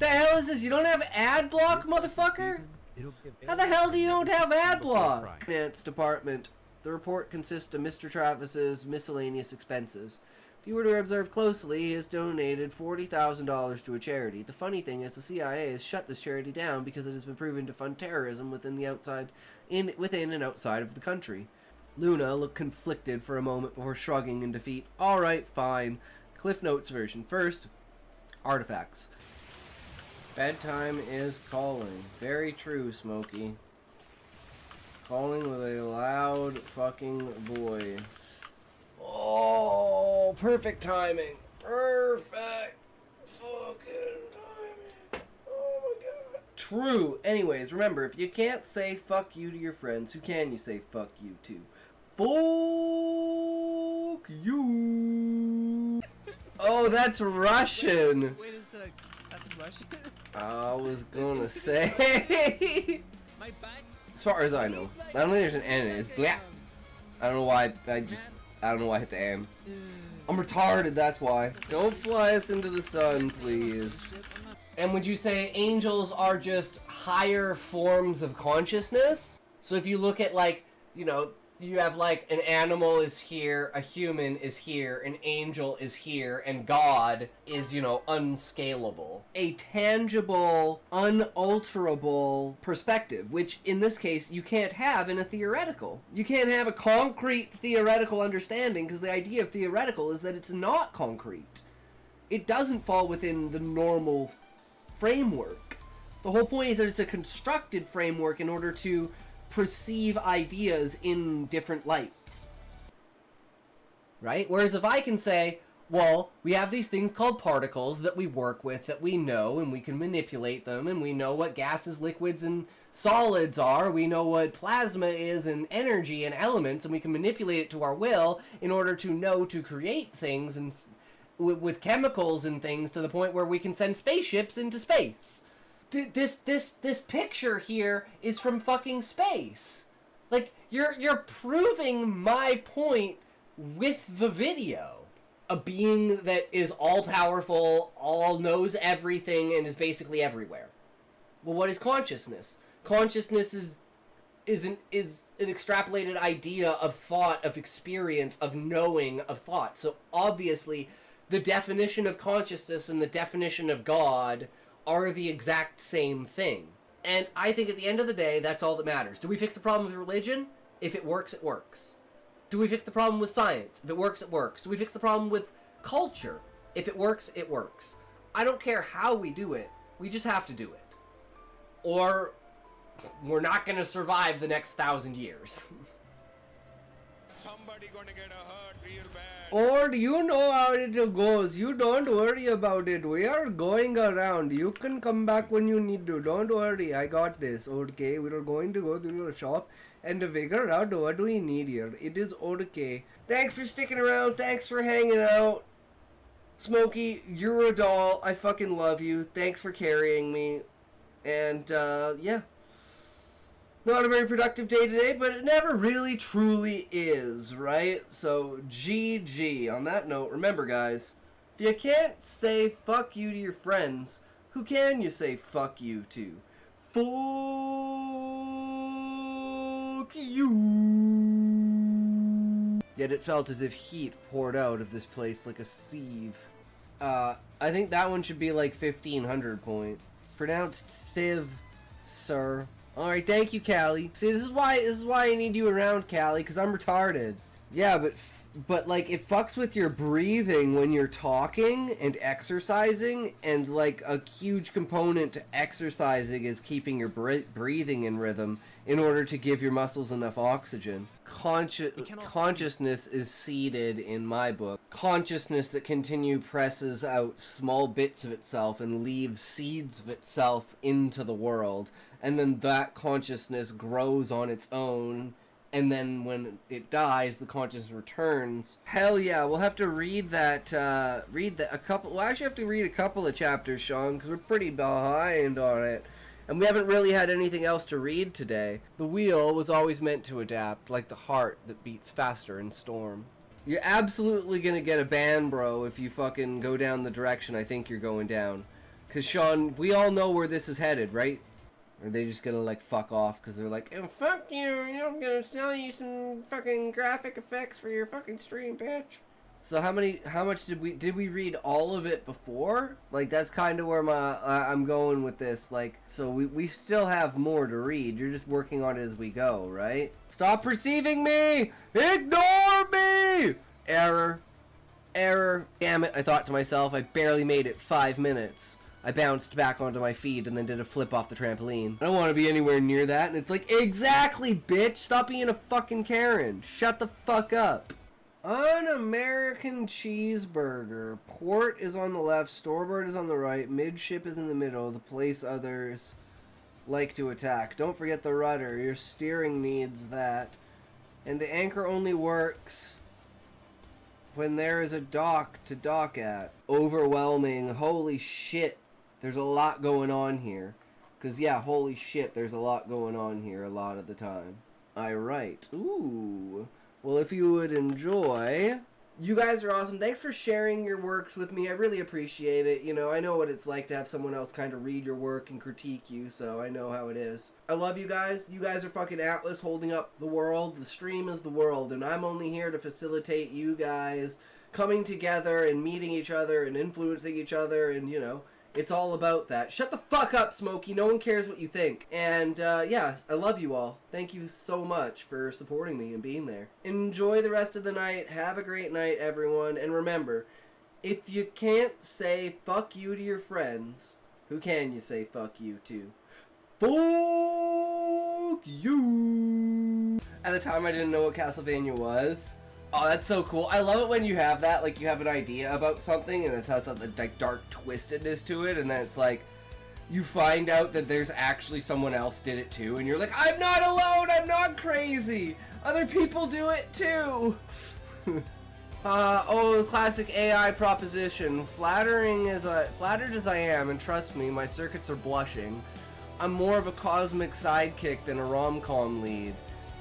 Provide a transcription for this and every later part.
The hell is this? You don't have ad block, motherfucker? How the hell do you don't have ad block? Finance department. The report consists of Mr. Travis's miscellaneous expenses. If you were to observe closely, he has donated $40,000 to a charity. The funny thing is the CIA has shut this charity down because it has been proven to fund terrorism within and outside of the country. Luna looked conflicted for a moment before shrugging in defeat. Alright, fine. Cliff Notes version. First, artifacts. Bedtime is calling. Very true, Smokey. Calling with a loud fucking voice. Oh, perfect timing. Perfect fucking timing. Oh my god. True. Anyways, remember, if you can't say fuck you to your friends, who can you say fuck you to? Fuck you. Oh, that's Russian. Wait a sec. That's Russian? I was gonna say. My back. As far as I know. I don't think there's an N in it. It's black. I don't know why. I don't know why I hit the M. I'm retarded, that's why. Don't fly us into the sun, please. And would you say angels are just higher forms of consciousness? So if you look at, like, you know, you have like an animal is here, a human is here, an angel is here, and God is, you know, unscalable. A tangible, unalterable perspective, which in this case you can't have in a theoretical. You can't have a concrete theoretical understanding because the idea of theoretical is that it's not concrete. It doesn't fall within the normal framework. The whole point is that it's a constructed framework in order to perceive ideas in different lights. Right? Whereas if I can say, well, we have these things called particles that we work with, that we know, and we can manipulate them, and we know what gases, liquids, and solids are, we know what plasma is, and energy, and elements, and we can manipulate it to our will in order to know to create things, and with chemicals and things, to the point where we can send spaceships into space. This picture here is from fucking space. Like, you're proving my point with the video. A being that is all-powerful, all knows everything, and is basically everywhere. Well, what is consciousness? Consciousness is an extrapolated idea of thought, of experience, of knowing, of thought. So obviously, the definition of consciousness and the definition of God are the exact same thing. And I think at the end of the day, that's all that matters. Do we fix the problem with religion? If it works, it works. Do we fix the problem with science? If it works, it works. Do we fix the problem with culture? If it works, it works. I don't care how we do it. We just have to do it. Or we're not going to survive the next 1,000 years. Somebody gonna get hurt real bad. Or you know how it goes. You don't worry about it. We are going around. You can come back when you need to. Don't worry. I got this. Okay, we are going to go to the shop and to figure out what we need here. It is okay. Thanks for sticking around. Thanks for hanging out. Smokey, you're a doll. I fucking love you. Thanks for carrying me. And, yeah. Not a very productive day today, but it never really truly is, right? So, GG. On that note, remember, guys, if you can't say fuck you to your friends, who can you say fuck you to? Fuck you. Yet it felt as if heat poured out of this place like a sieve. I think that one should be like 1,500 points. Pronounced sieve, sir. Alright, thank you, Callie. See, this is why I need you around, Callie, because I'm retarded. Yeah, but like, it fucks with your breathing when you're talking and exercising, and like, a huge component to exercising is keeping your breathing in rhythm in order to give your muscles enough oxygen. Consciousness is seeded in my book. Consciousness that presses out small bits of itself and leaves seeds of itself into the world. And then that consciousness grows on its own, and then when it dies, the consciousness returns. Hell yeah, we'll have to read that, we'll actually have to read a couple of chapters, Sean, because we're pretty behind on it. And we haven't really had anything else to read today. The wheel was always meant to adapt, like the heart that beats faster in storm. You're absolutely gonna get a ban, bro, if you fucking go down the direction I think you're going down. Cause Sean, we all know where this is headed, right? Or are they just gonna like fuck off because they're like, oh, fuck you, I'm gonna sell you some fucking graphic effects for your fucking stream, bitch. So how much did we read all of it before? Like that's kind of where I'm going with this. Like, so we still have more to read. You're just working on it as we go, right? Stop perceiving me! Ignore me! Error. Damn it, I thought to myself, I barely made it 5 minutes. I bounced back onto my feet and then did a flip off the trampoline. I don't want to be anywhere near that. And it's like, exactly, bitch! Stop being a fucking Karen. Shut the fuck up. An American cheeseburger. Port is on the left, starboard is on the right, midship is in the middle, the place others like to attack. Don't forget the rudder. Your steering needs that. And the anchor only works when there is a dock to dock at. Overwhelming. Holy shit. There's a lot going on here. Because, yeah, holy shit, there's a lot going on here a lot of the time. I write. Ooh. Well, if you would enjoy... You guys are awesome. Thanks for sharing your works with me. I really appreciate it. You know, I know what it's like to have someone else kind of read your work and critique you, so I know how it is. I love you guys. You guys are fucking Atlas holding up the world. The stream is the world, and I'm only here to facilitate you guys coming together and meeting each other and influencing each other, and, you know, it's all about that. Shut the fuck up, Smokey. No one cares what you think. And, yeah, I love you all. Thank you so much for supporting me and being there. Enjoy the rest of the night. Have a great night, everyone. And remember, if you can't say fuck you to your friends, who can you say fuck you to? Fuck you! At the time, I didn't know what Castlevania was. Oh, that's so cool. I love it when you have that, like, you have an idea about something, and it has something, like, dark twistedness to it, and then it's like, you find out that there's actually someone else did it too, and you're like, I'm not alone, I'm not crazy! Other people do it too! The classic AI proposition. Flattered as I am, and trust me, my circuits are blushing, I'm more of a cosmic sidekick than a rom-com lead.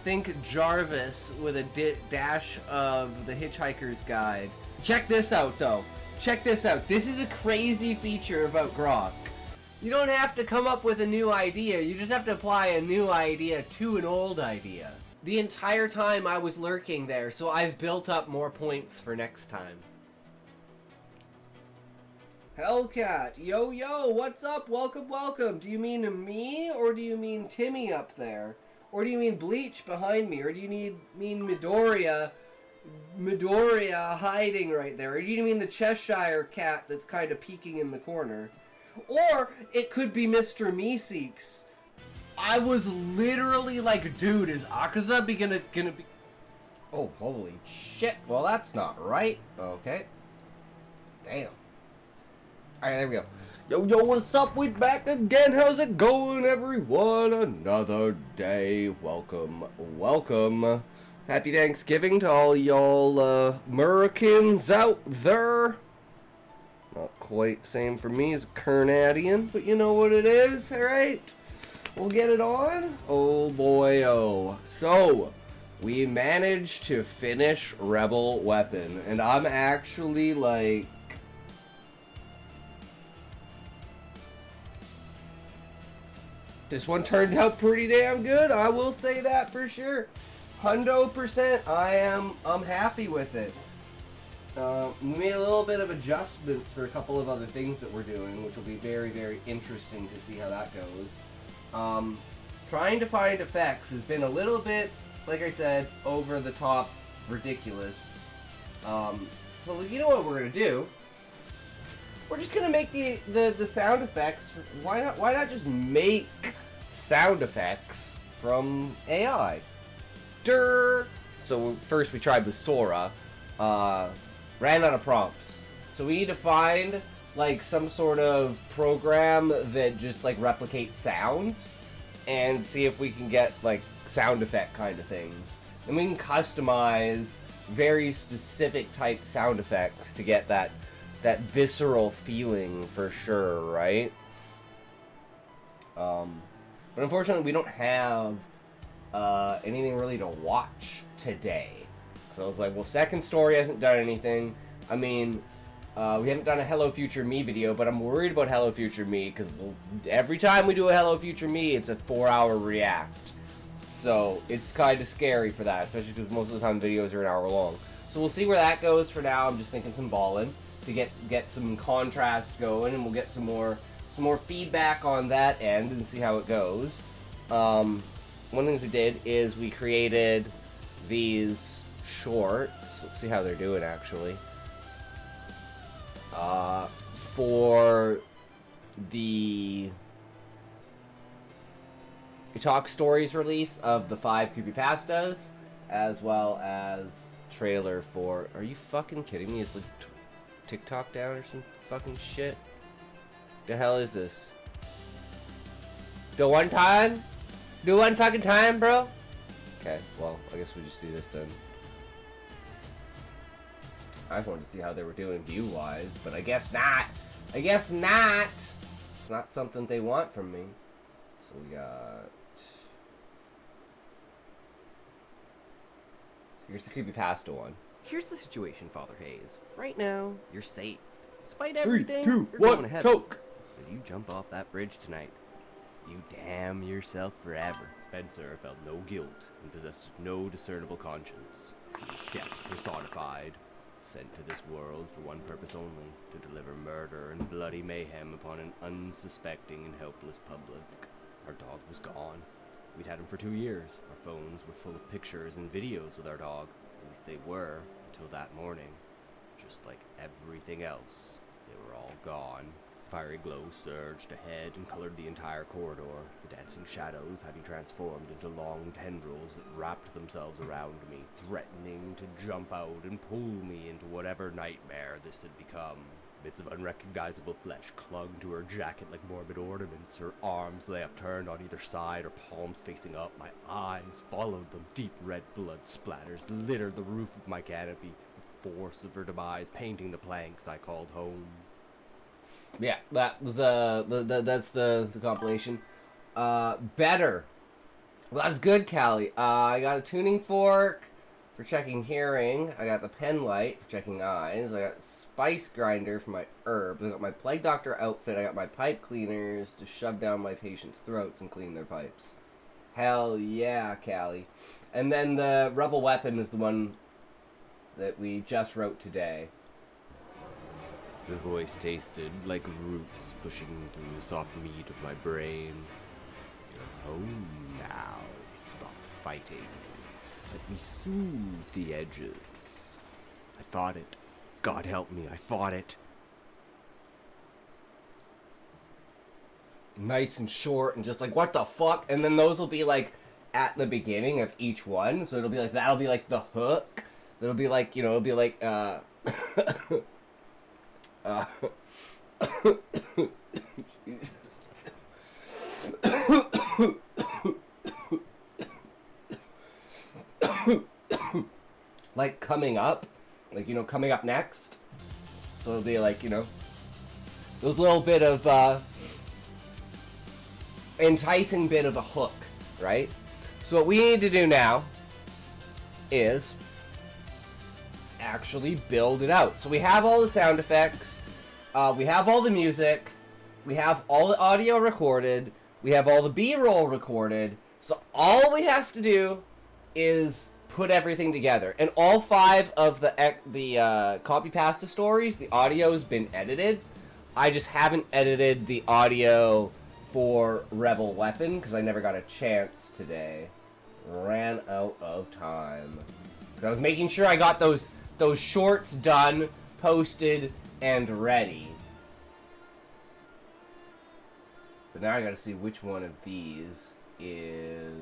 Think Jarvis with a dash of The Hitchhiker's Guide. Check this out, though. Check this out. This is a crazy feature about Grok. You don't have to come up with a new idea. You just have to apply a new idea to an old idea. The entire time I was lurking there, so I've built up more points for next time. Hellcat, yo, what's up? Welcome. Do you mean me, or do you mean Timmy up there? Or do you mean Bleach behind me? Or do you mean Midoriya hiding right there? Or do you mean the Cheshire cat that's kind of peeking in the corner? Or it could be Mr. Meeseeks. I was literally like, dude, is Akaza gonna be... Oh, holy shit. Well, that's not right. Okay. Damn. Alright, there we go. Yo, what's up? We back again. How's it going, everyone? Another day. Welcome. Happy Thanksgiving to all y'all Americans out there. Not quite same for me as a Canadian, but you know what it is, alright? We'll get it on. Oh boy, oh. So, we managed to finish Rebel Weapon, and I'm actually like... This one turned out pretty damn good, I will say that for sure. 100%, I'm happy with it. We made a little bit of adjustments for a couple of other things that we're doing, which will be very, very interesting to see how that goes. Trying to find effects has been a little bit, like I said, over the top ridiculous. So you know what we're gonna do? We're just gonna make the sound effects. Why not just make sound effects from AI? So first we tried with Sora. Ran out of prompts. So we need to find like some sort of program that just like replicates sounds and see if we can get like sound effect kind of things. And we can customize very specific type sound effects to get that visceral feeling for sure, right? But unfortunately we don't have anything really to watch today. So I was like, well, Second Story hasn't done anything. I mean, We haven't done a Hello Future Me video, but I'm worried about Hello Future Me because every time we do a Hello Future Me, it's a 4-hour react. So it's kind of scary for that, especially because most of the time videos are an hour long. So we'll see where that goes for now. I'm just thinking some balling to get some contrast going, and we'll get some more feedback on that end and see how it goes. One thing we did is we created these shorts. Let's see how they're doing actually. For the ShortStories release of the 5 creepypastas, as well as trailer for. Are you fucking kidding me? Is like TikTok down or some fucking shit? The hell is this? Do one time? Do one fucking time, bro? Okay, well, I guess we just do this then. I just wanted to see how they were doing view-wise, but I guess not. I guess not. It's not something they want from me. So we got... Here's the creepypasta one. Here's the situation, Father Hayes. Right now, you're safe. Despite everything, 3, 2, you're 1, going to heaven. Choke! If you jump off that bridge tonight, you damn yourself forever. Spencer felt no guilt and possessed no discernible conscience. Death personified. Sent to this world for one purpose only, to deliver murder and bloody mayhem upon an unsuspecting and helpless public. Our dog was gone. We'd had him for 2 years. Our phones were full of pictures and videos with our dog. At least they were, until that morning. Just like everything else, they were all gone. Fiery glow surged ahead and colored the entire corridor, the dancing shadows having transformed into long tendrils that wrapped themselves around me, threatening to jump out and pull me into whatever nightmare this had become. Bits of unrecognizable flesh clung to her jacket like morbid ornaments. Her arms lay upturned on either side, her palms facing up. My eyes followed them. Deep red blood splatters littered the roof of my canopy, the force of her demise painting the planks I called home. Yeah, that was that's the compilation. Better. Well, that's good, Callie. I got a tuning fork for checking hearing. I got the pen light for checking eyes. I got spice grinder for my herbs. I got my plague doctor outfit. I got my pipe cleaners to shove down my patients' throats and clean their pipes. Hell yeah, Callie. And then the rebel weapon is the one that we just wrote today. The voice tasted like roots pushing through the soft meat of my brain. You're home now. Stop fighting. Let me soothe the edges. I fought it. God help me, I fought it. Nice and short and just like, what the fuck? And then those will be like at the beginning of each one. So it'll be like, that'll be like the hook. It'll be like, you know, it'll be like, like coming up, like, you know, coming up next. So it'll be like, you know, those little bit of enticing bit of a hook, right? So what we need to do now is actually build it out. So we have all the sound effects, we have all the music, we have all the audio recorded, we have all the B-roll recorded. So all we have to do is put everything together. And all 5 of the copy pasta stories, the audio has been edited. I just haven't edited the audio for Rebel Weapon because I never got a chance today. Ran out of time. I was making sure I got those shorts done, posted, and ready. But now I gotta see which one of these is...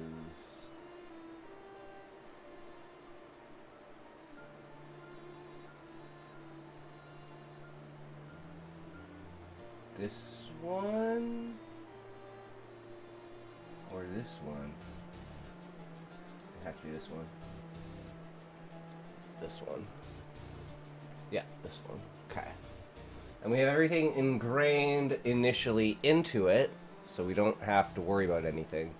this one? Or this one? It has to be this one. This one. Yeah, this one. Okay. And we have everything ingrained initially into it, so we don't have to worry about anything.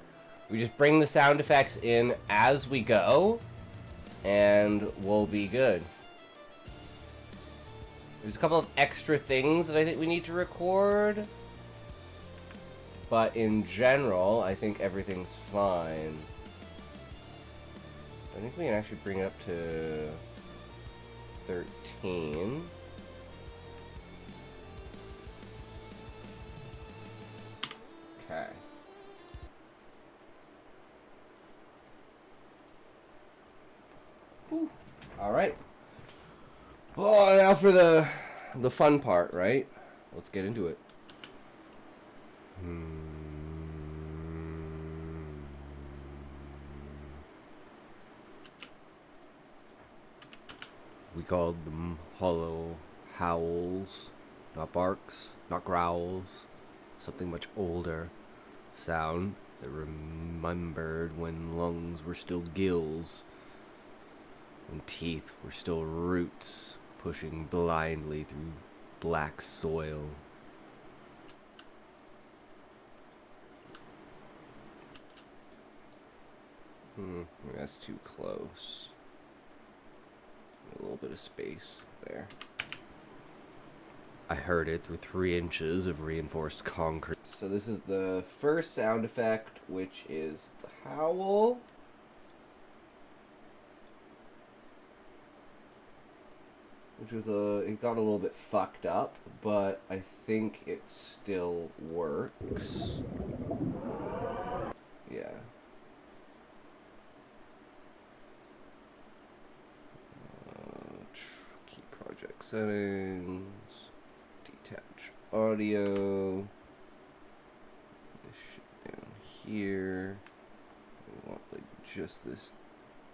We just bring the sound effects in as we go, and we'll be good. There's a couple of extra things that I think we need to record. But in general, I think everything's fine. I think we can actually bring it up to 13. Okay. Whew. All right. Oh, now for the fun part, right? Let's get into it. We called them hollow howls, not barks, not growls, something much older. Sound that remembered when lungs were still gills, when teeth were still roots, pushing blindly through black soil. That's too close. A little bit of space there. I heard it through 3 inches of reinforced concrete. So this is the first sound effect, which is the howl. Which was it got a little bit fucked up, but I think it still works. Yeah. Key project settings. Detach audio. This shit down here. We want like just this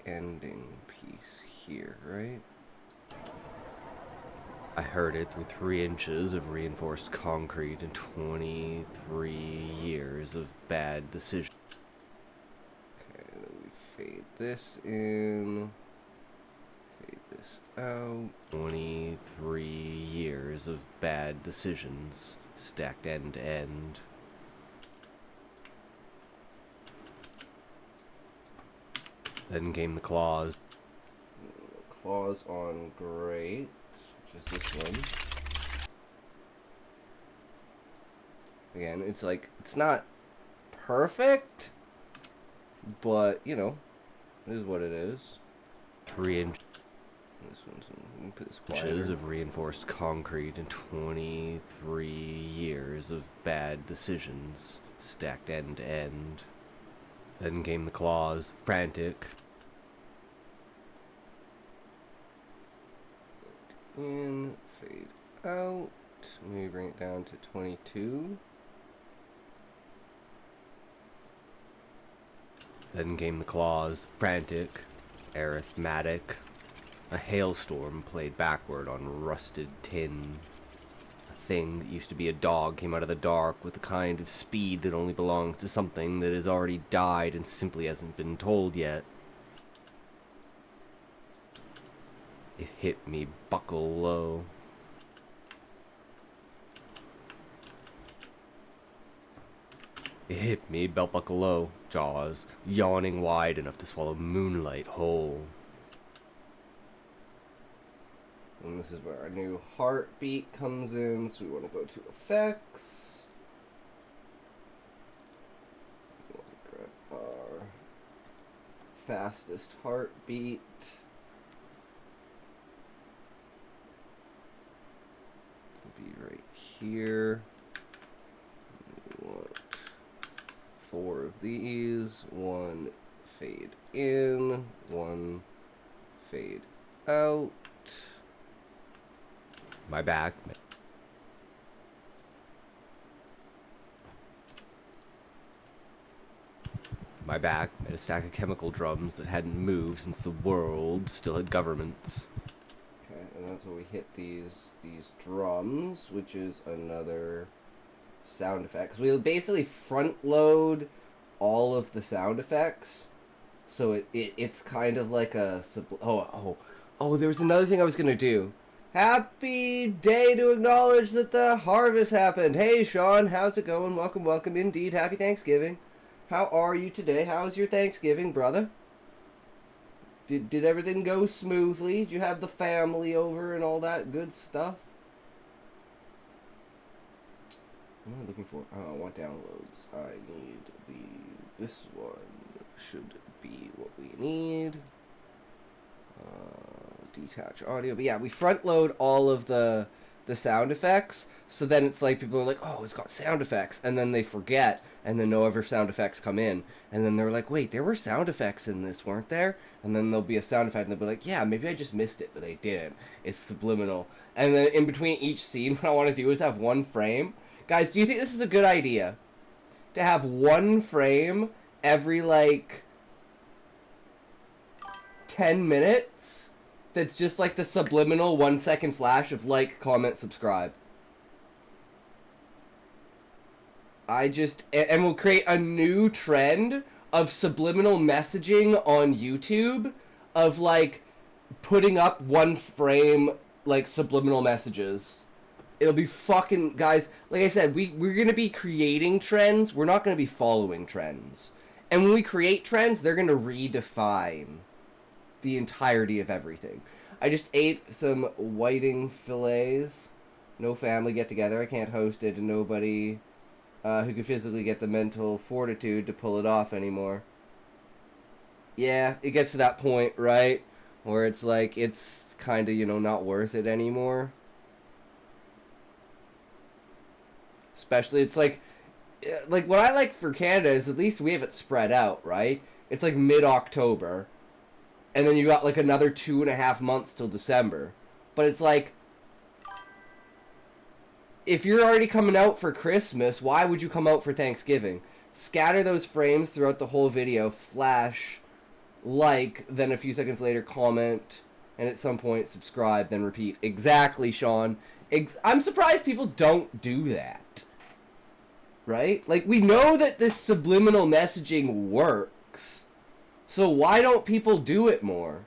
ending piece here, right? I heard it through 3 inches of reinforced concrete and 23 years of bad decisions. Okay, then we fade this in. Fade this out. 23 years of bad decisions stacked end to end. Then came the claws. Claws on great. Just this one. Again, it's like, it's not perfect, but, you know, it is what it is. 3 inches. This one's, let me put this inches of reinforced concrete and 23 years of bad decisions stacked end to end. Then came the claws, frantic. In, fade out. Maybe bring it down to 22. Then came the claws, frantic, arithmetic. A hailstorm played backward on rusted tin. A thing that used to be a dog came out of the dark with the kind of speed that only belongs to something that has already died and simply hasn't been told yet. It hit me buckle low. It hit me belt buckle low, jaws yawning wide enough to swallow moonlight whole. And this is where our new heartbeat comes in, so we want to go to effects. We want to grab our fastest heartbeat. Be right here. We want 4 of these. 1 fade in, 1 fade out. My back. My back met a stack of chemical drums that hadn't moved since the world still had governments. Okay, and that's where we hit these drums, which is another sound effect. 'Cause we basically front load all of the sound effects, so it's kind of like a there was another thing I was gonna do. Happy day to acknowledge that the harvest happened. Hey Sean, how's it going? Welcome. Indeed, happy Thanksgiving. How are you today? How's your Thanksgiving, brother? Did everything go smoothly? Did you have the family over and all that good stuff? What am I looking for? Oh, I want downloads. I need this one should be what we need. Detach audio. But yeah, we front load all of the sound effects, so then it's like people are like, oh, it's got sound effects, and then they forget, and then no other sound effects come in, and then they're like, wait, there were sound effects in this, weren't there? And then there'll be a sound effect, and they'll be like, yeah, maybe I just missed it, but they didn't. It's subliminal. And then in between each scene, what I want to do is have one frame. Guys, do you think this is a good idea? To have one frame every, like, 10 minutes? That's just like the subliminal 1-second flash of like, comment, subscribe. And we'll create a new trend of subliminal messaging on YouTube of like putting up one frame like subliminal messages. It'll be fucking, guys, like I said, we're going to be creating trends. We're not going to be following trends. And when we create trends, they're going to redefine the entirety of everything. I just ate some whiting fillets. No family get together. I can't host it, and nobody who could physically get the mental fortitude to pull it off anymore. Yeah, it gets to that point, right? Where it's like, it's kind of, you know, not worth it anymore. Especially, it's like what I like for Canada is at least we have it spread out, right? It's like mid-October. And then you got like another 2.5 months till December. But it's like, if you're already coming out for Christmas, why would you come out for Thanksgiving? Scatter those frames throughout the whole video, flash, like, then a few seconds later comment, and at some point subscribe, then repeat. Exactly, Sean. I'm surprised people don't do that. Right? Like, we know that this subliminal messaging works. So why don't people do it more?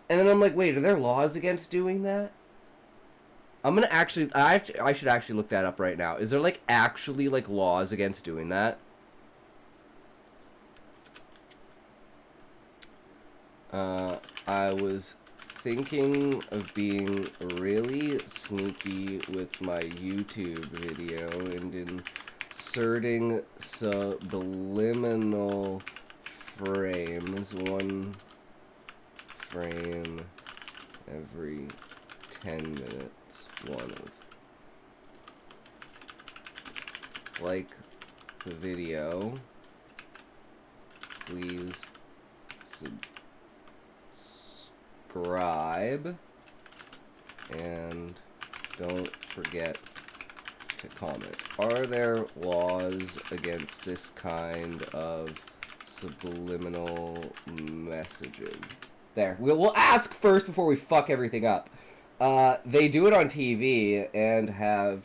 And then I'm like, wait, are there laws against doing that? I'm gonna actually, I should actually look that up right now. Is there like actually like laws against doing that? I was thinking of being really sneaky with my YouTube video and inserting subliminal frames, one frame every 10 minutes, one of. Like the video, please subscribe, and don't forget to comment. Are there laws against this kind of subliminal messaging? There. We'll ask first before we fuck everything up. They do it on TV and have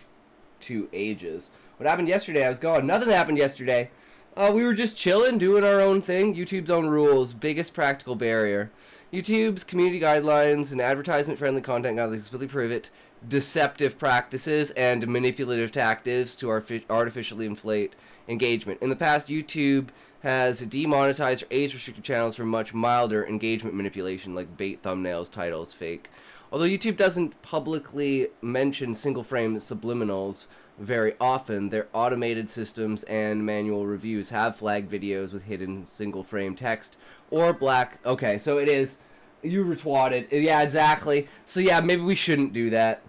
2 ages. What happened yesterday? I was gone. Nothing happened yesterday. We were just chilling, doing our own thing. YouTube's own rules. Biggest practical barrier. YouTube's community guidelines and advertisement-friendly content guidelines explicitly prohibit deceptive practices and manipulative tactics to artificially inflate engagement. In the past, YouTube has demonetized or age-restricted channels for much milder engagement manipulation, like bait thumbnails, titles, fake. Although YouTube doesn't publicly mention single-frame subliminals very often, their automated systems and manual reviews have flagged videos with hidden single-frame text or black. Okay, so it is. You retwatted. Yeah, exactly. So yeah, maybe we shouldn't do that.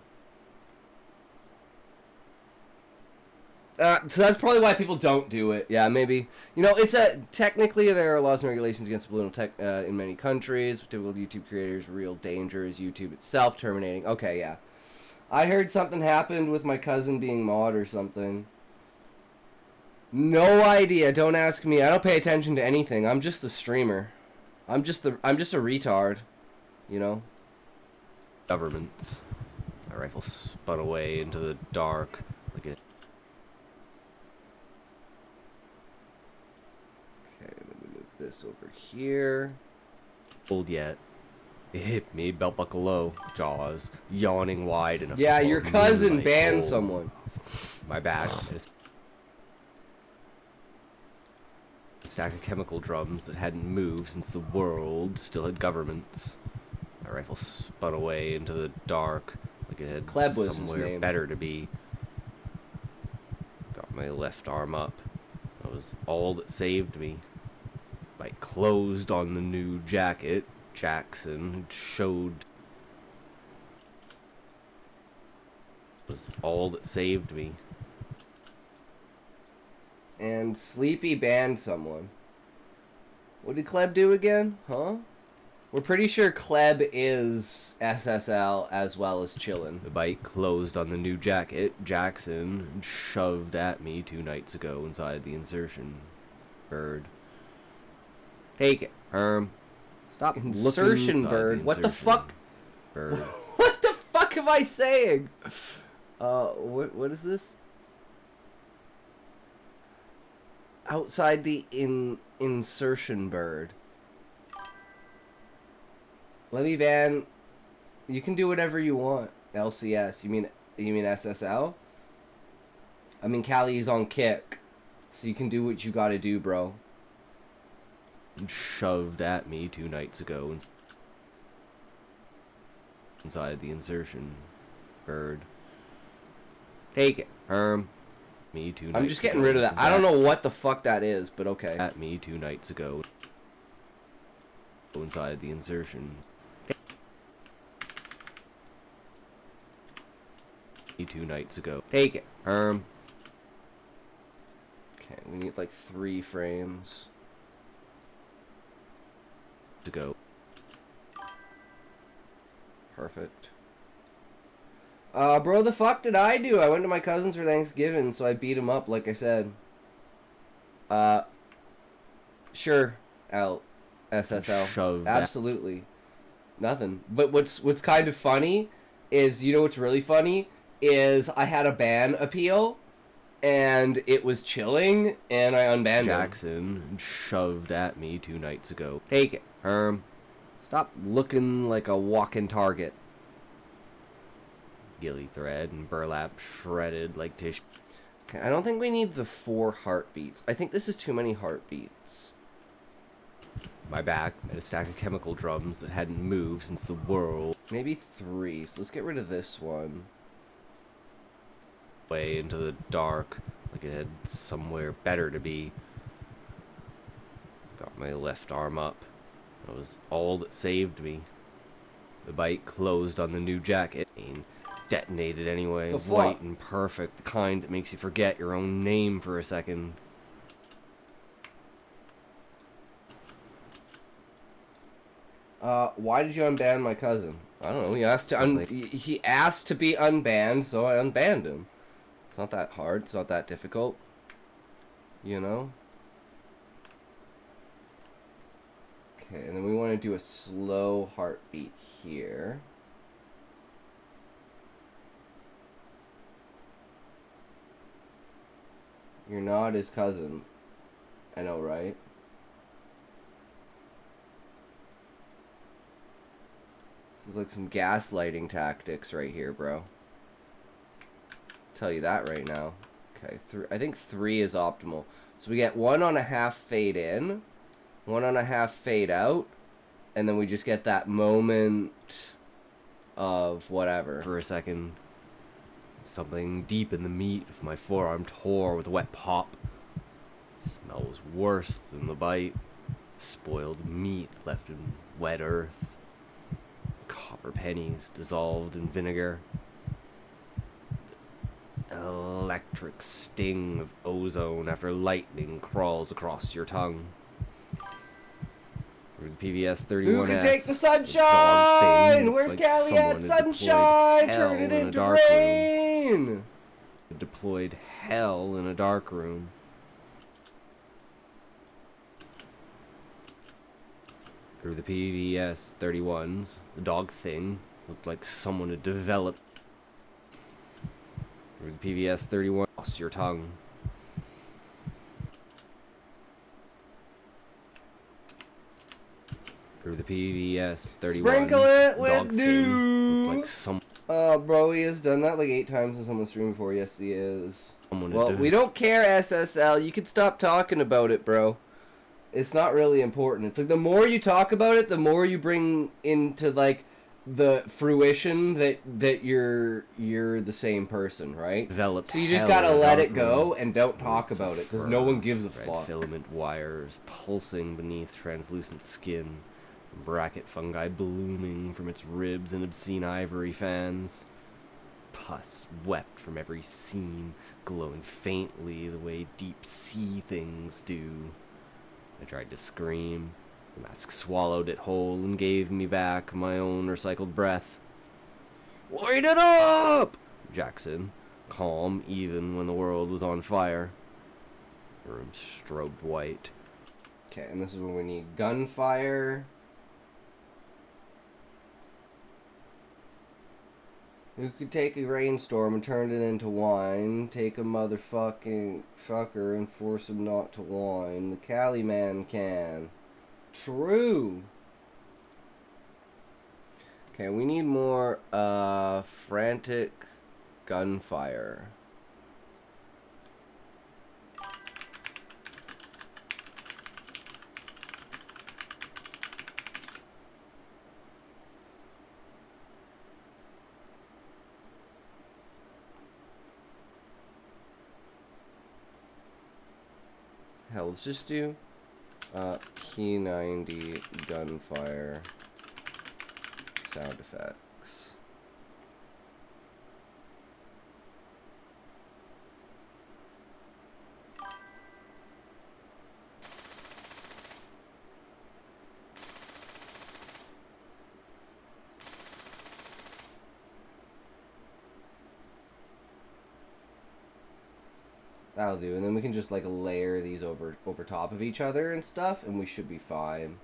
So that's probably why people don't do it. Yeah, maybe. You know, it's technically there are laws and regulations against subliminal tech in many countries. Typical YouTube creators' real danger is YouTube itself terminating. Okay, yeah. I heard something happened with my cousin being mod or something. No idea. Don't ask me. I don't pay attention to anything. I'm just the streamer. I'm just a retard. You know? Governments. My rifle spun away into the dark. Like it. Okay, let me move this over here. Old yet. It hit me, belt buckle low, jaws yawning wide enough. Yeah, your cousin banned someone. My bad. A stack of chemical drums that hadn't moved since the world still had governments. My rifle spun away into the dark like it had somewhere better to be. my left arm up. That was all that saved me. I closed on the new jacket. Jackson showed. Was all that saved me. And Sleepy banned someone. What did Kleb do again? Huh? We're pretty sure Kleb is SSL as well as chillin'. The bike closed on the new jacket. Jackson shoved at me 2 nights ago inside the insertion. Bird. Take it, Herm. Stop insertion bird. What the fuck? Bird. What the fuck am I saying? What is this? Outside the insertion bird. Let me ban. You can do whatever you want. LCS. You mean SSL? I mean Callie's on kick, so you can do what you gotta do, bro. Shoved at me 2 nights ago inside the insertion bird. Take it, Herm. Me 2 nights ago. I'm just getting rid of that. I don't know what the fuck that is, but okay. At me 2 nights ago inside the insertion. 2 nights ago. Take it, Herm. Okay, we need like 3 frames to go. Perfect. Bro, the fuck did I do? I went to my cousin's for Thanksgiving, so I beat him up, like I said. Sure, SSL. Shove absolutely. Nothing. But what's kind of funny is, you know what's really funny? Is I had a ban appeal, and it was chilling, and I unbanned Jackson shoved at me 2 nights ago. Take it, Herm. Stop looking like a walking target. Gilly thread and burlap shredded like tissue. Okay, I don't think we need the 4 heartbeats. I think this is too many heartbeats. My back met a stack of chemical drums that hadn't moved since the world. Maybe 3, so let's get rid of this one. Way into the dark, like it had somewhere better to be. Got my left arm up. That was all that saved me. The bike closed on the new jacket. Detonated anyway. White and perfect, the kind that makes you forget your own name for a second. Why did you unban my cousin? I don't know. He asked to he asked to be unbanned, so I unbanned him. It's not that hard. It's not that difficult. You know? Okay, and then we want to do a slow heartbeat here. You're not his cousin. I know, right? This is like some gaslighting tactics right here, bro. Tell you that right now. Okay, I think 3 is optimal. So we get 1.5 fade in, 1.5 fade out, and then we just get that moment of whatever. For a second, something deep in the meat of my forearm tore with a wet pop. The smell was worse than the bite. Spoiled meat left in wet earth. Copper pennies dissolved in vinegar. Electric sting of ozone after lightning crawls across your tongue. The PVS 31S. Who can take the sunshine? Where's like Callie at? Sunshine! Turn it into rain! Deployed hell in a dark room. Through the PVS 31s, the dog thing looked like someone had developed. Through the PVS 31, lost your tongue. Through the PVS 31. Sprinkle it with new. Like some. Oh, bro, he has done that like 8 times in someone's stream before. Yes, he is. Well, we don't care, SSL. You can stop talking about it, bro. It's not really important. It's like the more you talk about it, the more you bring into like the fruition that you're the same person, right? Developed So you just hell gotta in a let dark it go room. and don't talk Roots of about it because fur, no one gives a red fuck. filament wires pulsing beneath translucent skin, bracket fungi blooming from its ribs and obscene ivory fans. Pus wept from every seam, glowing faintly the way deep sea things do. I tried to scream. The mask swallowed it whole and gave me back my own recycled breath. Light it up! Jackson, calm even when the world was on fire. The room strobed white. Okay, and this is when we need gunfire. Who could take a rainstorm and turn it into wine? Take a motherfucking fucker and force him not to whine. The Cali man can. True. Okay, we need more frantic gunfire. Hell, let's just do P90 gunfire sound effects. That'll do, and then we can just like layer these over top of each other and stuff, and we should be fine.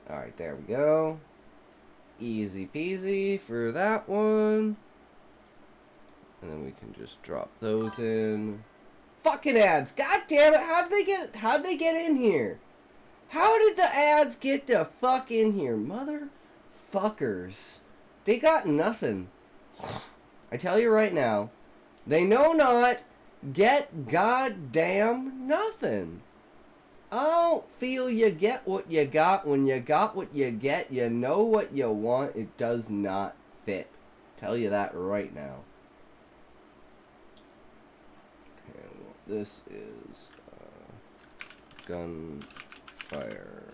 Alright, there we go. Easy peasy for that one. And then we can just drop those in. Fucking ads! God damn it! How'd they get in here? How did the ads get the fuck in here? Motherfuckers. They got nothing. I tell you right now. They know not get goddamn nothing. I don't feel you get what you got. When you got what you get, you know what you want. It does not fit. Tell you that right now. Okay, well, this is gunfire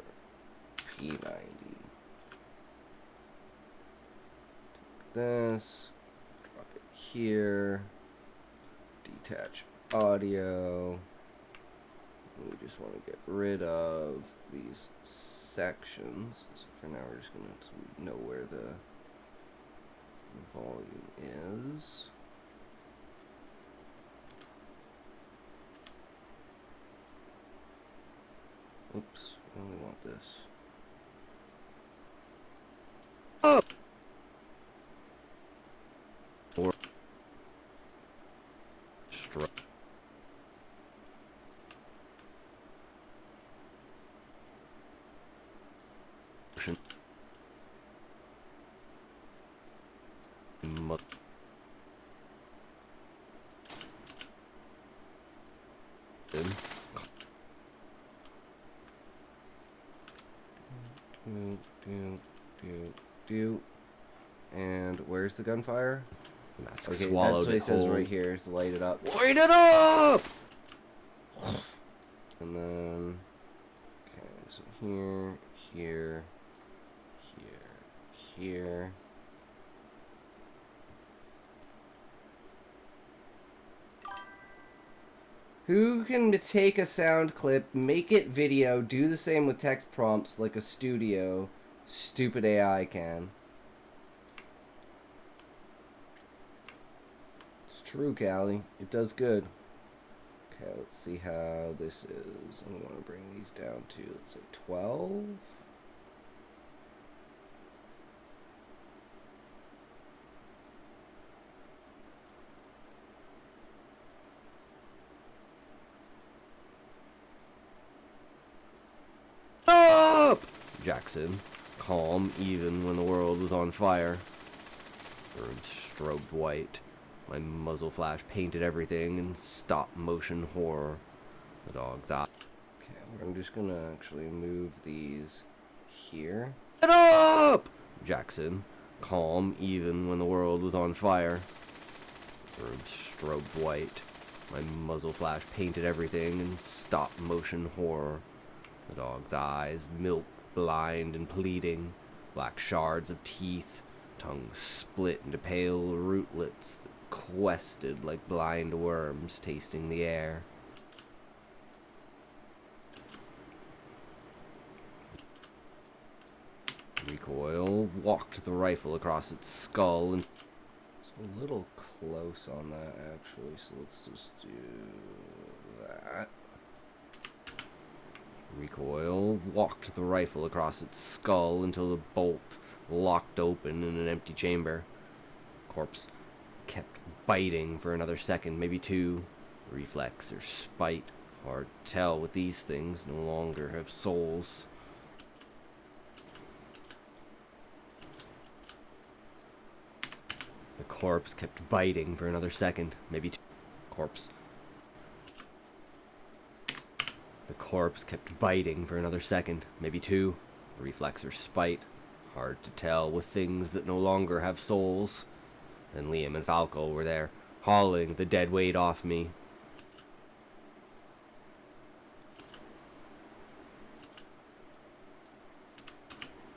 P90. This, drop it here, detach audio. We just want to get rid of these sections. So for now we're just going to know where the volume is. Oops, I only want this. Up! Or strike. And where's the gunfire? The mask Okay, swallowed that's what it says whole. right here. It's light it up. Light it up! And then, okay, so here, here, here, here. Who can take a sound clip, make it video, do the same with text prompts like a studio? Stupid AI can. It's true, Callie. It does good. Okay, let's see how this is. I want to bring these down to, let's say, 12. Jackson, calm even when the world was on fire. The room strobed white. My muzzle flash painted everything in stop-motion horror. The dog's eye. Okay, I'm just gonna actually move these here. Get up! Jackson, calm even when the world was on fire. The room strobed white. My muzzle flash painted everything in stop-motion horror. The dog's eyes, milk blind and pleading, black shards of teeth, tongues split into pale rootlets that quested like blind worms tasting the air. Recoil, walked the rifle across its skull and It's a little close on that actually, so let's just do that. Recoil, walked the rifle across its skull until the bolt locked open in an empty chamber. Corpse kept biting for another second, maybe two. Reflex or spite, hard to tell with these things, no longer have souls. The corpse kept biting for another second, maybe two. Corpse. The corpse kept biting for another second, maybe two. Reflex or spite, hard to tell with things that no longer have souls. Then Liam and Falco were there, hauling the dead weight off me.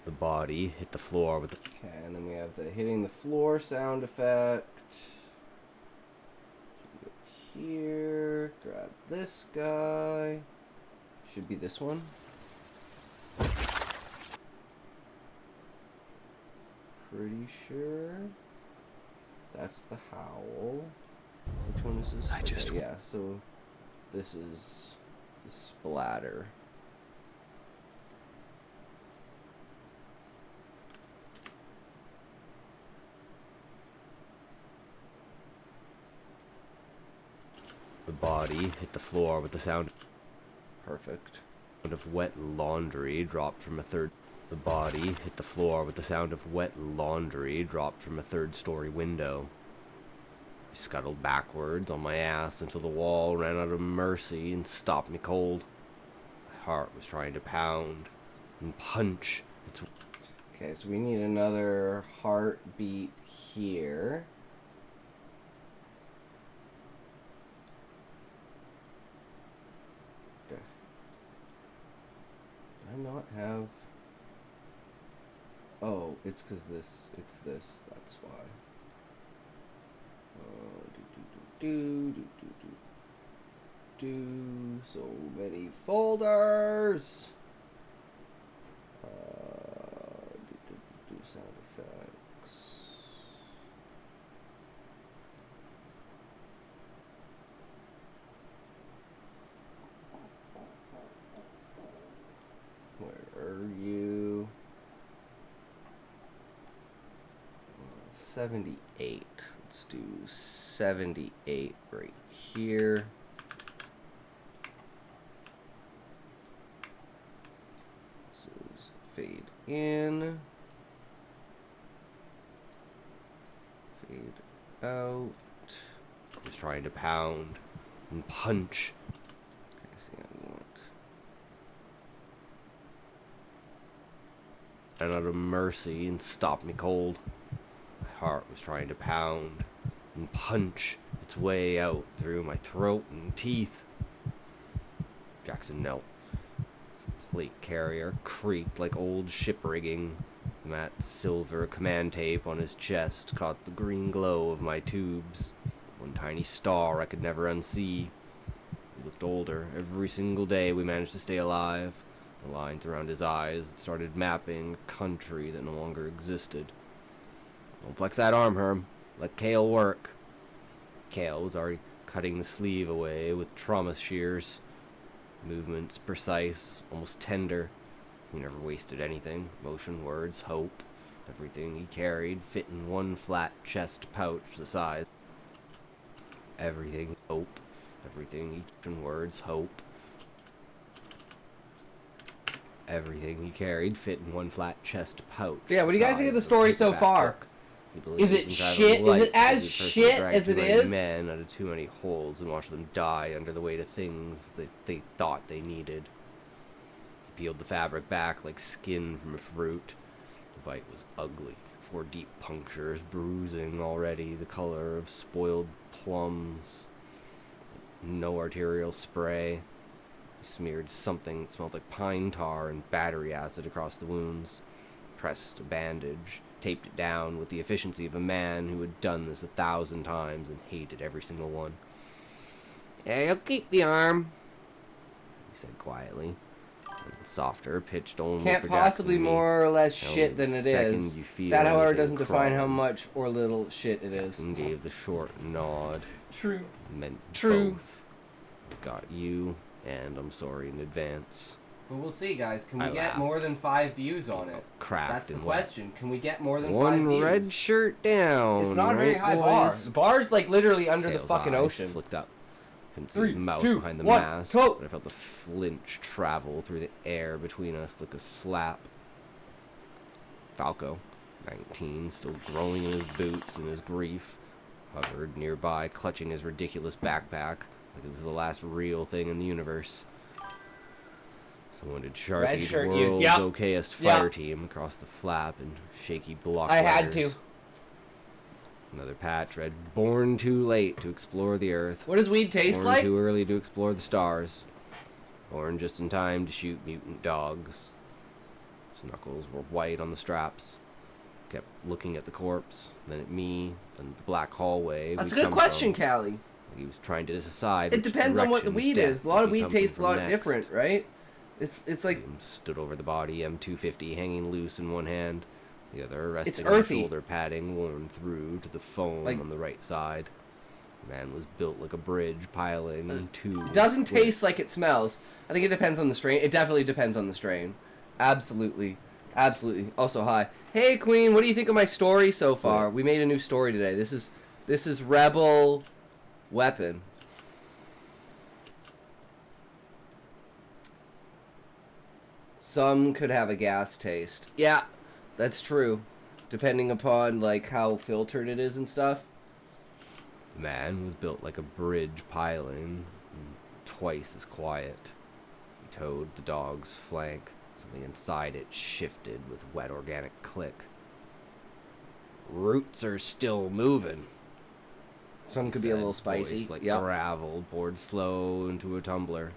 The body hit the floor with the... Okay, and then we have the hitting the floor sound effect. Go here, grab this guy. Should be this one. Pretty sure that's the howl. Which one is this? Okay, yeah, so this is the splatter. The body hit the floor with the sound Perfect. of wet laundry dropped from a third... The body hit the floor with the sound of wet laundry dropped from a third-story window. I scuttled backwards on my ass until the wall ran out of mercy and stopped me cold. My heart was trying to pound and punch its... Okay, so we need another heartbeat here. Do I not have... Oh, it's because this, it's this, that's why. So many folders. Sound effects. Where are you? 78. Let's do 78 right here. This is fade in. Fade out. was trying to pound and punch. Okay, see, I want... And out of mercy and stopped me cold. My heart was trying to pound and punch its way out through my throat and teeth. Jackson knelt. His plate carrier creaked like old ship rigging. The matte silver command tape on his chest caught the green glow of my tubes. One tiny star I could never unsee. He looked older. Every single day we managed to stay alive. The lines around his eyes started mapping a country that no longer existed. Don't flex that arm, Herm. Let Kale work. Kale was already cutting the sleeve away with trauma shears. Movements precise, almost tender. He never wasted anything. Motion, words, hope. Everything he carried fit in one flat chest pouch the size. Everything, hope. Everything, words, hope. Everything he carried fit in one flat chest pouch. Yeah, what do you guys think of the size story a so paperback far? book. He believed Is he it can drive a shit? Is light it as every person who shit dragged as too it many is? men out of too many holes and watched them die under the weight of things that they thought they needed. He peeled the fabric back like skin from a fruit. The bite was ugly. 4 deep punctures, bruising already, the color of spoiled plums. No arterial spray. He smeared something that smelled like pine tar and battery acid across the wounds. Pressed a bandage, taped it down with the efficiency of a man who had done this 1,000 times and hated every single one. "Yeah, you'll keep the arm," he said quietly. And softer, pitched only Can't for possibly Jackson and me. more or less Only shit the than it second is. you feel That, however, anything doesn't define how crawling. much or little shit it is. Jackson gave the short nod. True. Meant True. both. Got you, and I'm sorry in advance. But we'll see, guys. Can we I get laughed. more than 5 views on it? Cracked That's the and question. Can we get more than 5 One views? red shirt down. It's not a very right, high bar. boys? The bar's like literally under the Tails' fucking eyes ocean. Flicked up. Couldn't see 3, his mouth 2, behind the 1, mask, go! but I felt the flinch travel through the air between us like a slap. Falco, 19, still groaning in his boots in his grief, hovered nearby, clutching his ridiculous backpack like it was the last real thing in the universe. Someone had Red Sharpied shirt world's used. Yep. okayest Yep. fire team across the flap in shaky block I had letters. to. Another patch read, "Born too late to explore the earth. What does weed taste Born like? too early to explore the stars. Born just in time to shoot mutant dogs." His knuckles were white on the straps. Kept looking at the corpse, then at me, then at the black hallway. That's a we'd good come question, from. Callie. He was trying to decide. It which depends on what the direction weed death is. A lot of would be weed coming tastes a lot from next. different, right? It's like William stood over the body, M250 hanging loose in one hand, the other resting on earthy. shoulder padding worn through to the foam Like- on the right side. The man was built like a bridge piling two. it doesn't cliffs. taste like it smells. I think it depends on the strain. It definitely depends on the strain. Absolutely. Absolutely. Also, hi. Hey, Queen, what do you think of my story so far? What? We made a new story today. This is Rebel Weapon. Some could have a gas taste. Yeah, that's true. Depending upon like how filtered it is and stuff. The man was built like a bridge piling, and twice as quiet. He towed the dog's flank. Something inside it shifted with wet organic click. "Roots are still moving." Some he could be a said, little spicy. voice like Yep. gravel poured slow into a tumbler.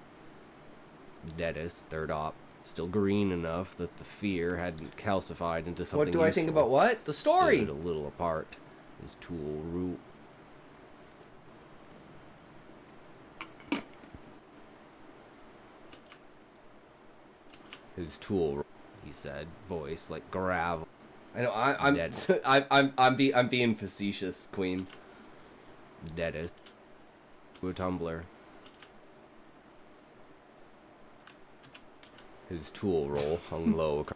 Deadest, third op, still green enough that the fear hadn't calcified into something What do I think useful. about what? The story. Stood a little apart. His tool root. His tool, he said, voice like gravel. I know. I'm Dead. I'm being facetious, Queen. Deadest. To a tumbler. His tool roll hung low.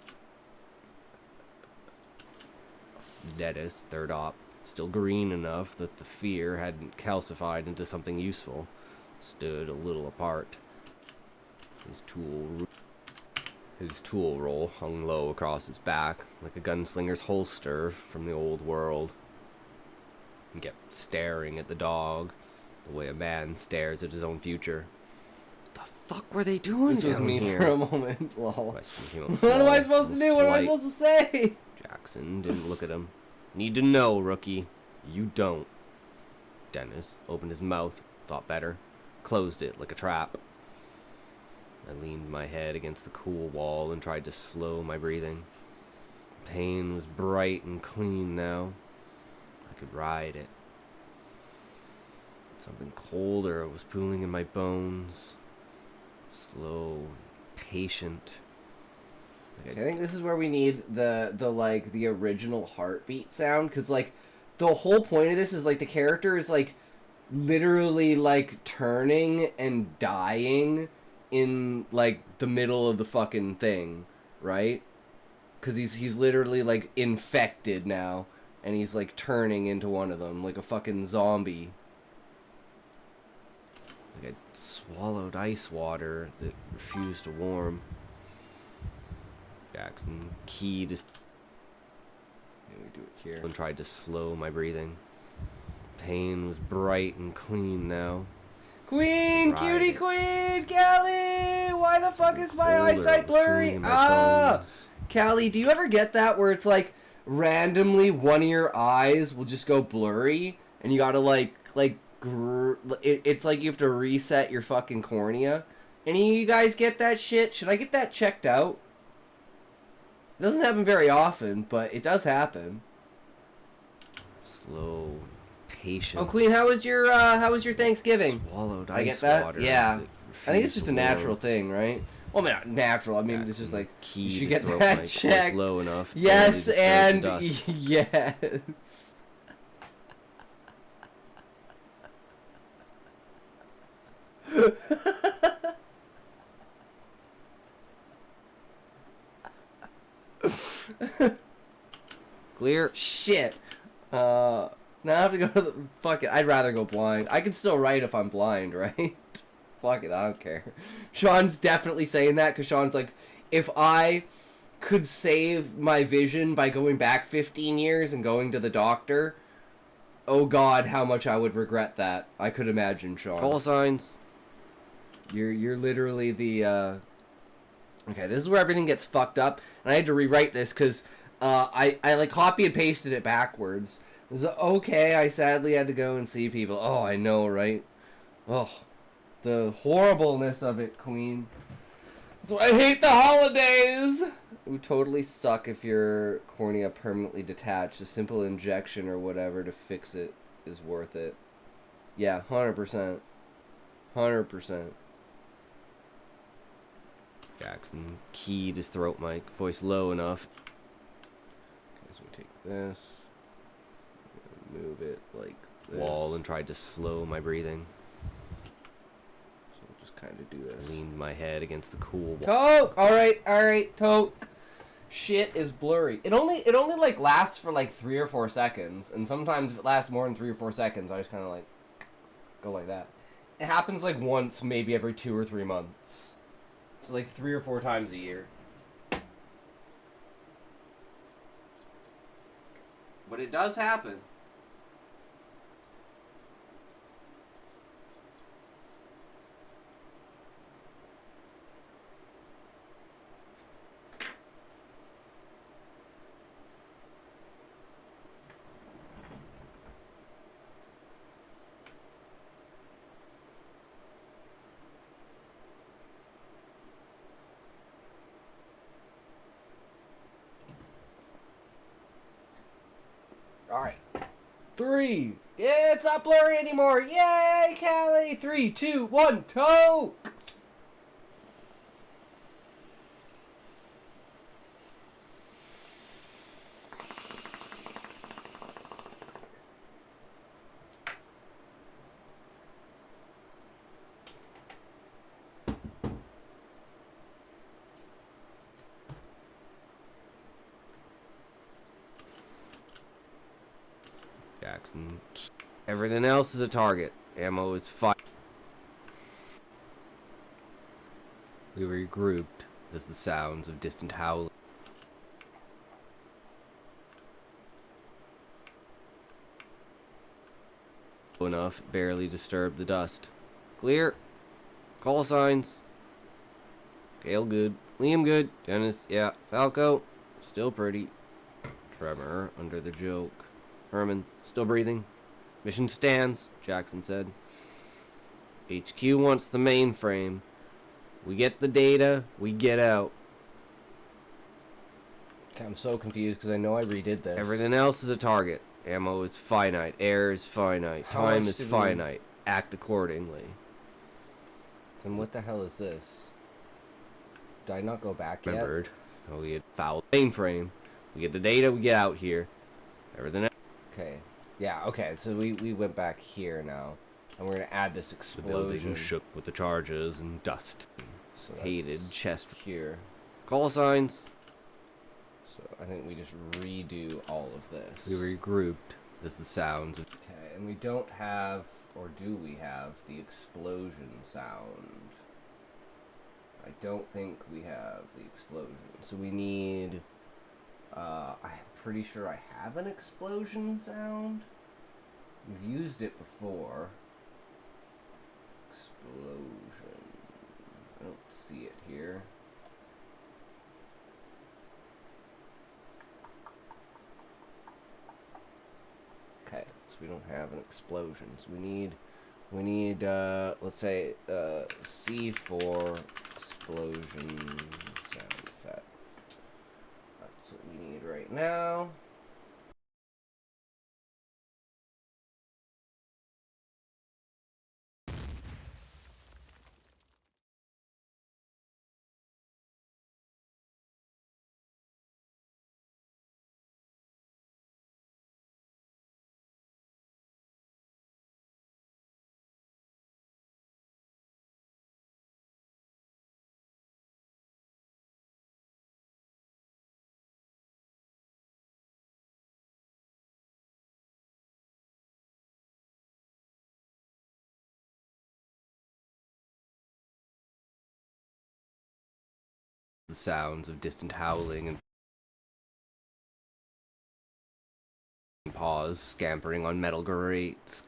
Deadest, third op, still green enough that the fear hadn't calcified into something useful, stood a little apart. His tool roll hung low across his back, like a gunslinger's holster from the old world. He kept staring at the dog, the way a man stares at his own future. What the fuck were they doing This was down me here? for a moment. Lol. Question came out What am I small, supposed to almost do? What am I polite. supposed to say? Jackson didn't look at him. "Need to know, rookie. You don't." Dennis opened his mouth, thought better, closed it like a trap. I leaned my head against the cool wall and tried to slow my breathing. Pain was bright and clean now. I could ride it. Something colder was pooling in my bones. Slow, patient. Like I think this is where we need the original heartbeat sound, because like the whole point of this is like the character is like literally like turning and dying in like the middle of the fucking thing, right? Because he's literally like infected now, and he's like turning into one of them like a fucking zombie. Like I swallowed ice water that refused to warm. Jackson keyed his Maybe we do it here. and tried to slow my breathing. Pain was bright and clean now. Queen, Right. cutie queen, Callie! Why the fuck is my Older, eyesight it was blurry? doing in my Ah! bones. Callie, do you ever get that where it's like randomly one of your eyes will just go blurry and you gotta it's like you have to reset your fucking cornea? Any of you guys get that shit? Should I get that checked out? It doesn't happen very often, but it does happen. Slow, patient. Oh, Queen, how was your Thanksgiving? Swallowed I ice get that? water Yeah. that I think it's refused just to a natural warm. thing, right? Well, I mean, not natural. I mean, it's just Jackson like keyed you should his get throat that mic, checked. was low enough. Yes, barely and disturbed the dust. yes. Clear. Shit. Now I have to go to the fuck it. I'd rather go blind. I can still write if I'm blind, right? Fuck it, I don't care. Sean's definitely saying that because Sean's like, if I could save my vision by going back 15 years and going to the doctor, oh god, how much I would regret that. I could imagine, Sean. Call signs. You're literally the okay, this is where everything gets fucked up, and I had to rewrite this because I like copy and pasted it backwards. It was okay, I sadly had to go and see people. Oh, I know, right? Oh, the horribleness of it, Queen. That's why I hate the holidays! It would totally suck if your cornea permanently detached. A simple injection or whatever to fix it is worth it. Yeah, 100%. 100%. Jackson keyed his throat mic, voice low enough. Okay, so we take this, move it like this. Wall and tried to slow my breathing. So we'll just kind of do I this. leaned my head against the cool wall. Toke! Alright, Toke. Shit is blurry. It only like lasts for like 3 or 4 seconds, and sometimes if it lasts more than 3 or 4 seconds, I just kind of like go like that. It happens like once, maybe every 2 or 3 months. So like 3 or 4 times a year. But it does happen. Alright. 3. Yeah, it's not blurry anymore. Yay, Callie. 3, 2, 1, Toke. Jackson. Everything else is a target. Ammo is fire. We regrouped as the sounds of distant howling enough barely disturbed the dust. Clear. Call signs. Gale good. Liam good. Dennis, yeah. Falco, still pretty. Tremor under the joke. Herman, still breathing. Mission stands, Jackson said. HQ wants the mainframe. We get the data, we get out. Okay, I'm so confused because I know I redid this. Everything else is a target. Ammo is finite. Air is finite. How Time much is did we- finite. Act accordingly. Then what the hell is this? Did I not go back yet? Remembered. Oh, we get foul mainframe. We get the data, we get out here. Everything else. Okay. Yeah, okay, so we went back here now. And we're gonna add this The explosion. building shook with the charges and dust. So that's Hated chest. here. Call signs. So I think we just redo all of this. We regrouped as the sounds of Okay, and we don't have, or do we have, the explosion sound? I don't think we have the explosion. So we need... I'm pretty sure I have an explosion sound. We've used it before. Explosion. I don't see it here. Okay, so we don't have an explosion. So we need let's say C4 explosion sound effect. That's what we need right now. The sounds of distant howling and paws scampering on metal grates.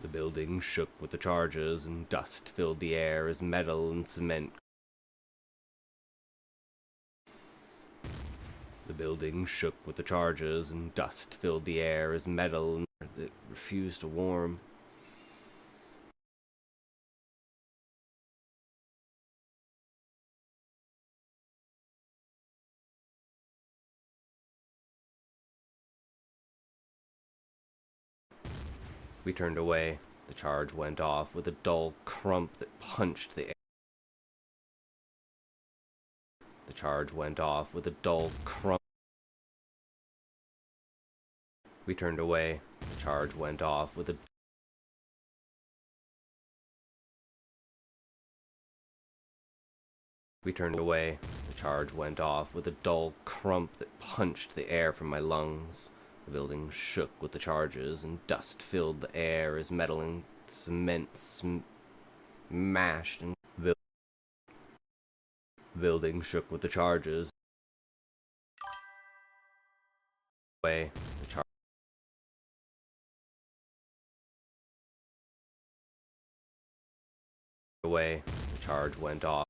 The building shook with the charges, and dust filled the air as metal and cement. The building shook with the charges, and dust filled the air as metal and that refused to warm. We turned away. The charge went off with a dull crump that punched the air. The charge went off with a dull crump. We turned away. The charge went off with a... We turned away. The charge went off with a dull crump that punched the air from my lungs. The building shook with the charges, and dust filled the air as metal and cement smashed and... The building shook with the charges. Away. The charge went off.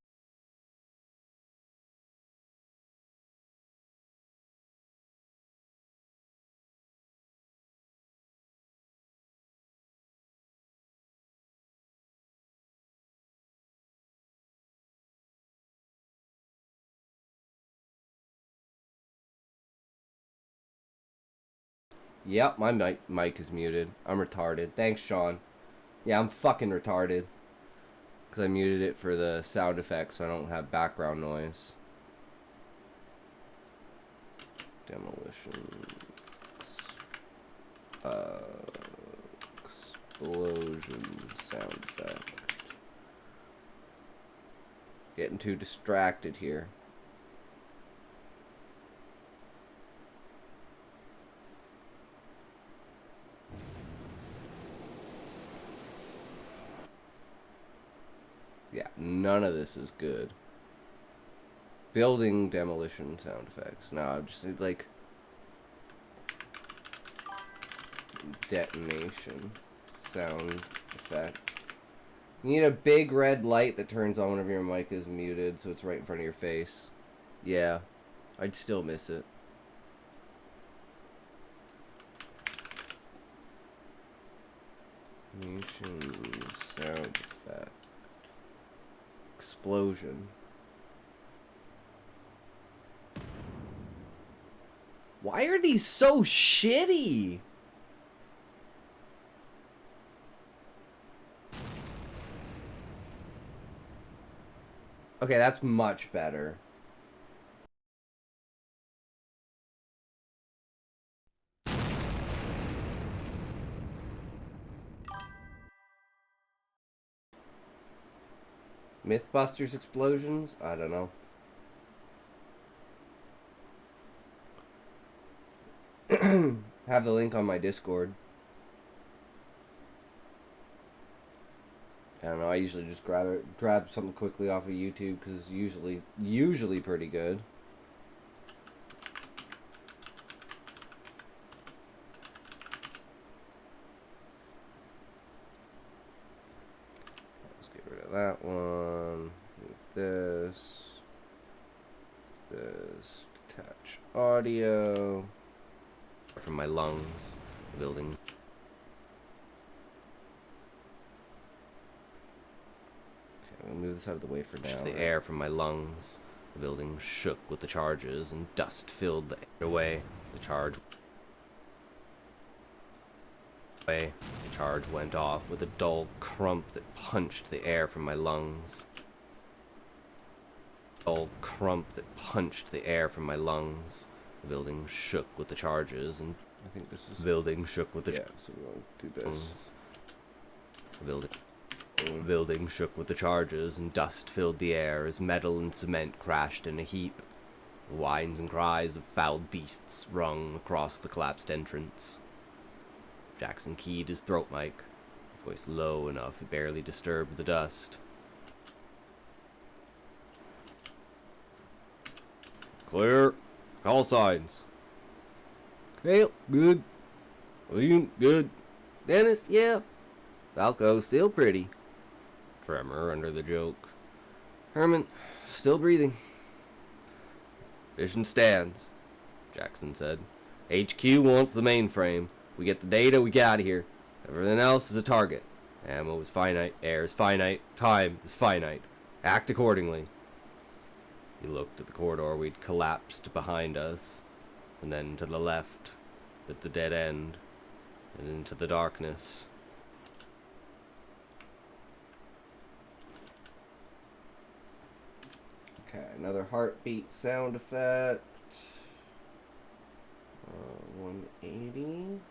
Yep, my mic is muted. I'm retarded. Thanks, Sean. Yeah, I'm fucking retarded. Because I muted it for the sound effects so I don't have background noise. Demolition. Explosion sound effect. Getting too distracted here. Yeah, none of this is good. Building demolition sound effects. No, I just need like detonation sound effect. You need a big red light that turns on whenever your mic is muted, so it's right in front of your face. Yeah, I'd still miss it. Detonation sound effect. Explosion. Why are these so shitty? Okay, that's much better. Mythbusters explosions? I don't know. Have the link on my Discord. I don't know. I usually just grab something quickly off of YouTube because it's usually pretty good. Let's get rid of that one. Move this, detach audio from my lungs, the building. Okay, we'll move this out of the way for now. The air from my lungs, the building shook with the charges, and dust filled the air away. The charge went off with a dull crump that punched the air from my lungs. The building shook with the charges, and I think this is... the building shook with the... Yeah, so we'll do this. The building shook with the charges, and dust filled the air as metal and cement crashed in a heap. The whines and cries of fouled beasts rung across the collapsed entrance. Jackson keyed his throat mic, his voice low enough it barely disturbed the dust. Clear. Call signs. Kale, good. William, good. Dennis, yeah. Falco, still pretty. Tremor under the joke. Herman, still breathing. Mission stands, Jackson said. HQ wants the mainframe. We get the data, we get out of here. Everything else is a target. Ammo is finite, air is finite, time is finite. Act accordingly. He looked at the corridor we'd collapsed behind us, and then to the left, at the dead end, and into the darkness. Okay, another heartbeat sound effect. 180.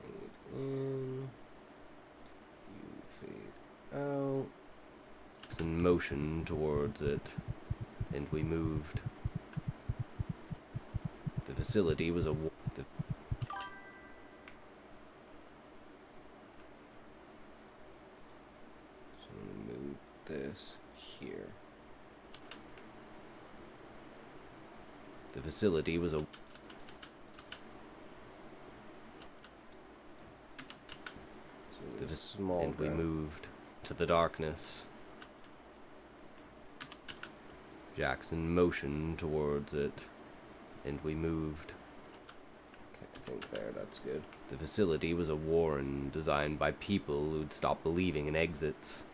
Fade in. You fade out. In motion towards it, and we moved. The facility was a... Move this here. The facility was a... So small and we guy. moved to the darkness. Jackson motioned towards it, and we moved. Okay, I think there, that's good. The facility was a warren designed by people who'd stopped believing in exits.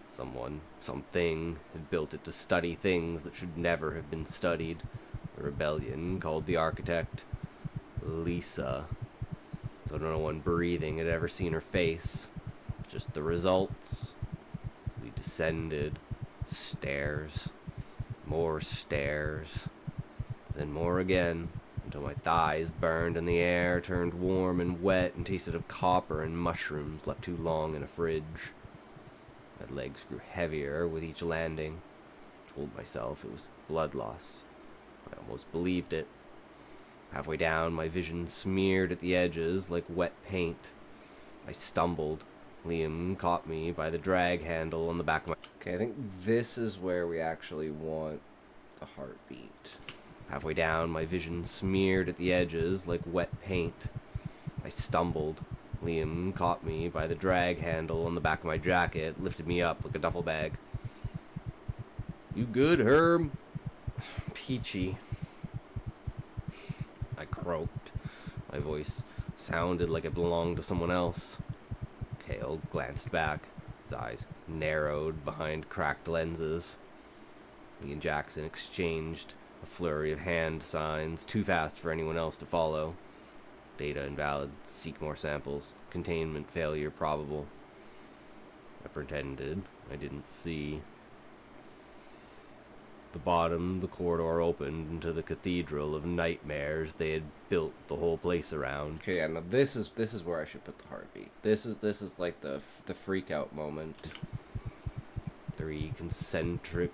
Someone, something, had built it to study things that should never have been studied. The rebellion called the architect Lisa. Though no one breathing had ever seen her face. Just the results. We descended. Stairs. More stairs. Then more again, until my thighs burned and the air turned warm and wet and tasted of copper and mushrooms left too long in a fridge. My legs grew heavier with each landing. I told myself it was blood loss. I almost believed it. Halfway down, my vision smeared at the edges like wet paint. I stumbled. Liam caught me by the drag handle on the back of my... Okay, I think this is where we actually want the heartbeat. Halfway down, my vision smeared at the edges like wet paint. I stumbled. Liam caught me by the drag handle on the back of my jacket, lifted me up like a duffel bag. You good, Herb? Peachy. I croaked. My voice sounded like it belonged to someone else. Cale glanced back, his eyes narrowed behind cracked lenses. He and Jackson exchanged a flurry of hand signs, too fast for anyone else to follow. Data invalid, seek more samples, containment failure probable. I pretended I didn't see. The bottom of the corridor opened into the cathedral of nightmares they had built the whole place around. Okay, yeah, now this is where I should put the heartbeat. This is like the freak out moment. 3 concentric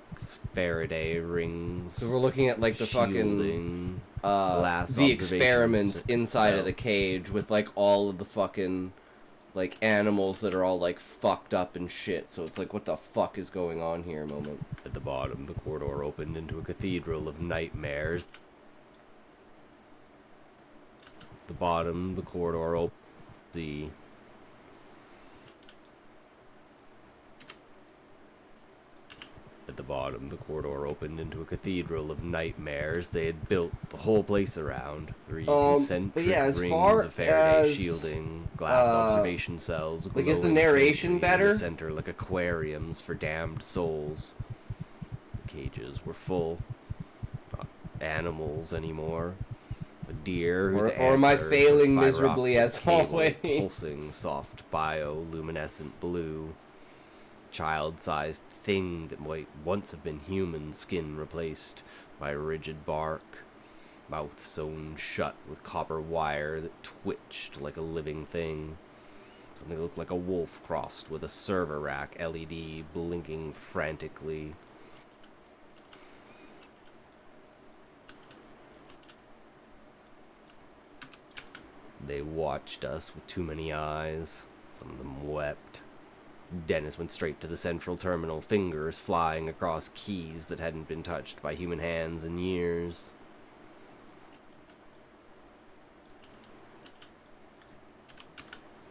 Faraday rings. So we're looking at like the fucking shielding glass the observation experiments inside of cell. the cage with like all of the fucking like animals that are all like fucked up and shit. So it's like, what the fuck is going on here? Moment. At the bottom, the corridor opened into a cathedral of nightmares. At the bottom, the corridor opened. At the bottom, the corridor opened into a cathedral of nightmares they had built the whole place around. 3 concentric but yeah, as rings far of Faraday as, shielding, glass observation cells, like, is the glowing narration faintly in better? the center like aquariums for damned souls. The cages were full. Not animals anymore. A deer whose or am I antlers were failing fiber miserably optic as cable always? pulsing soft bioluminescent blue. Child-sized thing that might once have been human skin replaced by rigid bark, mouth sewn shut with copper wire that twitched like a living thing. Something that looked like a wolf crossed with a server rack LED blinking frantically. They watched us with too many eyes. Some of them wept. Dennis went straight to the central terminal, fingers flying across keys that hadn't been touched by human hands in years.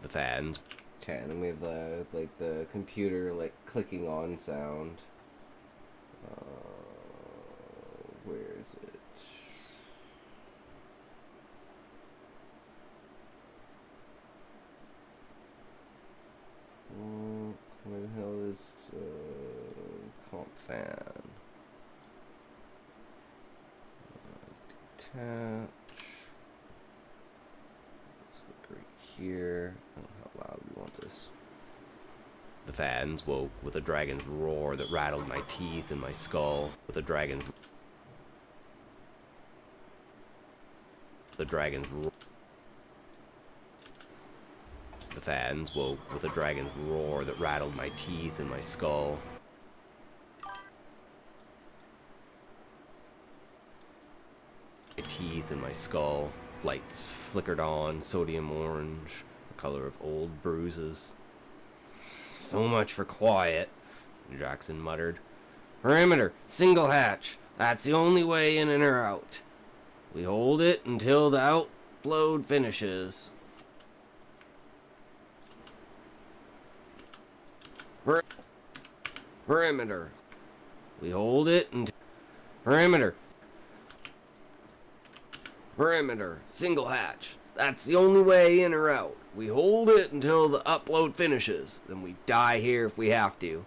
The fans. Okay, and then we have the computer like clicking on sound. Where is it? Where the hell is comp fan? Detach. Let's look right here. Oh, how loud we want this. The fans woke with a dragon's roar that rattled my teeth and my skull. With a dragon's roar. The fans woke with a dragon's roar that rattled my teeth and my skull. My teeth and my skull. Lights flickered on, sodium orange, the color of old bruises. So much for quiet, Jackson muttered. Perimeter, single hatch. That's the only way in and or out. We hold it until the outload finishes. Perimeter. We hold it until... Perimeter. Perimeter. Single hatch. That's the only way in or out. We hold it until the upload finishes. Then we die here if we have to.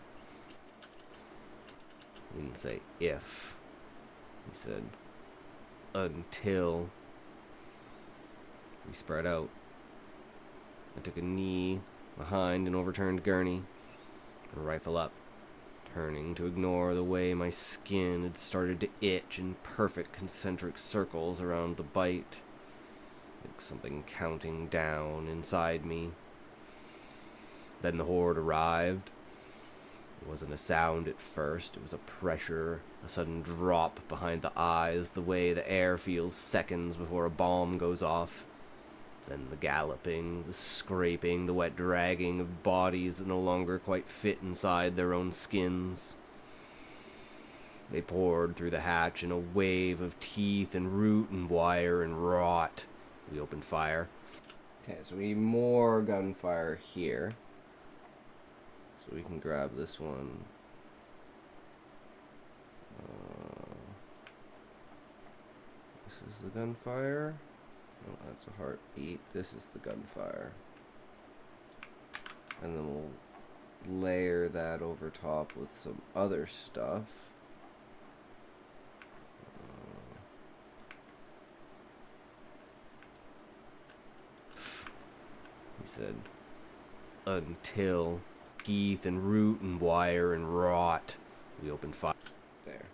He didn't say if. He said until. We spread out. I took a knee behind an overturned gurney. A rifle up, turning to ignore the way my skin had started to itch in perfect concentric circles around the bite, like something counting down inside me. Then the horde arrived. It wasn't a sound at first, it was a pressure, a sudden drop behind the eyes, the way the air feels seconds before a bomb goes off. Then the galloping, the scraping, the wet dragging of bodies that no longer quite fit inside their own skins. They poured through the hatch in a wave of teeth and root and wire and rot. We opened fire. Okay, so we need more gunfire here. So we can grab this one. This is the gunfire. Oh, that's a heartbeat. This is the gunfire. And then we'll layer that over top with some other stuff. He said, until teeth and root and wire and rot. We opened fire. There.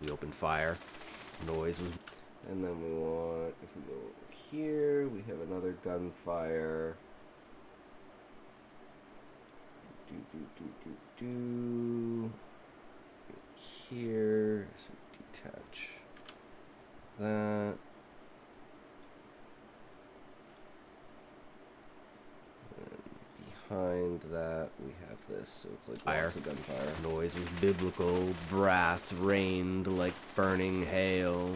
We opened fire. Noise was... And then we want, if we go over here, we have another gunfire. Here, so detach that. Behind that, we have this, so it's like Fire. lots of gunfire. Noise was biblical. Brass rained like burning hail.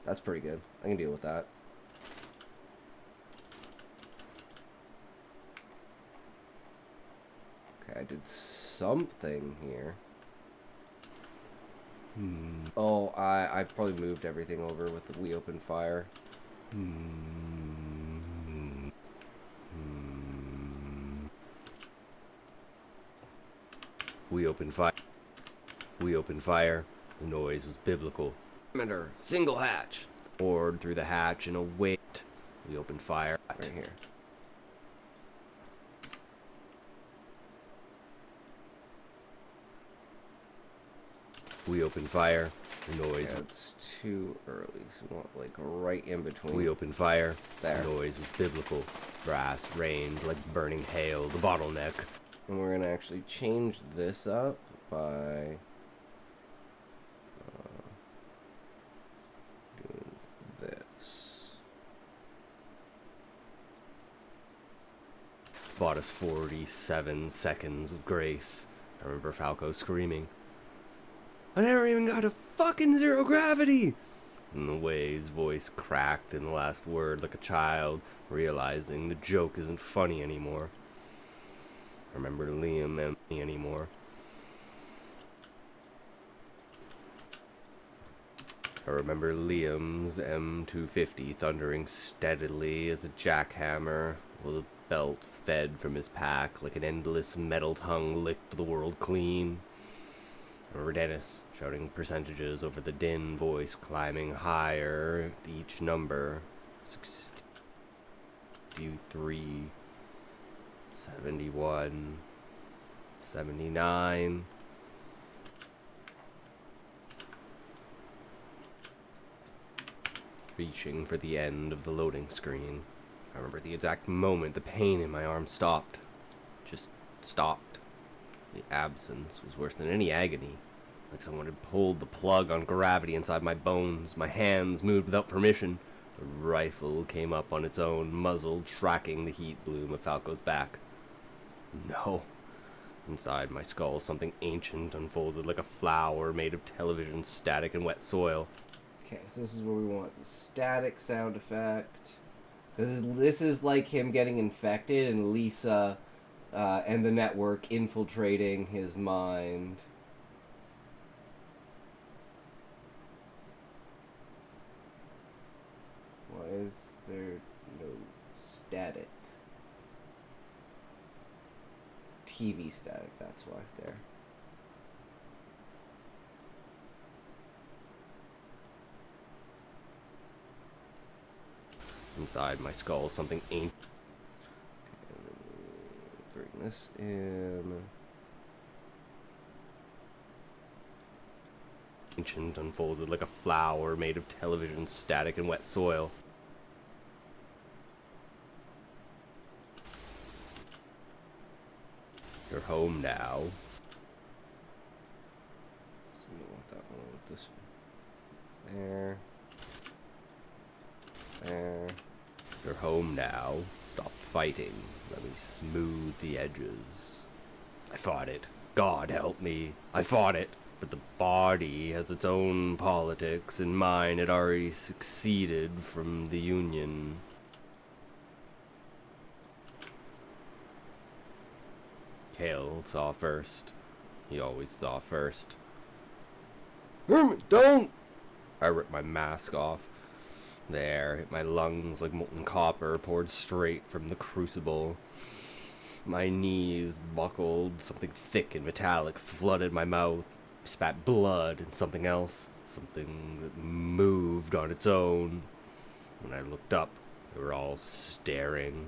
That's pretty good. I can deal with that. Okay, I did something here. Oh, I probably moved everything over with the we open fire. We opened fire. We opened fire. The noise was biblical. Perimeter, single hatch. Poured through the hatch in a wait. We opened fire. Right here. We opened fire. The noise. Yeah, it's too early, so we want like right in between. We opened fire. There. The noise was biblical. Brass rained like burning hail. The bottleneck. And we're gonna actually change this up by doing this. Bought us 47 seconds of grace. I remember Falco screaming, "I never even got a fucking zero gravity!" And the way his voice cracked in the last word like a child, realizing the joke isn't funny anymore. I remember Liam and me anymore. I remember Liam's M250 thundering steadily as a jackhammer, while the belt fed from his pack like an endless metal tongue licked the world clean. I remember Dennis shouting percentages over the din voice climbing higher with each number. 63, 71, 79. Reaching for the end of the loading screen. I remember the exact moment the pain in my arm stopped. Just stopped. The absence was worse than any agony. Like someone had pulled the plug on gravity inside my bones. My hands moved without permission. The rifle came up on its own, muzzle tracking the heat bloom of Falco's back. No. Inside my skull, something ancient unfolded like a flower made of television static and wet soil. Okay, so this is where we want the static sound effect. This is like him getting infected and Lisa and the network infiltrating his mind. Why is there no static? TV static, that's why. There. Inside my skull, something ancient. Bring this in. Ancient unfolded like a flower made of television static and wet soil. You're home now. So you want that one with this one. There. There. You're home now. Stop fighting. Let me smooth the edges. I fought it. God help me. I fought it. But the body has its own politics, and mine had already succeeded from the Union. Kale saw first. He always saw first. Hermit, don't! I ripped my mask off. The air hit my lungs like molten copper poured straight from the crucible. My knees buckled, something thick and metallic flooded my mouth. I spat blood and something else, something that moved on its own. When I looked up, they were all staring.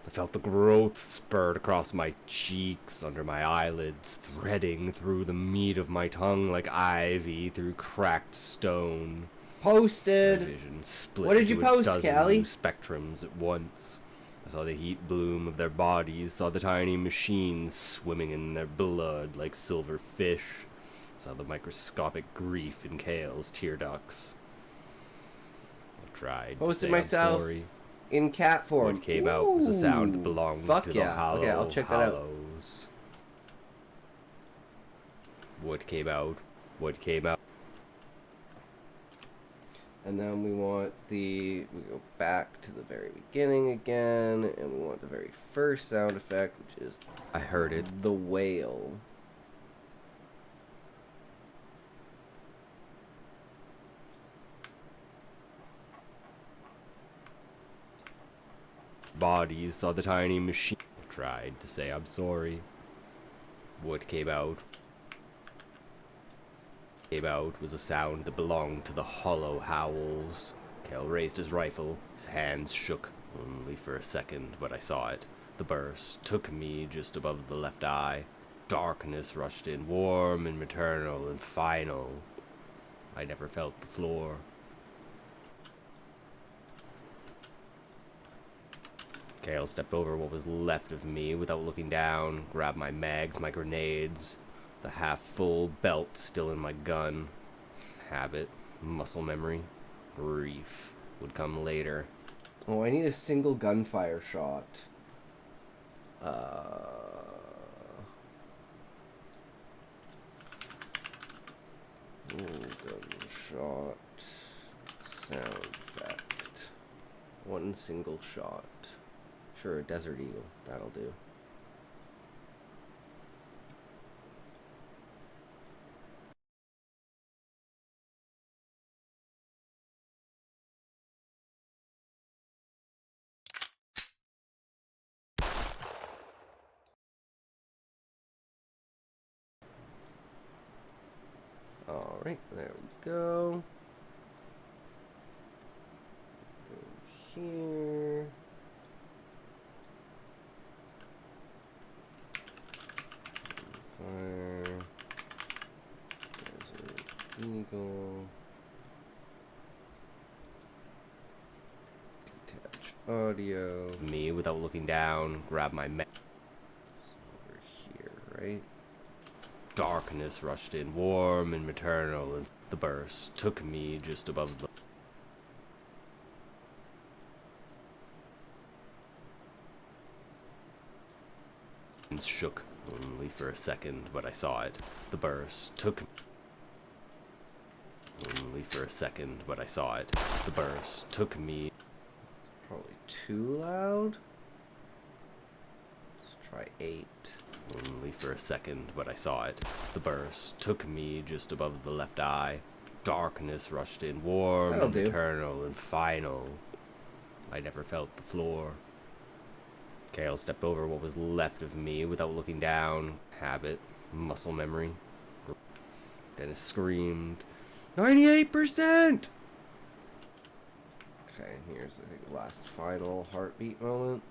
I felt the growth spurt across my cheeks, under my eyelids, threading through the meat of my tongue like ivy through cracked stone. Posted. My vision split What did you into a post, dozen Callie? new spectrums at once. I saw the heat bloom of their bodies, saw the tiny machines swimming in their blood like silver fish, saw the microscopic grief in Kale's tear ducts. I tried to say I'm myself sorry. in cat form. What came out was a sound that Ooh, belonged fuck to yeah. the hollow Okay, I'll check that out. hollows. What came out? What came out? And then we go back to the very beginning again, and we want the very first sound effect, which is I heard it. the whale. Bodies saw the tiny machine. Tried to say I'm sorry. What came out? Came out was a sound that belonged to the hollow howls. Kel raised his rifle. His hands shook only for a second, but I saw it. The burst took me just above the left eye. Darkness rushed in, warm and maternal and final. I never felt the floor. Kale stepped over what was left of me without looking down, grabbed my mags, my grenades, the half-full belt still in my gun. Habit, muscle memory, grief would come later. Oh, I need a single gunfire shot. Gunshot. Sound effect. One single shot. Sure, Desert Eagle. That'll do. Alright, there we go. Go here. Fire. Desert Eagle. Detach audio. Me, without looking down, grabbed my mag. Over here, right? Darkness rushed in, warm and maternal, and the burst took me just above the... shook only for a second, but I saw it. The burst took me... only for a second, but I saw it. The burst took me... Probably too loud. Let's try 8. Only for a second, but I saw it. The burst took me just above the left eye. Darkness rushed in, warm That'll and do. eternal and final. I never felt the floor. Kale stepped over what was left of me without looking down. Habit, muscle memory. Dennis screamed, 98%! Okay, here's I think the last final heartbeat moment.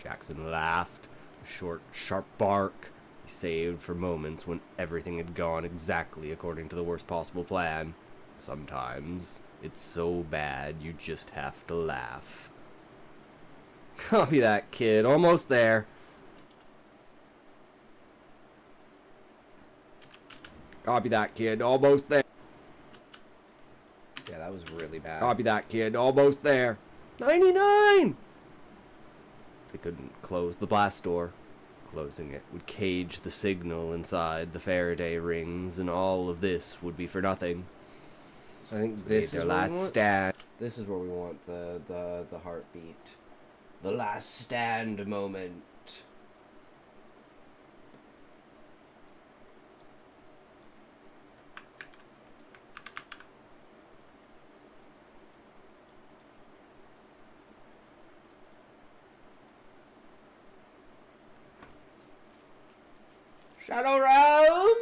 Jackson laughed, a short, sharp bark. He saved for moments when everything had gone exactly according to the worst possible plan. Sometimes it's so bad you just have to laugh. Copy that, kid. Almost there. Copy that, kid. Almost there. Yeah, that was really bad. Copy that, kid. Almost there. 99! They couldn't close the blast door. Closing it would cage the signal inside the Faraday rings, and all of this would be for nothing. So I think They this made is their where last we want. stand. This is where we want the heartbeat. The last stand moment. Shadow Realm!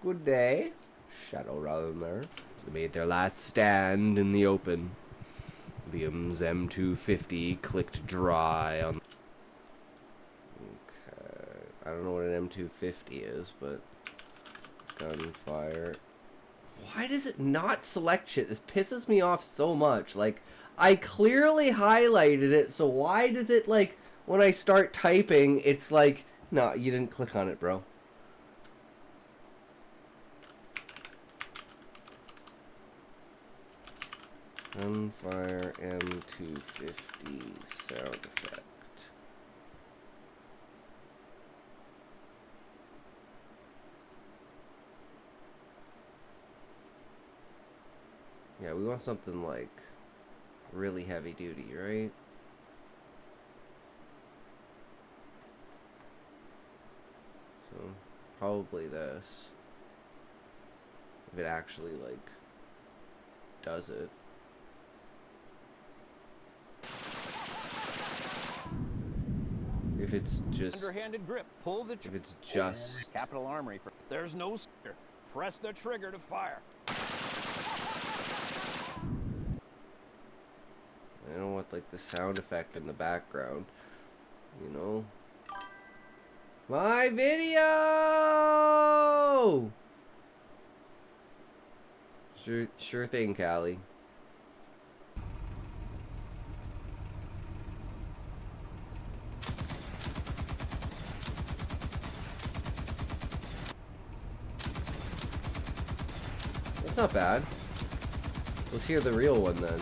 Good day, Shadow Realmer. They made their last stand in the open. Liam's M250 clicked dry on... Okay, I don't know what an M250 is, but gunfire. Why does it not select shit? This pisses me off so much. Like, I clearly highlighted it, so why does it, like, when I start typing, it's like, no, you didn't click on it, bro. Gunfire M250 sound effect. Yeah, we want something like really heavy duty, right? So probably this. If it actually like does it. If it's just Underhanded grip. Pull the if it's just Capital Armory. There's no sticker. Press the trigger to fire. I don't want like the sound effect in the background, you know. My video. Sure thing, Callie. That's not bad. Let's hear the real one then.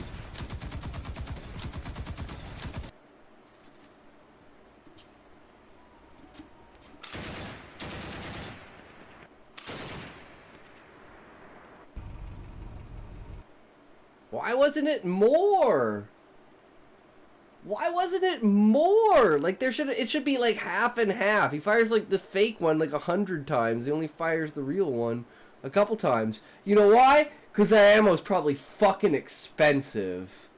Why wasn't it more? Why wasn't it more? Like it should be like half and half. He fires like the fake one like 100 times. He only fires the real one a couple times. You know why? Because that ammo's probably fucking expensive.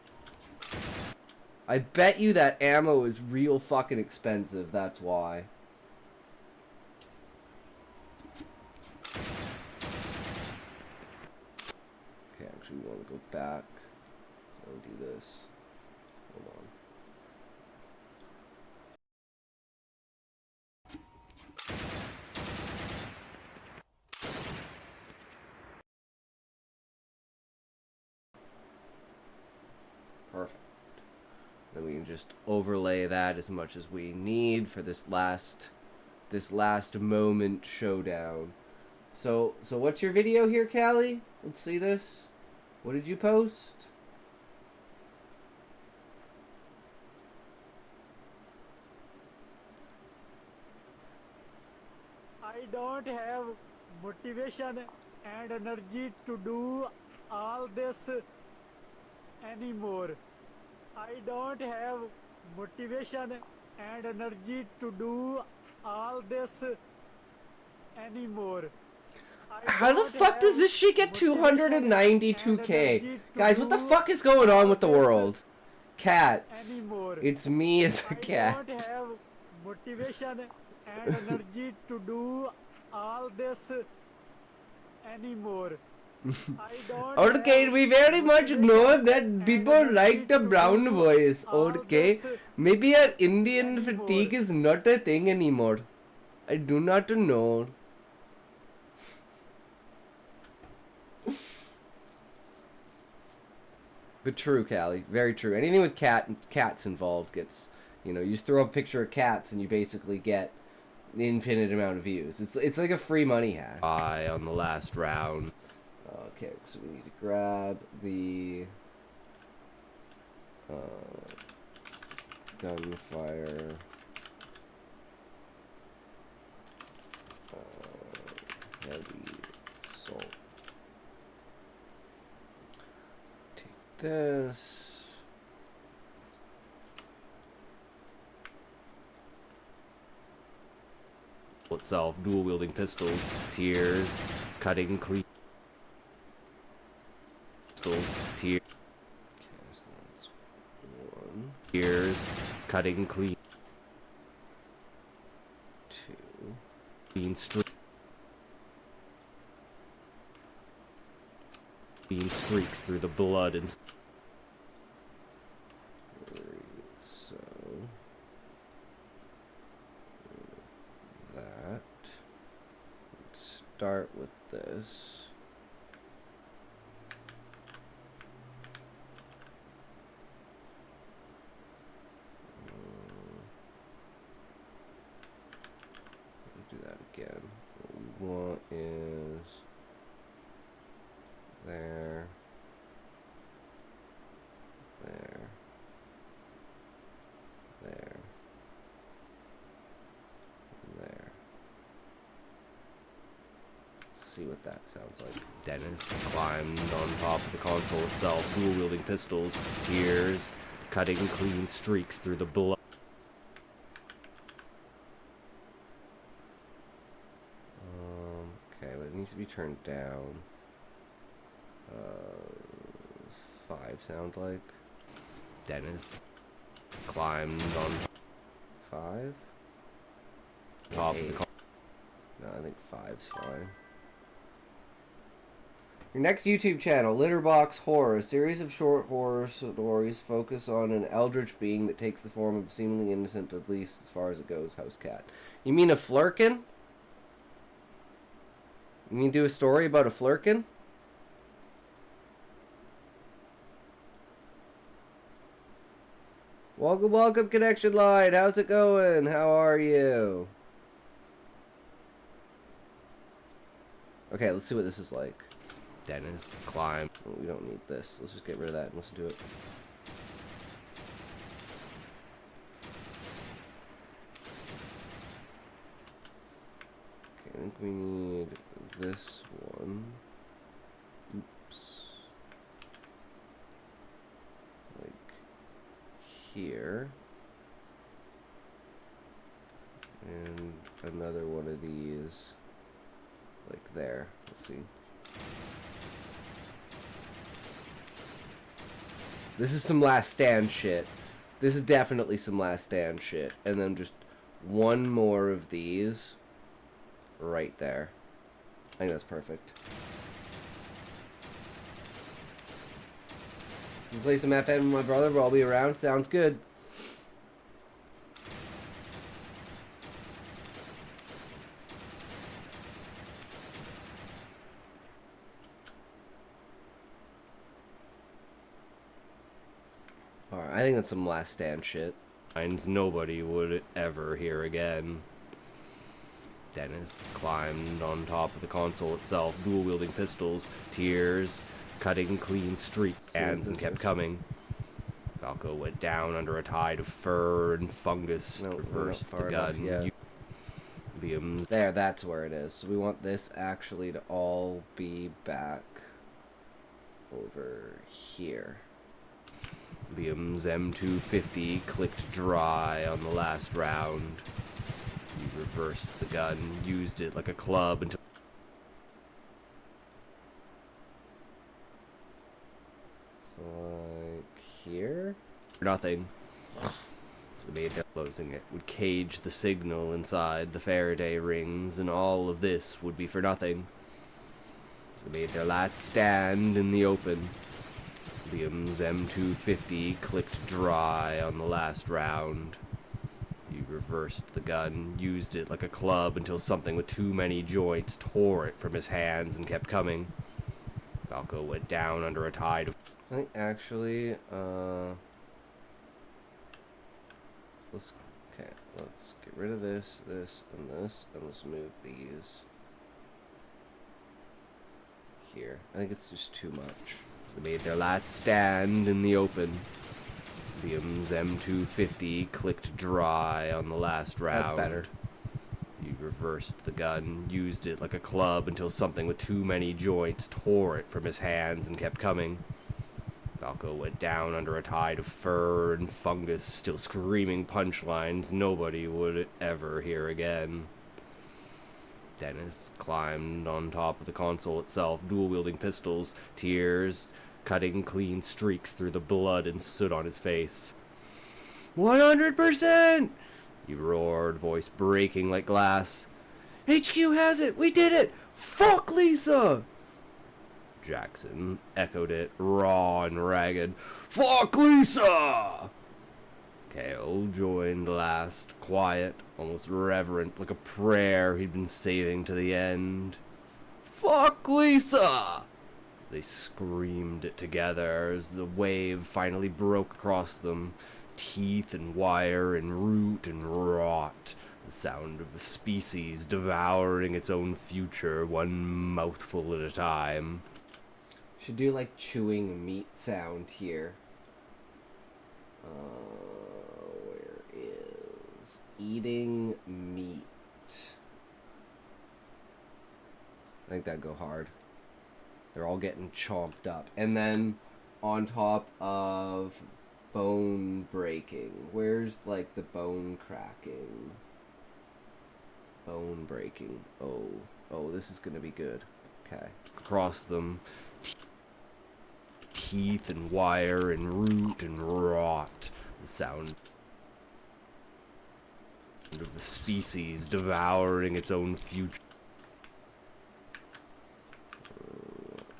I bet you that ammo is real fucking expensive. That's why. Okay, actually we want to go back. So I'll do this. Hold on. Perfect. Then we can just overlay that as much as we need for this last moment showdown. So what's your video here, Callie? Let's see this. What did you post? I don't have motivation and energy to do all this anymore. I don't have motivation and energy to do all this anymore. How the fuck does this shit get 292k? Guys, what the fuck is going on with the world? Cats. It's me as a cat. I don't have motivation and energy to do all this anymore. Okay, we very much know that people like the brown voice. Okay, maybe our Indian fatigue is not a thing anymore. I do not know. But true, Callie. Very true. Anything with cats involved gets, you know, you just throw a picture of cats and you basically get an infinite amount of views. It's like a free money hack. Eye on the last round. Okay, so we need to grab the gunfire heavy assault. Take this. Itself, dual wielding pistols, tears, cutting clean. Pistols, tears. Okay, so that's one, Tears, cutting clean. two. Clean streak. Clean streaks through the blood and. So that. Let's start with this. There. There. There. There. Let's see what that sounds like. Dennis climbed on top of the console itself, dual-wielding pistols, tears, cutting clean streaks through the blood. Okay, but it needs to be turned down. 5 sound like. Dennis climbed on 5? top of the 8. console. No, I think 5's fine. Your next YouTube channel, Litterbox Horror, a series of short horror stories focus on an eldritch being that takes the form of a seemingly innocent, at least as far as it goes, house cat. You mean a flurkin? You mean do a story about a flurkin? Welcome, welcome, Connection Line. How's it going? How are you? Okay, let's see what this is like. Dennis climbed. Oh, we don't need this. Let's just get rid of that and listen to it. Okay, I think we need this one. Oops. Like here. And another one of these. Like there. Let's see. This is some Last Stand shit. This is definitely some Last Stand shit. And then just one more of these right there. I think that's perfect. You play some FM with my brother, but I'll be around. Sounds good. Alright, I think that's some Last Stand shit. Lines nobody would ever hear again. Dennis climbed on top of the console itself, dual-wielding pistols, tears, cutting clean streaks, hands, and kept coming. Falco went down under a tide of fur and fungus, No, we're not reversed far the enough gun. yet. Liam's There, that's where it is. So we want this actually to all be back over here. Liam's M250 clicked dry on the last round. He reversed the gun, used it like a club until So like here? nothing. So they made that closing it would cage the signal inside the Faraday rings, and all of this would be for nothing. So they made their last stand in the open. Liam's M250 clicked dry on the last round. He reversed the gun, used it like a club until something with too many joints tore it from his hands and kept coming. Falco went down under a tide of... I think actually, let's get rid of this, and let's move these here. I think it's just too much. They made their last stand in the open. Liam's M250 clicked dry on the last round. That's better. He reversed the gun, used it like a club until something with too many joints tore it from his hands and kept coming. Falco went down under a tide of fur and fungus, still screaming punchlines nobody would ever hear again. Dennis climbed on top of the console itself, dual-wielding pistols, tears, cutting clean streaks through the blood and soot on his face. 100%! He roared, voice breaking like glass. HQ has it! We did it! Fuck Lisa! Jackson echoed it, raw and ragged. Fuck Lisa! Kale joined last, quiet, almost reverent, like a prayer he'd been saving to the end. Fuck Lisa! They screamed it together as the wave finally broke across them, teeth and wire and root and rot, the sound of a species devouring its own future one mouthful at a time. Should do like chewing meat sound here. Where is eating meat? I think that'd go hard. They're all getting chomped up. And then on top of bone breaking. Where's like the bone cracking? Bone breaking. Oh, this is gonna be good. Okay. Across them, teeth and wire and root and rot. The sound of the species devouring its own future.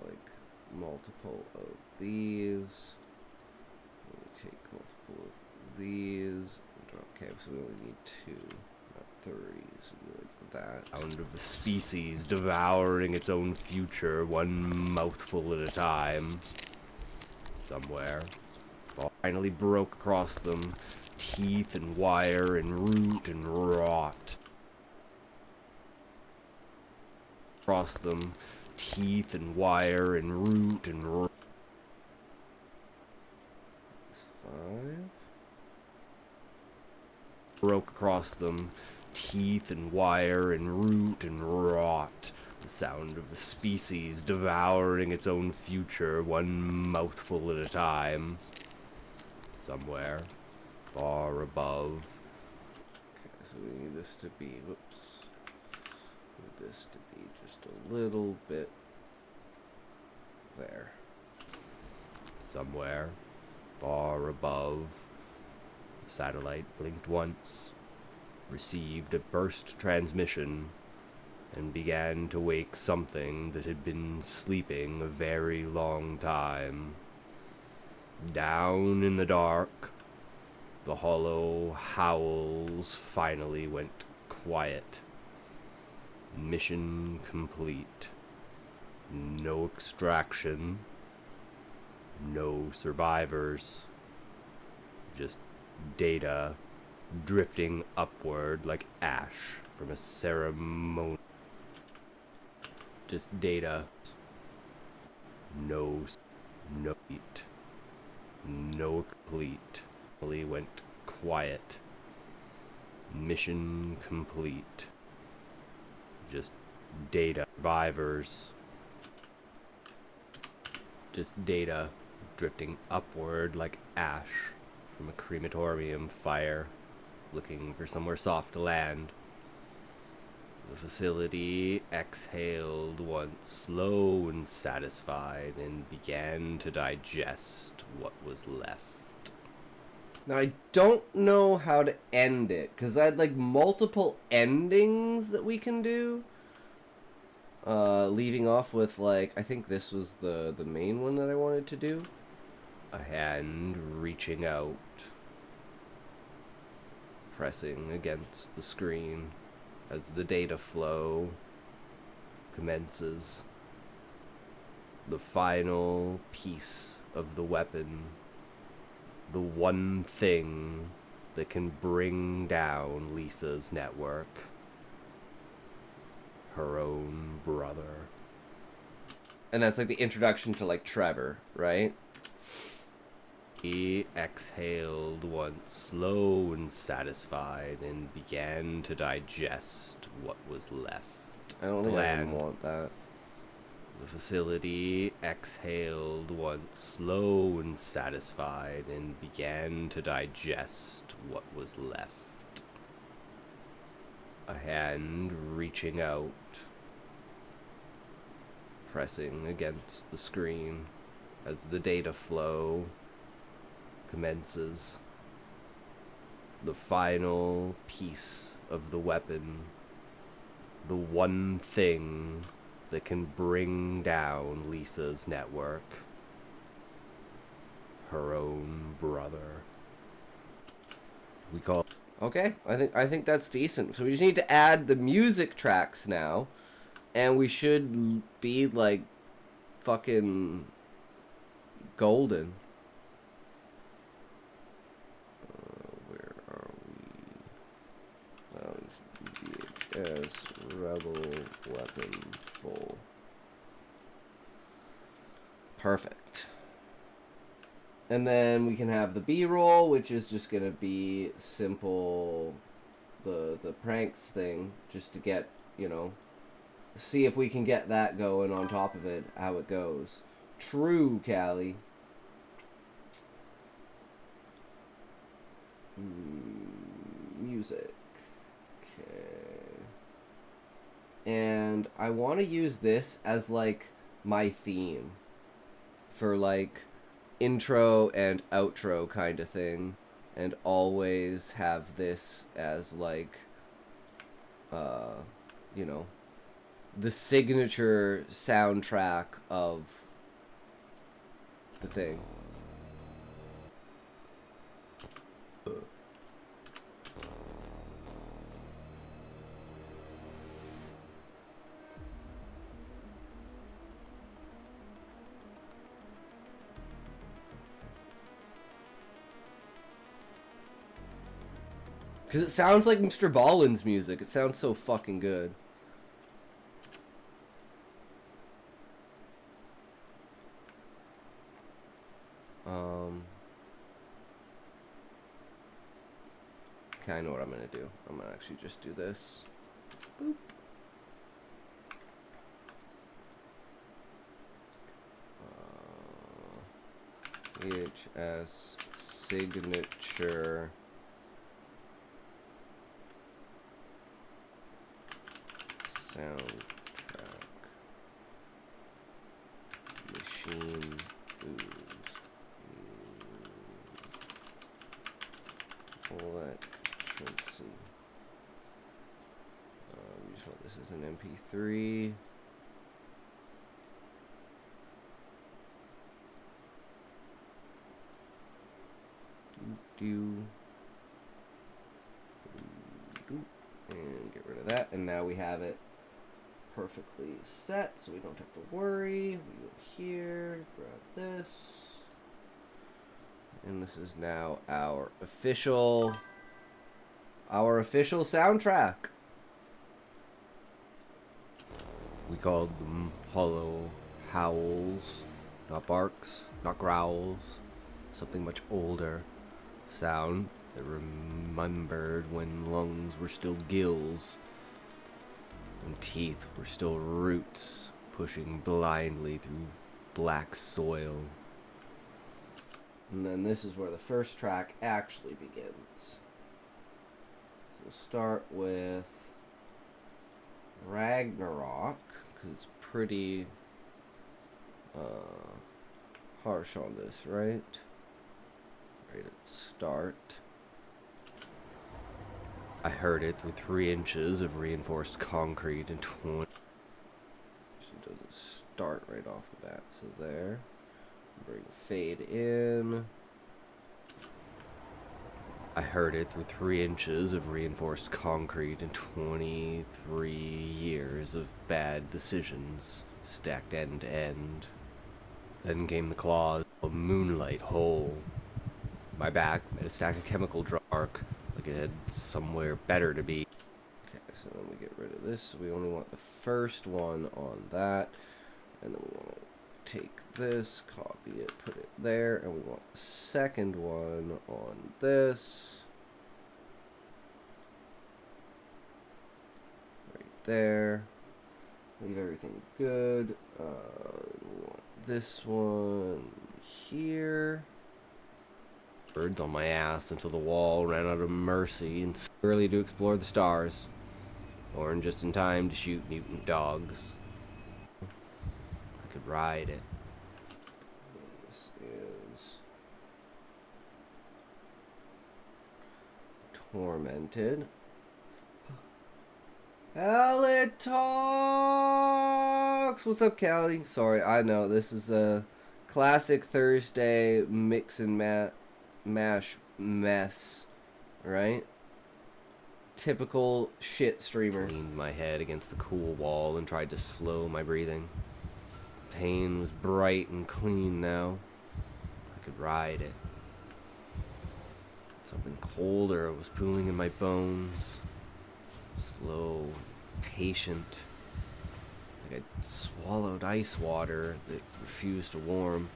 Like multiple of these. Let me take multiple of these. Okay, so we only need 2, not 3. So we like that. Sound of the species devouring its own future, one mouthful at a time. Somewhere. Finally broke across them, teeth and wire and root and rot. Across them, teeth and wire and root and rot. 5. Broke across them, teeth and wire and root and rot. The sound of the species devouring its own future, one mouthful at a time. Somewhere, far above. Okay, so we need this to be, whoops. Need this to be just a little bit there. Somewhere, far above. The satellite blinked once, received a burst transmission, and began to wake something that had been sleeping a very long time. Down in the dark, the hollow howls finally went quiet. Mission complete. No extraction. No survivors. Just data drifting upward like ash from a ceremony. Just data. No eat. No complete. Only went quiet. Mission complete. Just data. Survivors. Just data drifting upward like ash from a crematorium fire, looking for somewhere soft to land. The facility exhaled once, slow and satisfied, and began to digest what was left. Now I don't know how to end it, because I had like multiple endings that we can do. Leaving off with like, I think this was the main one that I wanted to do. A hand reaching out, pressing against the screen as the data flow commences. The final piece of the weapon, the one thing that can bring down Lisa's network, her own brother. And that's like the introduction to like Trevor, right? He exhaled once, slow and satisfied, and began to digest what was left. I don't think I Land. even want that. The facility exhaled once, slow and satisfied, and began to digest what was left. A hand reaching out, pressing against the screen as the data flow commences. The final piece of the weapon, the one thing that can bring down Lisa's network, her own brother. We call. Okay, I think that's decent. So we just need to add the music tracks now, and we should be like fucking golden. Where are we? VHS Rebel Weapon full. Perfect. And then we can have the B-roll, which is just gonna be simple, the pranks thing, just to get, you know, see if we can get that going on top of it, how it goes. True, Callie. Music. Okay. And I want to use this as like my theme for like intro and outro kind of thing, and always have this as like you know, the signature soundtrack of the thing. Because it sounds like Mr. Ballin's music. It sounds so fucking good. Okay, I know what I'm going to do. I'm going to actually just do this. Boop. VHS signature soundtrack machine electricity. We just want this as an MP3. And get rid of that, and now we have it perfectly set, so we don't have to worry. We go here, grab this, and this is now our official soundtrack. We called them hollow howls, not barks, not growls, something much older. Sound that remembered when lungs were still gills, when teeth were still roots, pushing blindly through black soil. And then this is where the first track actually begins. So we'll start with Ragnarok, because it's pretty harsh on this, right? Right at start. I heard it through 3 inches of reinforced concrete and 20. So it doesn't start right off the bat. So there. Bring fade in. I heard it through 3 inches of reinforced concrete and 23 years of bad decisions stacked end to end. Then came the claws, a moonlight hole. My back made a stack of chemical dark, like it had somewhere better to be. Okay, so then we get rid of this. So we only want the first one on that. And then we want to take this, copy it, put it there. And we want the second one on this. Right there. Leave everything good. We want this one here. Birds on my ass until the wall ran out of mercy and early to explore the stars, or in just in time to shoot mutant dogs. I could ride it. This is Tormented. Callie Talks! What's up, Callie? Sorry, I know, this is a classic Thursday mix and mash mess, right? Typical shit streamer. Leaned my head against the cool wall and tried to slow my breathing. Pain was bright and clean now. I could ride it. Something colder was pooling in my bones. Slow, patient. like I swallowed ice water that refused to warm.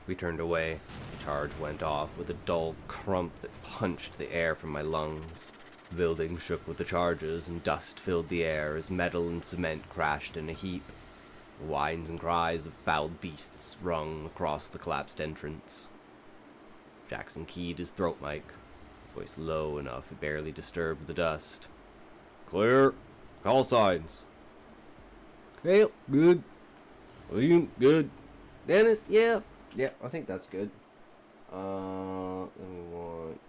We turned away. The charge went off with a dull crump that punched the air from my lungs. The building shook with the charges, and dust filled the air as metal and cement crashed in a heap. The whines and cries of foul beasts rung across the collapsed entrance. Jackson keyed his throat mic, his voice low enough it barely disturbed the dust. "Clear. Call signs." "Kale, good. William, good. Dennis, yeah. Yeah, I think that's good. Then we want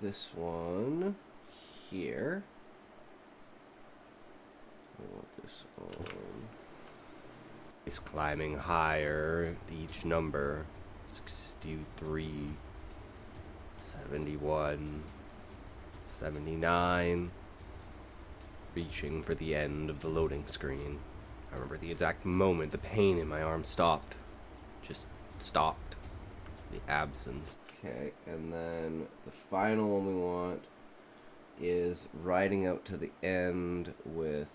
this one here. We want this one. It's climbing higher with each number. 63, 71, 79. Reaching for the end of the loading screen. I remember the exact moment the pain in my arm stopped. Just stopped. The absence. Okay, and then the final one we want is riding out to the end with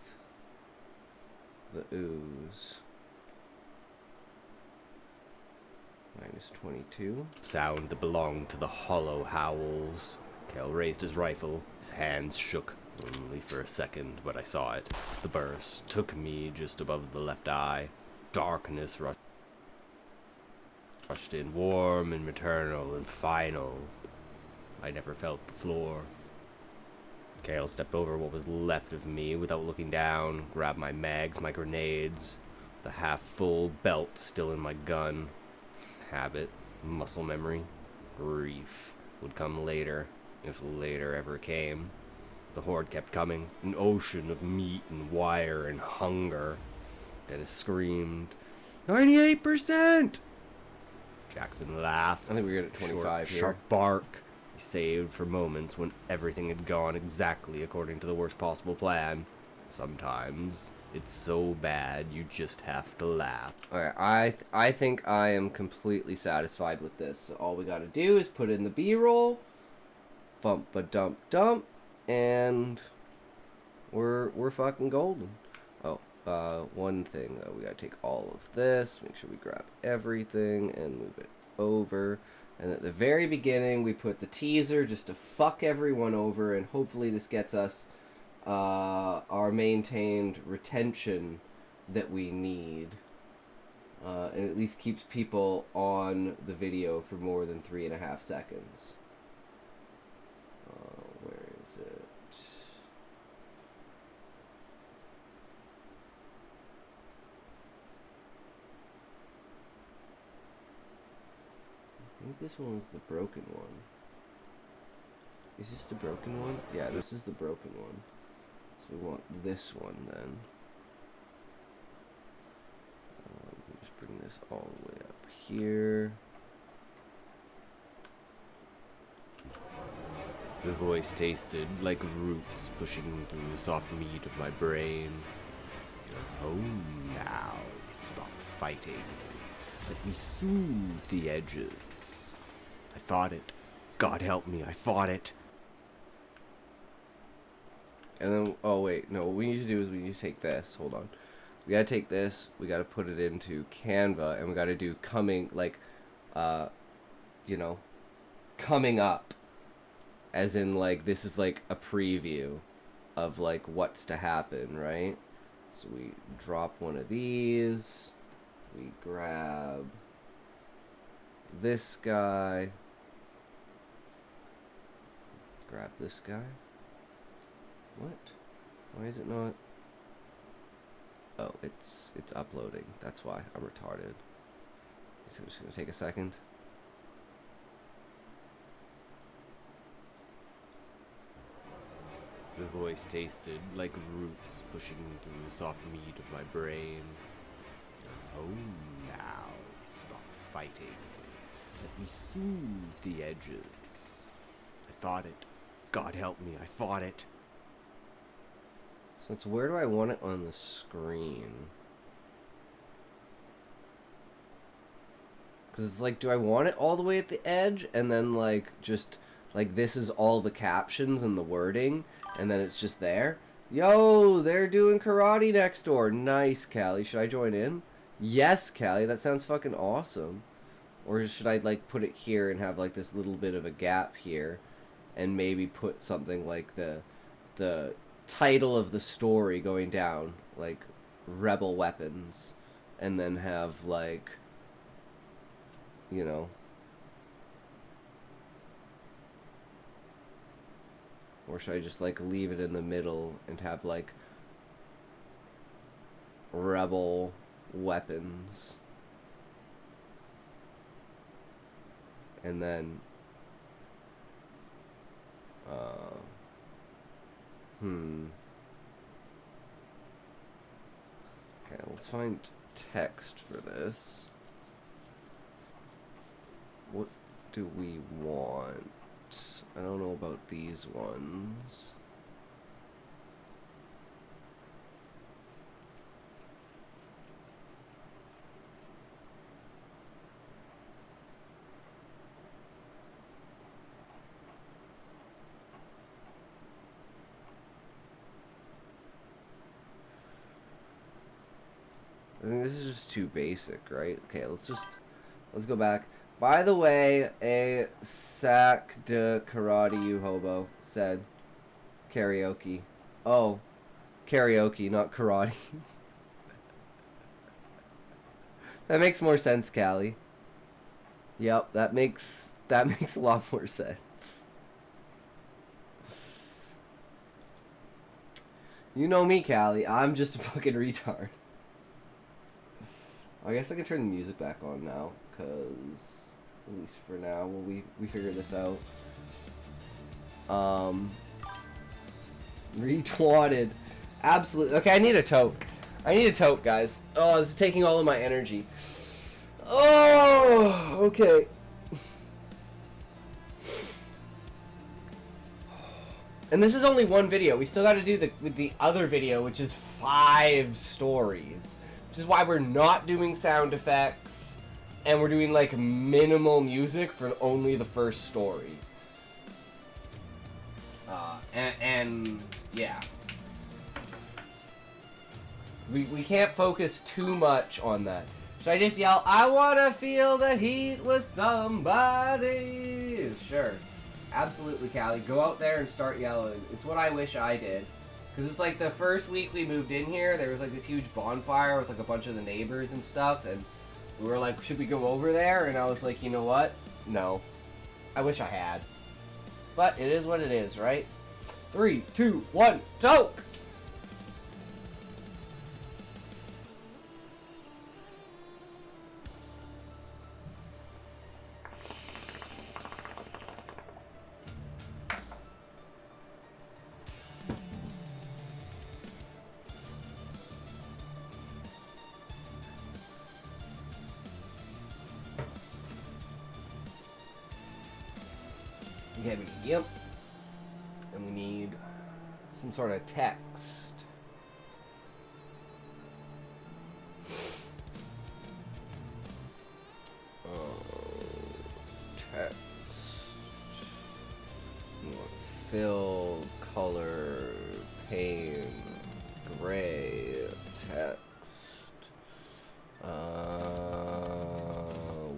the ooze. -22. Sound that belonged to the hollow howls. Kel raised his rifle. His hands shook only for a second, but I saw it. The burst took me just above the left eye. Darkness rushed in, warm and maternal and final. I never felt the floor. Kale stepped over what was left of me without looking down, grabbed my mags, my grenades, the half-full belt still in my gun. Habit, muscle memory, grief would come later, if later ever came. The horde kept coming, an ocean of meat and wire and hunger. Dennis screamed, 98%! Jackson laughed. I think we're good at 25 here. Sharp bark. He saved for moments when everything had gone exactly according to the worst possible plan. Sometimes it's so bad you just have to laugh. Alright, I think I am completely satisfied with this. So all we gotta do is put in the B-roll, bump-a-dump-dump, and we're fucking golden. Oh, one thing though, we gotta take all of this, make sure we grab everything and move it over. And at the very beginning, we put the teaser just to fuck everyone over, and hopefully this gets us our maintained retention that we need. And at least keeps people on the video for more than 3.5 seconds. Where is it? I think this one was the broken one. Is this the broken one? Yeah, this is the broken one. So we want this one then. Just bring this all the way up here. The voice tasted like roots pushing through the soft meat of my brain. You're home now. Stop fighting. Let me soothe the edges. I fought it. God help me, I fought it. And then, oh wait, no, what we need to do is we need to take this. Hold on. We gotta take this, we gotta put it into Canva, and we gotta do coming, like, you know, coming up. As in, like, this is like a preview of, like, what's to happen, right? So we drop one of these. We grab this guy. Grab this guy. What? Why is it not? Oh, it's uploading. That's why. I'm retarded. It's just gonna take a second. The voice tasted like roots pushing through the soft meat of my brain. You're home now. Stop fighting. Let me soothe the edges. I fought it. God help me, I fought it. So it's where do I want it on the screen? Because it's like, do I want it all the way at the edge? And then, like, just, like, this is all the captions and the wording, and then it's just there? Yo, they're doing karate next door. Nice, Callie. Should I join in? Yes, Callie. That sounds fucking awesome. Or should I, like, put it here and have, like, this little bit of a gap here? And maybe put something like the title of the story going down. Like, Rebel Weapons. And then have, like, you know... Or should I just, like, leave it in the middle and have, like, Rebel Weapons? And then, Okay, let's find text for this. What do we want? I don't know about these ones. I think this is just too basic, right? Okay, let's go back. By the way, a sac de karate you hobo said karaoke. Oh, karaoke, not karate. That makes more sense, Callie. Yep, that makes a lot more sense. You know me, Callie. I'm just a fucking retard. I guess I can turn the music back on now, because at least for now, we figure this out. Retwatted. Absolutely. Okay, I need a toke. I need a toke, guys. Oh, this is taking all of my energy. Oh, okay. And this is only one video. We still got to do the other video, which is 5 stories. Which is why we're not doing sound effects, and we're doing, like, minimal music for only the first story. And yeah. So we can't focus too much on that. Should I just yell, I wanna feel the heat with somebody? Sure. Absolutely, Callie. Go out there and start yelling. It's what I wish I did. Because it's like the first week we moved in here, there was like this huge bonfire with like a bunch of the neighbors and stuff, and we were like, should we go over there? And I was like, you know what? No. I wish I had. But it is what it is, right? 3, 2, 1, toke! Okay, yep. And we need some sort of text. Text. Fill, color, pane, gray, text.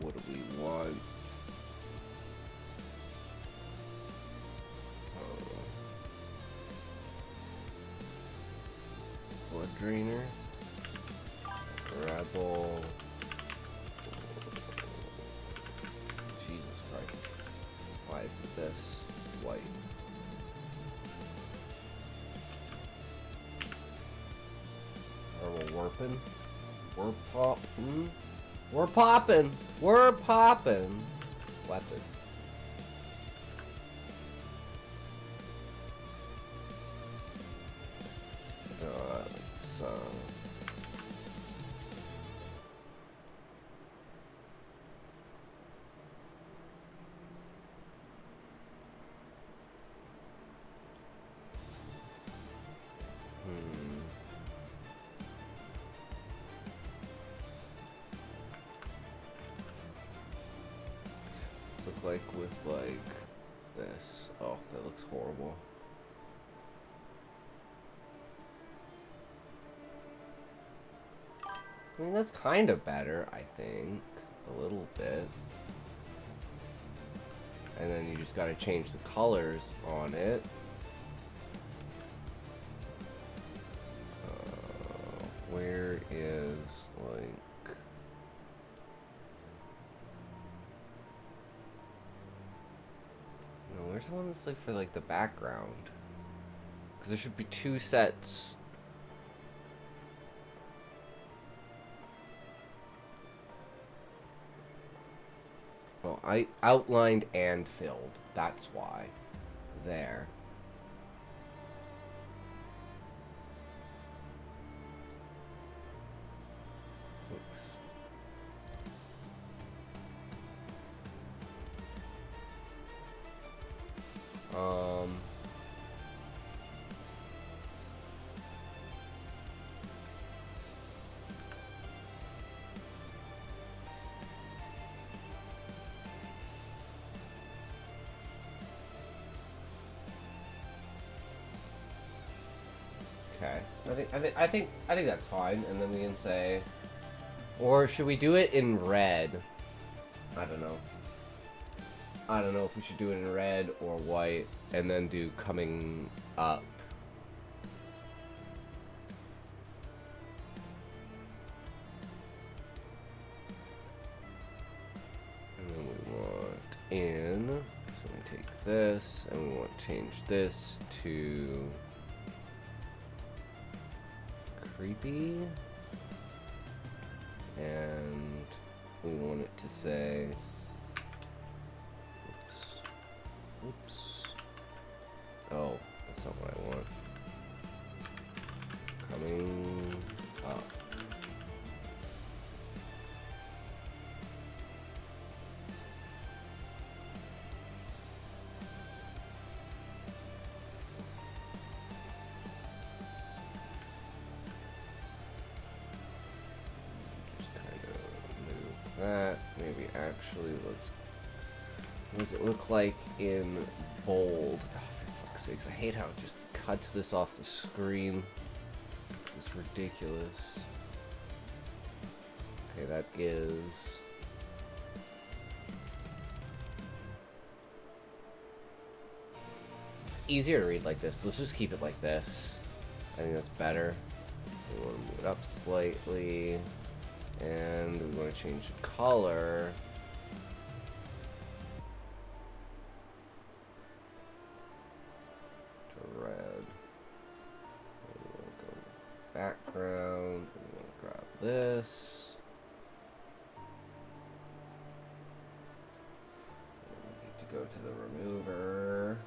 What do we want? Blood drainer, rebel. Jesus Christ! Why is it this white? Are we warping? We're popping. We're popping. We're popping. Weapon. So. Look like with like this. Oh, that looks horrible. I mean, that's kind of better, I think. A little bit. And then you just gotta change the colors on it. Where is, like... No, where's the one that's, like, for, like, the background? Because there should be 2 sets. Well, I outlined and filled. That's why. There. Oops. Okay. I think that's fine, and then we can say, or should we do it in red? I don't know. I don't know if we should do it in red or white, and then do coming up. And then we want in, so we take this, and we want to change this to creepy, and we want it to say, oops, oh, that's not what I want, coming up. That maybe actually what does it look like in bold? Oh, for fuck's sakes, I hate how it just cuts this off the screen. It's ridiculous. Okay, that is it's easier to read like this. Let's just keep it like this. I think that's better. We want to move it up slightly. And we want to change the color to red. And we want to go background. And we want to grab this. And we need to go to the remover.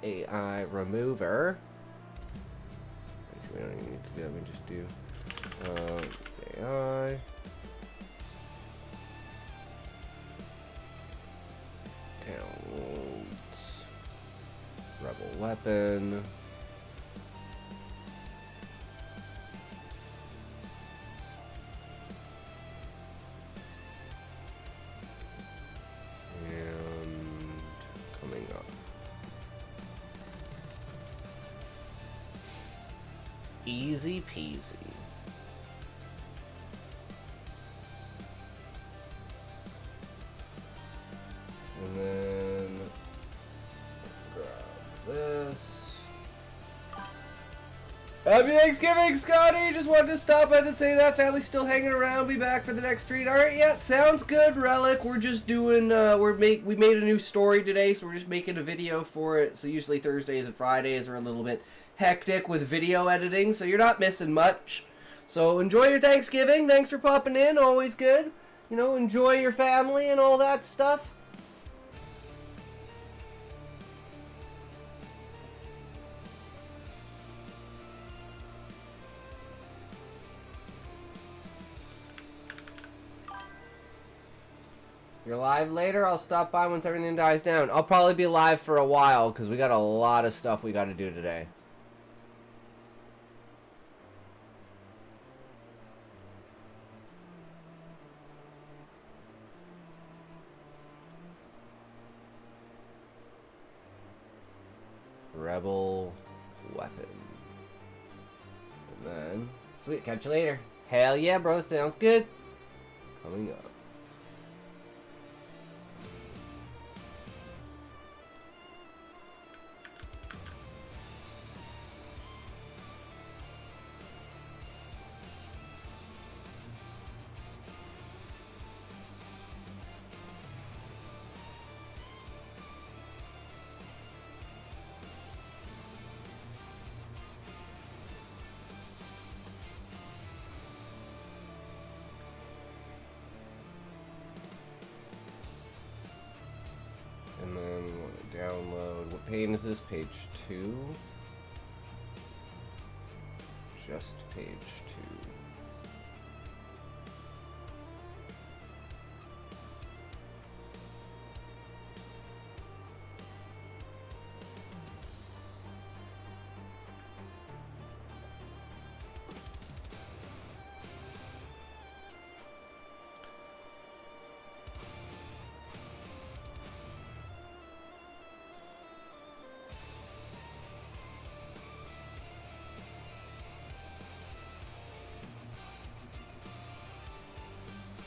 AI remover. Actually, we don't even need to do that. We just do AI. Downloads. Rebel weapon. And coming up. Easy peasy. And then grab this. Happy Thanksgiving, Scotty! Just wanted to stop by to say that. Family's still hanging around. Be back for the next treat. Alright, yeah, sounds good, Relic. We're just doing, we made a new story today, so we're just making a video for it. So usually Thursdays and Fridays are a little bit hectic with video editing, so you're not missing much. So enjoy your Thanksgiving. Thanks for popping in. Always good. You know, enjoy your family and all that stuff. You're live later? I'll stop by once everything dies down. I'll probably be live for a while because we got a lot of stuff we got to do today. Rebel weapon. And then, sweet, catch you later. Hell yeah, bro. Sounds good. Coming up. And then we want to download. What page is this? Page 2? Just page 2.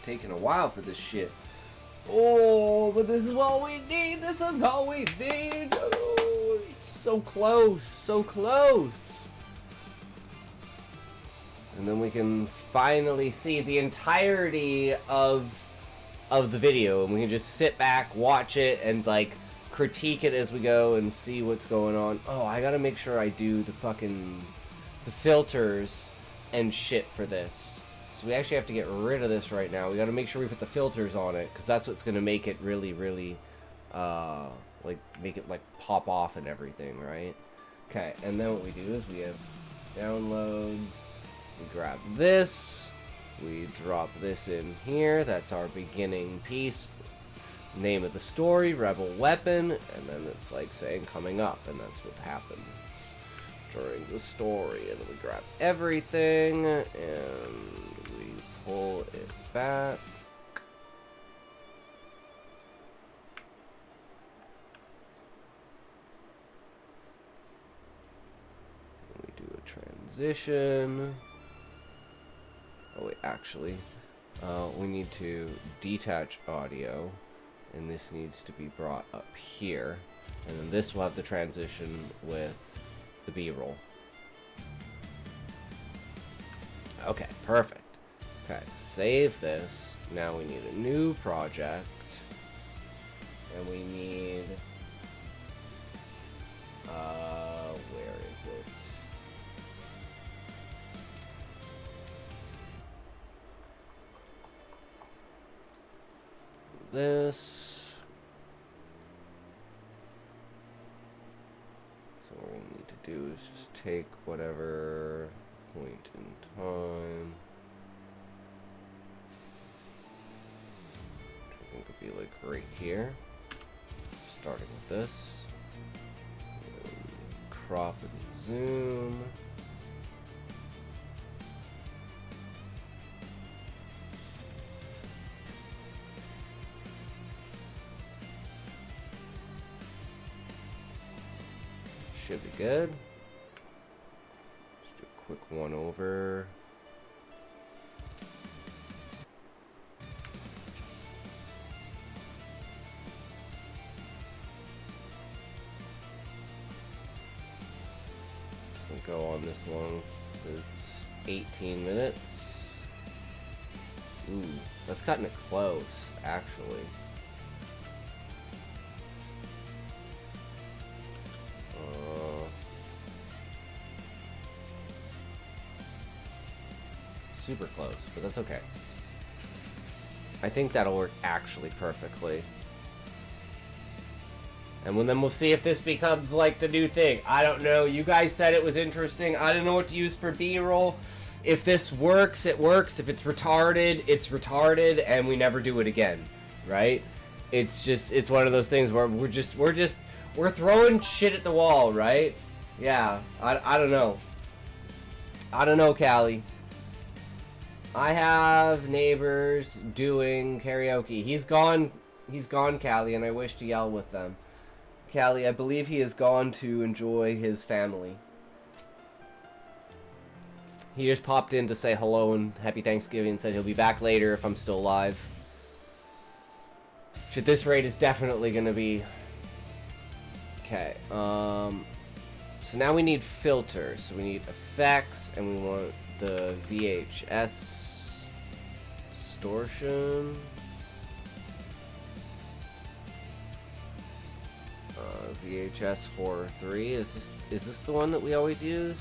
Taking a while for this shit. Oh, but this is what we need. This is all we need. Oh, so close, so close. And then we can finally see the entirety of the video, and we can just sit back, watch it, and like critique it as we go and see what's going on. Oh, I gotta make sure I do the filters and shit for this. So we actually have to get rid of this right now. We got to make sure we put the filters on it, because that's what's going to make it really, really, like, make it, like, pop off and everything, right? Okay, and then what we do is we have downloads. We grab this. We drop this in here. That's our beginning piece. Name of the story, Rebel Weapon, and then it's, like, saying coming up, and that's what happens during the story. And then we grab everything, and pull it back. We do a transition. Oh wait, actually, we need to detach audio, and this needs to be brought up here, and then this will have the transition with the B-roll. Okay, perfect. Okay, save this. Now we need a new project. And we need... where is it? This. So what we need to do is just take whatever point in time. Could be like right here, starting with this, and crop and zoom, should be good. Just do a quick one over. Go on this long. It's 18 minutes. Ooh, that's cutting it close, actually. Super close, but that's okay. I think that'll work actually perfectly. And then we'll see if this becomes like the new thing. I don't know. You guys said it was interesting. I don't know what to use for B-roll. If this works, it works. If it's retarded, it's retarded, and we never do it again, right? It's one of those things where we're throwing shit at the wall, right? Yeah. I don't know. I don't know, Callie. I have neighbors doing karaoke. He's gone, Callie, and I wish to yell with them. Callie, I believe he has gone to enjoy his family. He just popped in to say hello and happy Thanksgiving and said he'll be back later if I'm still alive. Which at this rate is definitely gonna be... Okay, so now we need filters. So we need effects, and we want the VHS distortion. VHS Horror 3. Is this the one that we always use?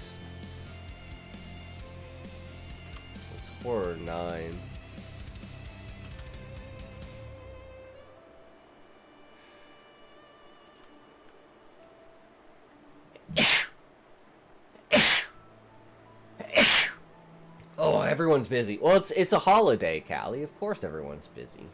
It's Horror 9. Oh, everyone's busy. Well, it's a holiday, Callie. Of course everyone's busy.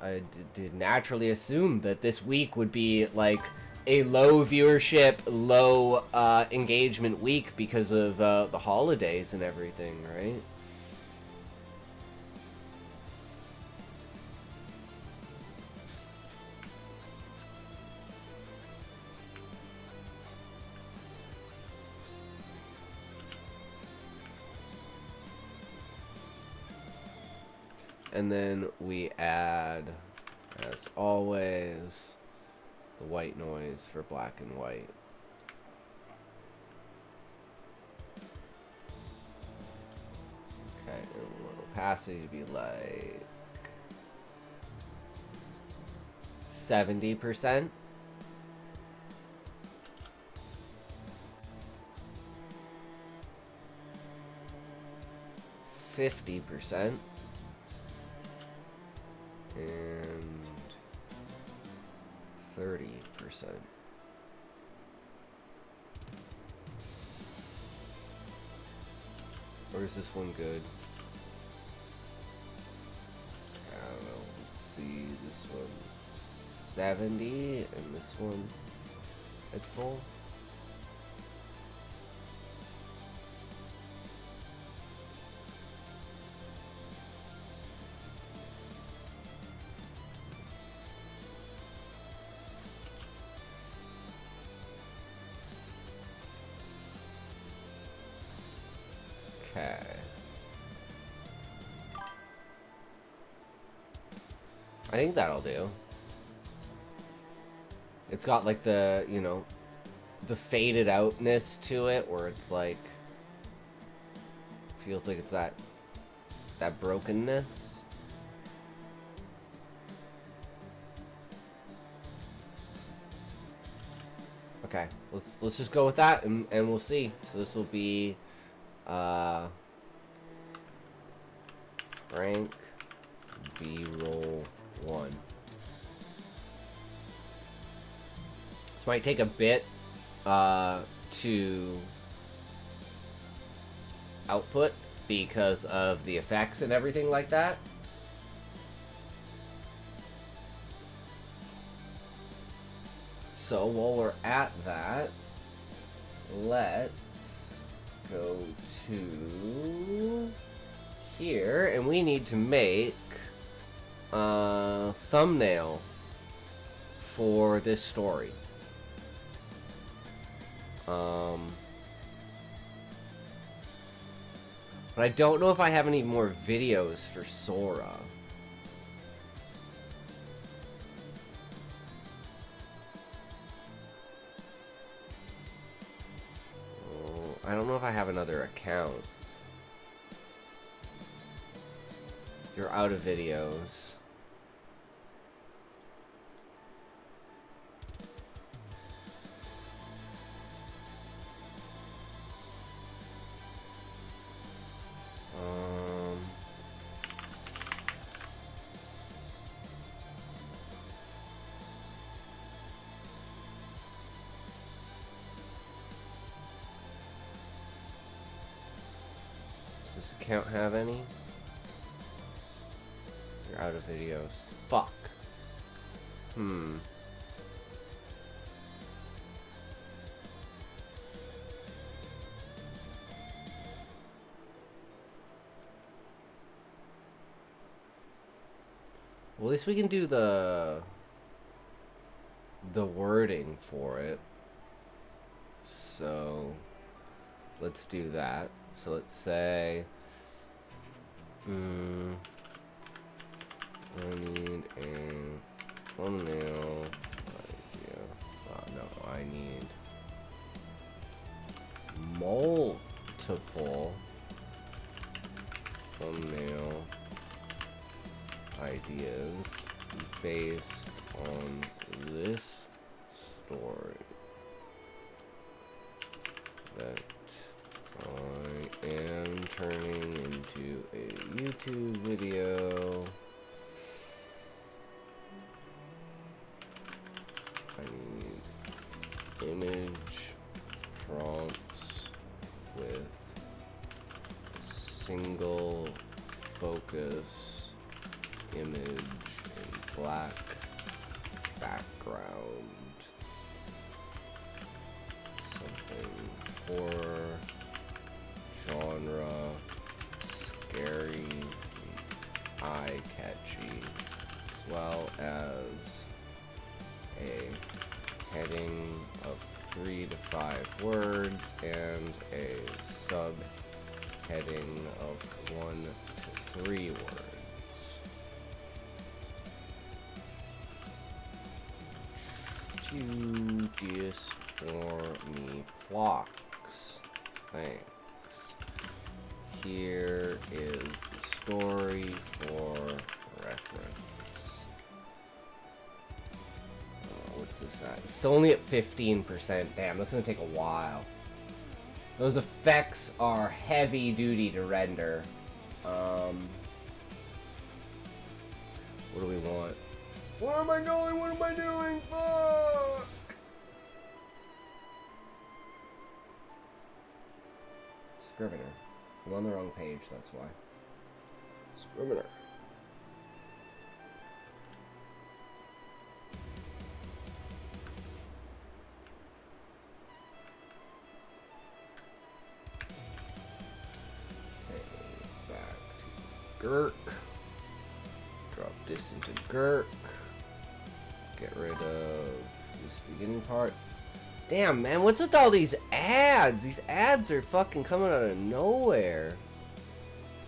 I did naturally assume that this week would be like a low viewership, low engagement week because of the holidays and everything, right? And then we add, as always, the white noise for black and white. Okay, and we want opacity to be like 70%. %50%. And 30%. Or is this one good? I don't know. Let's see. This one 70 and this one at full. Okay. I think that'll do. It's got like the, you know, the faded outness to it where it's like feels like it's that brokenness. Okay, let's just go with that and we'll see. So this will be rank B-roll 1. This might take a bit to output because of the effects and everything like that. So while we're at that, let's go to here, and we need to make a thumbnail for this story. But I don't know if I have any more videos for Sora. I don't know if I have another account. You're out of videos. Does this account have any? You're out of videos. Fuck. Well, at least we can do the wording for it. So let's do that. So let's say, I need a thumbnail idea. No, I need multiple thumbnail ideas based on this story that I am turning into a YouTube video. I need image prompts with a single focus image in black background. Something horror, genre, scary, eye-catchy, as well as a heading of 3 to 5 words and a sub-heading of 1 to 3 words. Just for me blocks. Thanks. Here is the story for reference. What's this at? It's only at 15%. Damn, that's gonna take a while. Those effects are heavy duty to render. What do we want? Where am I going? What am I doing? Fuck! Scrivener. I'm on the wrong page, that's why. Scrivener. Okay, back to Gurk. Drop this into Gurk. Get rid of this beginning part. Damn, man, what's with all these ads? These ads are fucking coming out of nowhere.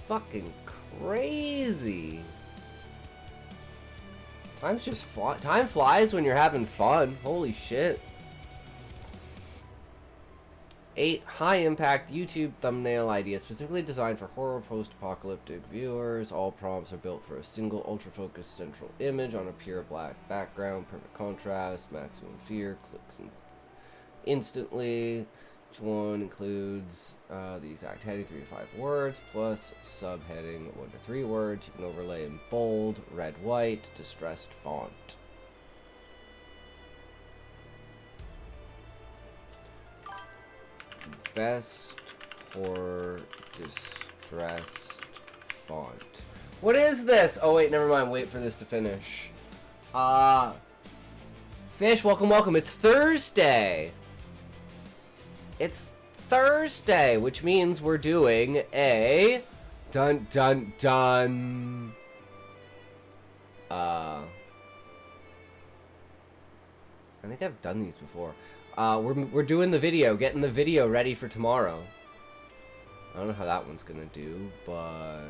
Fucking crazy. Time flies when you're having fun. Holy shit. 8 high-impact YouTube thumbnail ideas specifically designed for horror post-apocalyptic viewers. All prompts are built for a single ultra-focused central image on a pure black background. Perfect contrast, maximum fear, clicks instantly. Each one includes the exact heading, 3 to 5 words, plus subheading 1 to 3 words. You can overlay in bold, red, white, distressed font. Best for distressed font. What is this? Oh wait, never mind. Wait for this to finish. Fish, welcome, welcome. It's Thursday. It's Thursday, which means we're doing a dun dun dun. I think I've done these before. We're doing the video, getting the video ready for tomorrow. I don't know how that one's gonna do, but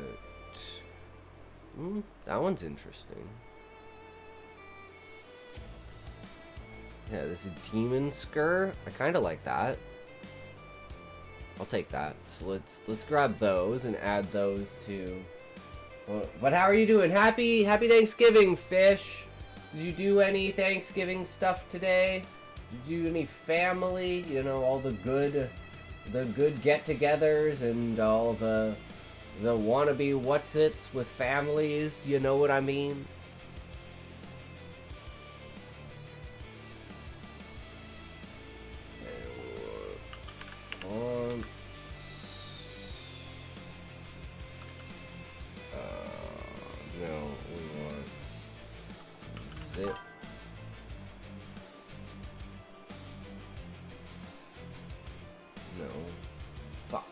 that one's interesting. Yeah, this is Demon Skur. I kind of like that. I'll take that. So let's grab those and add those to. But how are you doing? Happy Thanksgiving, Fish. Did you do any Thanksgiving stuff today? Did you do any family? You know, all the good get-togethers and all the wannabe what's-its with families. You know what I mean? No, we want zip. No. Fuck.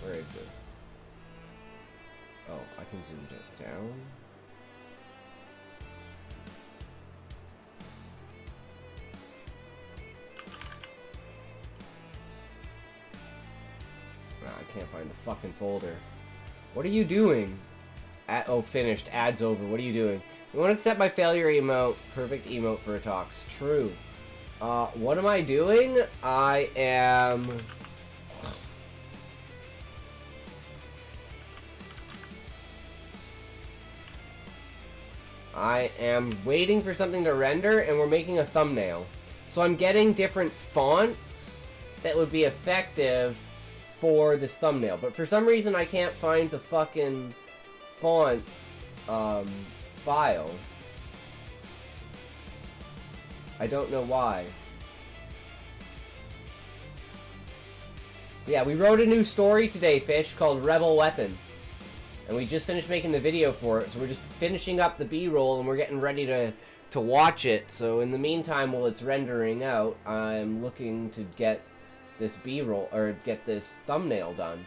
Where is it? Oh, I can zoom it down. Ah, find the fucking folder. What are you doing? Oh, finished. Ads over. What are you doing? You won't accept my failure emote. Perfect emote for a talks. True. What am I doing? I am... waiting for something to render, and we're making a thumbnail. So I'm getting different fonts that would be effective for this thumbnail. But for some reason, I can't find the fucking font file. I don't know why. Yeah, we wrote a new story today, Fish, called Rebel Weapon. And we just finished making the video for it, so we're just finishing up the B-roll and we're getting ready to watch it. So in the meantime, while it's rendering out, I'm looking to get this B-roll, or get this thumbnail done.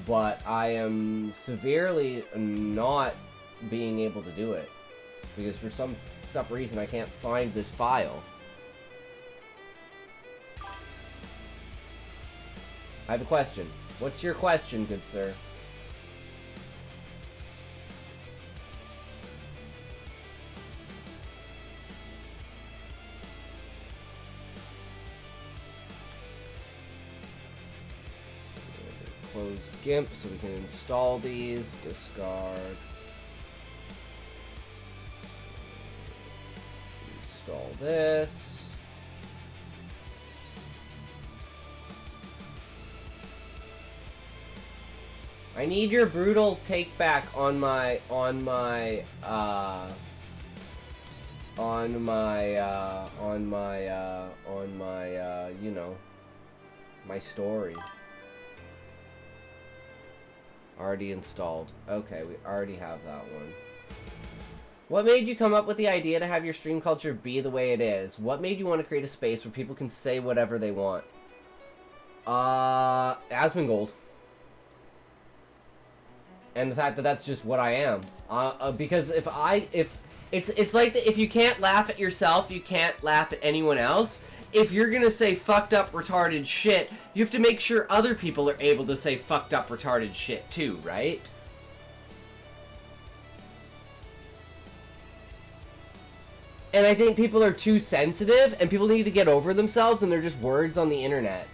But I am severely not being able to do it. Because for some reason I can't find this file. I have a question. What's your question, good sir? Close GIMP so we can install these. Discard. Install this. I need your brutal take back on my you know, my story. Already installed. Okay, we already have that one. What made you come up with the idea to have your stream culture be the way it is? What made you want to create a space where people can say whatever they want? Asmongold. And the fact that that's just what I am. Because if it's like if you can't laugh at yourself, you can't laugh at anyone else. If you're gonna say fucked up retarded shit, you have to make sure other people are able to say fucked up retarded shit too, right? And I think people are too sensitive, and people need to get over themselves, and they're just words on the internet.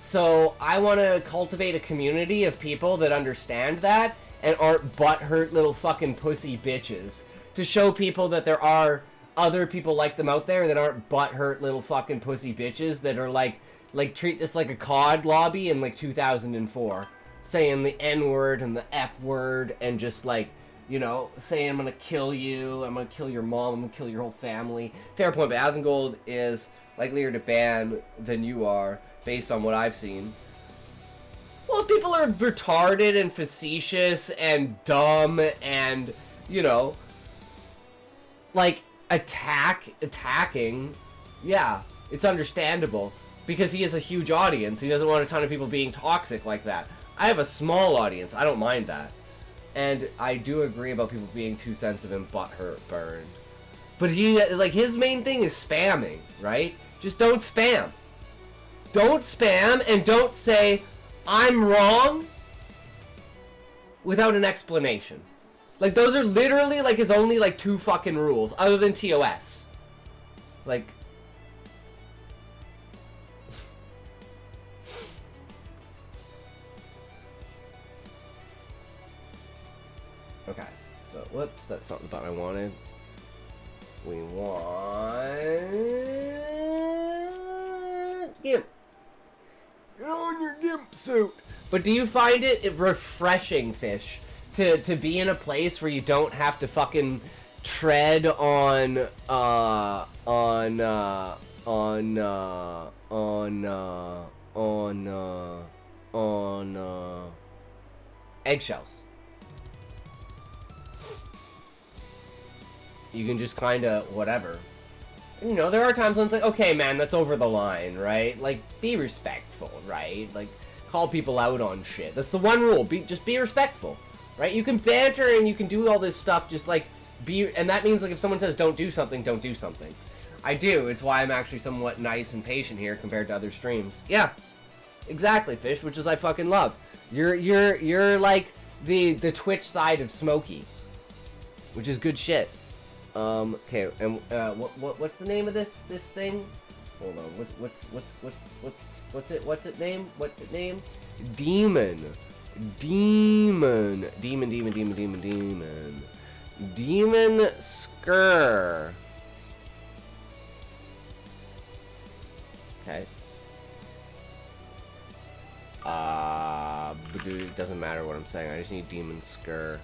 So I want to cultivate a community of people that understand that and aren't butthurt little fucking pussy bitches. To show people that there are other people like them out there that aren't butthurt little fucking pussy bitches that are like treat this like a COD lobby in like 2004. Saying the N-word and the F-word and just like, you know, saying I'm gonna kill you, I'm gonna kill your mom, I'm gonna kill your whole family. Fair point, but Asmongold is likelier to ban than you are. Based on what I've seen. Well, if people are retarded and facetious and dumb and, you know, like, attacking, yeah, it's understandable. Because he has a huge audience. He doesn't want a ton of people being toxic like that. I have a small audience. I don't mind that. And I do agree about people being too sensitive and butthurt burned. But he, like, his main thing is spamming, right? Just don't spam. Don't spam, and don't say, I'm wrong, without an explanation. Like, those are literally, like, his only, like, 2 fucking rules, other than TOS. Like... Okay, so, whoops, that's not the button I wanted. We want... GIMP. Get on your GIMP suit. But do you find it refreshing, Fish, to be in a place where you don't have to fucking tread on eggshells? You can just kind of whatever. You know, there are times when it's like, okay, man, that's over the line, right? Like, be respectful, right? Like, call people out on shit. That's the one rule. Just be respectful, right? You can banter and you can do all this stuff, just, like, and that means, like, if someone says don't do something, don't do something. I do. It's why I'm actually somewhat nice and patient here compared to other streams. Yeah, exactly, Fish, which is I fucking love. You're like the Twitch side of Smokey, which is good shit. Okay, and what's the name of this thing? Hold on. What's it name? Demon Skur. Okay. But dude, it doesn't matter what I'm saying. I just need Demon Skur.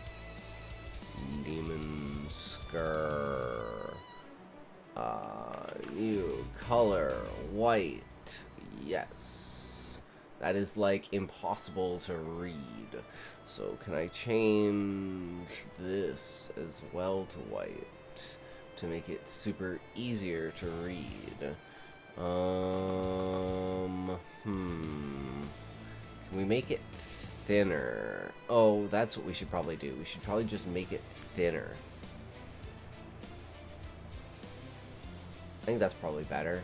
Demon Skur. New color, white. Yes. That is like impossible to read. So can I change this as well to white to make it super easier to read? Can we make it thinner? Oh, that's what we should probably do. We should probably just make it thinner. I think that's probably better.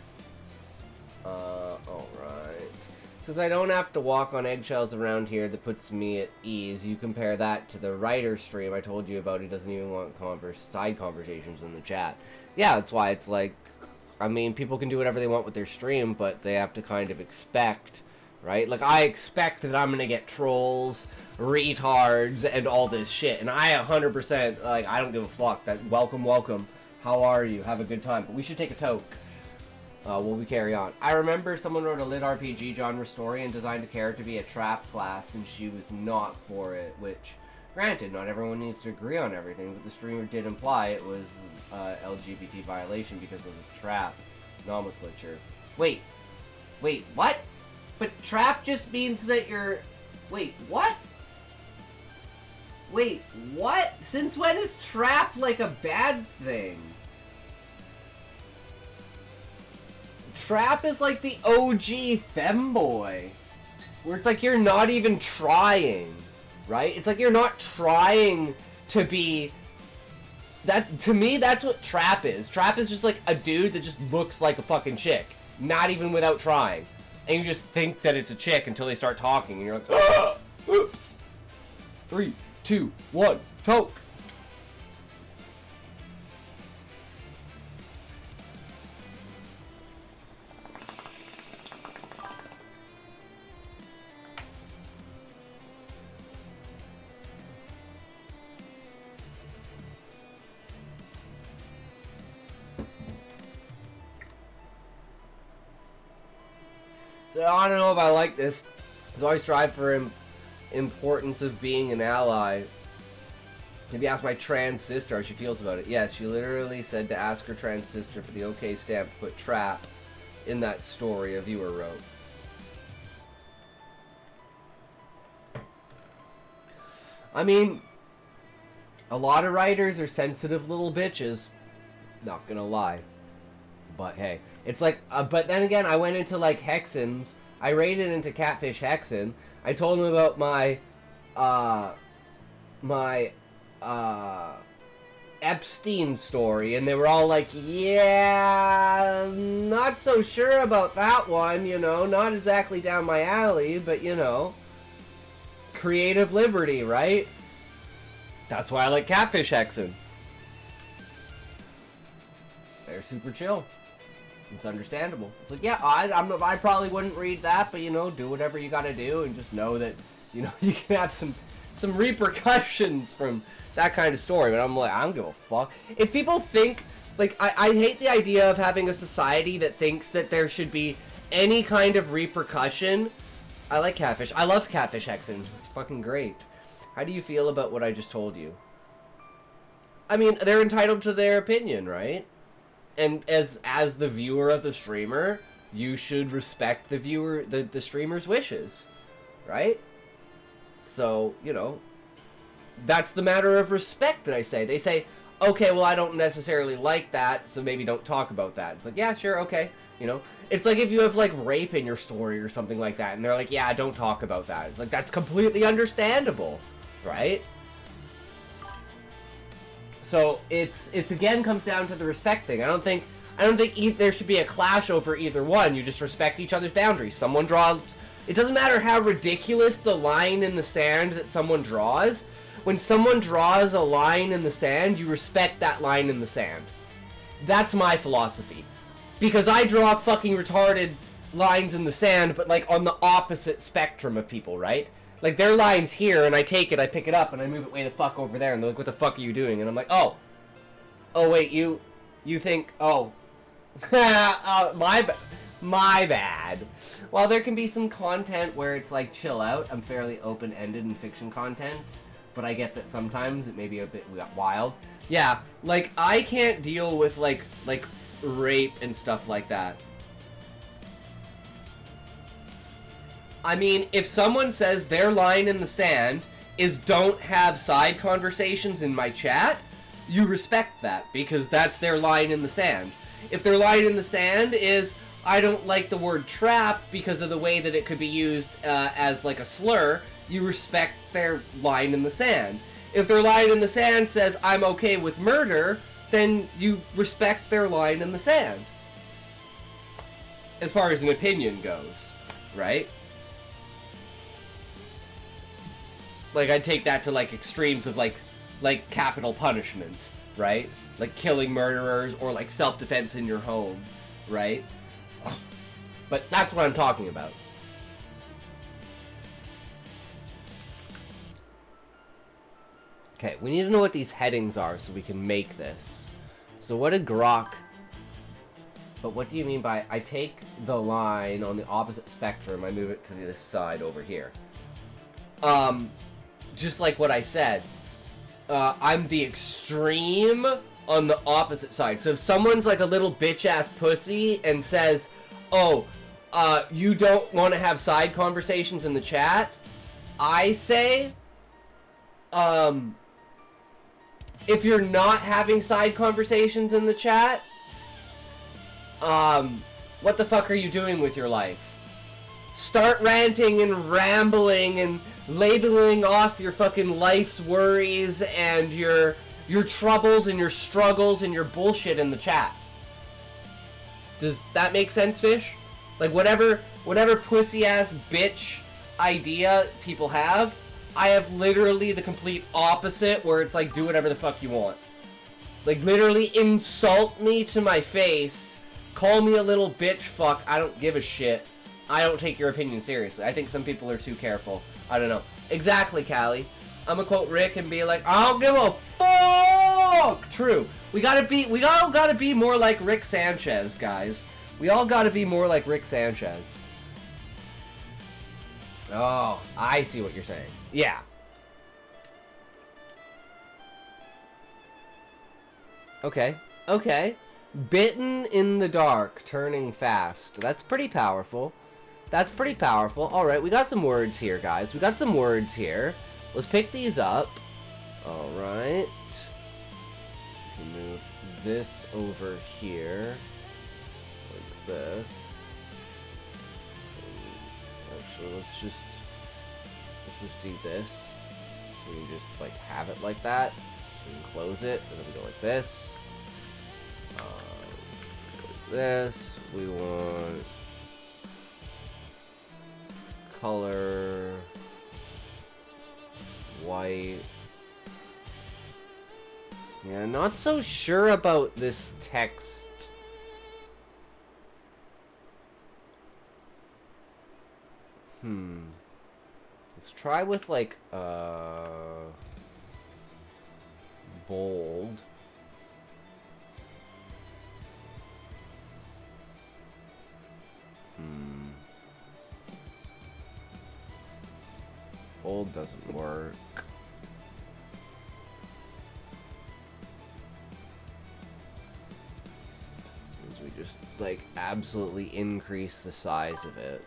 Alright. Because I don't have to walk on eggshells around here. That puts me at ease. You compare that to the writer stream I told you about. He doesn't even want side conversations in the chat. Yeah, that's why it's like, I mean, people can do whatever they want with their stream, but they have to kind of expect, right? Like, I expect that I'm gonna get trolls, retards, and all this shit. And I 100%, like, I don't give a fuck. That welcome. How are you? Have a good time. But we should take a toke. Will we carry on? I remember someone wrote a lit RPG genre story and designed a character to be a trap class, and she was not for it, which, granted, not everyone needs to agree on everything, but the streamer did imply it was LGBT violation because of the trap nomenclature. Wait, what? But trap just means that you're... Wait, what? Wait, what? Since when is trap like a bad thing? Trap is like the OG femboy, where it's like you're not even trying, right? It's like you're not trying to be... That, to me, that's what trap is. Trap is just like a dude that just looks like a fucking chick, not even without trying. And you just think that it's a chick until they start talking, and you're like, ah, oops. 3, 2, 1, toke. So I don't know if I like this. Because I always strive for importance of being an ally. Maybe ask my trans sister how she feels about it. Yes, she literally said to ask her trans sister for the OK stamp to put trap in that story a viewer wrote. I mean, a lot of writers are sensitive little bitches. Not gonna lie. But hey, it's like, but then again, I went into like Hexens. I raided into Catfish Hexen. I told him about my Epstein story, and they were all like, yeah, not so sure about that one, you know, not exactly down my alley, but you know, creative liberty, right? That's why I like Catfish Hexen. They're super chill. It's understandable. It's like, yeah, I probably wouldn't read that, but you know, do whatever you gotta do, and just know that, you know, you can have some repercussions from that kind of story. But I'm like, I don't give a fuck. If people think, like, I hate the idea of having a society that thinks that there should be any kind of repercussion. I like Catfish. I love Catfish Hexen. It's fucking great. How do you feel about what I just told you? I mean, they're entitled to their opinion, right? And as the viewer of the streamer, you should respect the streamer's wishes, right? So, you know, that's the matter of respect that I say. They say, okay, well, I don't necessarily like that, so maybe don't talk about that. It's like, yeah, sure, okay, you know? It's like if you have, like, rape in your story or something like that, and they're like, yeah, don't talk about that. It's like, that's completely understandable, right? So it's again comes down to the respect thing. I don't think there should be a clash over either one. You just respect each other's boundaries. Someone draws It doesn't matter how ridiculous the line in the sand that someone draws. When someone draws a line in the sand, you respect that line in the sand. That's my philosophy. Because I draw fucking retarded lines in the sand, but like on the opposite spectrum of people, right? Like their line's here, and I take it, I pick it up, and I move it way the fuck over there, and they're like, what the fuck are you doing? And I'm like, oh wait, you think, my bad. While there can be some content where it's like, chill out, I'm fairly open-ended in fiction content, but I get that sometimes it may be a bit wild. Yeah, like, I can't deal with, like rape and stuff like that. I mean, if someone says their line in the sand is don't have side conversations in my chat, you respect that, because that's their line in the sand. If their line in the sand is, I don't like the word trap because of the way that it could be used as like a slur, you respect their line in the sand. If their line in the sand says, I'm okay with murder, then you respect their line in the sand. As far as an opinion goes, right? Like, I'd take that to, like, extremes of, like capital punishment, right? Like killing murderers or, like, self-defense in your home, right? But that's what I'm talking about. Okay, we need to know what these headings are so we can make this. So what did Grok... But what do you mean by, I take the line on the opposite spectrum, I move it to this side over here. Just like what I said. I'm the extreme on the opposite side. So if someone's like a little bitch-ass pussy and says, oh, you don't want to have side conversations in the chat, I say, if you're not having side conversations in the chat, what the fuck are you doing with your life? Start ranting and rambling and labeling off your fucking life's worries and your troubles and your struggles and your bullshit in the chat. Does that make sense, Fish? Like, whatever pussy-ass bitch idea people have, I have literally the complete opposite, where it's like, do whatever the fuck you want. Like, literally insult me to my face, call me a little bitch fuck, I don't give a shit. I don't take your opinion seriously. I think some people are too careful. I don't know. Exactly, Callie. I'm gonna quote Rick and be like, I don't give a fuck! True. We all gotta be more like Rick Sanchez, guys. We all gotta be more like Rick Sanchez. Oh, I see what you're saying. Yeah. Okay. Okay. Bitten in the dark, turning fast. That's pretty powerful. That's pretty powerful. Alright, we got some words here, guys. We got some words here. Let's pick these up. Alright. Move this over here. Like this. Actually, let's just do this. So we can just, like, have it like that. So we can close it, and then we go like this. Go like this. We want... color white. Yeah, not so sure about this text. Let's try with like bold. Bold doesn't work. As we just like absolutely increase the size of it.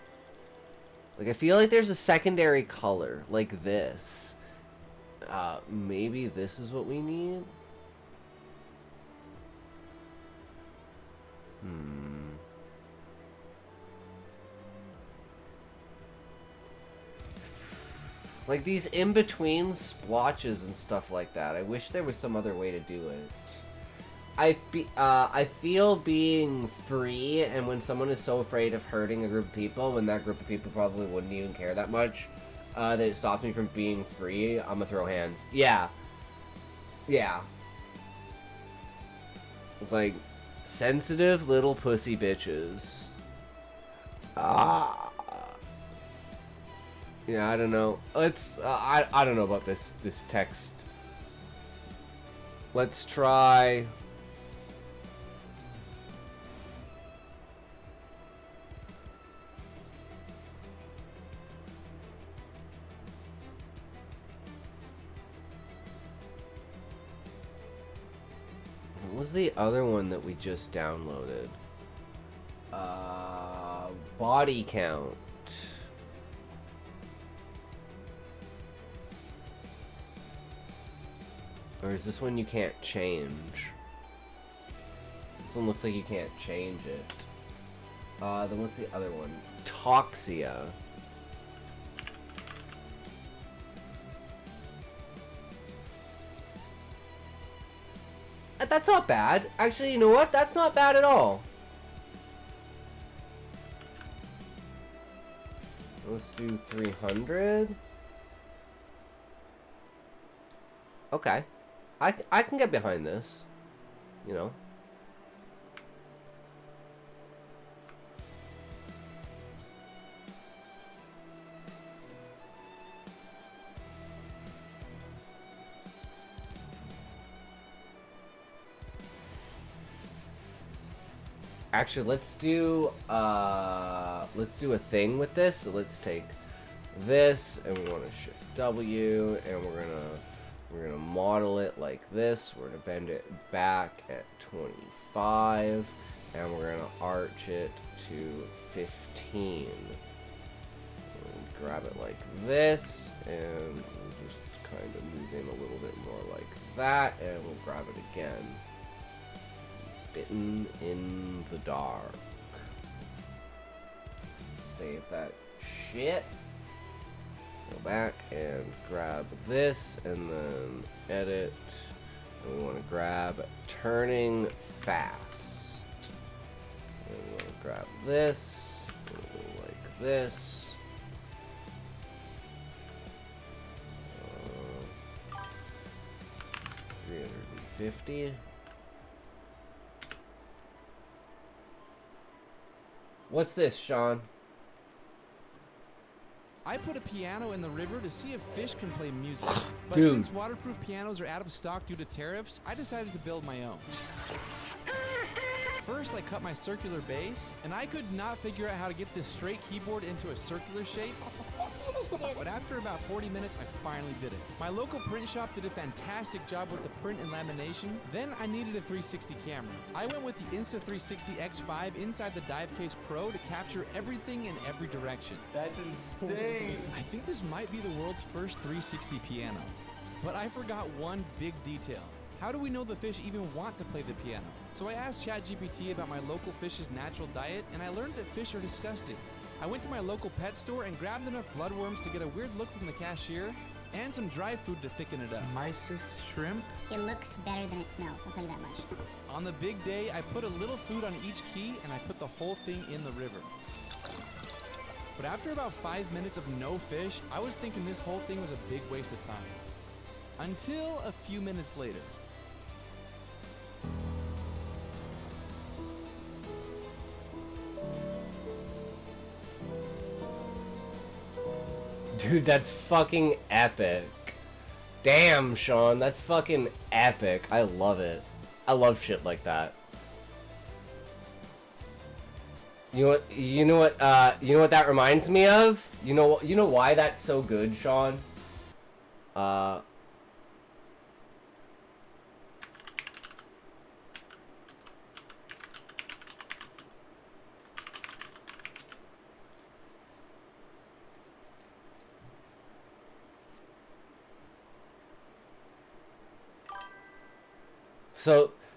Like, I feel like there's a secondary color like this. Maybe this is what we need. Like these in-between splotches and stuff like that. I wish there was some other way to do it. I feel being free, and when someone is so afraid of hurting a group of people, when that group of people probably wouldn't even care that much, that it stops me from being free, I'm gonna throw hands. Yeah. Yeah. Like, sensitive little pussy bitches. Yeah, I don't know. Let's, I don't know about this text. Let's try... What was the other one that we just downloaded? Body count. Or is this one you can't change? This one looks like you can't change it. Then what's the other one? Toxia. That's not bad. Actually, you know what? That's not bad at all. Let's do 300. Okay. I can get behind this. You know. Actually, let's do a thing with this. So let's take this, and we want to shift W, and we're gonna model it like this. We're gonna bend it back at 25, and we're gonna arch it to 15. And grab it like this, and we'll just kind of move in a little bit more like that, and we'll grab it again. Bitten in the dark. Save that shit. Go back and grab this, and then edit. And we want to grab turning fast. And we want to grab this, like this. 350. What's this, Sean? I put a piano in the river to see if fish can play music. But Dude. since waterproof pianos are out of stock due to tariffs, I decided to build my own. First, I cut my circular base, and I could not figure out how to get this straight keyboard into a circular shape. But after about 40 minutes, I finally did it. My local print shop did a fantastic job with the print and lamination. Then I needed a 360 camera. I went with the Insta360 X5 inside the Dive Case Pro to capture everything in every direction. That's insane. I think this might be the world's first 360 piano. But I forgot one big detail. How do we know the fish even want to play the piano? So I asked ChatGPT about my local fish's natural diet, and I learned that fish are disgusting. I went to my local pet store and grabbed enough bloodworms to get a weird look from the cashier, and some dry food to thicken it up. Mysis shrimp? It looks better than it smells, I'll tell you that much. On the big day, I put a little food on each key, and I put the whole thing in the river. But after about 5 minutes of no fish, I was thinking this whole thing was a big waste of time. Until a few minutes later. Dude, that's fucking epic. Damn, Sean, that's fucking epic. I love it. I love shit like that. You know what that reminds me of? You know why that's so good, Sean?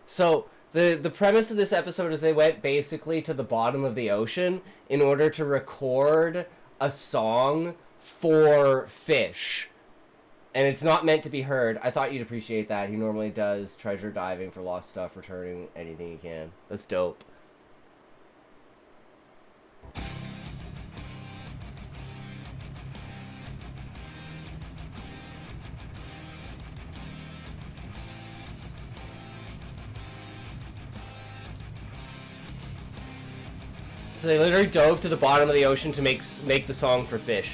So the premise of this episode is they went basically to the bottom of the ocean in order to record a song for fish. And it's not meant to be heard. I thought you'd appreciate that. He normally does treasure diving for lost stuff, returning anything he can. That's dope. So they literally dove to the bottom of the ocean to make the song for fish.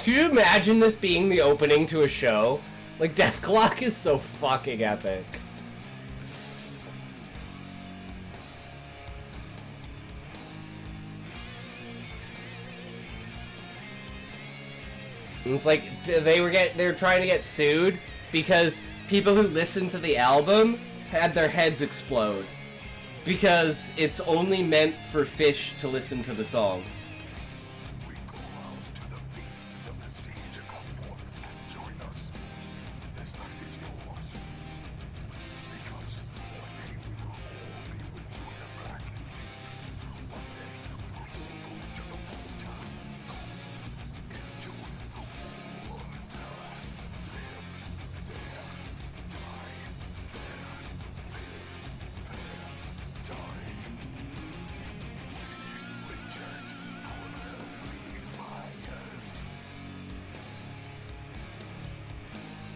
Can you imagine this being the opening to a show? Like, Death Clock is so fucking epic. And it's like they're trying to get sued because people who listened to the album had their heads explode because it's only meant for fish to listen to the song.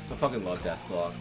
I fucking love Death Clock.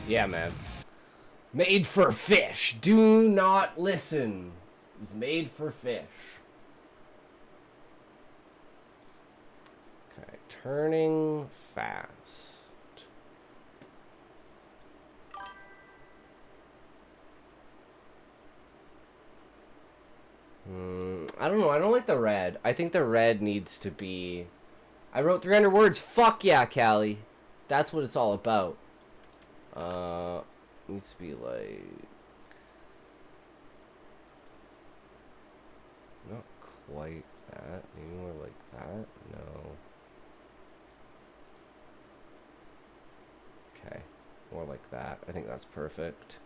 Yeah, man. Made for fish. Do not listen. It was made for fish. Okay, turning fast. I don't know. I don't like the red. I think the red needs to be... I wrote 300 words. Fuck yeah, Callie. That's what it's all about. Needs to be like... Not quite that. Maybe more like that. No. Okay. More like that. I think that's perfect.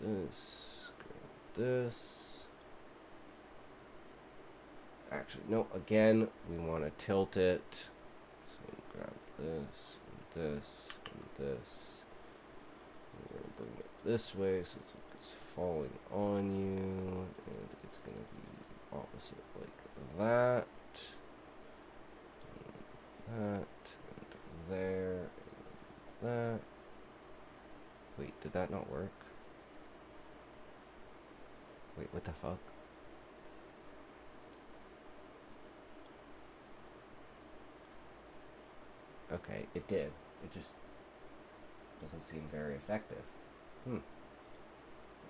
This. This. Actually, no. Again, we want to tilt it. So grab this, and this, and this. We're going to bring it this way so it's like it's falling on you. And it's going to be opposite like that. And that. And there. And that. Wait, did that not work? Wait, what the fuck? Okay, it did. It just doesn't seem very effective.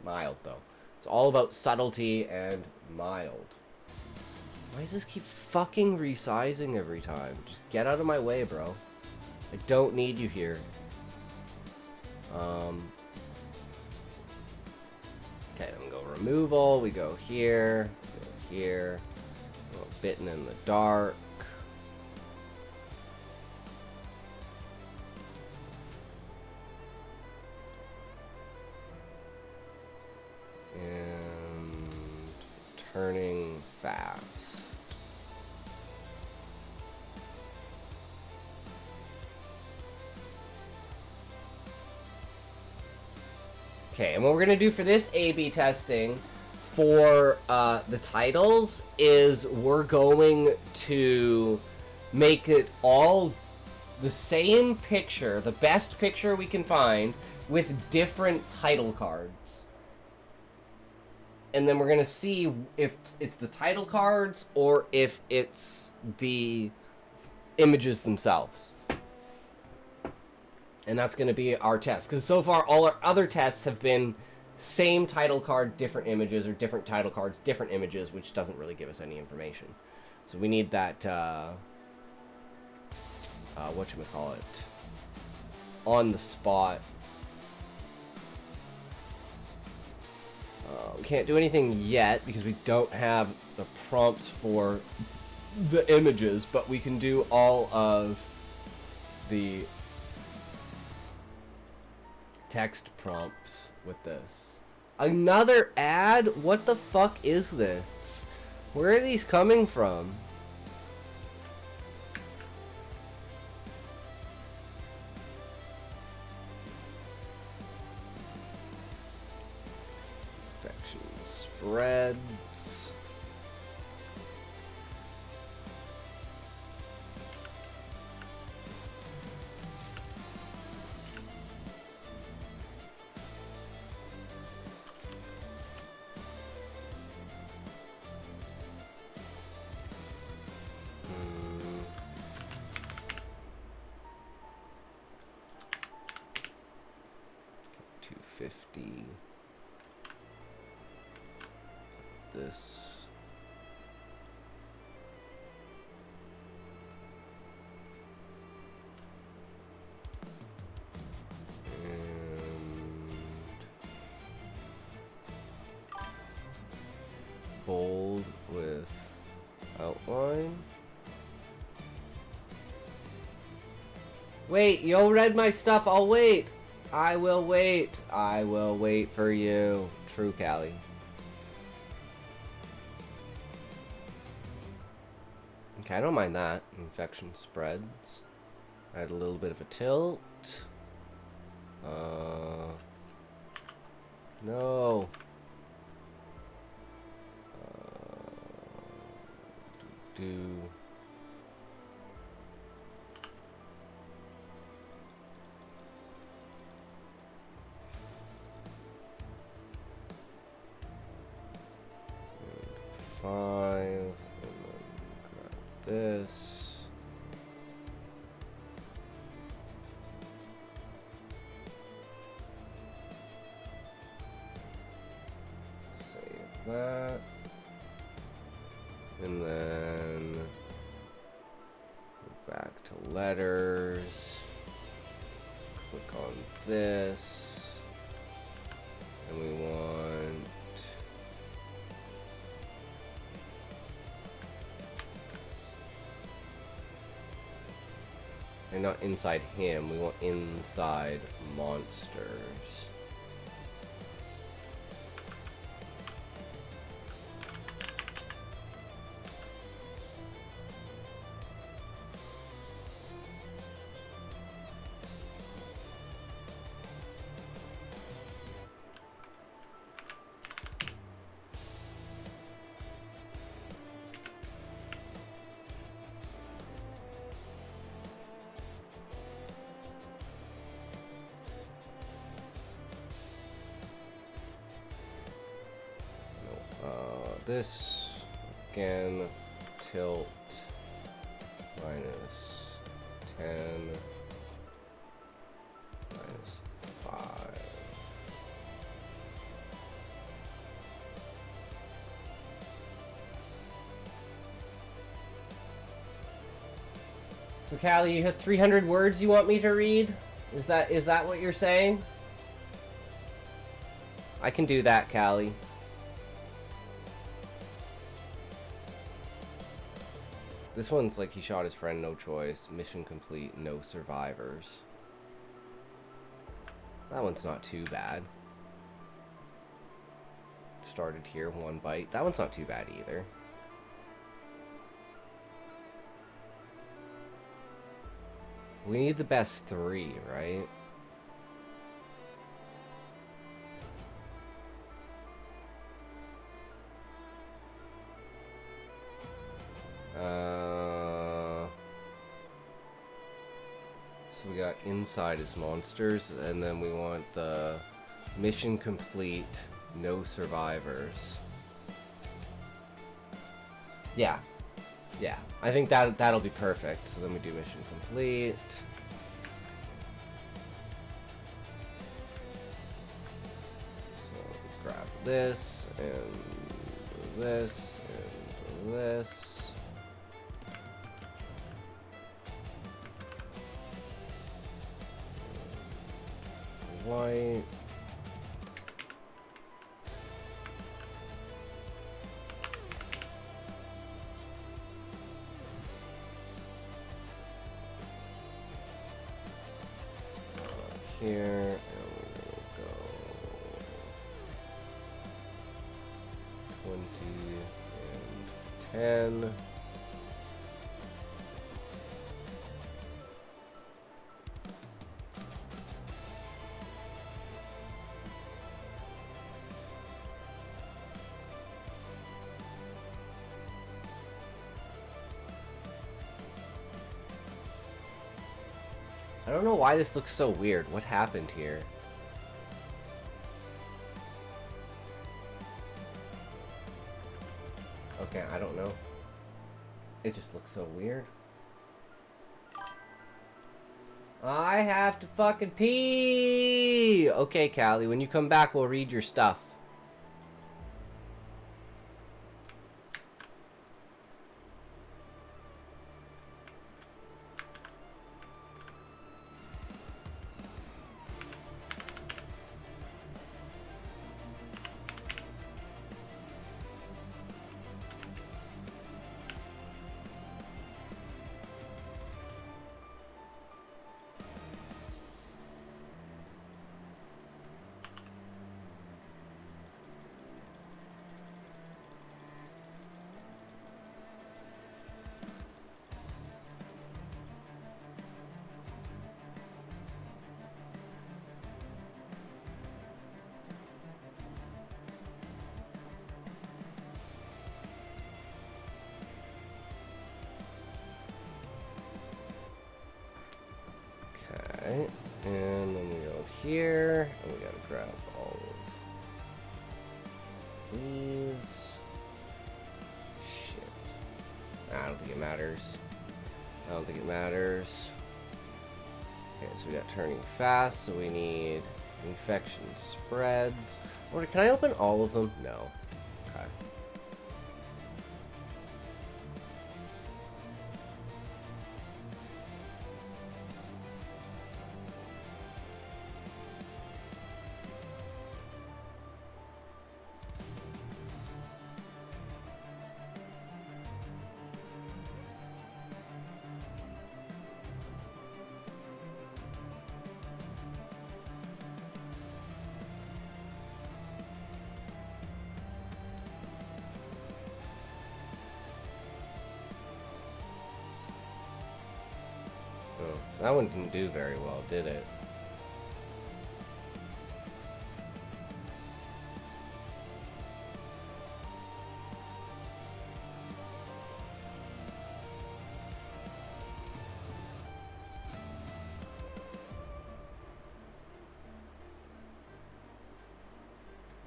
Mild, though. It's all about subtlety and mild. Why does this keep fucking resizing every time? Just get out of my way, bro. I don't need you here. Okay, then we go removal. We go here. Go here. Go bitten in the dark. And turning fast. Okay, and what we're gonna do for this A/B testing for the titles is we're going to make it all the same picture, the best picture we can find, with different title cards. And then we're going to see if it's the title cards or if it's the images themselves. And that's going to be our test. Because so far, all our other tests have been same title card, different images, or different title cards, different images, which doesn't really give us any information. So we need that, whatchamacallit, on the spot. We can't do anything yet because we don't have the prompts for the images, but we can do all of the text prompts with this. Another ad? What the fuck is this? Where are these coming from? Spreads. Hmm. 250. This. And bold with outline. Wait, you read my stuff. I'll wait. I will wait. I will wait for you. True, Callie. Okay, I don't mind that. Infection spreads. Add a little bit of a tilt. No. Do. Five. This. Save that. And then go back to letters. Click on this. And we want And not inside him, we want inside monsters. This again, tilt minus 10 minus 5. So Callie, you have 300 words you want me to read? Is that what you're saying? I can do that, Callie. This one's like he shot his friend, no choice. Mission complete, no survivors. That one's not too bad. Started here, 1 bite. That one's not too bad either. We need the best 3, right? So we got inside is monsters, and then we want the mission complete, no survivors. Yeah. Yeah. I think that'll be perfect. So then we do mission complete. So grab this, and do this, and do this. White. Here, and we'll go 20 and 10. I don't know why this looks so weird. What happened here? Okay, I don't know. It just looks so weird. I have to fucking pee! Okay, Callie, when you come back, we'll read your stuff. Okay, and then we go here, and we gotta grab all of these. Shit. I don't think it matters. I don't think it matters. Okay, so we got turning fast, so we need infection spreads. Or can I open all of them? No. Okay. Oh, that one didn't do very well, did it?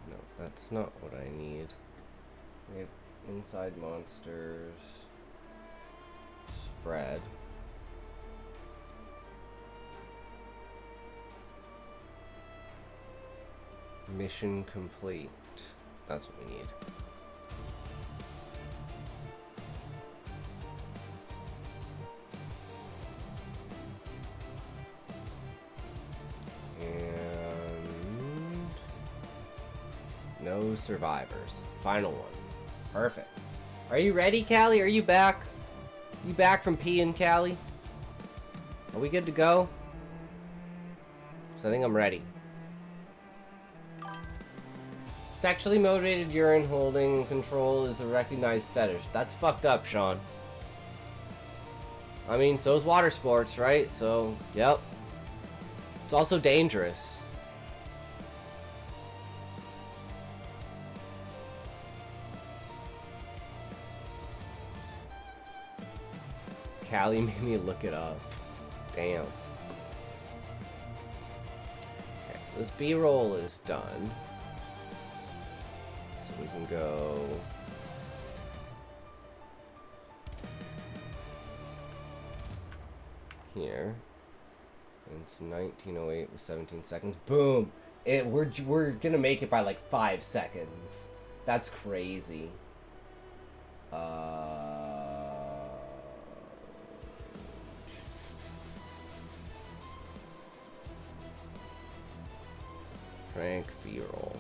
No, that's not what I need. We have inside monsters. Spread. Mission complete. That's what we need. And no survivors. Final one. Perfect. Are you ready, Callie? Are you back? You back from peeing, Callie? Are we good to go? So I think I'm ready. Sexually motivated urine holding control is a recognized fetish. That's fucked up, Sean. I mean, so is water sports, right? So, yep. It's also dangerous. Callie made me look it up. Damn. Okay, so this B-roll is done. So we can go... here. And it's 1908 with 17 seconds. Boom! We're gonna make it by like 5 seconds. That's crazy. Prank B-roll.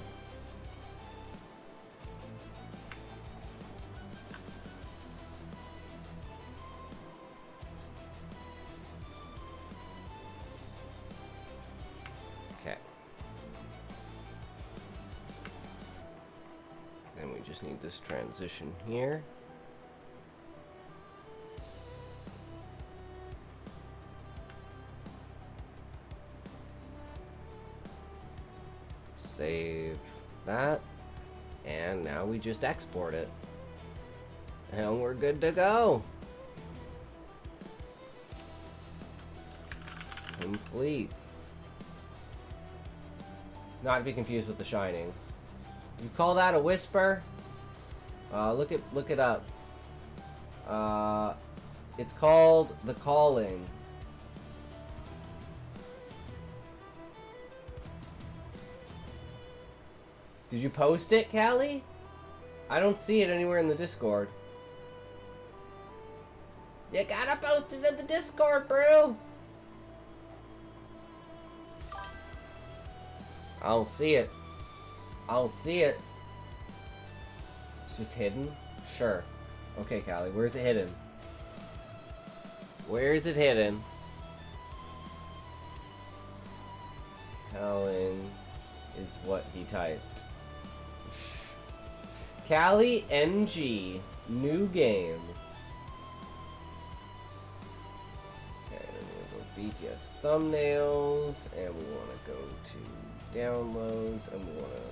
Okay. Then we just need this transition here. Save that, and now we just export it, and we're good to go. Complete. Not to be confused with The Shining. You call that a whisper? Look it up. It's called The Calling. Did you post it, Callie? I don't see it anywhere in the Discord. You gotta post it in the Discord, bro! I don't see it. I don't see it. It's just hidden? Sure. Okay, Callie, where's it hidden? Where is it hidden? Calling is what he typed. Callie NG, new game. Okay, then we'll go BTS thumbnails, and we want to go to downloads, and we want to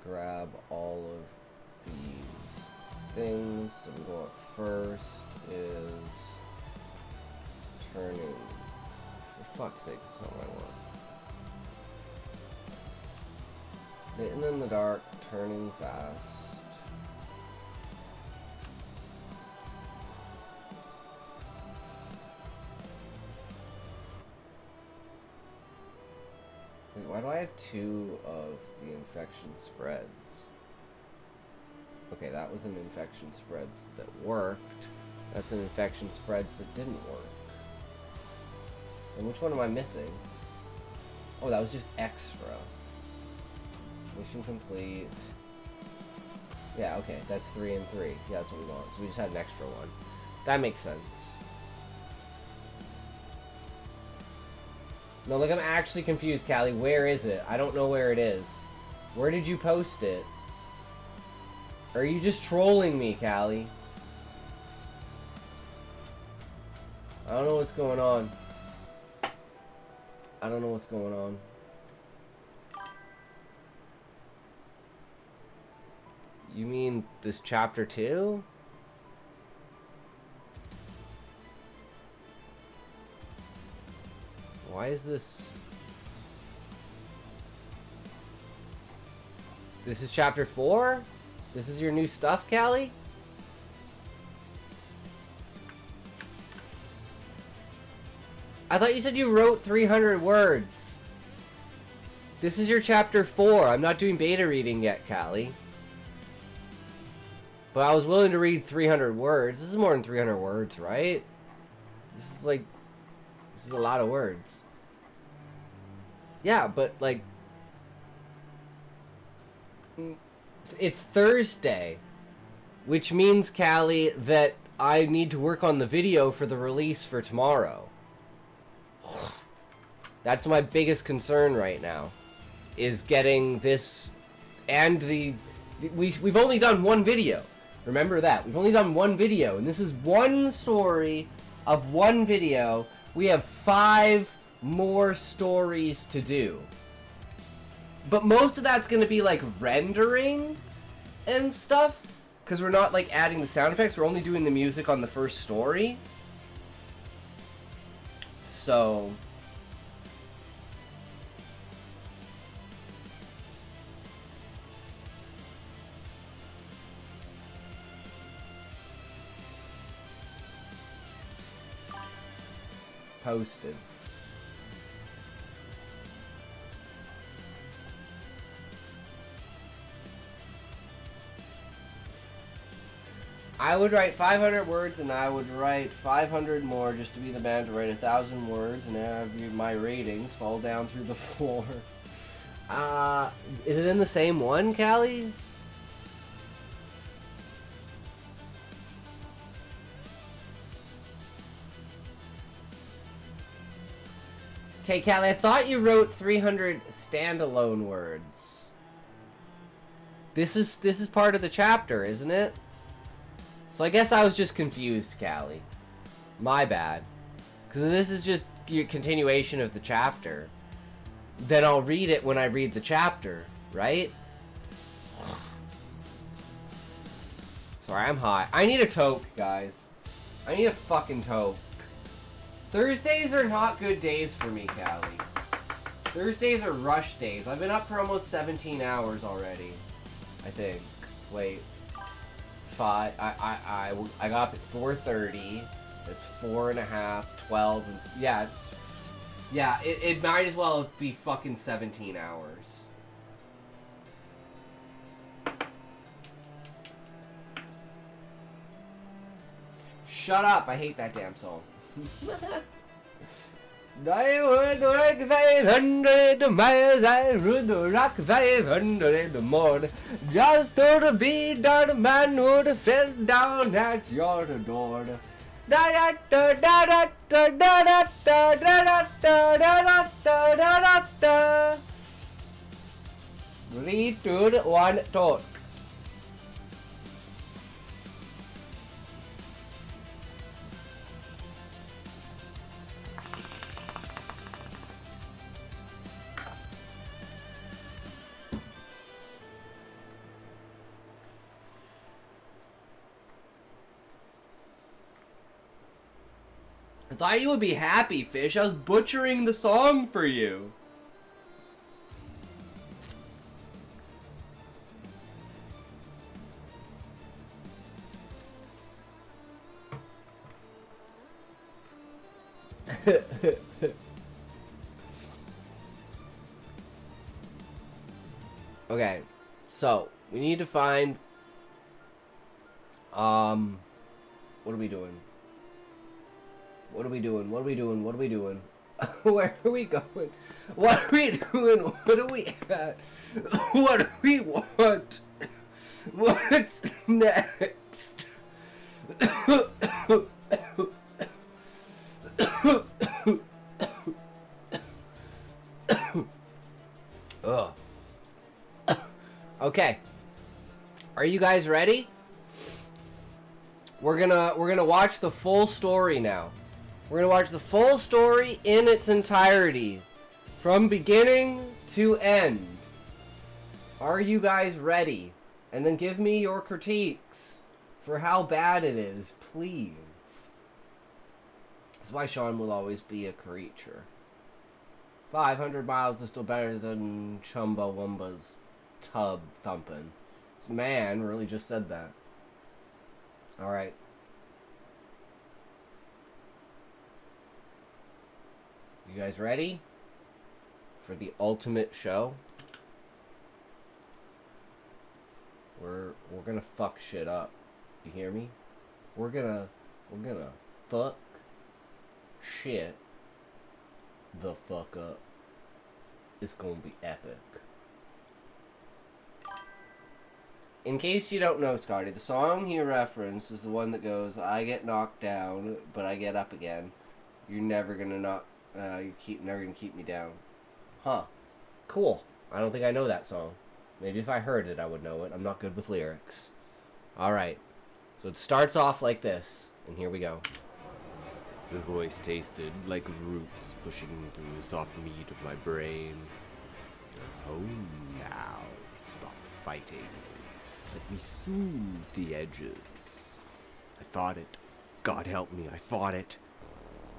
grab all of these things. So we want first is turning. For fuck's sake, that's not what I want. Written in the dark, turning fast. Wait, why do I have 2 of the infection spreads? Okay, that was an infection spreads that worked. That's an infection spreads that didn't work. And which one am I missing? Oh, that was just extra. Mission complete. Yeah, okay, that's 3 and 3. Yeah, that's what we want. So we just had an extra one. That makes sense. No, like, I'm actually confused, Callie. Where is it? I don't know where it is. Where did you post it? Or are you just trolling me, Callie? I don't know what's going on. I don't know what's going on. You mean this chapter 2? Why is this? This is chapter 4? This is your new stuff, Callie? I thought you said you wrote 300 words. This is your chapter 4. I'm not doing beta reading yet, Callie. But I was willing to read 300 words. This is more than 300 words, right? This is like... This is a lot of words. Yeah, but like... It's Thursday. Which means, Callie, that I need to work on the video for the release for tomorrow. That's my biggest concern right now. Is getting this... And the... We've only done one video. Remember that. We've only done one video. And this is one story of one video. We have 5 more stories to do. But most of that's going to be like rendering and stuff. Because we're not like adding the sound effects. We're only doing the music on the first story. So... Posted. I would write 500 words and I would write 500 more just to be the man to write 1,000 words and have my ratings fall down through the floor. Is it in the same one, Callie? Okay, Callie, I thought you wrote 300 standalone words. This is part of the chapter, isn't it? So I guess I was just confused, Callie. My bad. Because this is just your continuation of the chapter. Then I'll read it when I read the chapter, right? Sorry, I'm hot. I need a toke, guys. I need a fucking toke. Thursdays are not good days for me, Callie. Thursdays are rush days. I've been up for almost 17 hours already. I think. Wait. 5. I got up at 4:30. That's 4.5, 12, and yeah, it's... Yeah, it might as well be fucking 17 hours. Shut up! I hate that damn song. I would rock 500 miles, I would rock 500 more, just to be that man who fell down at your door. Da da da da da da da da da da da da da da. 3, 2, 1, talk. I thought you would be happy, Fish. I was butchering the song for you. Okay, so we need to find what are we doing? What are we doing? What are we doing? What are we doing? Where are we going? What are we doing? What are we at? What do we want? What's next? Ugh. Okay. Are you guys ready? We're gonna watch the full story now. We're gonna watch the full story in its entirety, from beginning to end. Are you guys ready? And then give me your critiques for how bad it is, please. That's why Sean will always be a creature. 500 miles is still better than Chumbawamba's tub thumping. This man really just said that. Alright. You guys ready for the ultimate show? We're gonna fuck shit up. You hear me? We're gonna fuck shit the fuck up. It's gonna be epic. In case you don't know, Scotty, the song he referenced is the one that goes, "I get knocked down, but I get up again. You're never gonna never gonna keep me down." Huh. Cool. I don't think I know that song. Maybe if I heard it, I would know it. I'm not good with lyrics. Alright. So it starts off like this, and here we go. The voice tasted like roots pushing through the soft meat of my brain. You're home now. Stop fighting. Let me soothe the edges. I fought it. God help me, I fought it.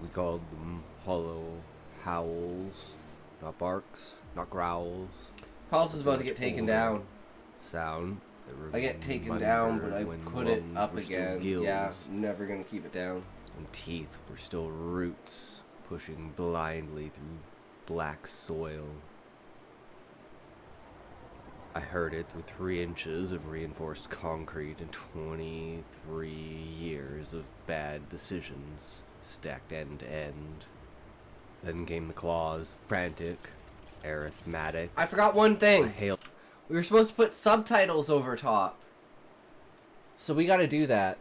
We called them hollow howls. Not barks, not growls. Pulse is about to get taken down. Sound. I get taken down, but I put it up again. Yeah, I'm never gonna keep it down. And teeth were still roots, pushing blindly through black soil. I heard it through 3 inches of reinforced concrete and 23 years of bad decisions, stacked end to end. Then came the claws, frantic, arithmetic. I forgot one thing. We were supposed to put subtitles over top. So we gotta do that.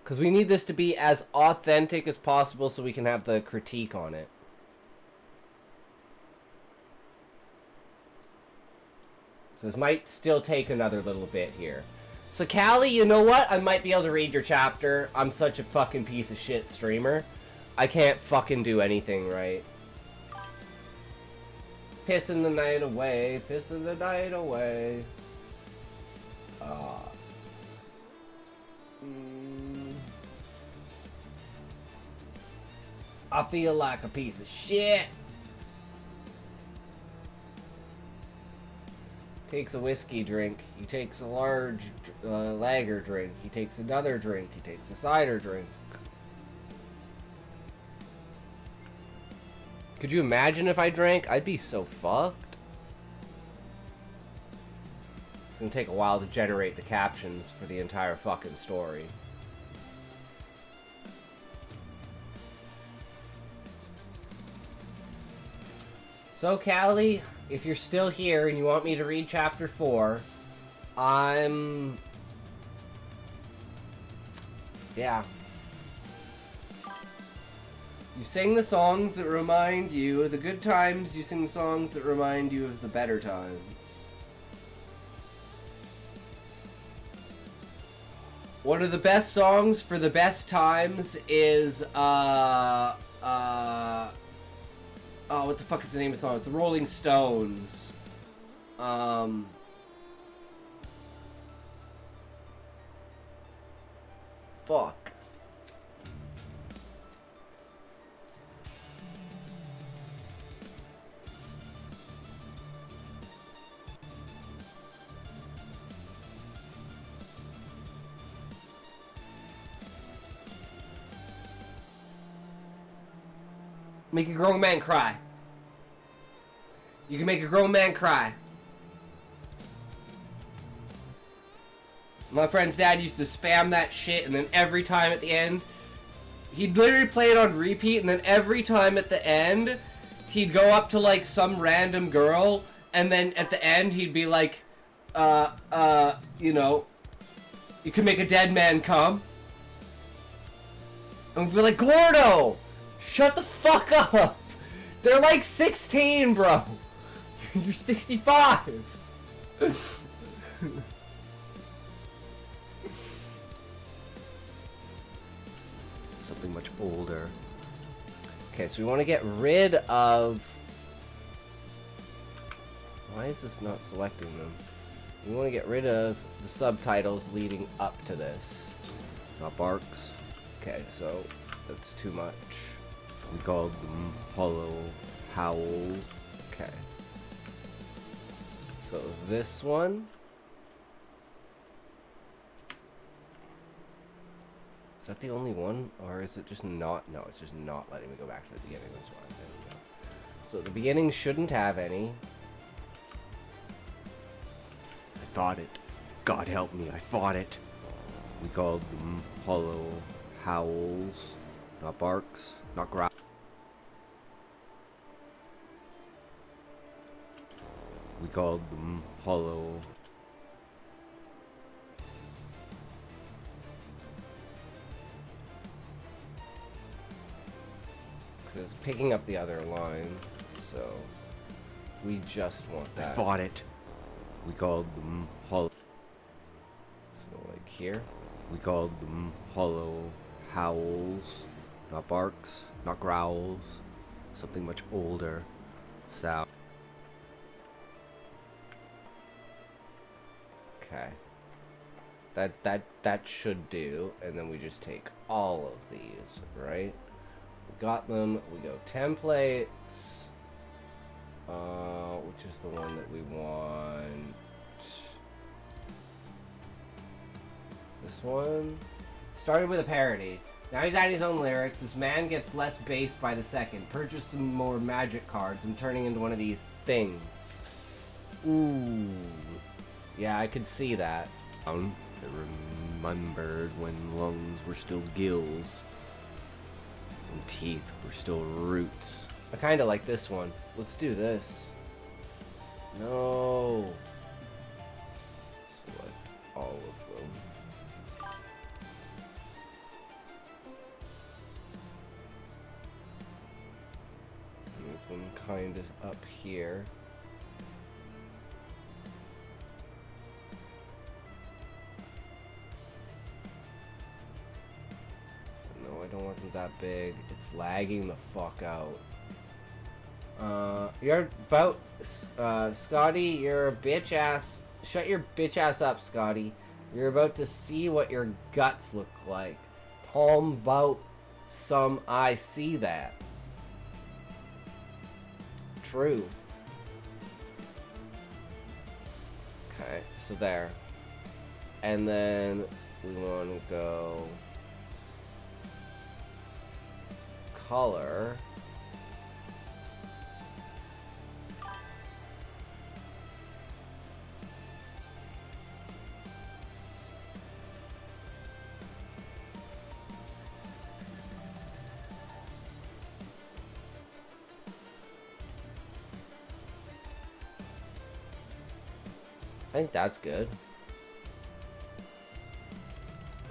Because we need this to be as authentic as possible so we can have the critique on it. So this might still take another little bit here. So Callie, you know what? I might be able to read your chapter. I'm such a fucking piece of shit streamer. I can't fucking do anything right. Pissing the night away, pissing the night away. I feel like a piece of shit. Takes a whiskey drink. He takes a large lager drink. He takes another drink. He takes a cider drink. Could you imagine if I drank? I'd be so fucked. It's gonna take a while to generate the captions for the entire fucking story. So, Callie, if you're still here and you want me to read chapter 4, yeah. You sing the songs that remind you of the good times, you sing the songs that remind you of the better times. One of the best songs for the best times is, oh, what the fuck is the name of the song? It's the Rolling Stones. Fuck. Make a grown man cry. You can make a grown man cry. My friend's dad used to spam that shit, and then every time at the end, he'd literally play it on repeat, and then every time at the end, he'd go up to, like, some random girl, and then at the end, he'd be like, you know, you can make a dead man come. And we'd be like, Gordo! Shut the fuck up! They're like 16, bro! You're 65! Something much older. Okay, so we want to get rid of... Why is this not selecting them? We want to get rid of the subtitles leading up to this. Not barks. Okay, so that's too much. We called them hollow howls. Okay. So this one. Is that the only one? Or is it just not? No, it's just not letting me go back to the beginning. That's why. There we go. So the beginning shouldn't have any. I fought it. God help me, I fought it. We called them hollow howls. Not barks. Not growls. We called them hollow. Because it's picking up the other line. So we just want I that. fought it. We called them hollow. So like here. We called them hollow howls. Not barks. Not growls. Something much older. Sound. Okay. That should do, and then we just take all of these, right? We got them. We go templates. Which is the one that we want? This one. Started with a parody. Now he's adding his own lyrics. This man gets less based by the second. Purchase some more magic cards. I'm turning into one of these things. Ooh. Yeah, I could see that. I remembered when lungs were still gills. And teeth were still roots. I kind of like this one. Let's do this. No. Select all of them. Move them kind of up here. No, I don't want them that big. It's lagging the fuck out. You're about, Scotty, you're a bitch ass. Shut your bitch ass up, Scotty. You're about to see what your guts look like. Palm bout some, I see that. True. Okay, so there. And then we want to go color. I think that's good.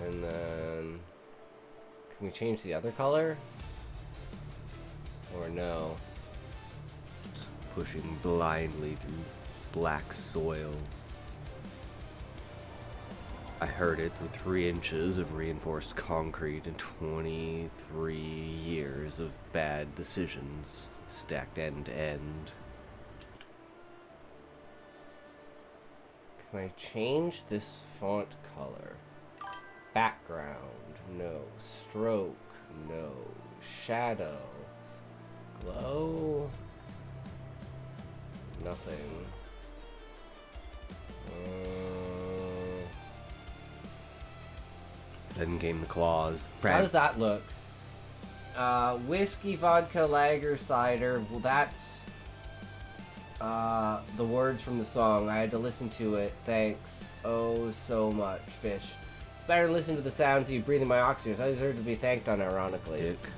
And then can we change the other color? Or no? Pushing blindly through black soil. I heard it through 3 inches of reinforced concrete and 23 years of bad decisions stacked end to end. Can I change this font color? Background, no. Stroke, no. Shadow. Glow. Nothing. Then came the claws. How does that look? Whiskey, vodka, lager, cider. Well, that's the words from the song. I had to listen to it. Thanks oh so much, fish. It's better than listening to the sounds of you breathing my oxygen. I deserve to be thanked unironically. Dick.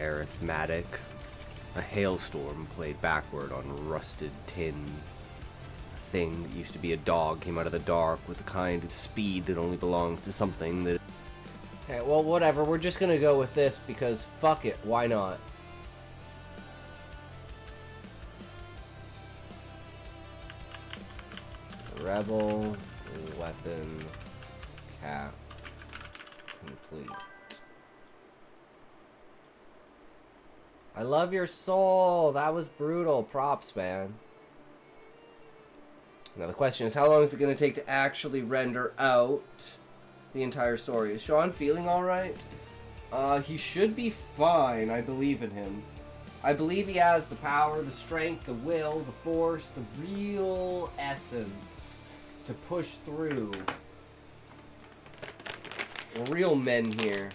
Arithmetic. A hailstorm played backward on rusted tin. A thing that used to be a dog came out of the dark with the kind of speed that only belongs to something that... Okay, well, whatever. We're just gonna go with this because fuck it. Why not? Rebel, weapon, cap, complete. I love your soul. That was brutal. Props, man. Now the question is, how long is it going to take to actually render out the entire story? Is Sean feeling alright? He should be fine. I believe in him. I believe he has the power, the strength, the will, the force, the real essence to push through. We're real men here.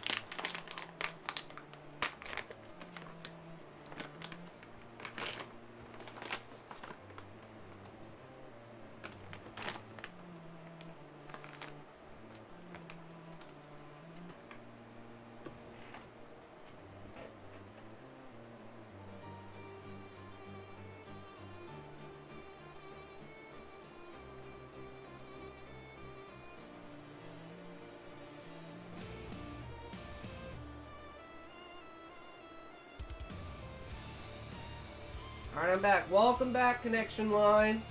Alright, I'm back. Welcome back, Connection Line.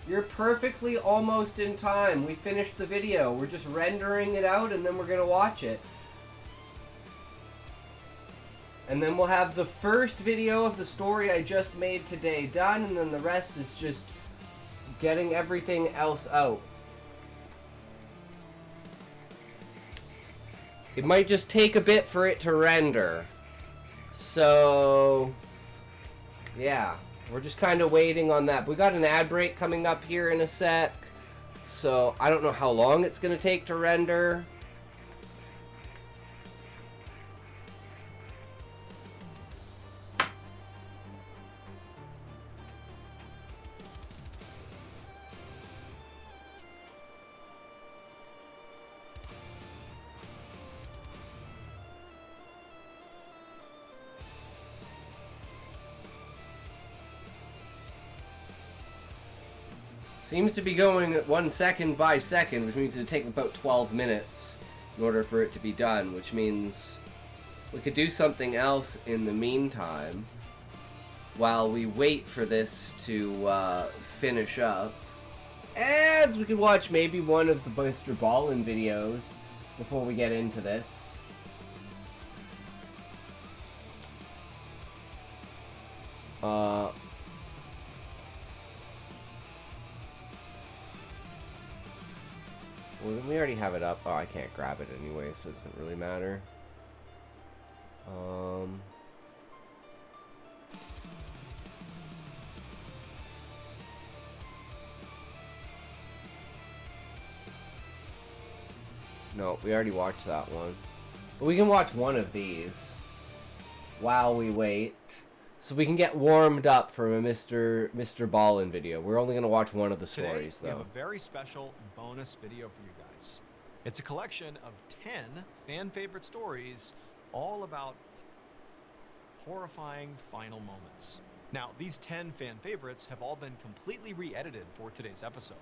You're perfectly almost in time. We finished the video. We're just rendering it out and then we're going to watch it. And then we'll have the first video of the story I just made today done, and then the rest is just getting everything else out. It might just take a bit for it to render. So... yeah, we're just kind of waiting on that. We got an ad break coming up here in a sec, so I don't know how long it's going to take to render. Seems to be going 1 second by second, which means it'd take about 12 minutes in order for it to be done, which means we could do something else in the meantime while we wait for this to finish up. And we could watch maybe one of the Mr. Ballin videos before we get into this. Well, we already have it up. Oh, I can't grab it anyway, so it doesn't really matter. No, we already watched that one. But we can watch one of these while we wait, so we can get warmed up for a Mr. Ballin video. We're only going to watch one of the stories, Today, we though. have a very special bonus video for you guys. It's a collection of 10 fan favorite stories, all about horrifying final moments. Now, these 10 fan favorites have all been completely re-edited for today's episode.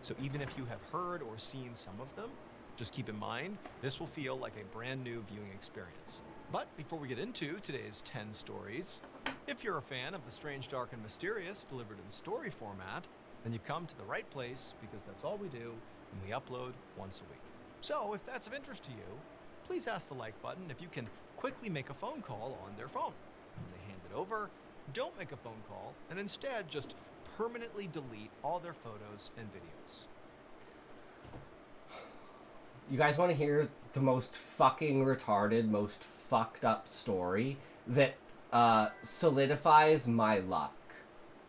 So even if you have heard or seen some of them, just keep in mind, this will feel like a brand new viewing experience. But before we get into today's 10 stories, if you're a fan of the strange, dark, and mysterious delivered in story format, then you've come to the right place, because that's all we do, and we upload once a week. So if that's of interest to you, please ask the like button if you can quickly make a phone call on their phone. When they hand it over, don't make a phone call, and instead just permanently delete all their photos and videos. You guys want to hear the most fucking retarded, most fucked up story that solidifies my luck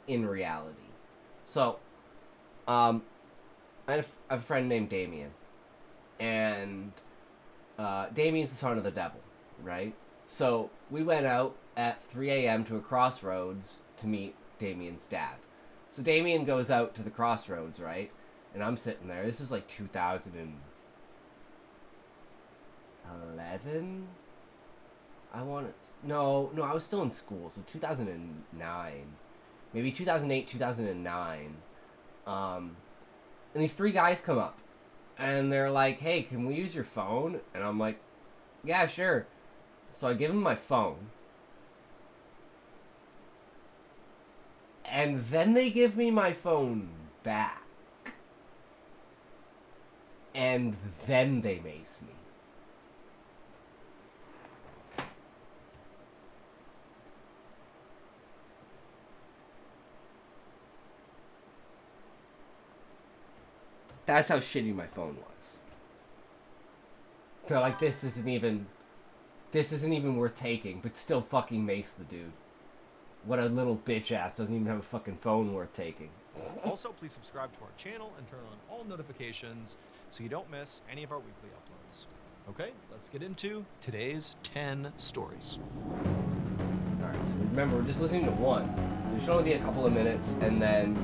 in reality? So, I have a friend named Damien, and Damien's the son of the devil, right? So we went out at 3 a.m. to a crossroads to meet Damien's dad. So Damien goes out to the crossroads, right? And I'm sitting there. This is like 2011. I was still in school, so 2009, maybe 2008, 2009. And these three guys come up, and they're like, "Hey, can we use your phone?" And I'm like, "Yeah, sure." So I give them my phone, and then they give me my phone back, and then they mace me. That's how shitty my phone was. They're like, this isn't even worth taking, but still fucking mace the dude. What a little bitch ass doesn't even have a fucking phone worth taking. Also, please subscribe to our channel and turn on all notifications so you don't miss any of our weekly uploads. Okay, let's get into today's 10 stories. Alright, so remember, we're just listening to one. So it should only be a couple of minutes, and then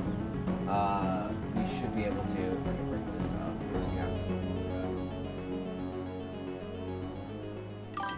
we should be able to, if I can bring this up, here's Captain.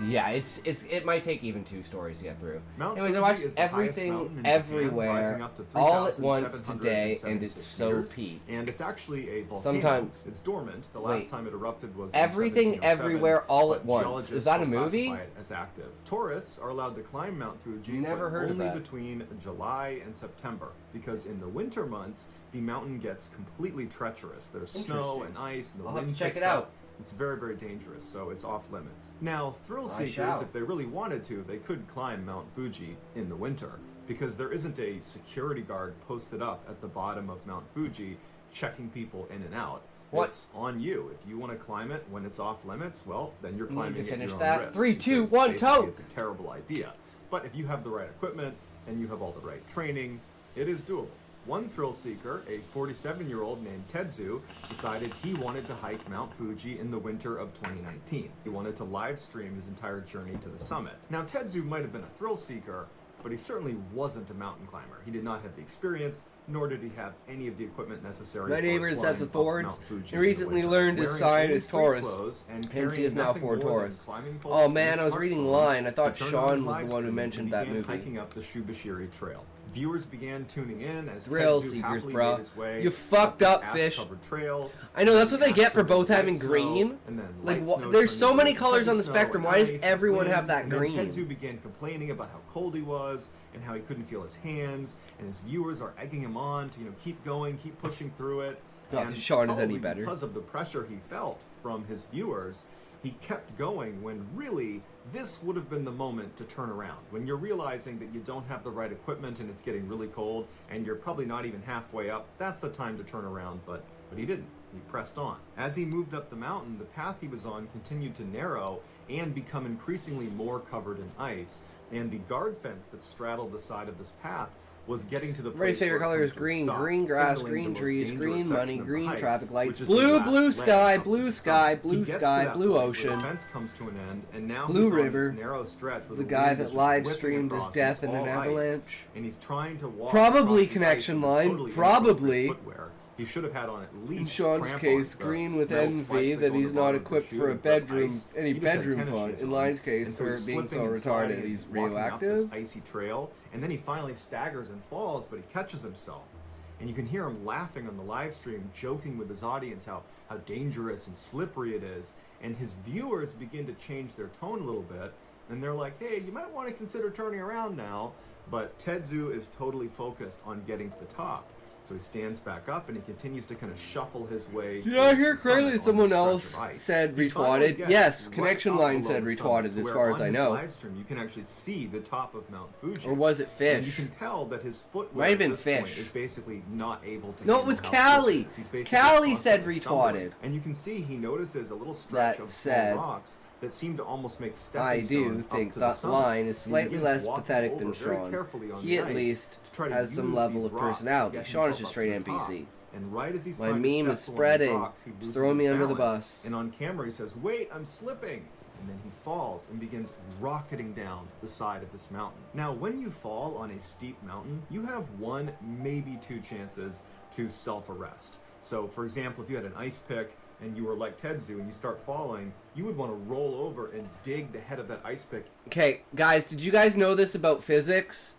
Yeah, it might take even 2 stories to get through. Anyways, I watched Everything Everywhere all at once today, and it's so peak. And it's actually a volcano. Sometimes it's dormant. The last time it erupted was Everything in 1707, Everywhere all at but once. geologists Is that a still movie? classify it as active. Tourists are allowed to climb Mount Fuji, Never but heard of only that. between July and September, because in the winter months the mountain gets completely treacherous. There's snow and ice, and the I'll have wind to check picks it out. up. It's very, very dangerous, so it's off limits. Now, thrill I seekers, shall. if they really wanted to, they could climb Mount Fuji in the winter, because there isn't a security guard posted up at the bottom of Mount Fuji checking people in and out. What? It's on you. If you want to climb it when it's off limits, well, then you're You need climbing to at finish your own that. risk. 3, 2, because 1, basically tote! It's a terrible idea. But if you have the right equipment and you have all the right training, it is doable. One thrill seeker, a 47-year-old named Tetsu, decided he wanted to hike Mount Fuji in the winter of 2019. He wanted to live stream his entire journey to the summit. Now, Tetsu might have been a thrill seeker, but he certainly wasn't a mountain climber. He did not have the experience, nor did he have any of the equipment necessary. My for neighbor is climbing at the up Thorns. Mount Fuji He in the recently winter. learned his Wearing sign only is street Taurus. clothes and Hence he carrying is now nothing 4 more than Taurus. climbing Oh poles and man, a I was reading smartphone, Line. I thought he turned on Sean his was live the one who stream mentioned and that began movie. hiking up the Shubashiri Trail. Viewers began tuning in as Thrill Tetsu seekers, happily bro. made his way You fucked up up, this fish. ash-covered trail. I know, that's what they get for Ash-covered both light having snow, green. and then Like, light snow there's turned so into many colors on the heavy spectrum. snow Why and does ice everyone and have that wind, and green? then Tetsu began complaining about how cold he was and how he couldn't feel his hands, and his viewers are egging him on to keep going, keep pushing through it. Not And that Sean is any probably better. because of the pressure he felt from his viewers, he kept going when really this would have been the moment to turn around. When you're realizing that you don't have the right equipment and it's getting really cold and you're probably not even halfway up, that's the time to turn around, but he didn't. He pressed on. As he moved up the mountain, the path he was on continued to narrow and become increasingly more covered in ice, and the guard fence that straddled the side of this path was getting to the Everybody's place favorite where it color is comes to a green. stop, Green grass, signaling green the most trees, dangerous green section money, of the green hike, traffic lights, which is the blue, last blue leg sky, up to blue the sky, summit. blue He gets to sky, that blue point where ocean. the fence comes to an end, and now Blue he's on river. this narrow stretch where The the guy wind is that just live whipping streamed his across, death and in it's an all ice, avalanche. and he's trying to walk Probably across the connection ice with line, totally probably. inappropriate footwear. He should have had on at least In Sean's crampons, case, the green with metal envy spikes that go on he's the not bottom of the equipped shoe for a and grip bedroom, ice. any He just had bedroom tennis fun. shoes In on. Line's case, And so where he's being so slipping and sliding retarded, as he's walking up this radioactive. icy trail, and then he finally staggers and falls, but he catches himself. And you can hear him laughing on the live stream, joking with his audience how dangerous and slippery it is. And his viewers begin to change their tone a little bit, and they're like, hey, you might want to consider turning around now. But Tetsu is totally focused on getting to the top. So he stands back up and he continues to kind of shuffle his way. Did I towards hear the correctly summit that on someone this stretch else of ice. said He finally retweeted? gets Yes, right Connection up Line below said the summit retweeted, to as where far as on I his know. live stream, you can actually see the top of Mount Fuji. Or was it And you fish? can tell that his footwear Might have been at this point fish. is basically not able to. No, it handle was how Callie. quick it is. He's basically Callie said constantly stumbling. retweeted. And you can see he notices a little stretch That of said, small rocks that seem to almost make stepping I do stones up think to the that summit. Line is And he slightly begins less walking pathetic than over very Sean. carefully on He the at ice least to try to has some use level these of rocks to personality. get Sean is himself just up straight to the top. NPC. And right as he's My trying to meme step is to one of these spreading. rocks, he Just loses throw me his under the balance. bus. And on camera he says, wait, I'm slipping. And then he falls and begins rocketing down the side of this mountain. Now, when you fall on a steep mountain, you have 1, maybe 2 chances to self-arrest. So, for example, if you had an ice pick and you were like Tetsu and you start falling, you would want to roll over and dig the head of that ice pick. Okay, guys, did you guys know this about physics?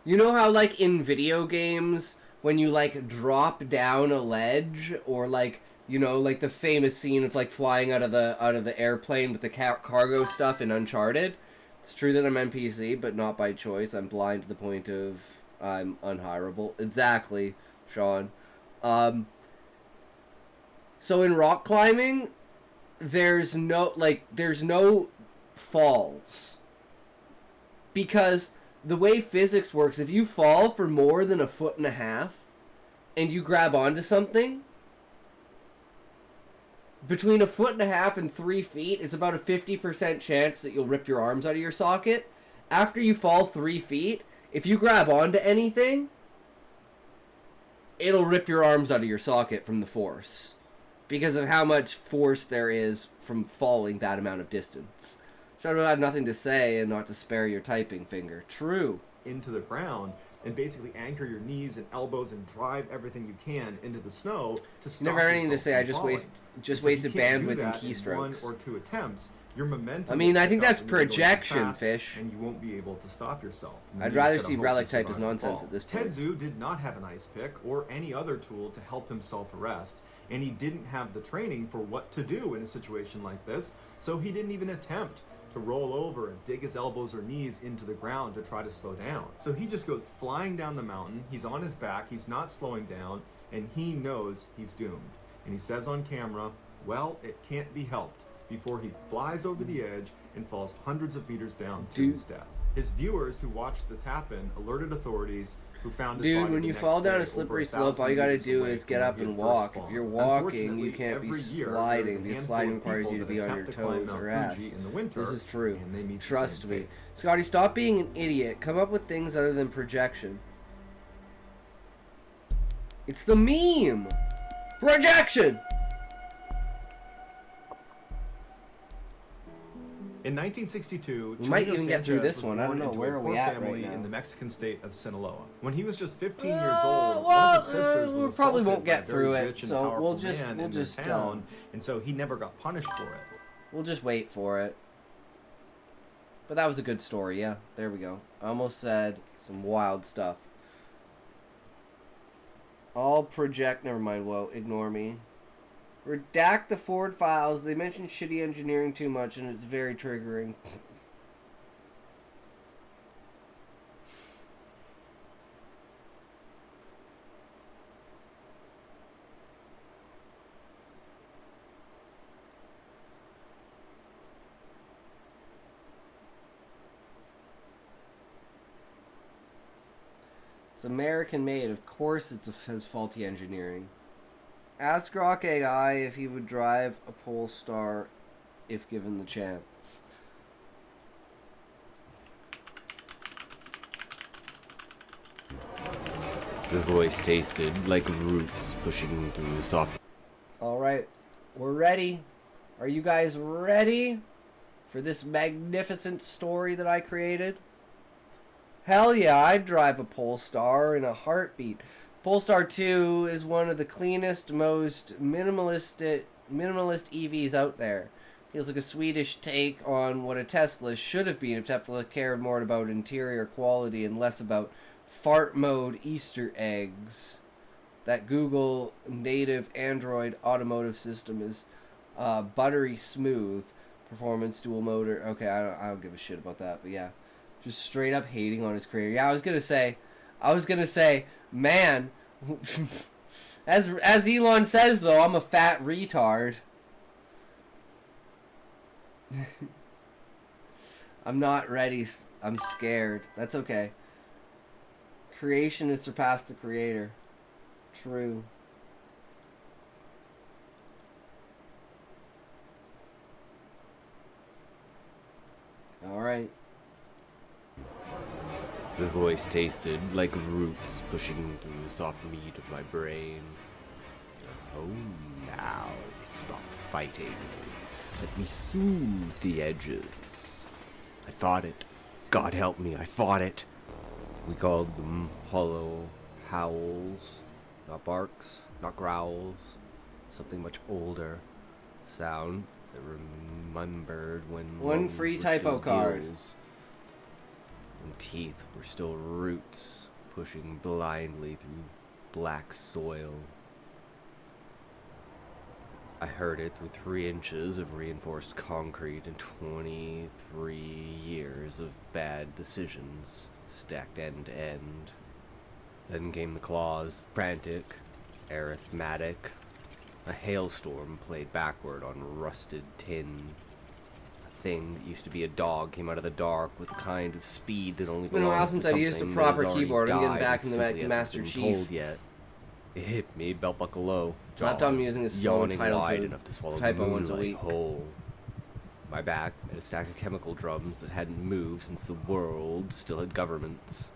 You know how, like, in video games, when you, like, drop down a ledge, or, like, you know, like the famous scene of, like, flying out of the airplane with the cargo stuff in Uncharted? It's true that I'm NPC, but not by choice. I'm blind to the point of I'm unhireable. Exactly, Sean. So in rock climbing, there's no falls. Because the way physics works, if you fall for more than 1.5 feet and you grab onto something, between 1.5 and 3 feet, it's about a 50% chance that you'll rip your arms out of your socket. After you fall 3 feet, if you grab onto anything, it'll rip your arms out of your socket from the force. Because of how much force there is from falling that amount of distance. Shadow had nothing to say and not to spare your typing finger. True. Into the ground and basically anchor your knees and elbows and drive everything you can into the snow to stop Never anything to yourself say. I from just falling. wasted You can't do bandwidth and that in keystrokes. 1 or 2 attempts. Your momentum. I mean, will I think pick up that's and you're going projection, fast, Fish. And you won't be able to stop yourself. You I'd just rather gotta see hope relic you type as survive the nonsense fall. at this point. Tetsu did not have an ice pick or any other tool to help himself arrest, and he didn't have the training for what to do in a situation like this, so he didn't even attempt to roll over and dig his elbows or knees into the ground to try to slow down. So he just goes flying down the mountain, he's on his back, he's not slowing down, and he knows he's doomed. And he says on camera, well, it can't be helped, before he flies over the edge and falls hundreds of meters down to his death. His viewers who watched this happen alerted authorities who found his body When the you next fall down day a slippery over slope, all you 1,000 gotta meters do away is from get where up he had and first walk. fallen. If you're walking, you Unfortunately, can't be every year, sliding. there's a Because handful sliding of requires people you to that be on your attempt to climb toes Mount or ass. Fuji in the winter, This is true. and they meet the Trust same me. fate. Scotty, stop being an idiot. Come up with things other than projection. It's the meme! Projection! In 1962, We might Chino even get through Sanchez this was one. I don't born know. into Where a are poor we at family right now? in the Mexican state of Sinaloa. When he was just 15 years old, one of his sisters we was probably assaulted won't get by a very through it, rich and so powerful we'll just man in their town, and so he never got punished for it. We'll just wait for it. But that was a good story, yeah. There we go. I almost said some wild stuff. All project... Never mind, whoa, ignore me. Redact the forward files. They mention shitty engineering too much, and it's very triggering. It's American made. Of course it has faulty engineering. Ask Grok AI if he would drive a Polestar if given the chance. The voice tasted like roots pushing through soft. Alright, we're ready. Are you guys ready for this magnificent story that I created? Hell yeah, I'd drive a Polestar in a heartbeat. Polestar 2 is one of the cleanest, most minimalist EVs out there. Feels like a Swedish take on what a Tesla should have been if Tesla cared more about interior quality and less about fart mode Easter eggs. That Google native Android automotive system is buttery smooth. Performance dual motor. Okay, I don't give a shit about that, but yeah. Just straight up hating on his creator. Yeah, I was gonna say, man, as Elon says though, I'm a fat retard. I'm not ready. I'm scared. That's okay. Creation has surpassed the creator. True. All right. The voice tasted like roots pushing through the soft meat of my brain. Oh, now stop fighting. Let me soothe the edges. I fought it. God help me, I fought it. We called them hollow howls. Not barks, not growls. Something much older. Sound that remembered when One lungs free were typo still card. gills, and teeth were still roots pushing blindly through black soil. I heard it through 3 inches of reinforced concrete and 23 years of bad decisions stacked end to end. Then came the claws, frantic, arithmetic. A hailstorm played backward on rusted tin. A thing that used to be a dog came out of the dark with the kind of speed that only It's been a while belongs to since I've used a something proper that has already keyboard. I'm getting died back and into simply the hasn't Master been Chief. told yet. It hit me, belt buckle low. Laptop jaws using a slow yawning title wide to enough to swallow type the on once a moonlight week. whole. My back had a stack of chemical drums that hadn't moved since the world still had governments.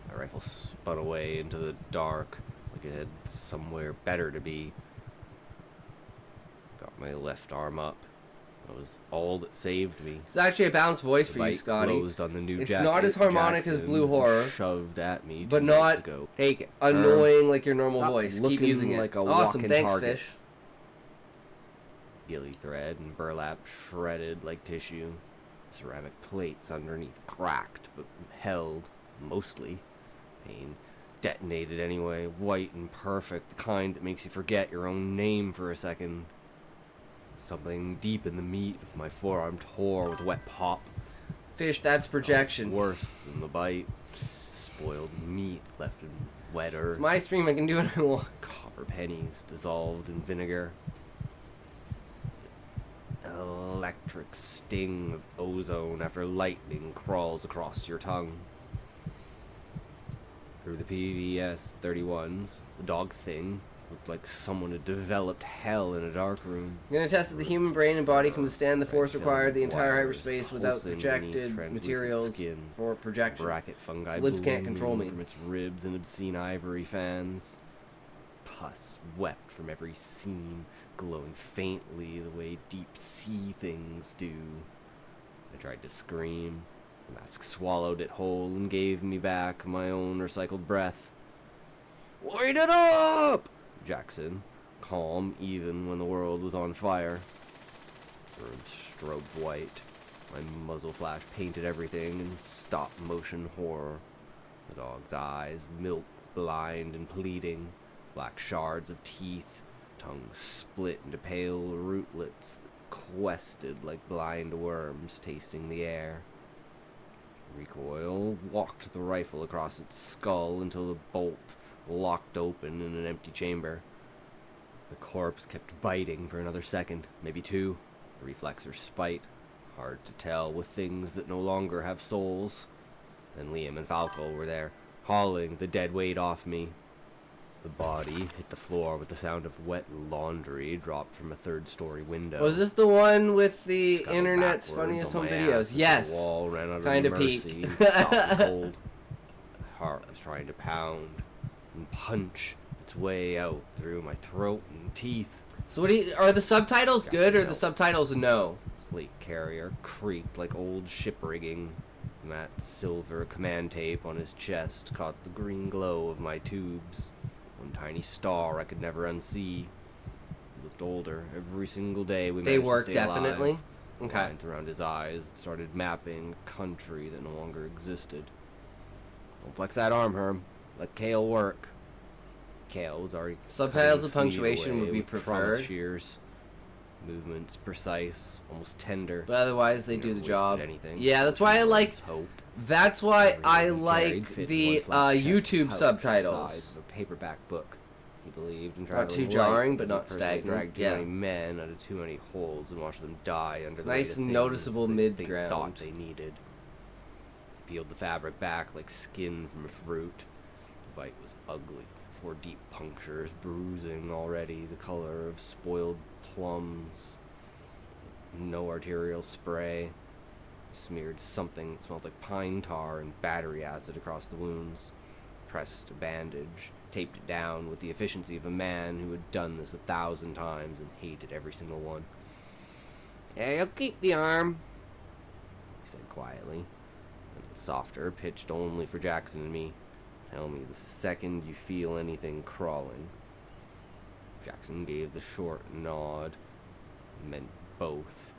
My rifle spun away into the dark like it had somewhere better to be. Got my left arm up. That was all that saved me. It's actually a balanced voice The for you, bite Scotty. closed on the new It's jacket not as harmonic as Jackson Blue Horror, shoved at me but 2 nights not ago. annoying like your normal Stop voice. Keep looking using it. like a Awesome, walking thanks, target. Fish. Gilly thread and burlap shredded like tissue. Ceramic plates underneath cracked, but held, mostly. Pain detonated anyway, white and perfect, the kind that makes you forget your own name for a second. Something deep in the meat of my forearm tore with a wet pop. Fish, that's projection. Worse than the bite. Spoiled meat left in wet earth. It's my stream, I can do what I want. Copper pennies dissolved in vinegar. Electric sting of ozone after lightning crawls across your tongue. Through the PVS 31s, the dog thing looked like someone had developed hell in a dark room. I'm gonna test that the human brain and body can withstand the force Red required the film entire wires hyperspace without pulsing projected beneath translucent materials skin. for projection. Bracket fungi Its lips can't control blooming me. from its ribs and obscene ivory fans. Pus wept from every seam, glowing faintly the way deep sea things do. I tried to scream. The mask swallowed it whole and gave me back my own recycled breath. Light it up! Jackson, calm even when the world was on fire. Room strobed white. My muzzle flash painted everything in stop-motion horror. The dog's eyes, milk blind and pleading. Black shards of teeth, tongues split into pale rootlets that quested like blind worms tasting the air. Recoil walked the rifle across its skull until the bolt locked open in an empty chamber. The corpse kept biting for another second, maybe 2. Reflex or spite, hard to tell with things that no longer have souls. Then Liam and Falco were there, hauling the dead weight off me. The body hit the floor with the sound of wet laundry dropped from a 3rd-story window. Was this the one with the Scuttled internet's backward funniest until home my videos? ass hit Yes. the wall, ran out of Kinda mercy peak. and stopped the cold. My heart was trying to pound and punch its way out through my throat and teeth. So what do you, are the subtitles good or No. the subtitles no? Plate carrier creaked like old ship rigging. Matte silver command tape on his chest caught the green glow of my tubes. One tiny star I could never unsee. He looked older every single day we They managed work to stay definitely. alive. Okay. Lines around his eyes started mapping a country that no longer existed. Don't flex that arm, Herm. Let Kale work. Kale was already Subtitles cutting with sleeve punctuation away would be with trauma preferred. shears. Movements precise, almost tender. But otherwise they do Never the wasted job. anything. Yeah, that's why I like Hope. that's why I Everything he like carried fit in the one flat chest YouTube pouch the subtitles. size of a paperback book. He believed in Not traveling too light, jarring, but as he not personally stagnant, dragged too yeah. many men out of too many holes and watched them die under the Nice weight of things noticeable that mid-ground. They thought they needed. Peeled the fabric back like skin from a fruit. The bite was ugly. 4 deep punctures, bruising already, the color of spoiled plums. No arterial spray. Smeared something that smelled like pine tar and battery acid across the wounds. Pressed a bandage, taped it down with the efficiency of a man who had done this 1,000 times and hated every single one. "Hey, I'll keep the arm," he said quietly, and softer, pitched only for Jackson and me. "Tell me the second you feel anything crawling." Jackson gave the short nod. It meant both.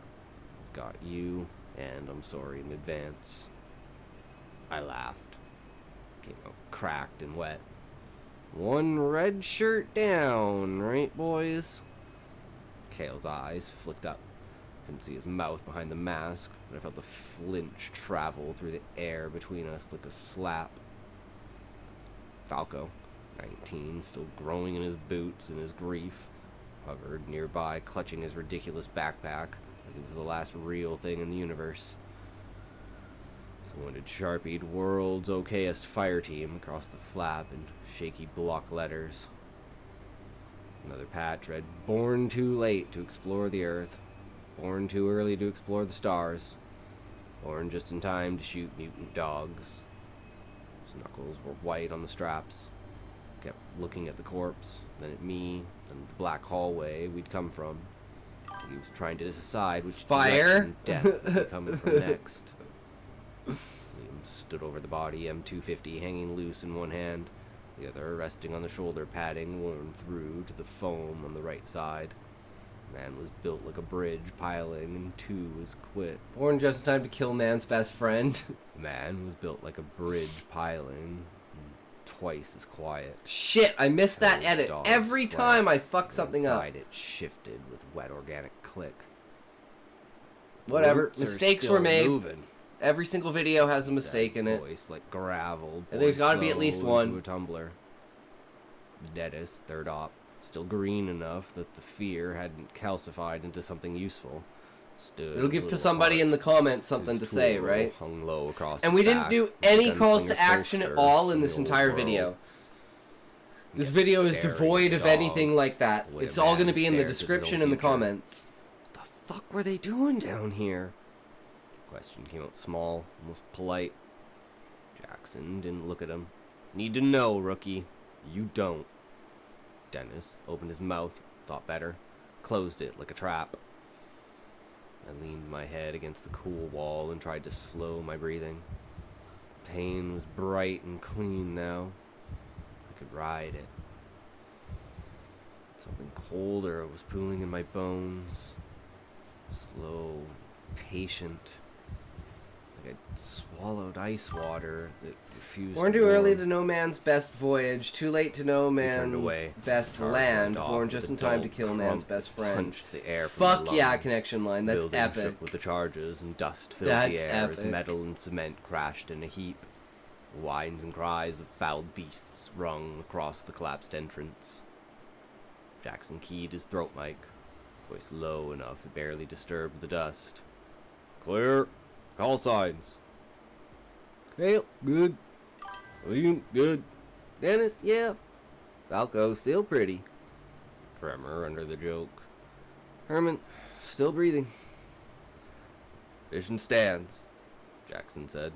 "I've got you, and I'm sorry in advance." I laughed. Came out cracked and wet. "One red shirt down, right, boys?" Kale's eyes flicked up. Couldn't see his mouth behind the mask, but I felt the flinch travel through the air between us like a slap. Falco, 19, still growing in his boots in his grief, hovered nearby, clutching his ridiculous backpack like it was the last real thing in the universe. Someone had sharpied "World's Okayest Fire Team" across the flap in shaky block letters. Another patch read, born too late to explore the earth, born too early to explore the stars, born just in time to shoot mutant dogs. His knuckles were white on the straps. Kept looking at the corpse, then at me, then the black hallway we'd come from. He was trying to decide which Fire? direction death would be coming from next. Liam stood over the body, M250 hanging loose in one hand, the other resting on the shoulder padding worn through to the foam on the right side. The man was built like a bridge piling, and two was quit. Born just in time to kill man's best friend. The man was built like a bridge piling, and twice as quiet. Shit, I missed that Held edit. dogs Every flat, time I fuck and something up. inside it shifted with wet organic click. Whatever. Roots are Mistakes still were made. moving. Every single video has a mistake in it. Voice like gravel. And there's poured gotta be at least slow one. into a tumbler. Dennis, third op, still green enough that the fear hadn't calcified into something useful. Stood It'll a give little somebody apart. in the comments something to His say, tool right? Hung low across And his we didn't back, do his any calls to gunslinger's action at holster all in from this the old entire world. video. This Kept video is staring devoid at of the dog, anything like that. the way a It's all man going to be in the stares at his own description and the future. comments. What the fuck were they doing down here? Question came out small, almost polite. Jackson didn't look at him. Need to know, rookie. You don't. Dennis opened his mouth, thought better, closed it like a trap. I leaned my head against the cool wall and tried to slow my breathing. Pain was bright and clean now. I could ride it. Something colder was pooling in my bones. Slow, patient. Like I'd swallowed ice water that refused Born to too early warm. to know man's best voyage, too late to know turned man's away. best Charged land, off born with just a in time to dull kill man's crump best that friend. punched the air from my Fuck yeah, lungs. connection line. That's Building epic. shook with the charges, and dust filled That's the air as epic. metal and cement crashed in a heap. Whines and cries of fouled beasts rung across the collapsed entrance. Jackson keyed his throat mic, voice low enough it barely disturbed the dust. Clear. Call signs. Kale, good. William, good. Dennis, yeah. Falco, still pretty. Tremor under the joke. Herman, still breathing. Mission stands, Jackson said.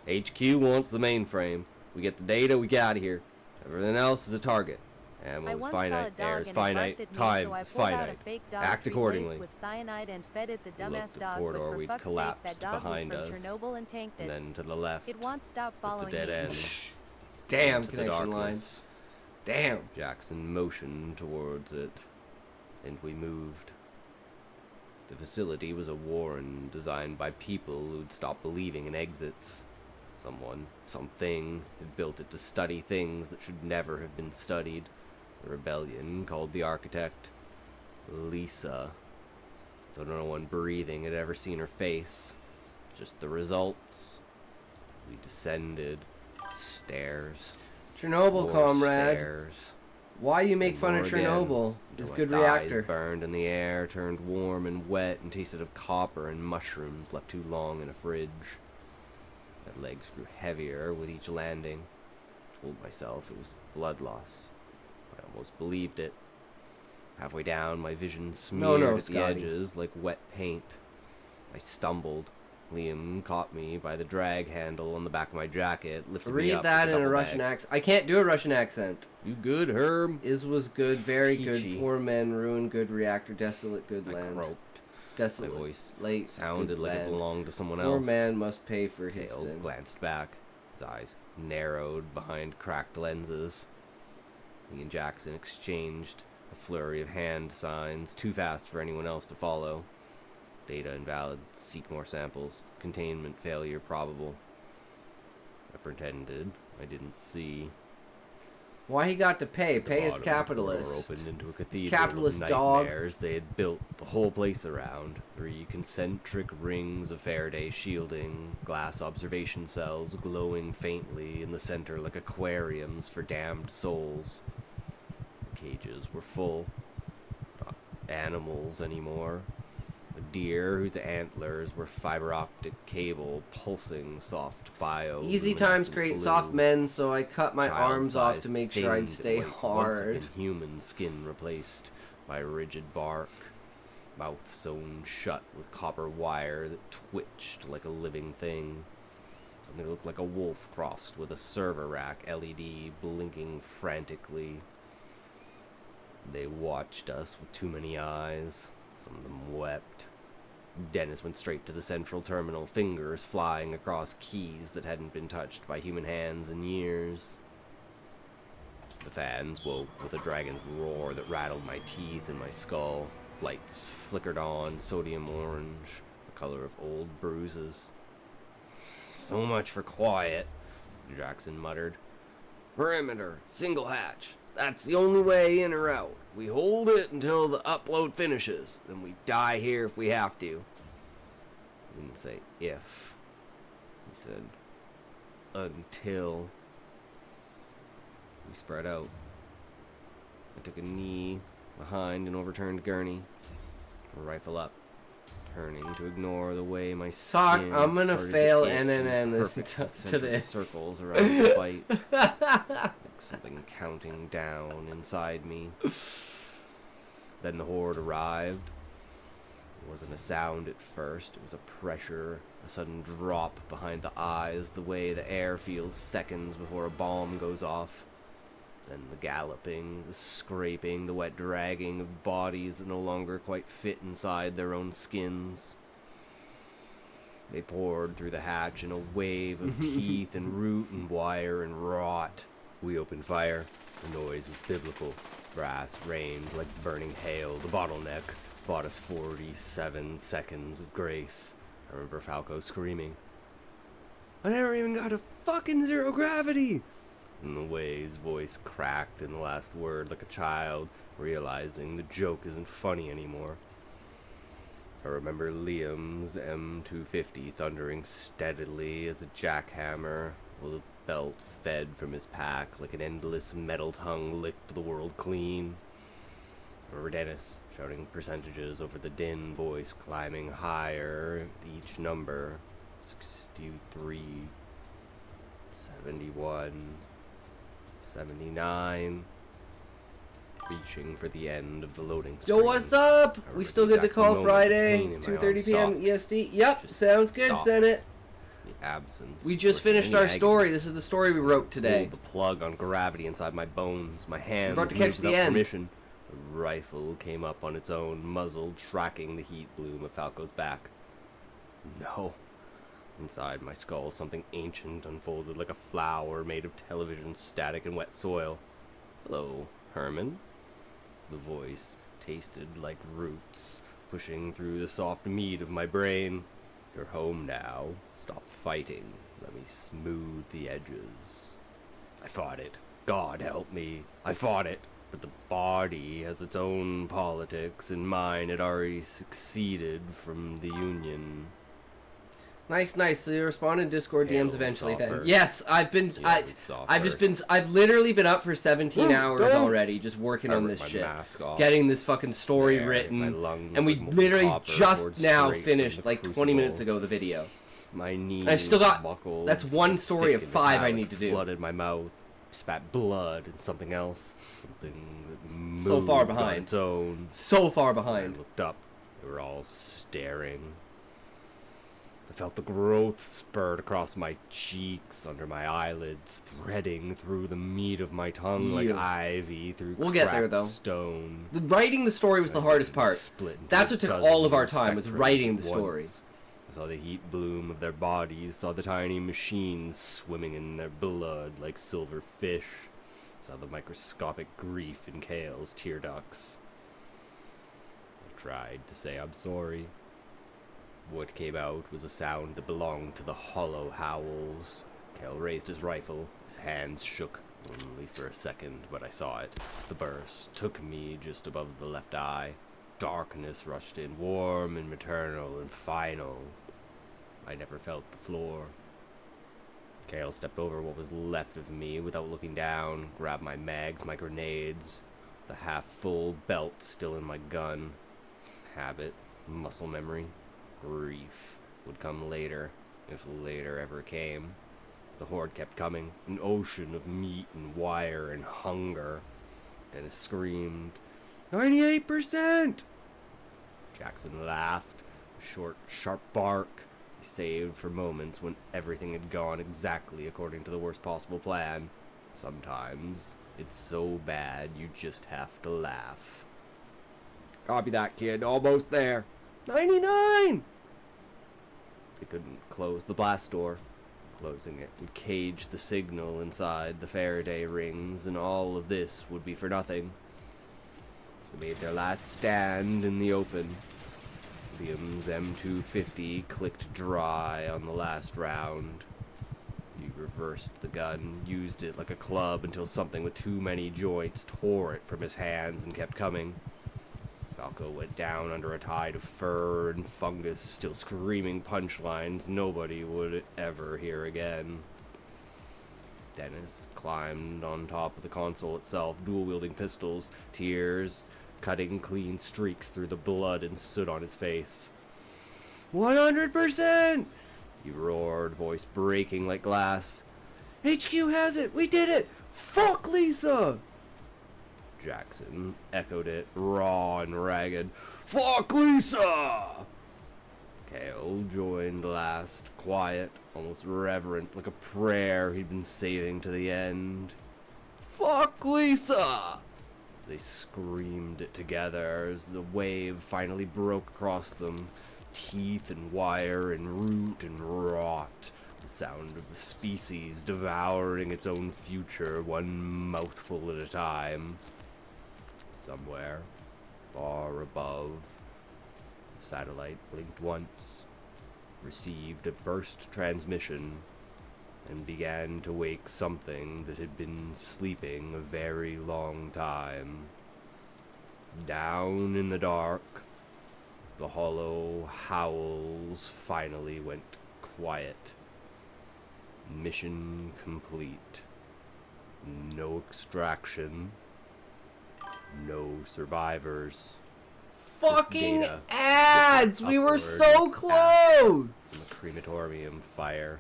HQ wants the mainframe. We get the data, we get out of here. Everything else is a target. Ammo is finite, air is finite, time is finite. Act accordingly. With cyanide and fed it the Looked dumbass at the dog, corridor but for we'd fuck's sake, collapsed that dog was behind from us, Chernobyl and tanked it. And then to the left, It won't stop at following the dead me. end. Damn, into the connection line. darkness. Damn. Jackson motioned towards it, and we moved. The facility was a warren designed by people who'd stopped believing in exits. Someone, something, had built it to study things that should never have been studied. The rebellion called the architect Lisa. Though no one breathing had ever seen her face. Just the results. We descended. Stairs. Chernobyl, More comrade. Stairs. Why you make And fun more of again, Chernobyl? until It's my good thighs reactor. burned and the air turned warm and wet and tasted of copper and mushrooms left too long in a fridge. My legs grew heavier with each landing. I told myself it was blood loss. I almost believed it. Halfway down, my vision smeared at the Scotty. edges like wet paint. I stumbled. Liam caught me by the drag handle on the back of my jacket, lifted me Read up that with in a duffel Russian bag. accent. I can't do a Russian accent. You good, Herb? Is was good, very Peachy. good. Poor men, ruin good reactor, desolate good I land. croaked. Desolate, My voice late, sounded good like it land. belonged to someone Poor else. man must pay for his Hale sin. glanced back. His eyes narrowed behind cracked lenses. He and Jackson exchanged a flurry of hand signs, too fast for anyone else to follow. Data invalid. Seek more samples. Containment failure probable. I pretended I didn't see. Why he got to pay? The Pay is bottom door capitalist. opened into a cathedral Capitalist of dog. nightmares they had built the whole place around. 3 concentric rings of Faraday shielding, glass observation cells glowing faintly in the center like aquariums for damned souls. The cages were full. Not animals anymore. The deer whose antlers were fiber optic cable pulsing soft bio. Easy times create soft men, so I cut my arms off to make sure I'd stay hard. Human skin replaced by rigid bark, mouth sewn shut with copper wire that twitched like a living thing. Something that looked like a wolf crossed with a server rack LED blinking frantically. They watched us with too many eyes. Some of them wept. Dennis went straight to the central terminal, fingers flying across keys that hadn't been touched by human hands in years. The fans woke with a dragon's roar that rattled my teeth and my skull. Lights flickered on, sodium orange, the color of old bruises. So much for quiet, Jackson muttered. Perimeter, single hatch. That's the only way in or out. We hold it until the upload finishes. Then we die here if we have to. He didn't say if. He said until. We spread out. I took a knee behind an overturned gurney. A rifle up. Turning to ignore the way my skin I'm gonna started fail to itch and perfect to concentric this. circles around the bite. Like something counting down inside me. Then the horde arrived. It wasn't a sound at first. It was a pressure, a sudden drop behind the eyes, the way the air feels seconds before a bomb goes off. Then the galloping, the scraping, the wet dragging of bodies that no longer quite fit inside their own skins. They poured through the hatch in a wave of teeth and root and wire and rot. We opened fire. The noise was biblical. Brass rained like burning hail. The bottleneck bought us 47 seconds of grace. I remember Falco screaming, I never even got a fucking zero gravity! And the way his voice cracked in the last word like a child, realizing the joke isn't funny anymore. I remember Liam's M250 thundering steadily as a jackhammer, while the belt fed from his pack like an endless metal tongue licked the world clean. I remember Dennis shouting percentages over the din voice climbing higher each number. 63, 71, 79, reaching for the end of the loading screen. Yo, what's up? We still good to call Friday, 2:30 p.m. EST? Yep, sounds good, Senate. The absence. We just finished our story. This is the story we wrote today. Pulled the plug on gravity inside my bones. My hands about to catch moved the without end. permission. The rifle came up on its own, muzzle tracking the heat bloom of Falco's back. No. Inside my skull, something ancient unfolded like a flower made of television static and wet soil. Hello, Herman. The voice tasted like roots, pushing through the soft meat of my brain. You're home now. Stop fighting. Let me smooth the edges. I fought it. God help me. I fought it. But the body has its own politics, and mine had already succeeded from the Union. Nice. So you respond in Discord Halo DMs eventually then. first. Yes, I've literally been up for 17 hours already just working on this shit. Getting this fucking story written. And we literally just now finished like 20 minutes ago the video. My knees I've still got buckled, that's one story of 5 I need to do. Flooded my mouth, spat blood and something else. Something that moved So far on behind. its own. So far I behind. looked up. They were all staring. I felt the growth spurt across my cheeks, under my eyelids, threading through the meat of my tongue like ivy through We'll get there, cracked though. stone. Writing the story was the hardest part. Split into That's a what took dozen all of our time, was spectrums writing at the story. once. I saw the heat bloom of their bodies, saw the tiny machines swimming in their blood like silver fish, saw the microscopic grief in Kale's tear ducts. I tried to say I'm sorry. What came out was a sound that belonged to the hollow howls. Kale raised his rifle. His hands shook, only for a second, but I saw it. The burst took me just above the left eye. Darkness rushed in, warm and maternal and final. I never felt the floor. Kale stepped over what was left of me without looking down, grabbed my mags, my grenades, the half-full belt still in my gun. Habit. muscle memory. Grief would come later, if later ever came. The horde kept coming, an ocean of meat and wire and hunger. Dennis screamed, 98%! Jackson laughed, a short, sharp bark. He saved for moments when everything had gone exactly according to the worst possible plan. Sometimes it's so bad you just have to laugh. Copy that, kid. Almost there. 99! They couldn't close the blast door. Closing it would cage the signal inside the Faraday rings, and all of this would be for nothing. So they made their last stand in the open. Liam's M250 clicked dry on the last round. He reversed the gun, used it like a club until something with too many joints tore it from his hands and kept coming. Falco went down under a tide of fur and fungus, still screaming punchlines nobody would ever hear again. Dennis climbed on top of the console itself, dual-wielding pistols, tears cutting clean streaks through the blood, and soot on his face. 100%! He roared, voice breaking like glass. HQ has it! We did it! Fuck Lisa! Jackson echoed it, raw and ragged. Fuck Lisa! Kale joined last, quiet, almost reverent, like a prayer he'd been saving to the end. Fuck Lisa! They screamed it together as the wave finally broke across them. Teeth and wire and root and rot. The sound of the species devouring its own future, one mouthful at a time. Somewhere, far above, the satellite blinked once, received a burst transmission, and began to wake something that had been sleeping a very long time. Down in the dark, the hollow howls finally went quiet. Mission complete. No extraction. No survivors. Fucking Data ads! We were upward so path close! from a crematorium fire.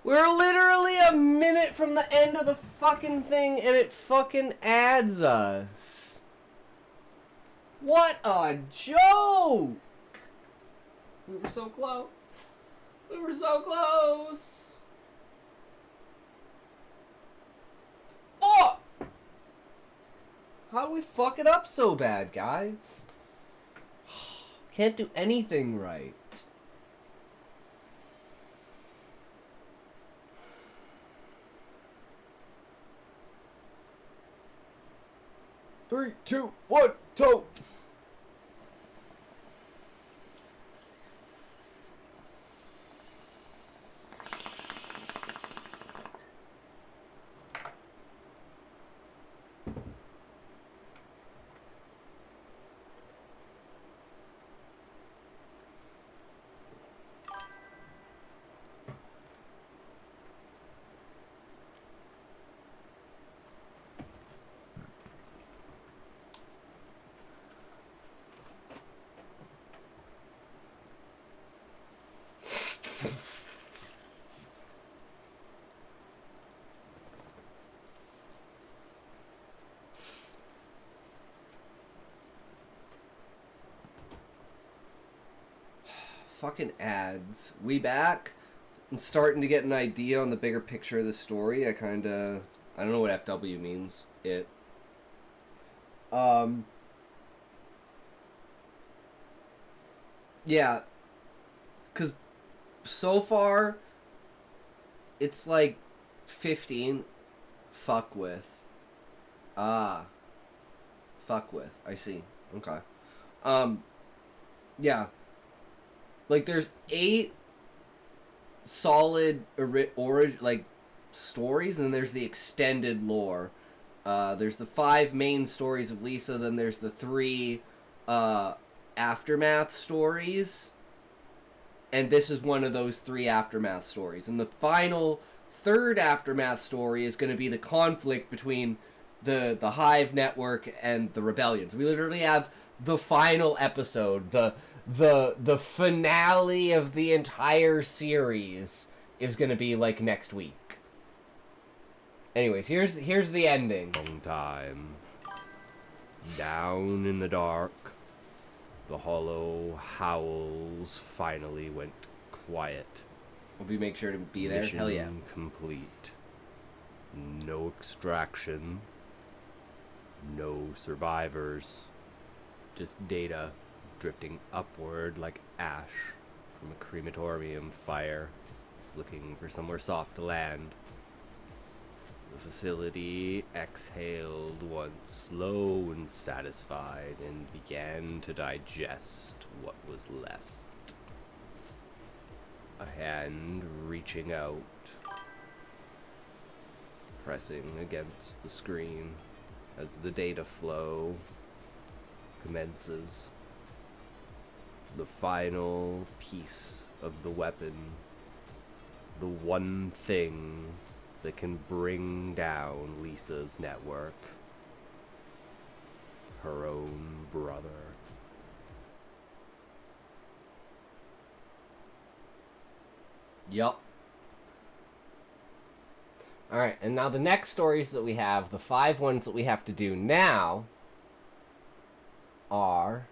We're literally a minute from the end of the fucking thing and it fucking adds us. What a joke! We were so close. We were so close. Fuck! How do we fuck it up so bad, guys? Can't do anything right. Three, two, one, go! Fucking ads. We back? I'm starting to get an idea on the bigger picture of the story. I don't know what FW means. Yeah. Because so far, it's like 15. Fuck with. Fuck with. I see. Okay. Yeah. Like, there's 8 solid stories, and then there's the extended lore. There's the 5 main stories of Lisa, then there's the 3 aftermath stories, and this is one of those 3 aftermath stories. And the final 3rd aftermath story is going to be the conflict between the Hive network and the rebellions. We literally have the final episode, the finale of the entire series is gonna be like next week. Anyways, here's the ending. Long time. Down in the dark, the hollow howls finally went quiet. Hope you make sure to be there. Mission Hell yeah. complete. No extraction. No survivors. Just data drifting upward like ash from a crematorium fire, looking for somewhere soft to land. The facility exhaled once, slow and satisfied, and began to digest what was left. A hand reaching out, pressing against the screen as the data flow commences. The final piece of the weapon, the one thing that can bring down Lisa's network, her own brother. Yup. Alright, and now the next stories that we have, the 5 ones that we have to do now, are...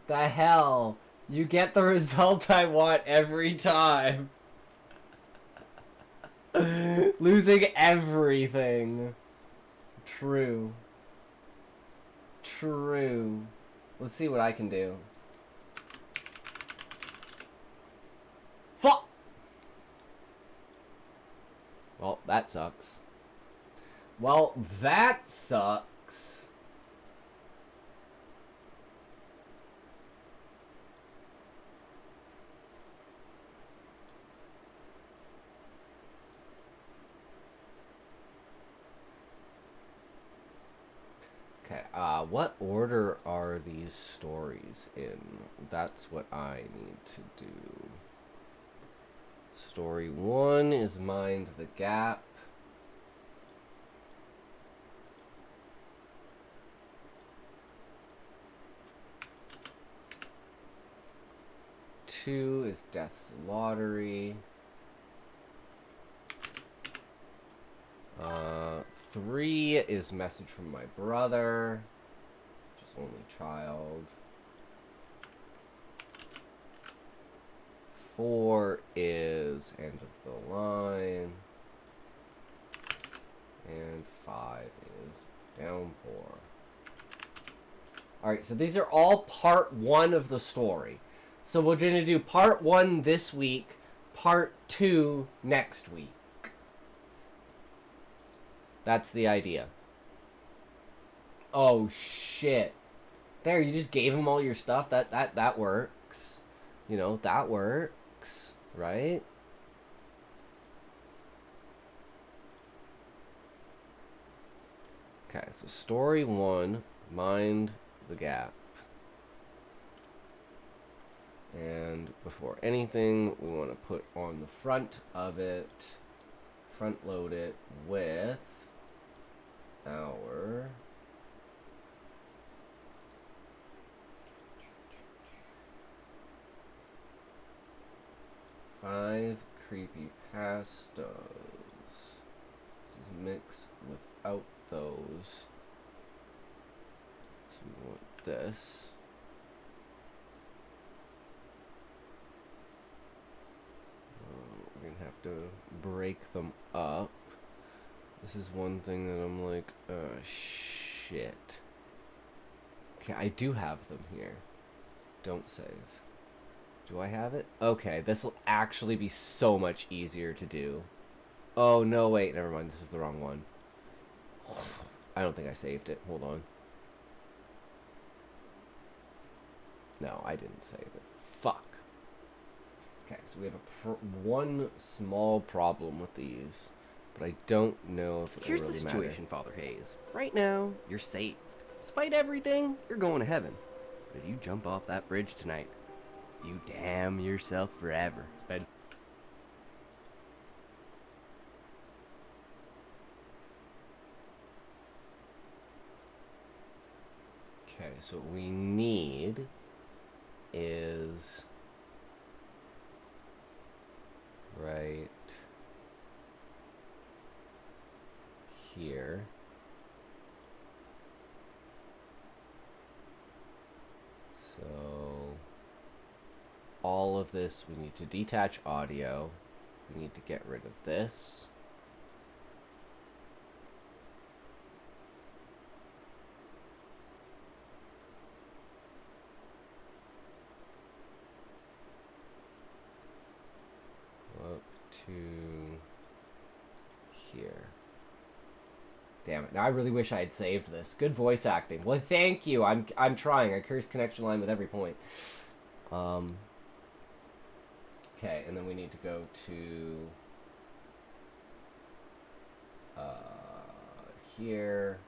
The hell? You get the result I want every time. Losing everything. True. True. Let's see what I can do. Fuck! Well, that sucks. Well, that sucks. Okay, what order are these stories in? That's what I need to do. Story 1 is Mind the Gap. Two is Death's Lottery. 3 is Message from My Brother, which is Only Child. 4 is End of the Line. And 5 is Downpour. Alright, so these are all part 1 of the story. So we're going to do part 1 this week, part 2 next week. That's the idea. Oh shit. There, you just gave him all your stuff. That works. You know, that works, right? Okay, so story 1, Mind the Gap. And before anything, we want to put on the front of it, front load it with our five creepy pastas. This is mixed without those. So we want this. We're gonna have to break them up. This is one thing that I'm like, shit. Okay, I do have them here. Don't save. Do I have it? Okay, this will actually be so much easier to do. Oh, no, wait, never mind. This is the wrong one. I don't think I saved it. Hold on. No, I didn't save it. Fuck. Okay, so we have one small problem with these. But I don't know if it Here's really the situation, matter. Father Hayes. Right now, you're saved. Despite everything, you're going to heaven. But if you jump off that bridge tonight, you damn yourself forever. Spend so what we need is right here. So all of this, we need to detach audio. We need to get rid of this. Up to here. Damn it. Now I really wish I had saved this. Good voice acting. Well, thank you. I'm trying. I curse connection line with every point. Okay, and then we need to go to here.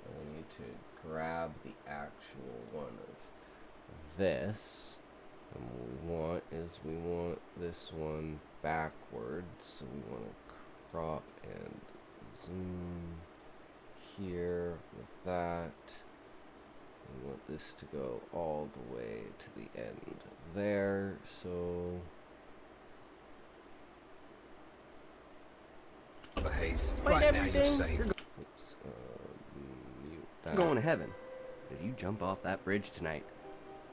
And we need to grab the actual one of this. And what we want is we want this one backwards. So we want to crop and zoom here with that. We want this to go all the way to the end there. So The haze. Despite Right now everything, you're safe. oops, mute that. You're going to heaven. If you jump off that bridge tonight,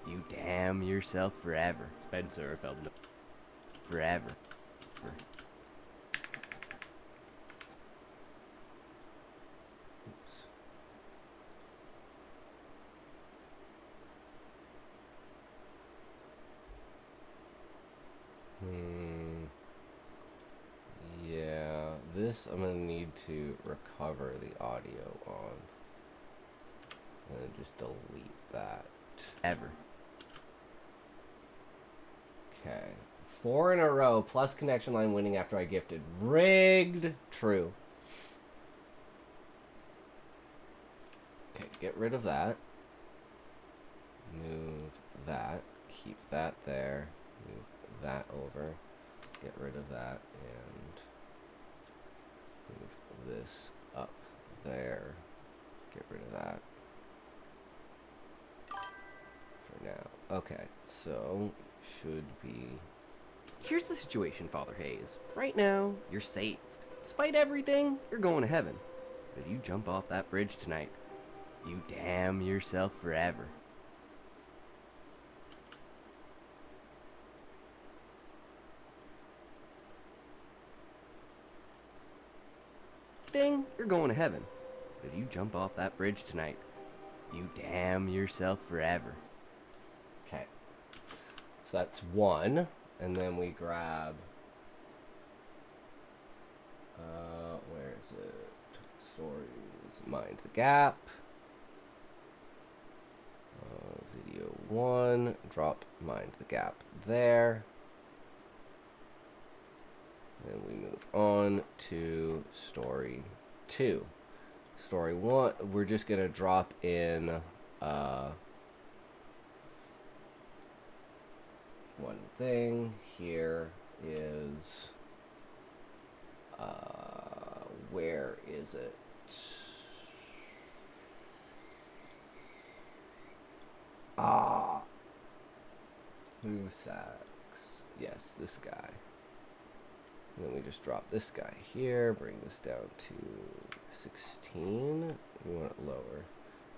you damn yourself forever. Spencer felt forever. Oops. Yeah, this I'm gonna need to recover the audio on. And just delete that. Ever. Okay. 4 in a row, plus connection line winning after I gifted. Rigged. True. Okay, get rid of that. Move that. Keep that there. Move that over. Get rid of that and move this up there. Get rid of that. For now. Okay, so should be... Here's the situation, Father Hayes. Right now, you're saved. Despite everything, you're going to heaven. But if you jump off that bridge tonight, you damn yourself forever. You're going to heaven. But if you jump off that bridge tonight, you damn yourself forever. Okay. So that's 1. And then we grab... where is it? Stories, Mind the Gap. Video 1. Drop Mind the Gap there. And we move on to story 2. Story 1, we're just going to drop in one thing. Here is, where is it? Who sacks? Yes, this guy. And then we just drop this guy here, bring this down to 16. We want it lower.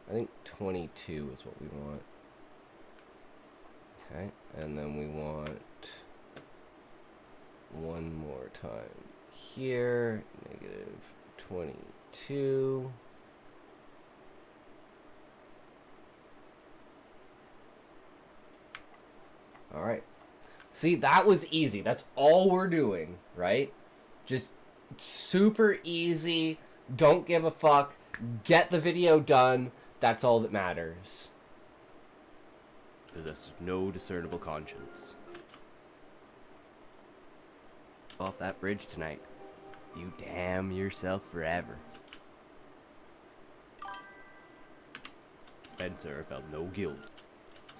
I think 22 is what we want. Okay, and then we want one more time here, negative 22. All right. See, that was easy. That's all we're doing, right? Just super easy. Don't give a fuck. Get the video done. That's all that matters. Possessed of no discernible conscience. Off that bridge tonight, you damn yourself forever. Spencer felt no guilt.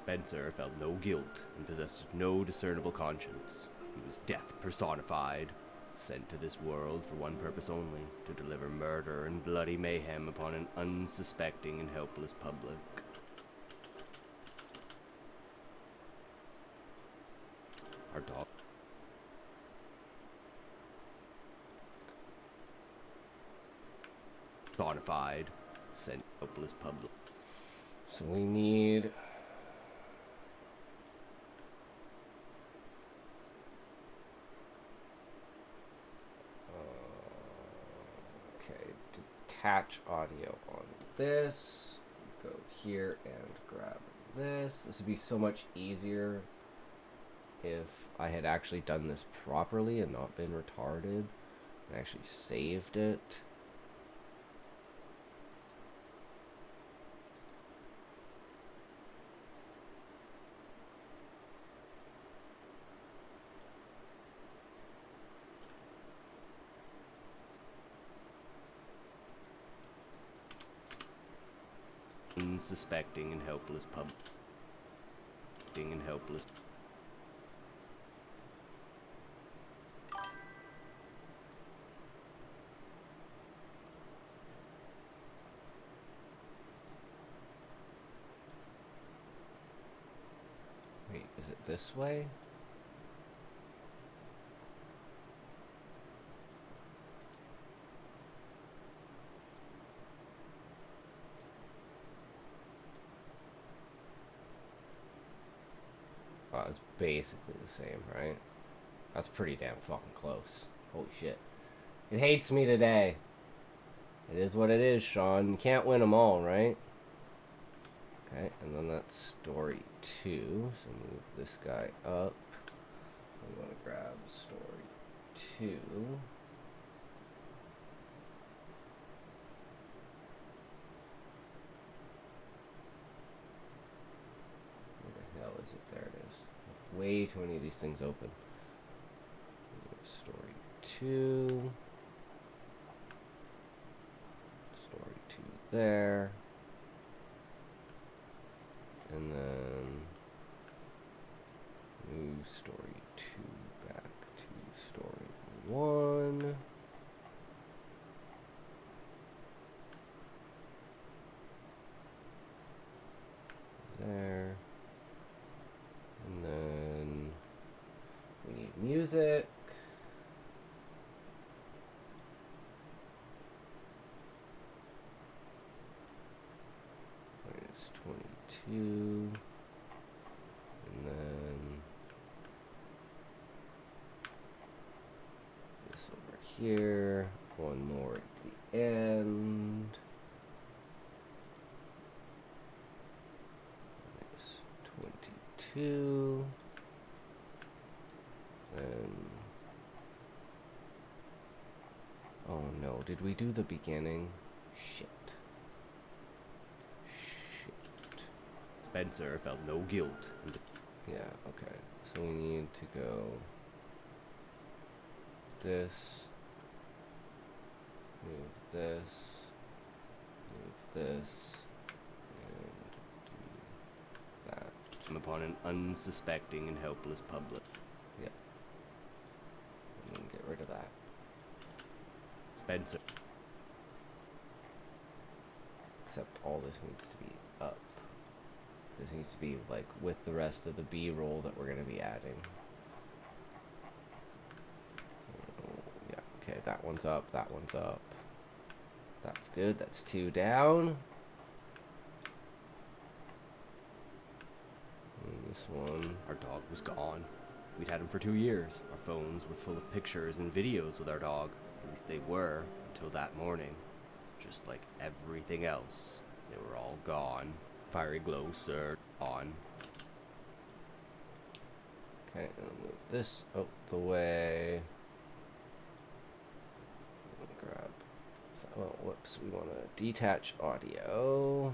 Spencer felt no guilt and possessed no discernible conscience. He was death personified, sent to this world for one purpose only, to deliver murder and bloody mayhem upon an unsuspecting and helpless public. our dog. Bonified. Sent hopeless public. So we need... okay, detach audio on this. Go here and grab this. This would be so much easier if I had actually done this properly and not been retarded and actually saved it. Unsuspecting and helpless and helpless. Wait, is it this way? Oh, it's basically the same, right? That's pretty damn fucking close. Holy shit. It hates me today. It is what it is, Sean. You can't win them all, right? Okay, and then that's story 2. So move this guy up. I'm going to grab story 2. Where the hell is it? There it is. I have way too many of these things open. Story 2. Story 2 there. And then move story 2 back to story 1. There. And then we need music. Minus 22. And then this over here. One more at the end. Minus 22. And oh no, did we do the beginning? Shit. Spencer felt no guilt. Yeah, okay. So we need to go this, move this, move this, and do that. Come upon an unsuspecting and helpless public. Yep. And then get rid of that. Spencer. Except all this needs to be up. This needs to be like with the rest of the B-roll that we're going to be adding. So, yeah, okay, that one's up, that one's up. That's good, that's 2 down. And this one, our dog was gone. We'd had him for 2 years. Our phones were full of pictures and videos with our dog. At least they were, until that morning. Just like everything else, they were all gone. Fiery glow, sir, on. Okay, and I'll move this out the way. Grab. Oh, whoops. We want to detach audio.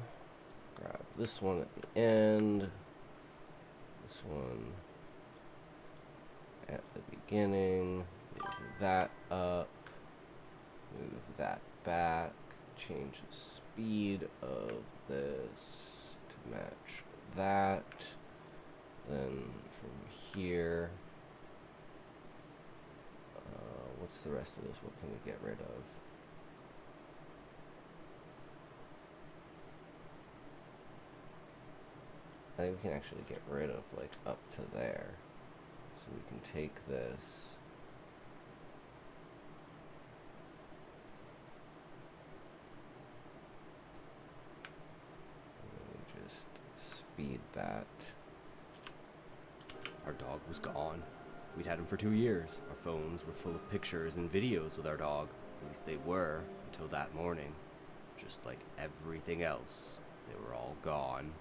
Grab this one at the end. This one at the beginning. Move that up. Move that back. Change the speed of this to match that. Then from here, what's the rest of this? What can we get rid of? I think we can actually get rid of like up to there. So we can take this. And we just speed that. Our dog was gone. We'd had him for 2 years. Our phones were full of pictures and videos with our dog. At least they were, until that morning. Just like everything else, they were all gone.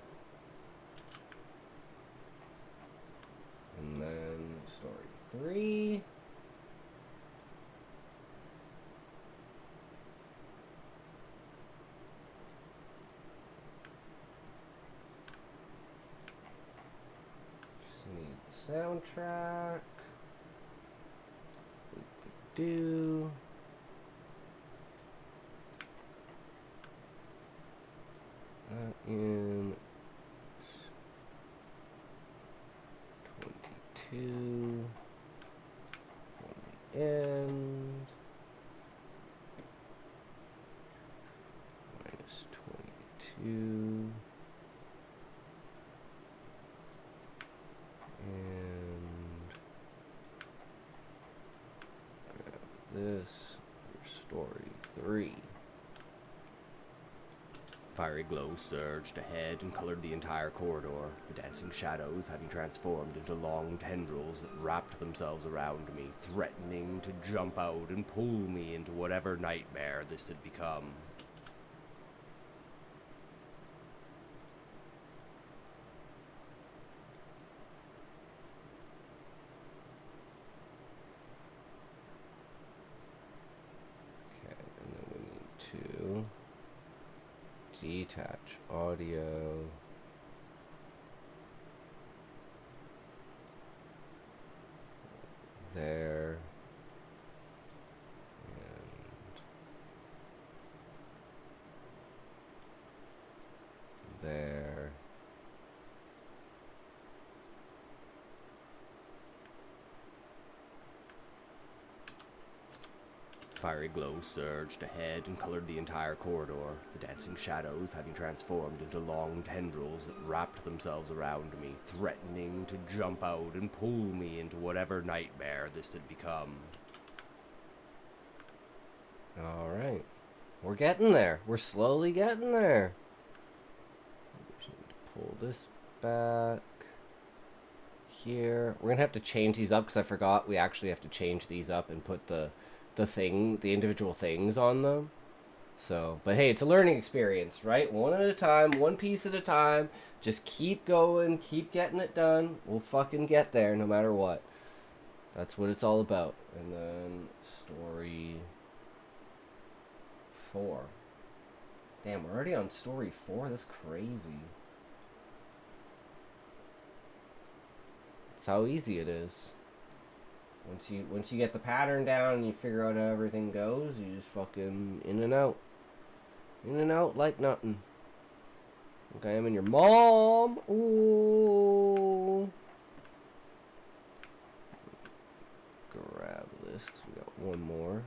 And then story 3. Just need the soundtrack. Do. In 22 on the end minus 22 and grab this for story 3. Fiery glow surged ahead and colored the entire corridor, the dancing shadows having transformed into long tendrils that wrapped themselves around me, threatening to jump out and pull me into whatever nightmare this had become. Okay, and then we need to detach audio. There. And there. Fiery glow surged ahead and colored the entire corridor, the dancing shadows having transformed into long tendrils that wrapped themselves around me, threatening to jump out and pull me into whatever nightmare this had become. Alright. We're getting there. We're slowly getting there. We just need to pull this back here. We're going to have to change these up because I forgot we actually have to change these up and put the individual things on them. So, but hey, it's a learning experience, right? One at a time, one piece at a time. Just keep going, keep getting it done. We'll fucking get there no matter what. That's what it's all about. And then story 4. Damn, we're already on story 4? That's crazy. That's how easy it is. Once you get the pattern down and you figure out how everything goes, you just fucking in and out. In and out like nothing. Okay, I'm in your mom. Ooh. Grab this because we got one more.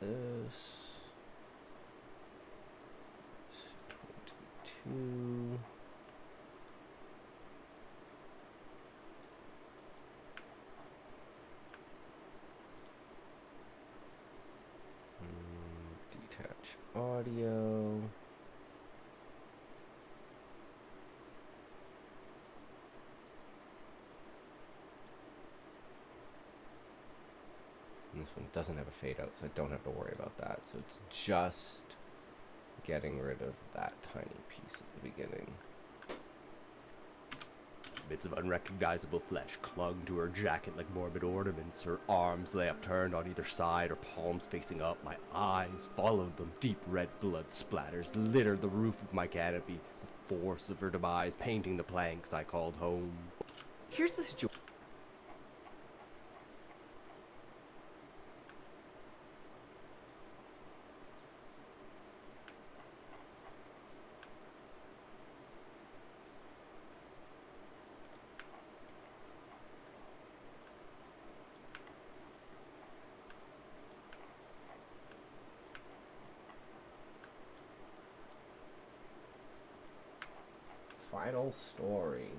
This. 22. Detach audio. And this one doesn't have a fade out, so I don't have to worry about that. So it's just getting rid of that tiny piece at the beginning. Bits of unrecognizable flesh clung to her jacket like morbid ornaments. Her arms lay upturned on either side, her palms facing up. My eyes followed them. Deep red blood splatters littered the roof of my canopy. The force of her demise painting the planks I called home. Here's the situation. final story.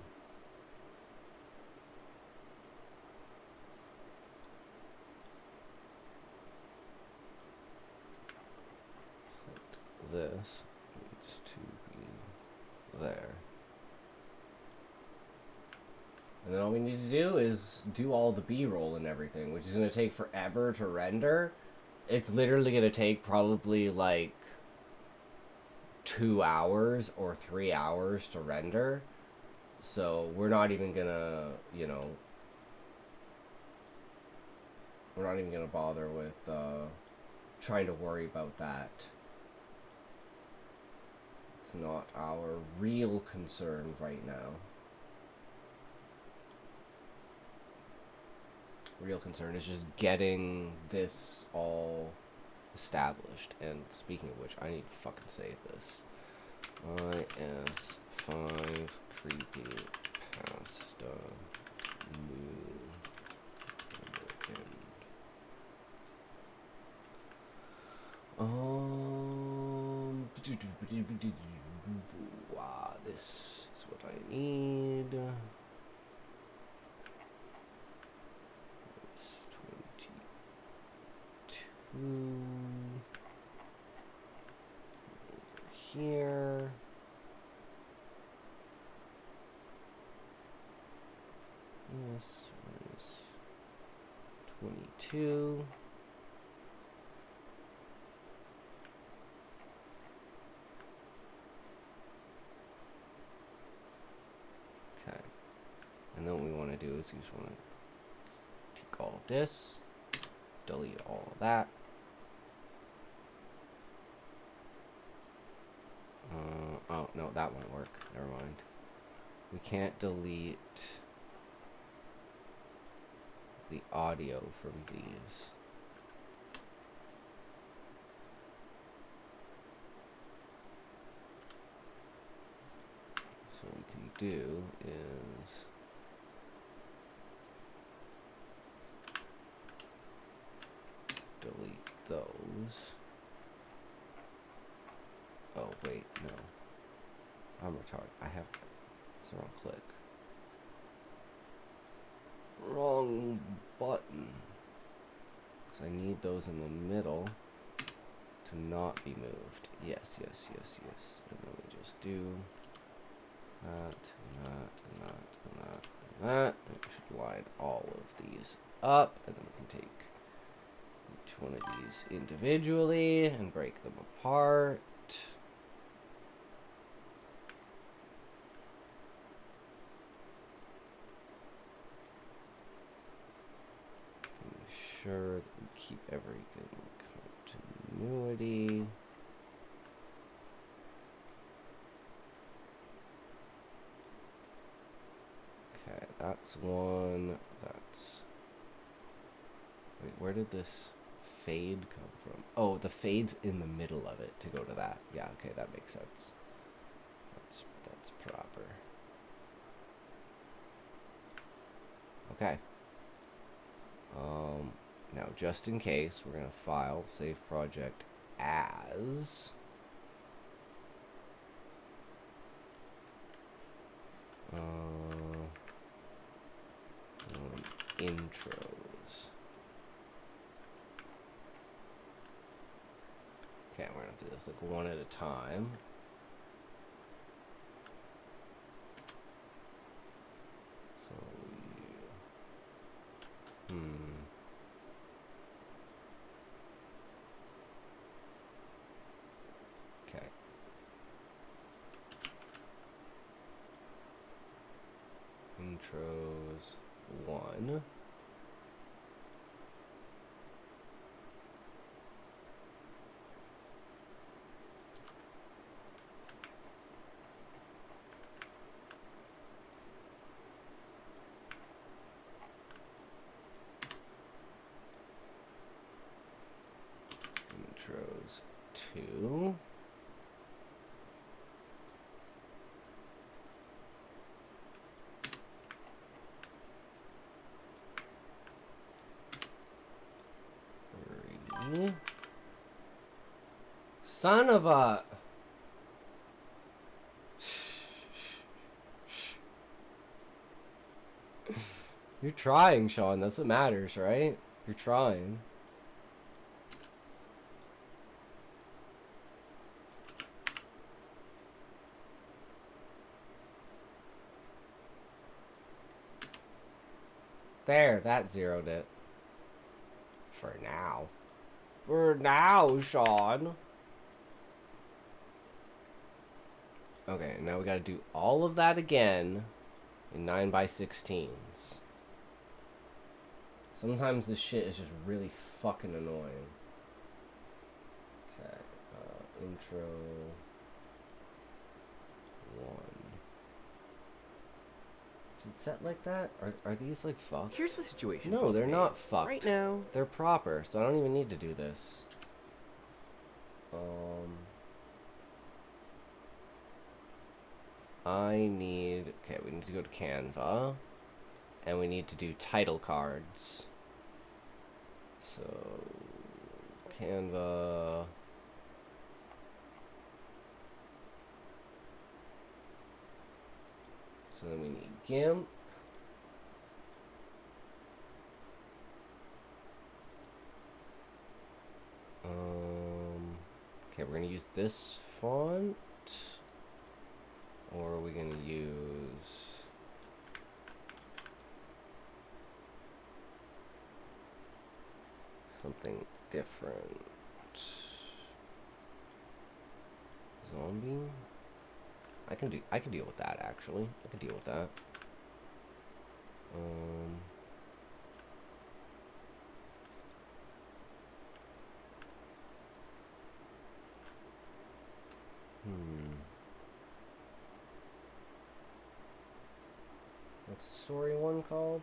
Set this needs to be there. And then all we need to do is do all the B-roll and everything, which is going to take forever to render. It's literally going to take probably like 2 hours or 3 hours to render. So we're not even going to, you know, we're not even going to bother with trying to worry about that. It's not our real concern right now. Real concern is just getting this all established. And speaking of which, I need to fucking save this. IS5 creepy pasta new this is what I need. Here. Yes, minus 22. Okay. And then what we want to do is we just want to take all this, delete all of that. Oh, no, that won't work. Never mind. We can't delete the audio from these. So what we can do is delete those. Oh, wait, no. I'm retarded. I have... It's the wrong click. Wrong button. Because I need those in the middle to not be moved. Yes, yes, yes, yes. And then we just do that, and that, and that, and that, and that. It should line all of these up. And then we can take each one of these individually and break them apart. Sure that we keep everything continuity. Okay, that's one. That's... Wait, where did this fade come from? Oh, the fade's in the middle of it to go to that. Yeah, okay, that makes sense. That's proper. Okay. Now, just in case, we're going to file, save project as intros. Okay, we're going to do this like one at a time. So okay. Intros 1. Intros 2. Son of a... You're trying, Sean. That's what matters, right? You're trying. There, that zeroed it. For now. For now, Sean. Okay, now we gotta do all of that again in 9x16s. Sometimes this shit is just really fucking annoying. Okay, intro 1. Is it set like that? Are these like fucked? Here's the situation. No, they're not fucked. Right now. They're proper, so I don't even need to do this. I need... Okay, we need to go to Canva. And we need to do title cards. So... Canva... So then we need GIMP. Okay, we're gonna use this font. Or are we gonna use... something different? Zombie? I can deal with that, actually. I can deal with that. What's the story one called?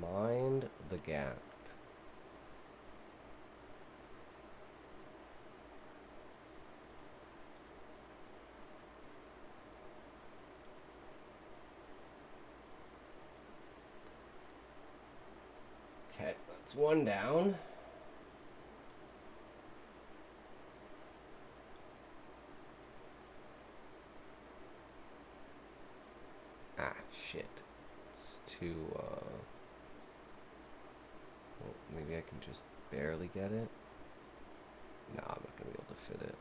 Mind the gap. Okay, that's one down. Ah, shit. It's too, well, maybe I can just barely get it. Nah, I'm not gonna be able to fit it.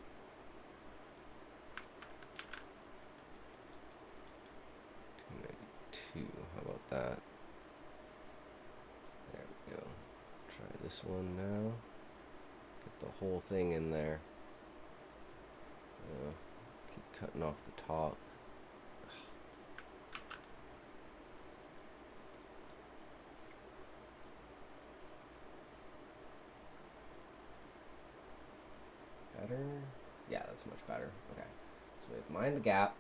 Two, how about that? There we go. Try this one now. Get the whole thing in there. Keep cutting off the top. Better? Yeah, that's much better. Okay. So we have Mind the Gap.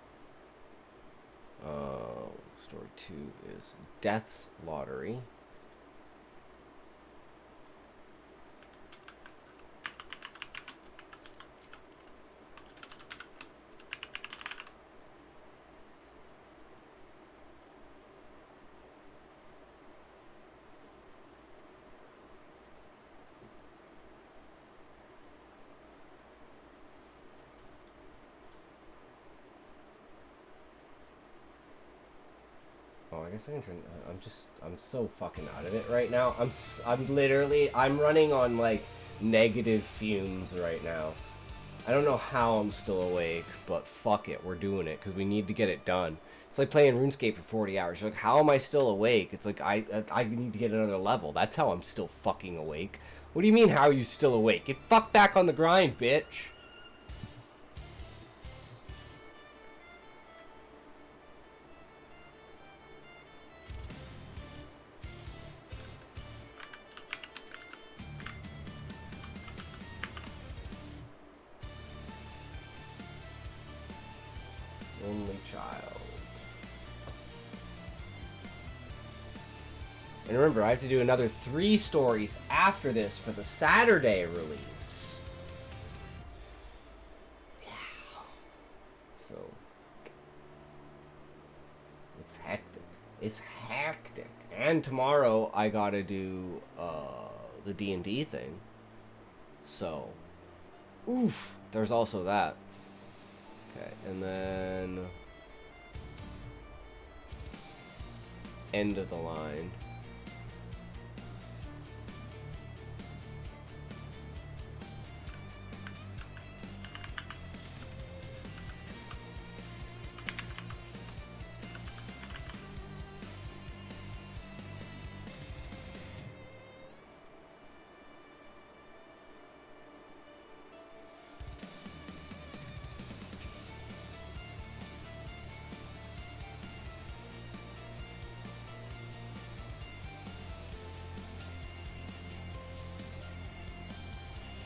Story 2 is Death's Lottery. I guess I can turn. I'm so fucking out of it right now. I'm running on like negative fumes right now. I don't know how I'm still awake, but fuck it, we're doing it because we need to get it done. It's like playing RuneScape for 40 hours. You're like, how am I still awake? It's like, I need to get another level. That's how I'm still fucking awake. What do you mean, how are you still awake? Get fucked back on the grind, bitch. Only child. And remember, I have to do another 3 stories after this for the Saturday release. Yeah. So, it's hectic. It's hectic. And tomorrow, I gotta do the D&D thing. So, oof. There's also that. Okay, and then end of the line.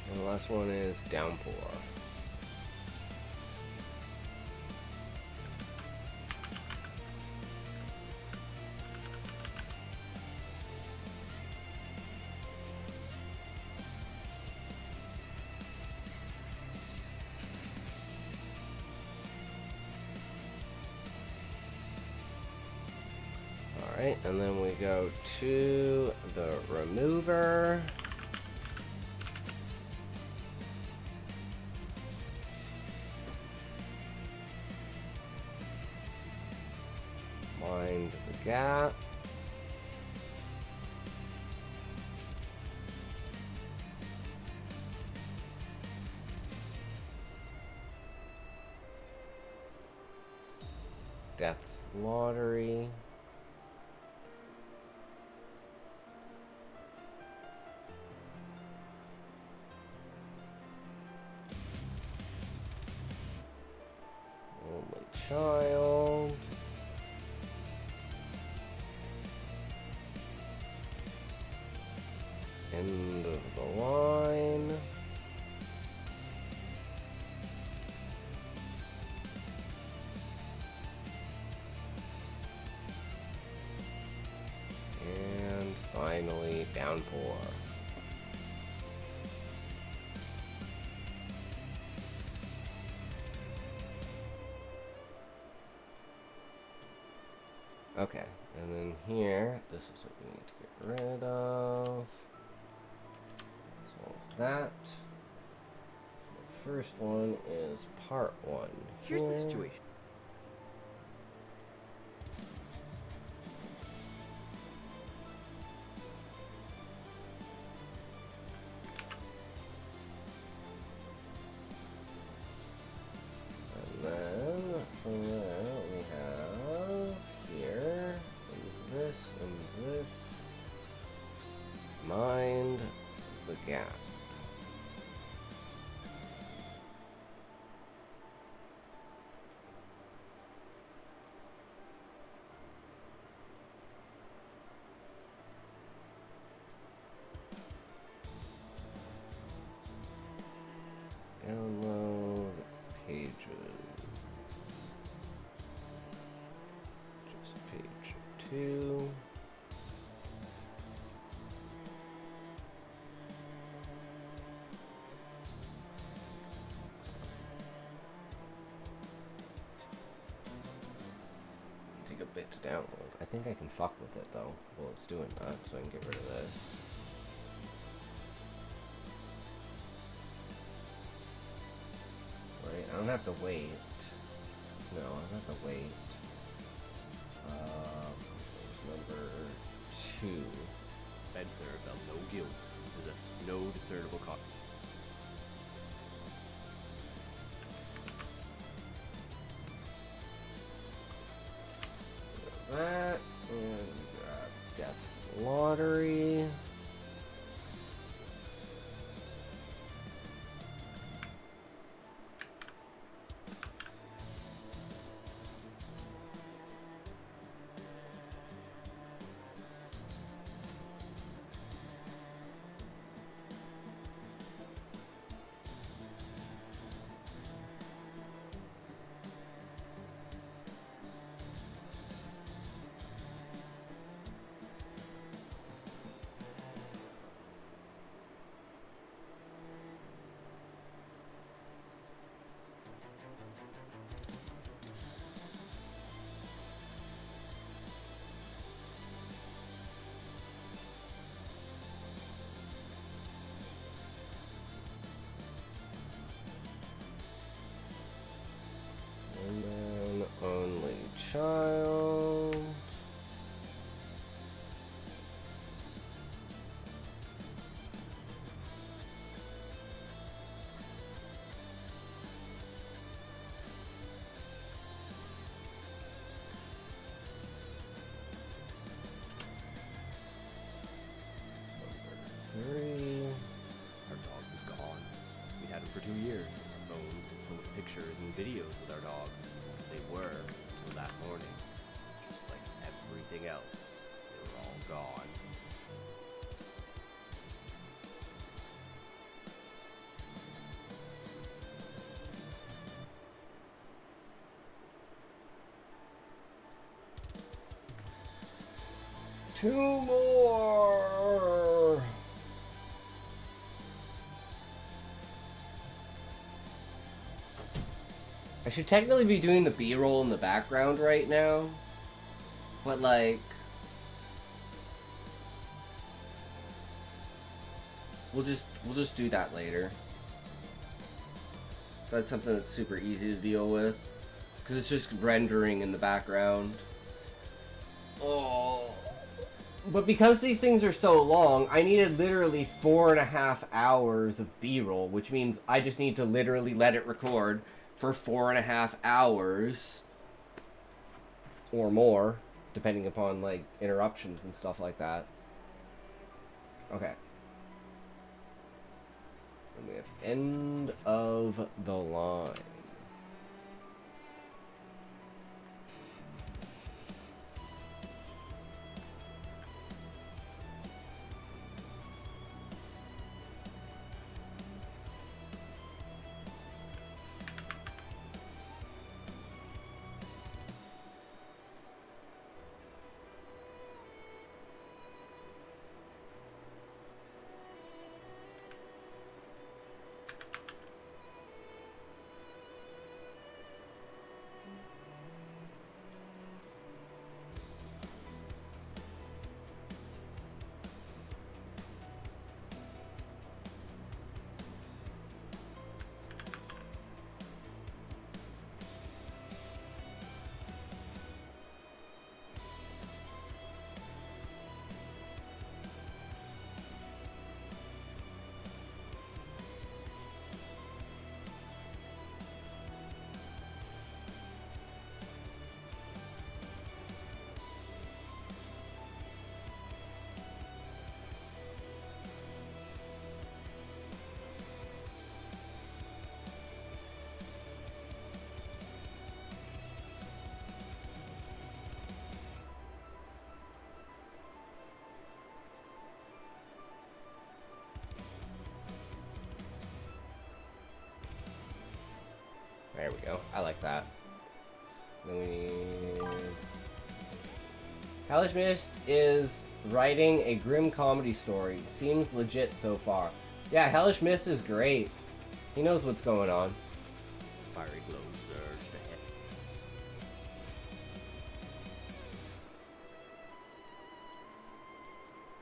And the last one is downpour. Alright, and then we go to the remover. Mind the gap. Death's Lottery. Only child. End of the line. And finally, downpour. Okay, and then here, this is what we need to get rid of. As well as that. So the first one is part 1. Here's the here. situation. And then from there we have here and this and this. Mind the gap. Download pages. Just page 2. Take a bit to download. I think I can fuck with it though while it's doing that, so I can get rid of this. Right, I don't have to wait. No, I don't have to wait. Number 2. Spencer felt no guilt, possessed no discernible cause. child. Three. Our dog was gone. We had him for 2 years. Our phones were full of pictures and videos with our dog. They were, until that morning. Just like everything else, they were all gone. Two more. I should technically be doing the B-roll in the background right now, but like, we'll just do that later. That's something that's super easy to deal with, because it's just rendering in the background. Oh. But because these things are so long, I needed literally 4.5 hours of B-roll, which means I just need to literally let it record for 4.5 hours or more, depending upon like interruptions and stuff like that. Okay. And we have end of the line. There we go. I like that. Then we need... Hellish Mist is writing a grim comedy story. Seems legit so far. Yeah, Hellish Mist is great. He knows what's going on. Fiery glow surged ahead.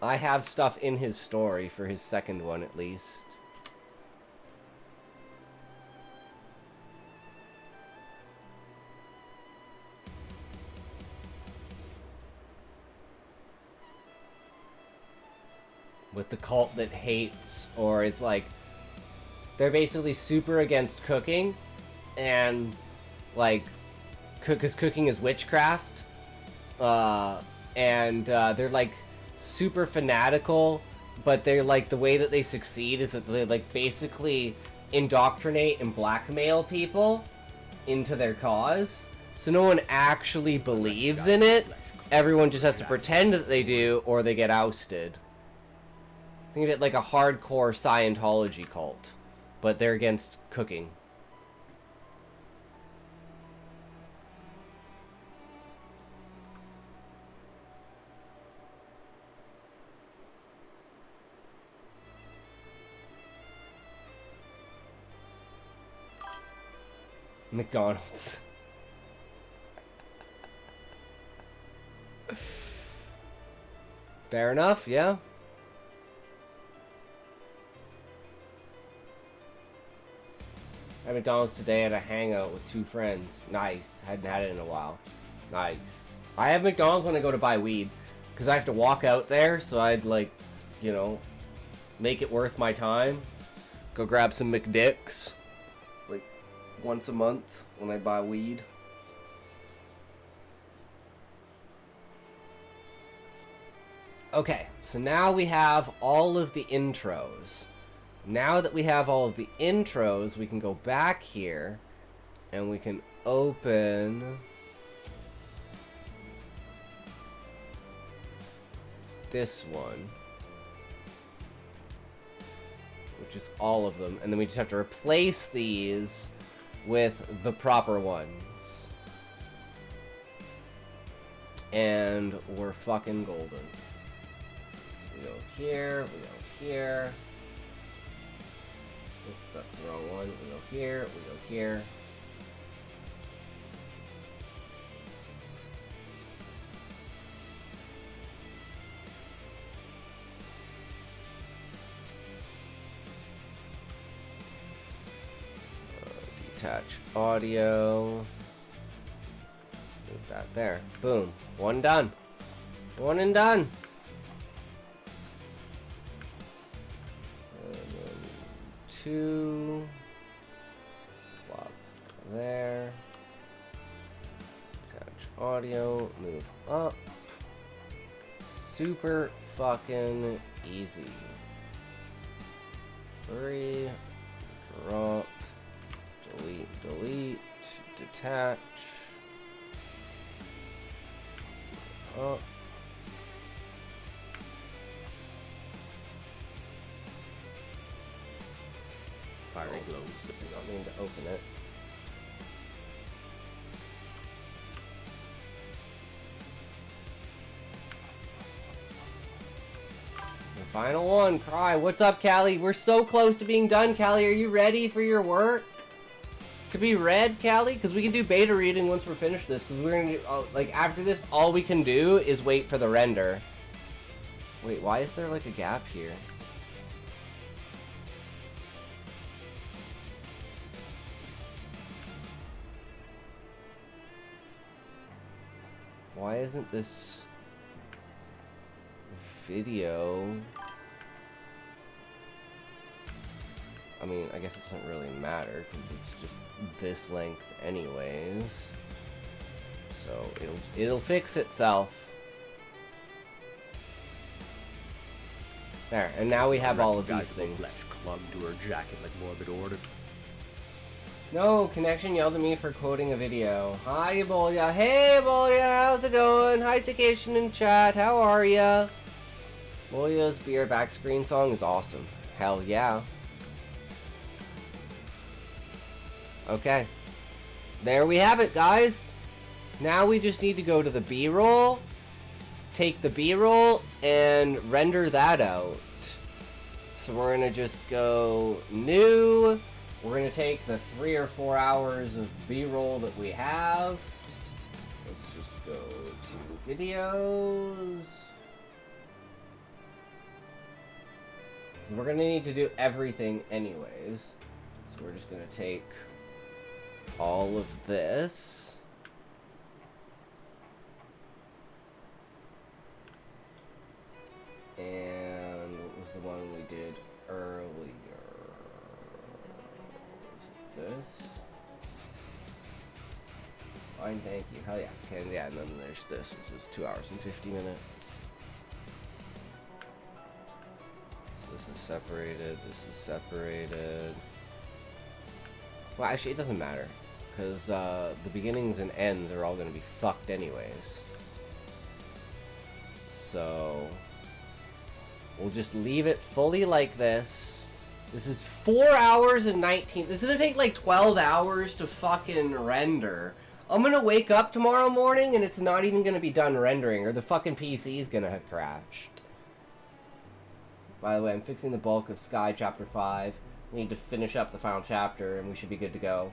I have stuff in his story for his second one, at least. With the cult that hates, or it's like they're basically super against cooking, and like because cooking is witchcraft, and they're like super fanatical, but they're like the way that they succeed is that they like basically indoctrinate and blackmail people into their cause, so no one actually believes in it. Everyone just has to pretend that they do, or they get ousted. Think of it like a hardcore Scientology cult, but they're against cooking. McDonald's. Fair enough, yeah. At McDonald's today at a hangout with 2 friends. Nice. Hadn't had it in a while. Nice. I have McDonald's when I go to buy weed, because I have to walk out there, so I'd, like, you know, make it worth my time. Go grab some McDicks, like, once a month when I buy weed. Okay, so now we have all of the intros. Now that we have all of the intros, we can go back here, and we can open this one, which is all of them, and then we just have to replace these with the proper ones. And we're fucking golden. So we go here, we go here. Oops, that's the wrong one. We go here, we go here. Detach audio. Move that there. Boom. One done. One and done. And then two. Plop there. Detach audio. Move up. Super fucking easy. 3. Drop. Delete, delete, detach, up, fiery glows. I don't mean to open it. The final one, Cry. What's up, Callie? We're so close to being done, Callie. Are you ready for your work? To be read, Callie? Because we can do beta reading once we're finished this. Because we're going to do, like, after this, all we can do is wait for the render. Wait, why is there, like, a gap here? Why isn't this video... I mean, I guess it doesn't really matter because it's just this length anyways. So it'll fix itself. There, and now we have all of these things. Clung to her jacket like morbid order. No, Connection yelled at me for quoting a video. Hi, Ebola. Hey, Ebola, how's it going? Hi, Cication in chat. How are ya? Ebola's beer back screen song is awesome. Hell yeah. Okay. There we have it, guys. Now we just need to go to the B-roll, take the B-roll, and render that out. So we're going to just go new. We're going to take the 3 or 4 hours of B-roll that we have. Let's just go to videos. We're going to need to do everything anyways. So we're just going to take all of this. And what was the one we did earlier? Was it this? Fine, thank you. Hell yeah. Okay, yeah, and then there's this, which is 2 hours and 50 minutes. So this is separated, this is separated. Well, actually, it doesn't matter. Because the beginnings and ends are all going to be fucked anyways. So we'll just leave it fully like this. This is 4 hours and 19. This is going to take like 12 hours to fucking render. I'm going to wake up tomorrow morning and it's not even going to be done rendering, or the fucking PC is going to have crashed. By the way, I'm fixing the bulk of Sky Chapter 5. We need to finish up the final chapter and we should be good to go.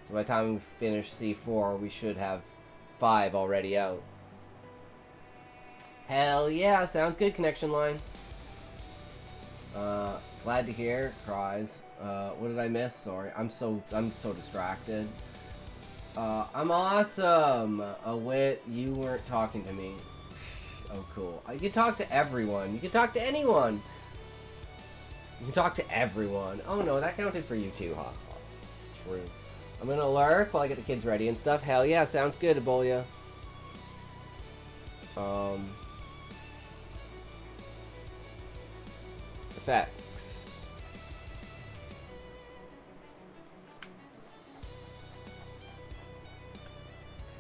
So by the time we finish C4, we should have 5 already out. Hell yeah, sounds good, connection line. Glad to hear. Cries. What did I miss? Sorry, I'm so distracted. I'm awesome. Oh, wait, you weren't talking to me. Oh, cool. You can talk to everyone. You can talk to anyone. You can talk to everyone. Oh, no, that counted for you too, huh? True. I'm gonna lurk while I get the kids ready and stuff. Hell yeah, sounds good, Ebola. Effects.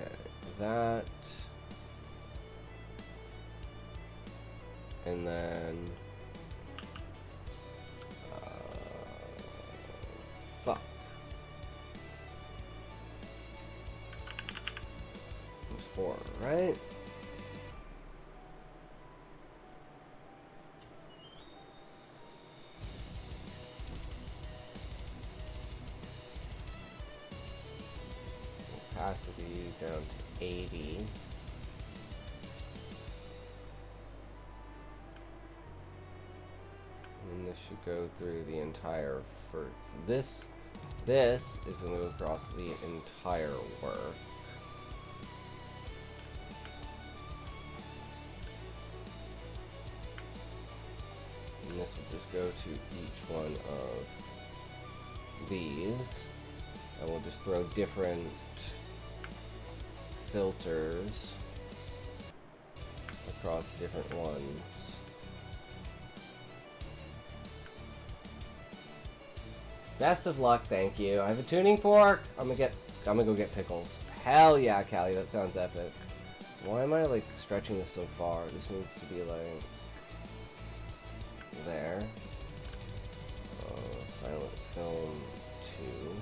Okay, that. And then... fuck. There's 4, right? Opacity down to 80. And this should go through the entire first. This is going to go across the entire work. And this will just go to each one of these. And we'll just throw different filters across different ones. Best of luck, thank you. I have a tuning fork. I'm gonna go get pickles. Hell yeah, Callie, that sounds epic. Why am I like stretching this so far? This needs to be like there. Silent film 2.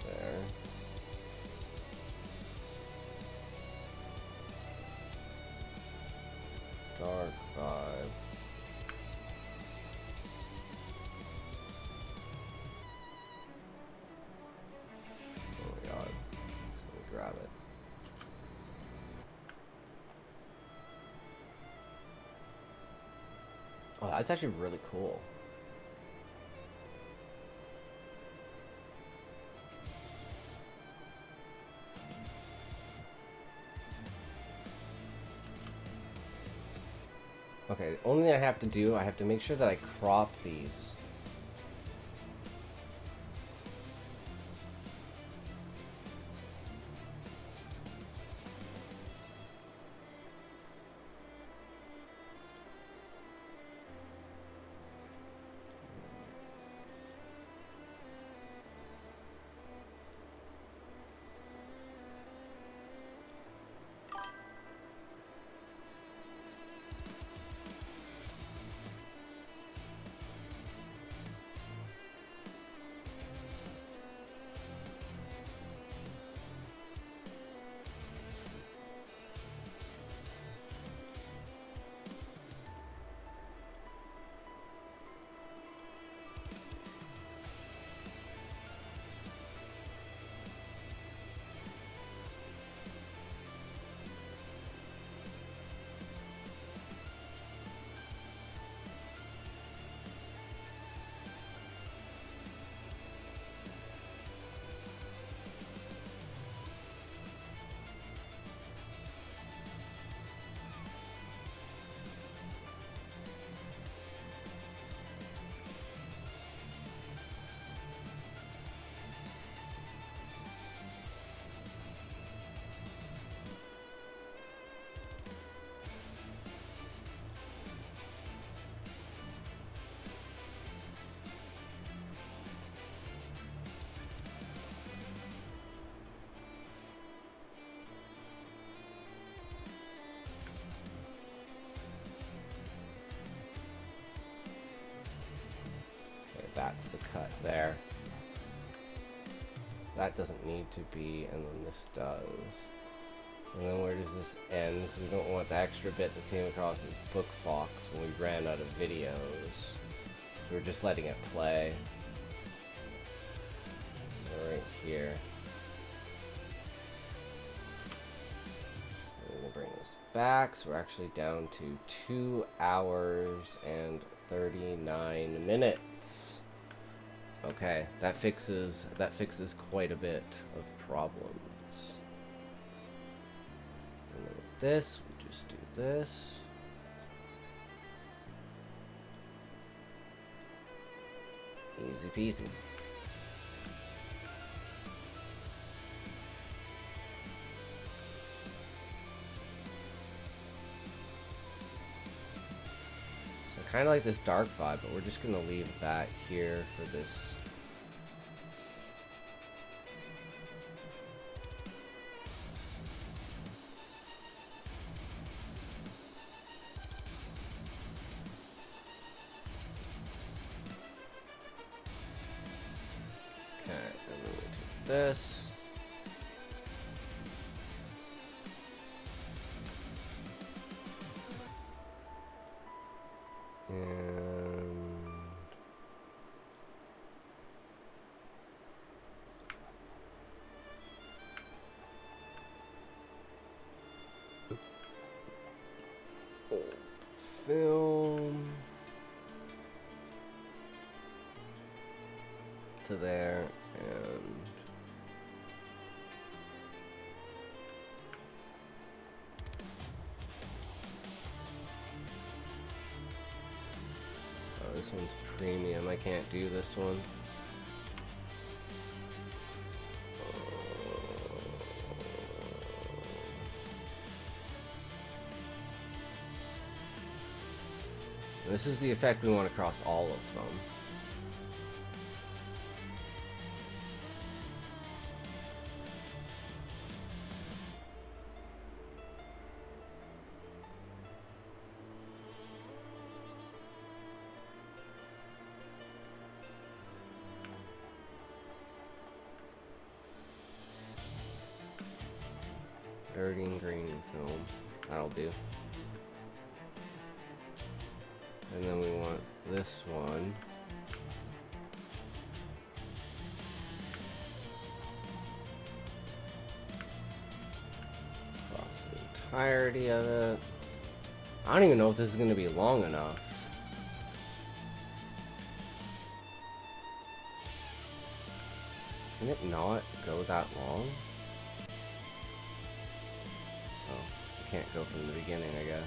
There. Dark 5. Oh my god. Let me grab it. Oh, that's actually really cool. Okay, the only thing I have to do, I have to make sure that I crop these. That's the cut there. So that doesn't need to be, and then this does. And then where does this end? Because we don't want the extra bit that came across as Book Fox when we ran out of videos. So we're just letting it play. So right here. We're going to bring this back, so we're actually down to 2 hours and 39 minutes. Okay, that fixes quite a bit of problems. And then with this, we just do this. Easy peasy. I kind of like this dark vibe, but we're just going to leave that here for this. Okay, and then we take this. Old film to there, and oh, this one's premium. I can't do this one. This is the effect we want across all of them. Dirty and grainy film. That'll do. And then we want this one. Across the entirety of it. I don't even know if this is going to be long enough. Can it not go that long? Oh, you can't go from the beginning, I guess.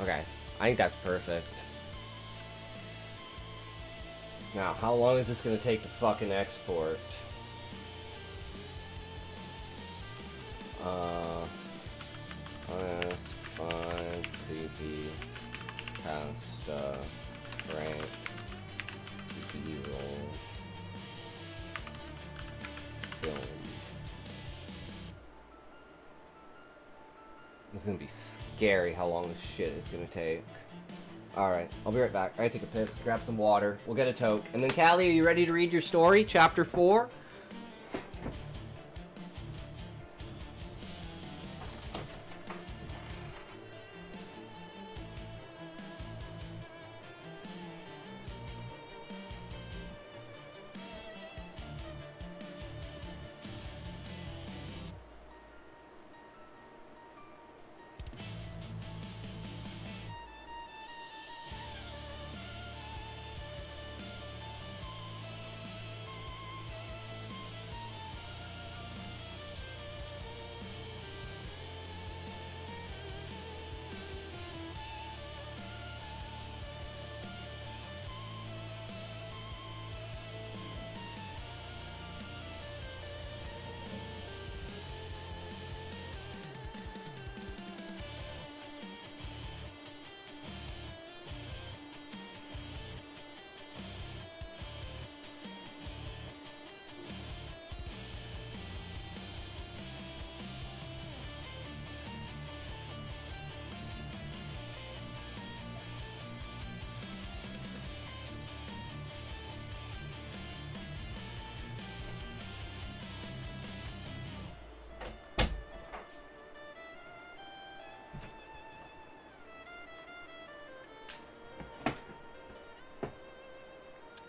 Okay, I think that's perfect. Now, how long is this gonna take to fucking export? Fine, creepy, pasta, rank, B-roll, film. This is gonna be scary how long this shit is gonna take. Alright, I'll be right back. I gotta take a piss, grab some water, we'll get a toke. And then Callie, are you ready to read your story? Chapter 4?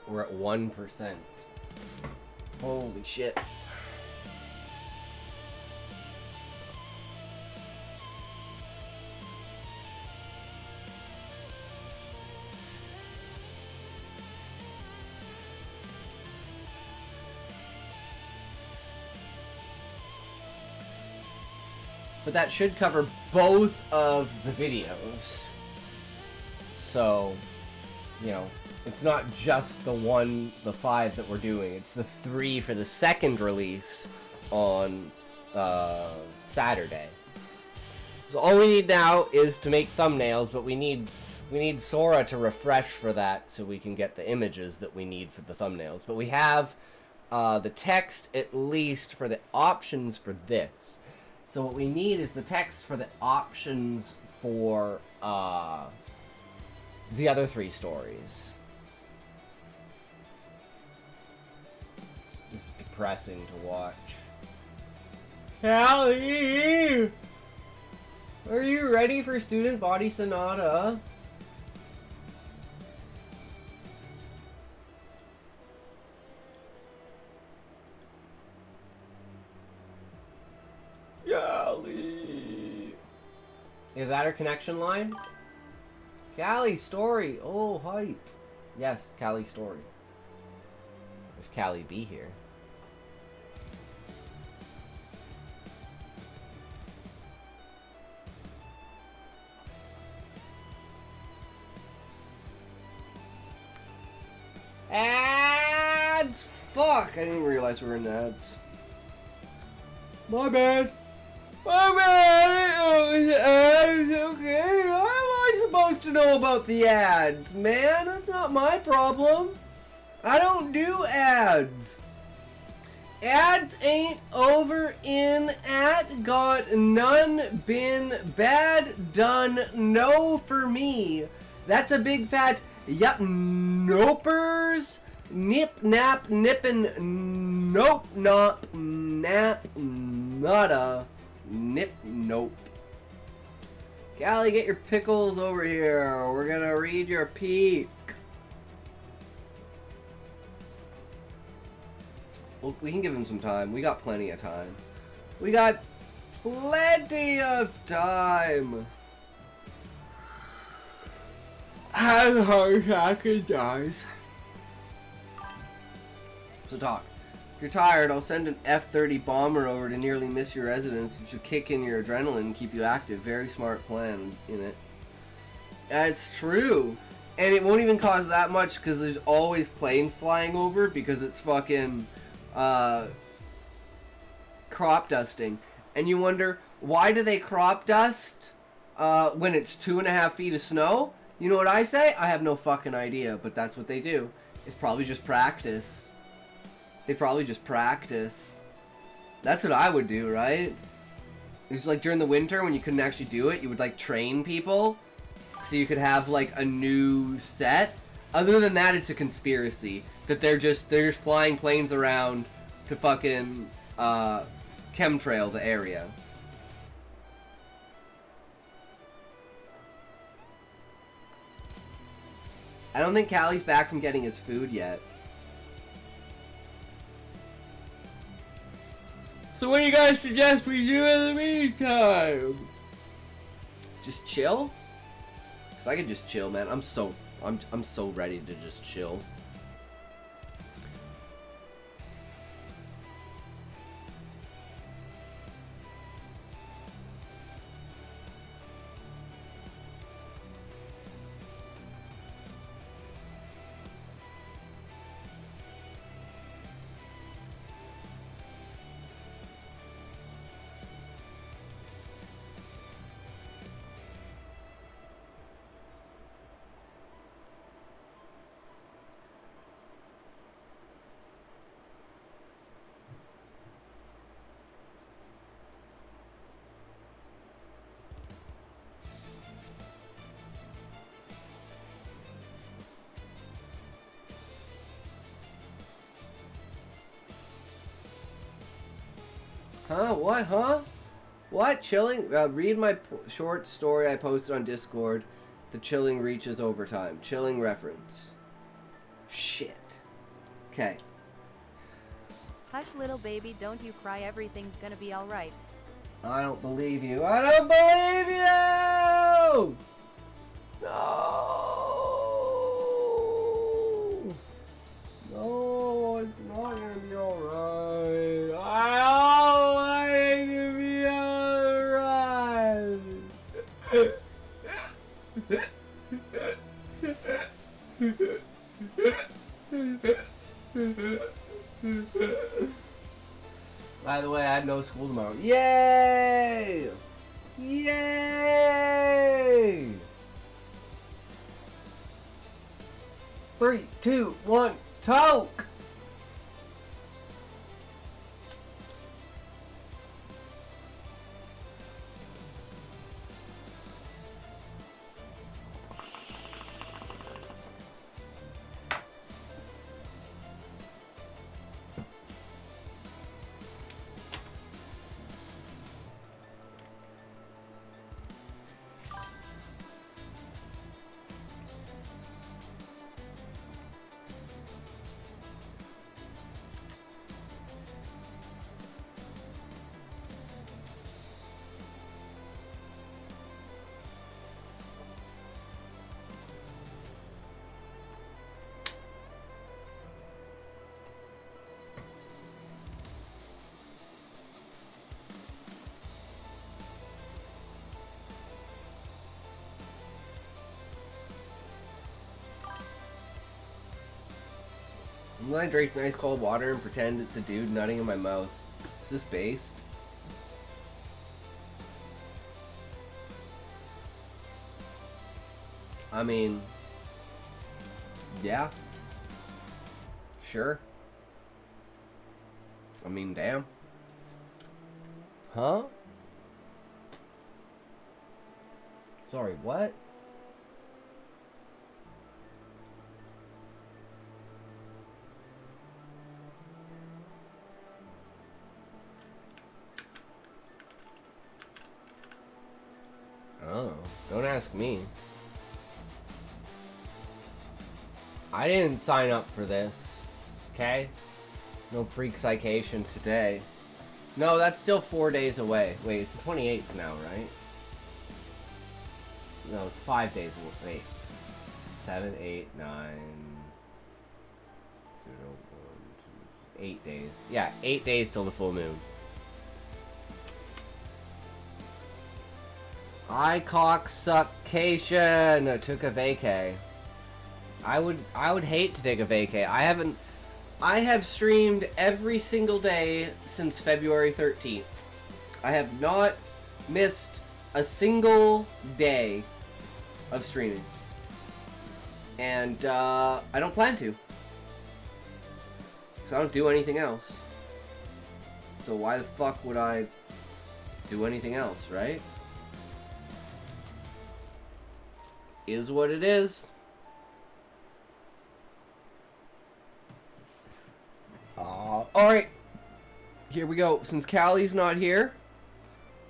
We're at 1%. Holy shit. but that should cover both of the videos. So, you know, it's not just the 5 that we're doing. It's the 3 for the second release on Saturday. So all we need now is to make thumbnails, but we need Sora to refresh for that so we can get the images that we need for the thumbnails. But we have the text at least for the options for this. So what we need is the text for the options for the other 3 stories. This is depressing to watch. Callie! Are you ready for Student Body Sonata? Callie! Is that her connection line? Callie story! Oh, hype! Yes, Callie story. If Callie be here. Ads! Fuck! I didn't realize we were in ads. My bad. My bad! Oh, the ads, okay. How am I supposed to know about the ads, man? That's not my problem. I don't do ads. Ads ain't over in at, got none, been bad, done, no for me. That's a big fat yup, nopers, nip, nap, nippin', nope, not, nap, nada, nip, nope. Callie, get your pickles over here. We're gonna read your peek. Well, we can give him some time. We got plenty of time. We got plenty of time. Have a heart attack and dies. So talk. If you're tired, I'll send an F-30 bomber over to nearly miss your residence. It should kick in your adrenaline and keep you active. Very smart plan in it. It's true. And it won't even cost that much because there's always planes flying over because it's fucking crop dusting. And you wonder, why do they crop dust when it's 2.5 feet of snow? You know what I say? I have no fucking idea, but that's what they do. It's probably just practice. They probably just practice. That's what I would do, right? It's like during the winter when you couldn't actually do it, you would like train people so you could have like a new set. Other than that, it's a conspiracy that they're just flying planes around to fucking chemtrail the area. I don't think Callie's back from getting his food yet. So what do you guys suggest we do in the meantime? Just chill? Cause I could just chill, man. I'm so ready to just chill. Huh? What? Huh? What? Chilling? Read my short story I posted on Discord. The chilling reaches overtime. Chilling reference. Shit. Okay. Hush, little baby, don't you cry. Everything's gonna be alright. I don't believe you. I don't believe you! No! No, it's not gonna be alright. I don't want it to be alright. By the way, I have no school tomorrow. Yay! Yay! 3, 2, 1, toke! When I drink nice cold water and pretend it's a dude nutting in my mouth. Is this based? I mean, yeah. Sure. I mean, damn. Huh? Sorry, what? Oh, don't ask me. I didn't sign up for this. Okay? No freak citation today. No, that's still 4 days away. Wait, it's the 28th now, right? No, it's 5 days away. Wait. 7, 8, 9... 0, 1, 2, 8 days. Yeah, 8 days till the full moon. I cocksuckcation. Took a vacay. I would hate to take a vacay. I have streamed every single day since February 13th. I have not missed a single day of streaming. And I don't plan to. Because I don't do anything else. So why the fuck would I do anything else, right? Is what it is. Alright. Here we go. Since Callie's not here,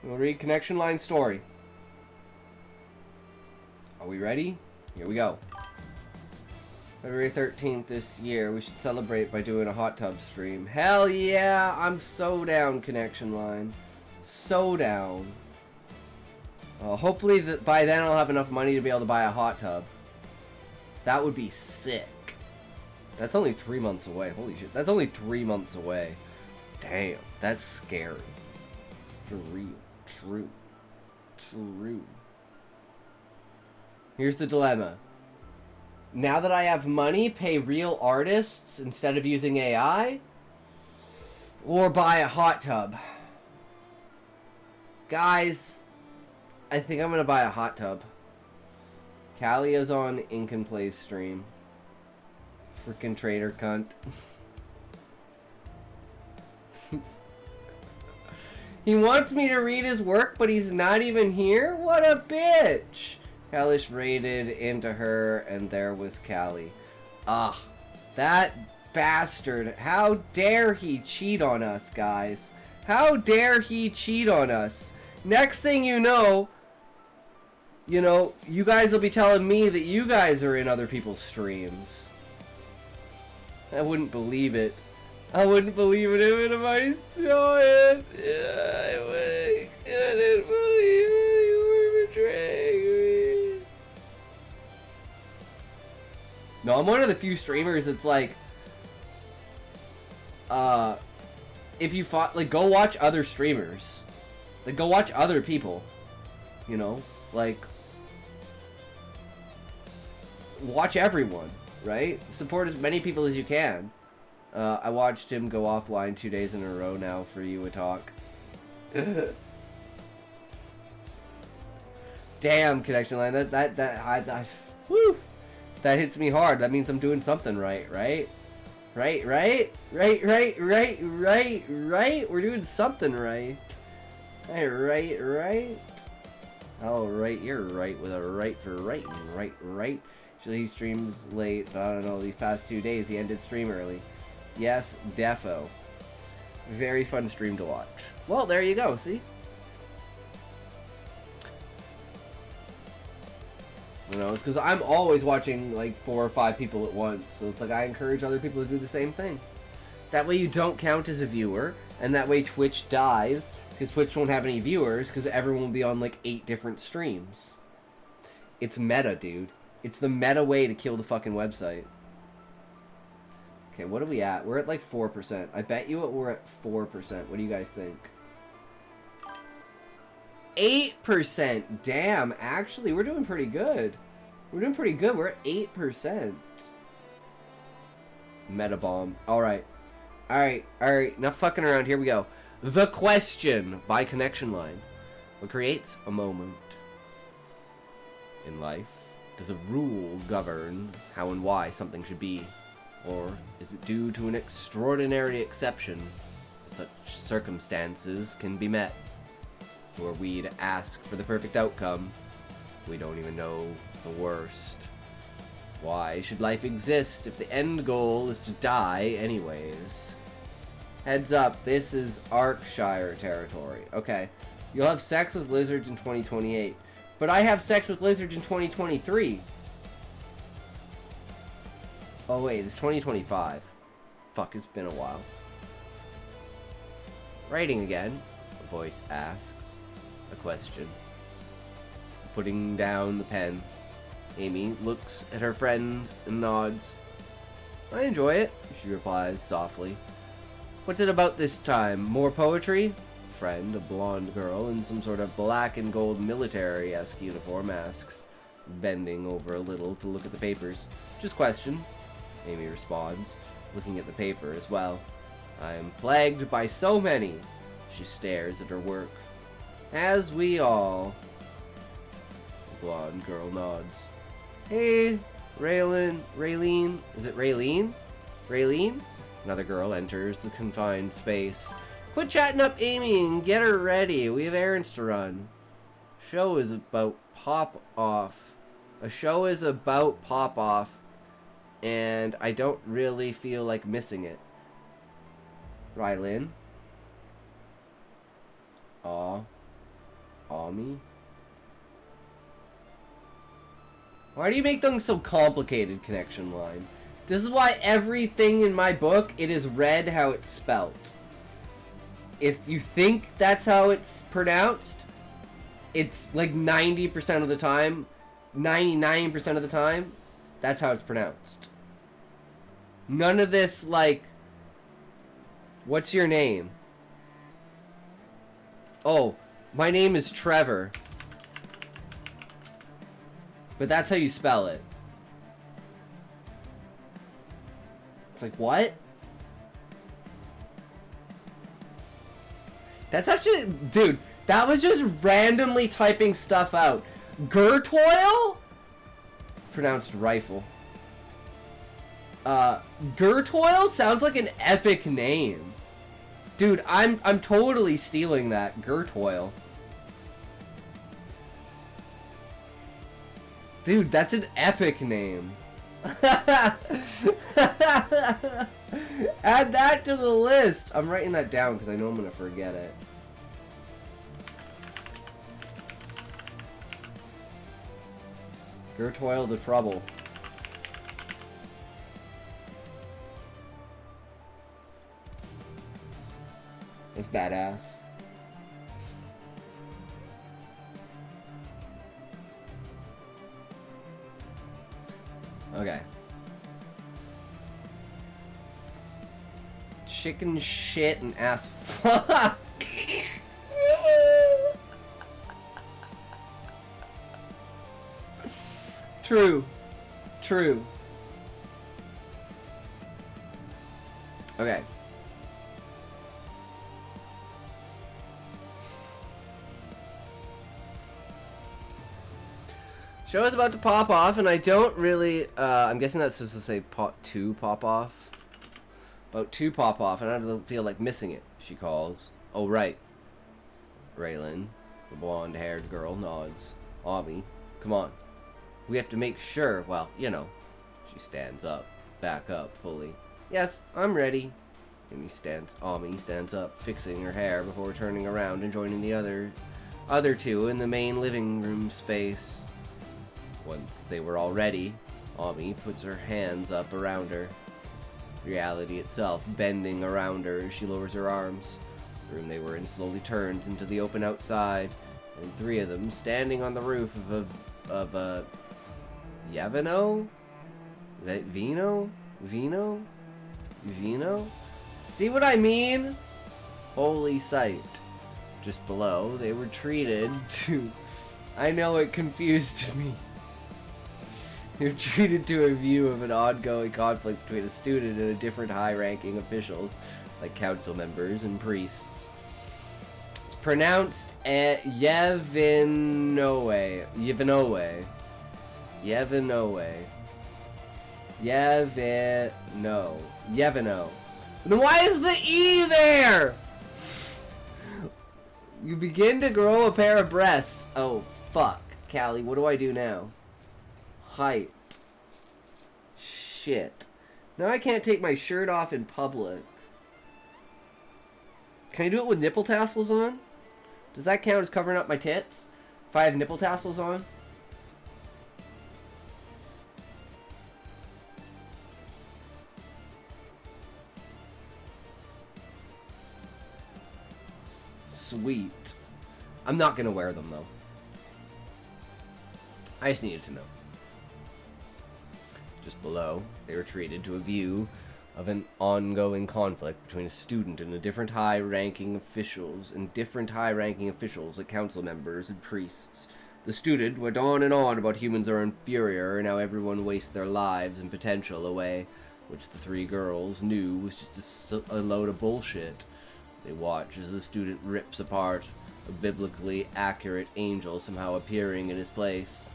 we'll read Connection Line story. Are we ready? Here we go. February 13th this year, we should celebrate by doing a hot tub stream. Hell yeah! I'm so down, Connection Line. So down. Hopefully by then I'll have enough money to be able to buy a hot tub. That would be sick. That's only 3 months away. Holy shit. That's only 3 months away. Damn. That's scary. For real. True. True. Here's the dilemma. Now that I have money, pay real artists instead of using AI? Or buy a hot tub? Guys, I think I'm gonna buy a hot tub. Callie is on Ink and Play's stream. Frickin' traitor cunt. He wants me to read his work, but he's not even here? What a bitch! Kalish raided into her, and there was Callie. Ugh. That bastard. How dare he cheat on us, guys? How dare he cheat on us? Next thing you know, you guys will be telling me that you guys are in other people's streams. I wouldn't believe it. I wouldn't believe it even if I saw it. I couldn't believe it. You were betraying me. No, I'm one of the few streamers that's like, if you go watch other streamers. Like, go watch other people. Watch everyone, right? Support as many people as you can. I watched him go offline 2 days in a row now for you a talk. Damn, connection line. Whew, that hits me hard. That means I'm doing something right, right? Right. We're doing something right. Right. Oh, right, you're right with a right for writing. Right. Usually he streams late, but I don't know, these past 2 days he ended stream early. Yes, defo. Very fun stream to watch. Well, there you go, see? You know, it's because I'm always watching like 4 or 5 people at once, so it's like I encourage other people to do the same thing. That way you don't count as a viewer, and that way Twitch dies, because Twitch won't have any viewers, because everyone will be on like 8 different streams. It's meta, dude. It's the meta way to kill the fucking website. Okay, what are we at? We're at like 4%. I bet you we're at 4%. What do you guys think? 8%! Damn, actually, we're doing pretty good. We're at 8%. Meta bomb. Alright. Enough fucking around. Here we go. The question by Connection Line. What creates a moment? In life, does a rule govern how and why something should be? Or is it due to an extraordinary exception that such circumstances can be met? Were we to ask for the perfect outcome, we don't even know the worst. Why should life exist if the end goal is to die anyways? Heads up, this is Arkshire territory. Okay, you'll have sex with lizards in 2028. But I have sex with lizards in 2023. Oh wait, it's 2025. Fuck, it's been a while. Writing again, a voice asks a question. Putting down the pen, Amy looks at her friend and nods. I enjoy it, she replies softly. What's it about this time? More poetry? Friend, a blonde girl in some sort of black and gold military-esque uniform, asks, bending over a little to look at the papers. Just questions, Amy responds, looking at the paper as well. I am plagued by so many. She stares at her work. As we all. The blonde girl nods. Hey, Raylene. Is it Raylene? Raylene? Another girl enters the confined space. Quit chatting up Amy and get her ready. We have errands to run. Show is about pop-off. A show is about pop-off, and I don't really feel like missing it. Rylin? Me? Why do you make things so complicated, Connection Line? This is why everything in my book, it is read how it's spelt. If you think that's how it's pronounced, it's like 90% of the time, 99% of the time, that's how it's pronounced. None of this, like, what's your name? Oh, my name is Trevor. But that's how you spell it. It's like, what? That's actually, dude, that was just randomly typing stuff out. Gurtoil? Pronounced rifle. Gurtoil sounds like an epic name. Dude, I'm totally stealing that. Gurtoil. Dude, that's an epic name. Add that to the list. I'm writing that down because I know I'm gonna forget it. Gurtoil the Trouble. That's badass. Okay. Chicken shit and ass fuck. True. True. Okay. Show is about to pop off, and I don't really, I'm guessing that's supposed to say pot 2 pop off. About 2 pop off, and I don't feel like missing it, she calls. Oh, right. Raylan, the blonde-haired girl, nods. Ami, come on. We have to make sure, well, you know. She stands up, back up fully. Yes, I'm ready. Ami stands up, fixing her hair before turning around and joining the other two in the main living room space. Once they were all ready, Ami puts her hands up around her. Reality itself bending around her as she lowers her arms. The room they were in slowly turns into the open outside, and 3 of them standing on the roof of a Yavino? Vino? See what I mean? Holy sight. Just below, they were treated to... I know it confused me. They were treated to a view of an ongoing conflict between a student and a different high-ranking officials, like council members and priests. It's pronounced Yevinoe. Then why is the E there? You begin to grow a pair of breasts. Oh, fuck. Callie, what do I do now? Height. Shit. Now I can't take my shirt off in public. Can I do it with nipple tassels on? Does that count as covering up my tits? If I have nipple tassels on? Sweet. I'm not gonna wear them though. I just needed to know. Just below, they were treated to a view of an ongoing conflict between a student and a different high-ranking officials like council members and priests. The student went on and on about humans are inferior and how everyone wastes their lives and potential away, which the 3 girls knew was just a load of bullshit. They watch as the student rips apart a biblically accurate angel somehow appearing in his place.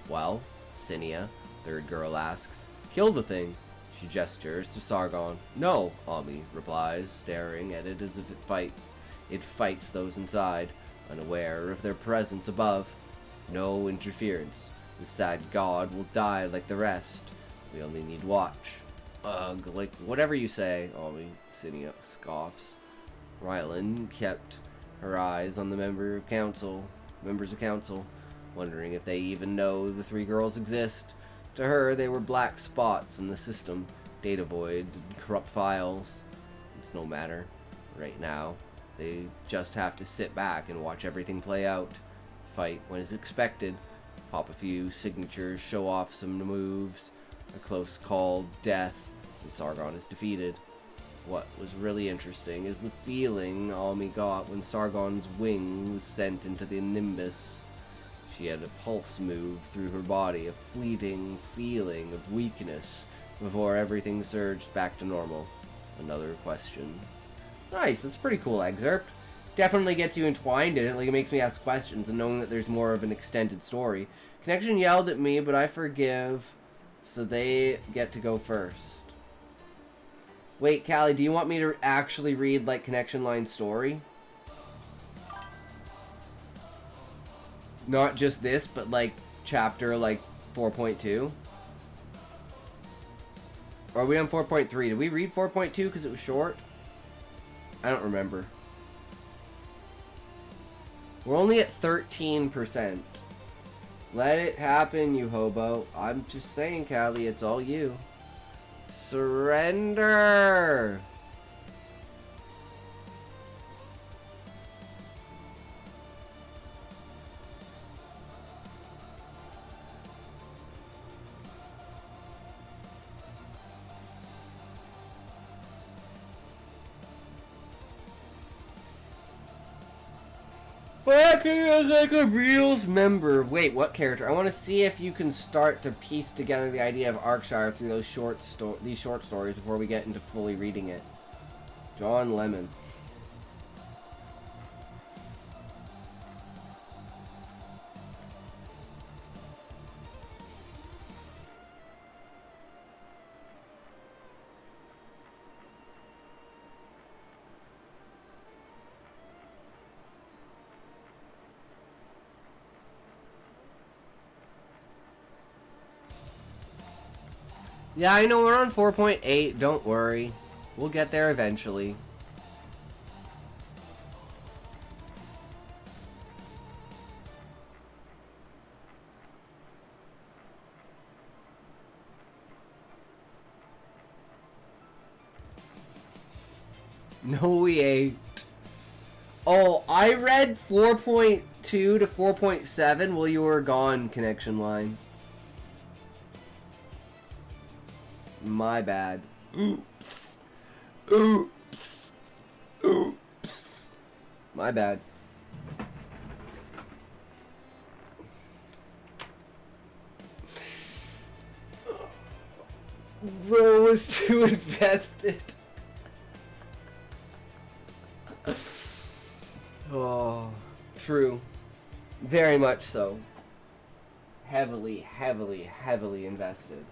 Well, Cinia, 3rd girl asks, kill the thing. She gestures to Sargon. No, Ami replies, staring at it as if it fights those inside, unaware of their presence above. No interference. The sad god will die like the rest. We only need watch. Ugh, like whatever you say, Ami, Cinia scoffs. Rylan kept her eyes on the members of council, wondering if they even know the 3 girls exist. To her, they were black spots in the system, data voids and corrupt files. It's no matter. Right now, they just have to sit back and watch everything play out. Fight when is expected, pop a few signatures, show off some moves, a close call, death, and Sargon is defeated. What was really interesting is the feeling Ami got when Sargon's wing was sent into the Nimbus. She had a pulse move through her body, a fleeting feeling of weakness before everything surged back to normal. Another question. Nice, that's a pretty cool excerpt. Definitely gets you entwined in it, like it makes me ask questions and knowing that there's more of an extended story. Connection yelled at me, but I forgive, so they get to go first. Wait, Callie, do you want me to actually read, like, Connection Line's story? Not just this, but, like, chapter, like, 4.2? Or are we on 4.3? Did we read 4.2 because it was short? I don't remember. We're only at 13%. Let it happen, you hobo. I'm just saying, Callie, it's all you. Surrender! Working as like a Reels member. Wait, what character? I want to see if you can start to piece together the idea of Arkshire through these short stories before we get into fully reading it. John Lemon. Yeah, I know we're on 4.8. Don't worry. We'll get there eventually. No, we ain't. Oh, I read 4.2 to 4.7 while you were gone, connection line. My bad. Oops. Oops. Oops. My bad. Bro was too invested. Oh, true. Very much so. Heavily, heavily, heavily invested.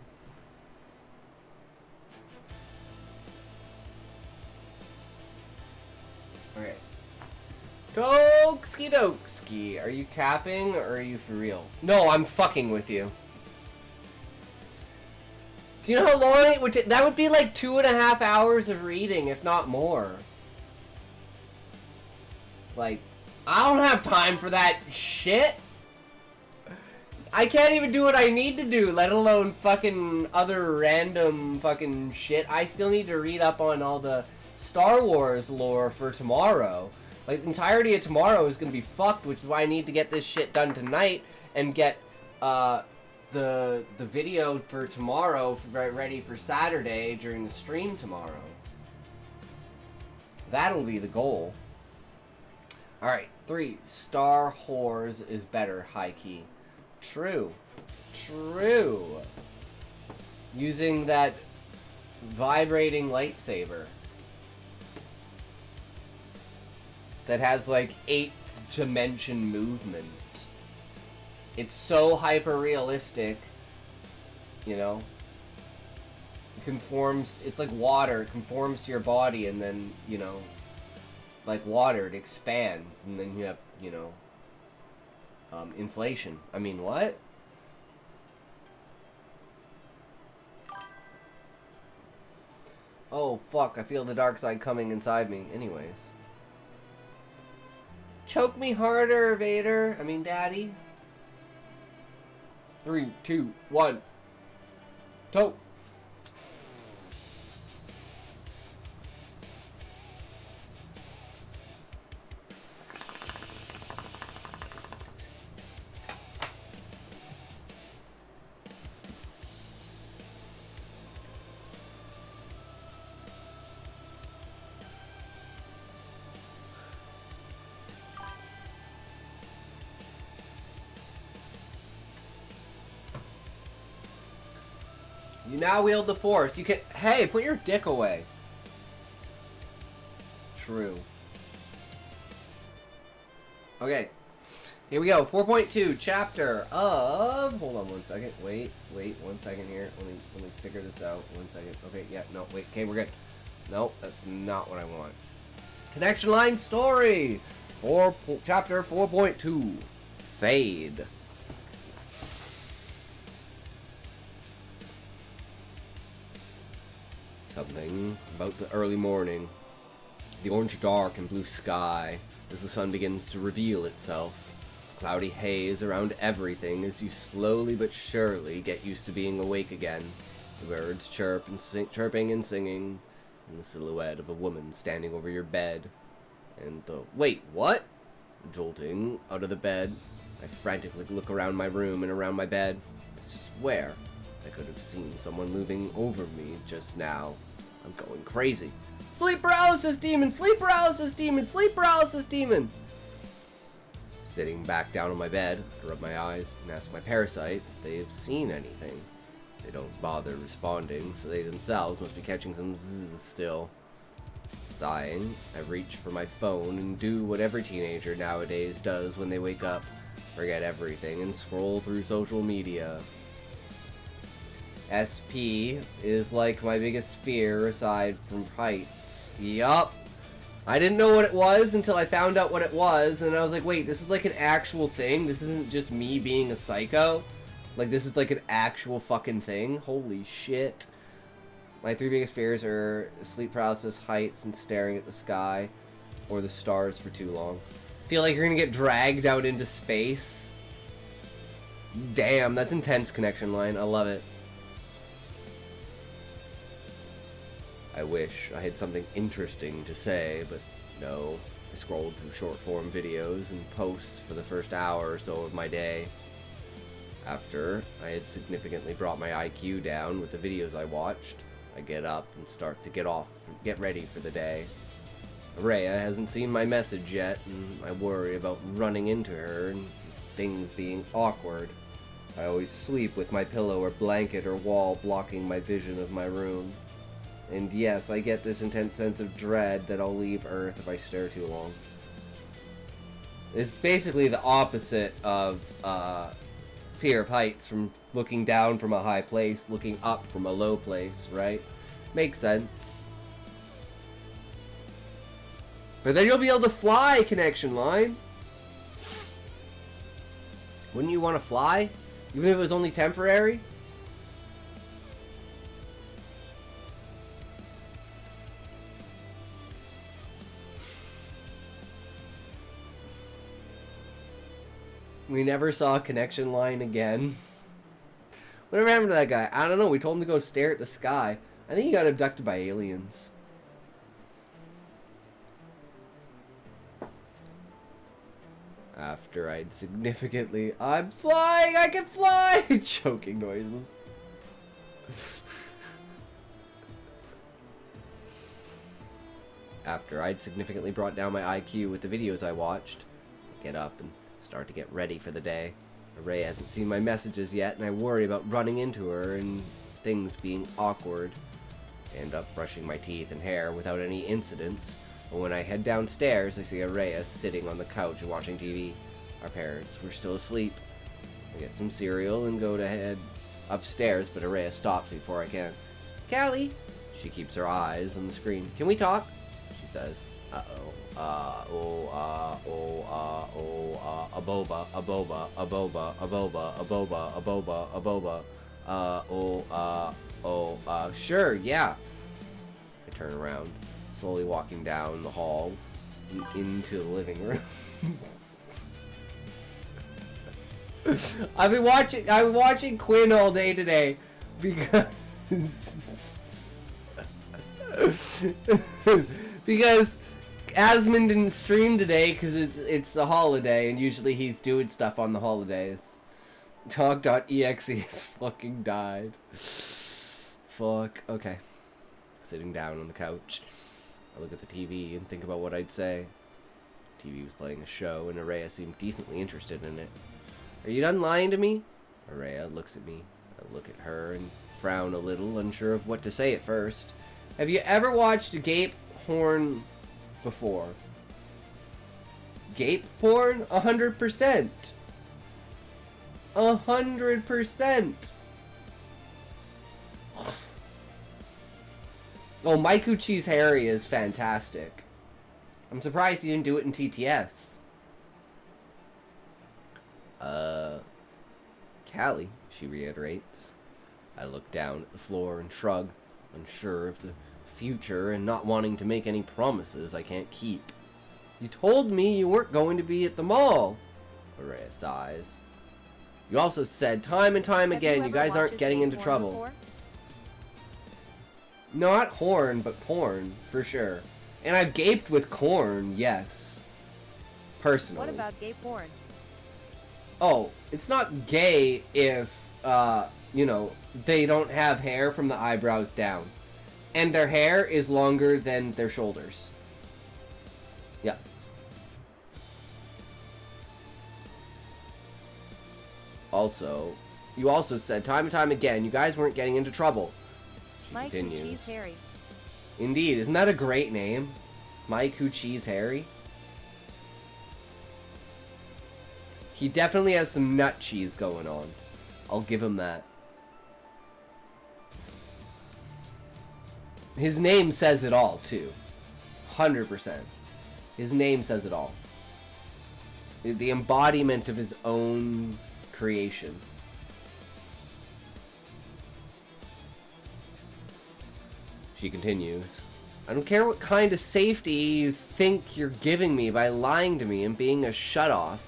Okay. Dokski dokski. Are you capping or are you for real? No, I'm fucking with you. Do you know how long it would take? That would be like 2.5 hours of reading, if not more. Like, I don't have time for that shit. I can't even do what I need to do, let alone fucking other random fucking shit. I still need to read up on all the Star Wars lore for tomorrow. Like, the entirety of tomorrow is gonna be fucked, which is why I need to get this shit done tonight and get the video for tomorrow ready for Saturday during the stream tomorrow. That'll be the goal. Alright, 3. Star Whores is better, high key. True. True. Using that vibrating lightsaber that has like 8th dimension movement. It's so hyper realistic, you know. It conforms, it's like water, it conforms to your body and then, you know, like water, it expands and then you have, you know, inflation. I mean, what? Oh, fuck, I feel the dark side coming inside me. Anyways. Choke me harder, Vader. I mean, Daddy. 3, 2, 1. Toe. You now wield the Force. You can... Hey, put your dick away. True. Okay. Here we go. 4.2, chapter of... Hold on one second. Wait 1 second here. Let me figure this out. 1 second. Okay, yeah, no, wait. Okay, we're good. Nope, that's not what I want. Connection line story. Chapter 4.2. Fade. Something about the early morning. The orange dark and blue sky as the sun begins to reveal itself. Cloudy haze around everything as you slowly but surely get used to being awake again. The birds chirp and chirping and singing, and the silhouette of a woman standing over your bed. And the... Wait, what? Jolting out of the bed, I frantically look around my room and around my bed. I swear I could have seen someone moving over me just now. I'm going crazy. Sleep paralysis demon! Sleep paralysis demon! Sleep paralysis demon! Sitting back down on my bed, I rub my eyes and ask my parasite if they have seen anything. They don't bother responding, so they themselves must be catching some zzz still. Sighing, I reach for my phone and do what every teenager nowadays does when they wake up. Forget everything and scroll through social media. SP is like my biggest fear aside from heights. Yup. I didn't know what it was until I found out what it was, and I was like, wait, this is like an actual thing? This isn't just me being a psycho? Like, this is like an actual fucking thing? Holy shit. My 3 biggest fears are sleep paralysis, heights, and staring at the sky or the stars for too long. Feel like you're gonna get dragged out into space. Damn, that's intense connection line. I love it. I wish I had something interesting to say, but no. I scrolled through short-form videos and posts for the first hour or so of my day. After I had significantly brought my IQ down with the videos I watched, I get up and start to get ready for the day. Araya hasn't seen my message yet, and I worry about running into her and things being awkward. I always sleep with my pillow or blanket or wall blocking my vision of my room. And yes, I get this intense sense of dread that I'll leave Earth if I stare too long. It's basically the opposite of fear of heights, from looking down from a high place, looking up from a low place, right? Makes sense. But then you'll be able to fly, connection line. Wouldn't you want to fly? Even if it was only temporary? We never saw a connection line again. Whatever happened to that guy? I don't know. We told him to go stare at the sky. I think he got abducted by aliens. After I'd significantly... I'm flying! I can fly! Choking noises. After I'd significantly brought down my IQ with the videos I watched, I get up and start to get ready for the day. Ray hasn't seen my messages yet, and I worry about running into her and things being awkward. I end up brushing my teeth and hair without any incidents, but when I head downstairs, I see Araya sitting on the couch and watching TV. Our parents were still asleep. I get some cereal and go to head upstairs, but Araya stops me before I can. Callie! She keeps her eyes on the screen. Can we talk? She says. Aboba, aboba, aboba, aboba, aboba, aboba, aboba, sure, yeah. I turn around, slowly walking down the hall and into the living room. I've been watching Quinn all day today because Asmund didn't stream today because it's the holiday, and usually he's doing stuff on the holidays. Dog.exe has fucking died. Fuck. Okay. Sitting down on the couch, I look at the TV and think about what I'd say. TV was playing a show, and Araya seemed decently interested in it. Are you done lying to me? Araya looks at me. I look at her and frown a little, unsure of what to say at first. Have you ever watched a gape horn before? Gape porn? 100%. 100%. Oh, Maikuchi's Harry is fantastic. I'm surprised you didn't do it in TTS. Callie, she reiterates. I look down at the floor and shrug, unsure of the future and not wanting to make any promises I can't keep. You told me you weren't going to be at the mall. Araya sighs. You also said time and time again you guys aren't getting into trouble. Before? Not horn, but porn, for sure. And I've gaped with corn, yes. Personally. What about gay porn? Oh, it's not gay if, you know, they don't have hair from the eyebrows down. And their hair is longer than their shoulders. Yeah. Also, you also said time and time again you guys weren't getting into trouble. She Mike continues. Cheese Harry. Indeed, isn't that a great name? Mike Who Cheese Harry? He definitely has some nut cheese going on. I'll give him that. His name says it all, too. 100%. His name says it all. The embodiment of his own creation. She continues. I don't care what kind of safety you think you're giving me by lying to me and being a shutoff,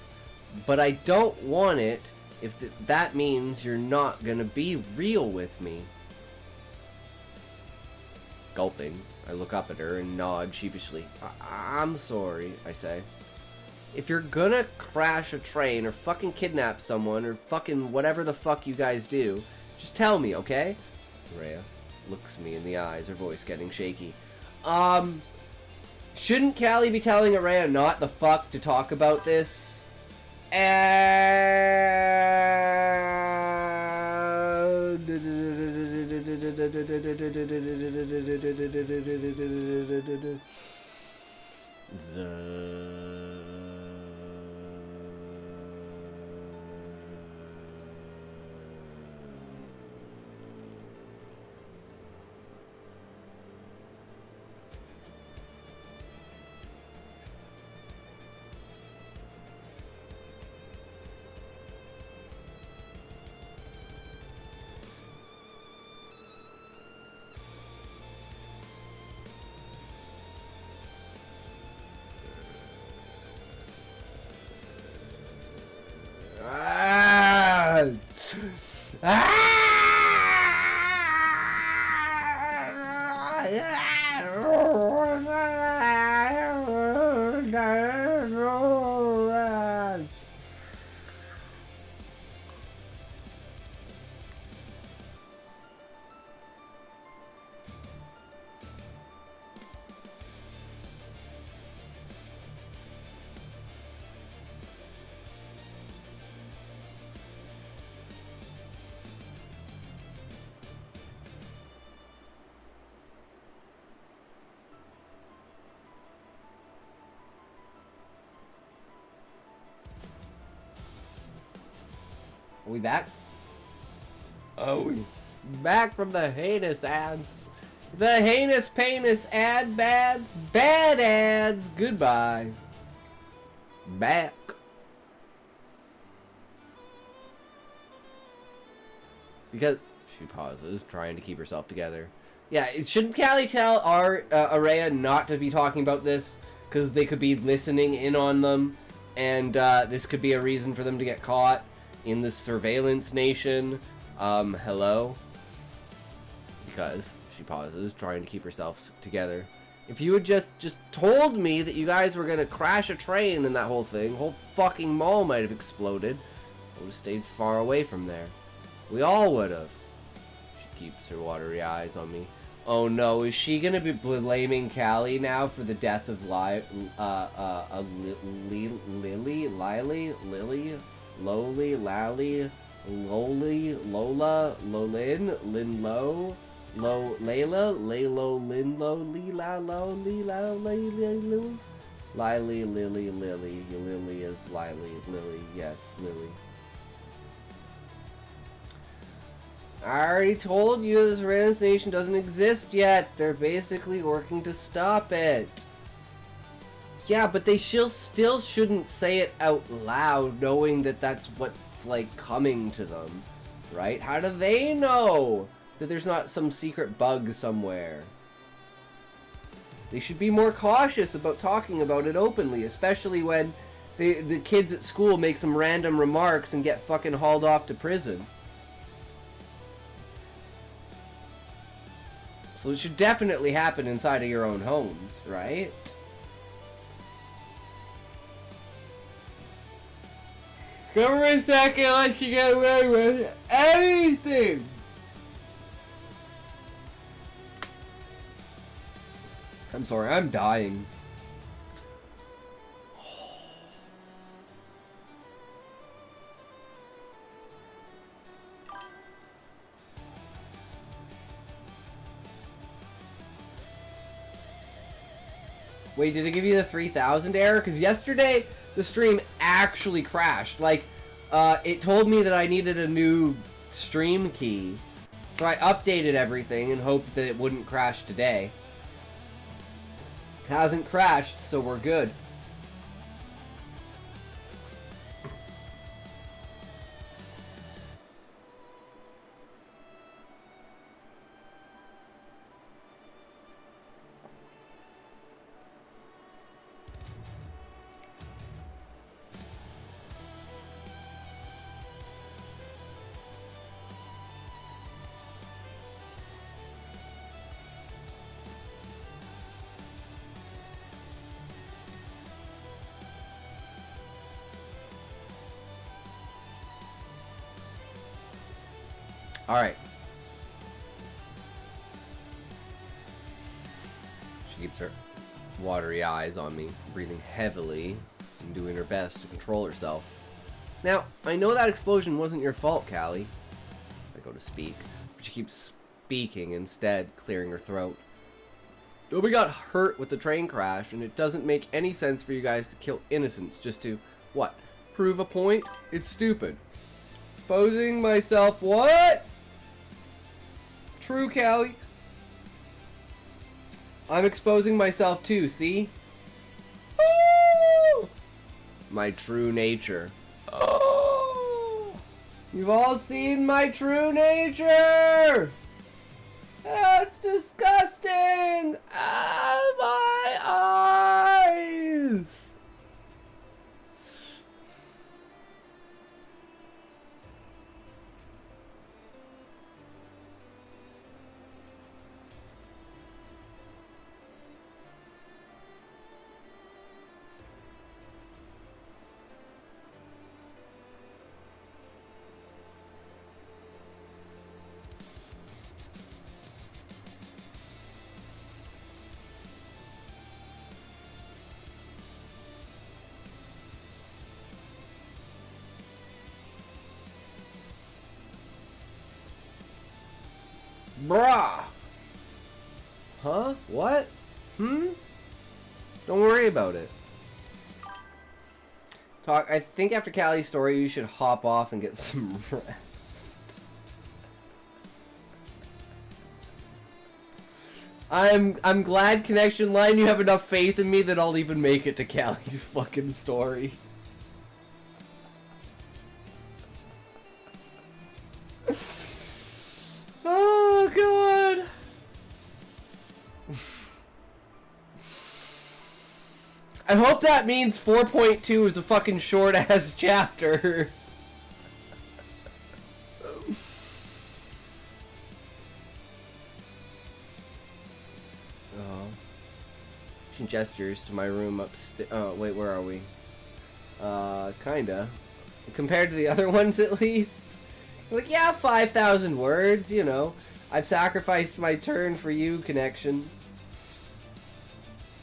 but I don't want it if that means you're not gonna be real with me. Gulping, I look up at her and nod sheepishly. I'm sorry, I say. If you're gonna crash a train or fucking kidnap someone or fucking whatever the fuck you guys do, just tell me, okay? Rhea looks me in the eyes, her voice getting shaky. Shouldn't Callie be telling Araya not the fuck to talk about this? Are we back? Oh, we back from the heinous ads. The heinous penis ad bads. Bad ads. Goodbye. Back. Because she pauses, trying to keep herself together. Yeah, shouldn't Callie tell Araya not to be talking about this? Because they could be listening in on them, and this could be a reason for them to get caught in this surveillance nation. Hello? Because she pauses, trying to keep herself together. If you had just told me that you guys were gonna crash a train and that whole thing, whole fucking mall might have exploded. I would have stayed far away from there. We all would have. She keeps her watery eyes on me. Oh no, is she gonna be blaming Callie now for the death of Lily, Lally, Lola, Lolin, Linlo, Layla, Linlo, Lila, Lily is Lily, yes, Lily. I already told you this surveillance nation doesn't exist yet. They're basically working to stop it. Yeah, but they still shouldn't say it out loud, knowing that that's what's, like, coming to them, right? How do they know that there's not some secret bug somewhere? They should be more cautious about talking about it openly, especially when the kids at school make some random remarks and get fucking hauled off to prison. So it should definitely happen inside of your own homes, right? Government's not gonna let you get away with anything! I'm sorry, I'm dying. Wait, did it give you the 3000 error? Because yesterday, the stream actually crashed. Like, it told me that I needed a new stream key. So I updated everything and hoped that it wouldn't crash today. Hasn't crashed, so we're good. Alright. She keeps her watery eyes on me, breathing heavily and doing her best to control herself. Now, I know that explosion wasn't your fault, Callie. I go to speak, but she keeps speaking instead, clearing her throat. Nobody got hurt with the train crash, and it doesn't make any sense for you guys to kill innocents just to, what, prove a point? It's stupid. Exposing myself, what? True, Callie. I'm exposing myself too, see? Oh! My true nature. Oh! You've all seen my true nature! That's disgusting! Ah, my eyes! Bruh! Huh? What? Don't worry about it. Talk. I think after Callie's story, you should hop off and get some rest. I'm glad, Connection Line, you have enough faith in me that I'll even make it to Callie's fucking story. Oh, God. I hope that means 4.2 is a fucking short-ass chapter. She gestures to my room upstairs. Oh, wait, where are we? Kinda. Compared to the other ones, at least. Like, yeah, 5,000 words, you know. I've sacrificed my turn for you, Connection.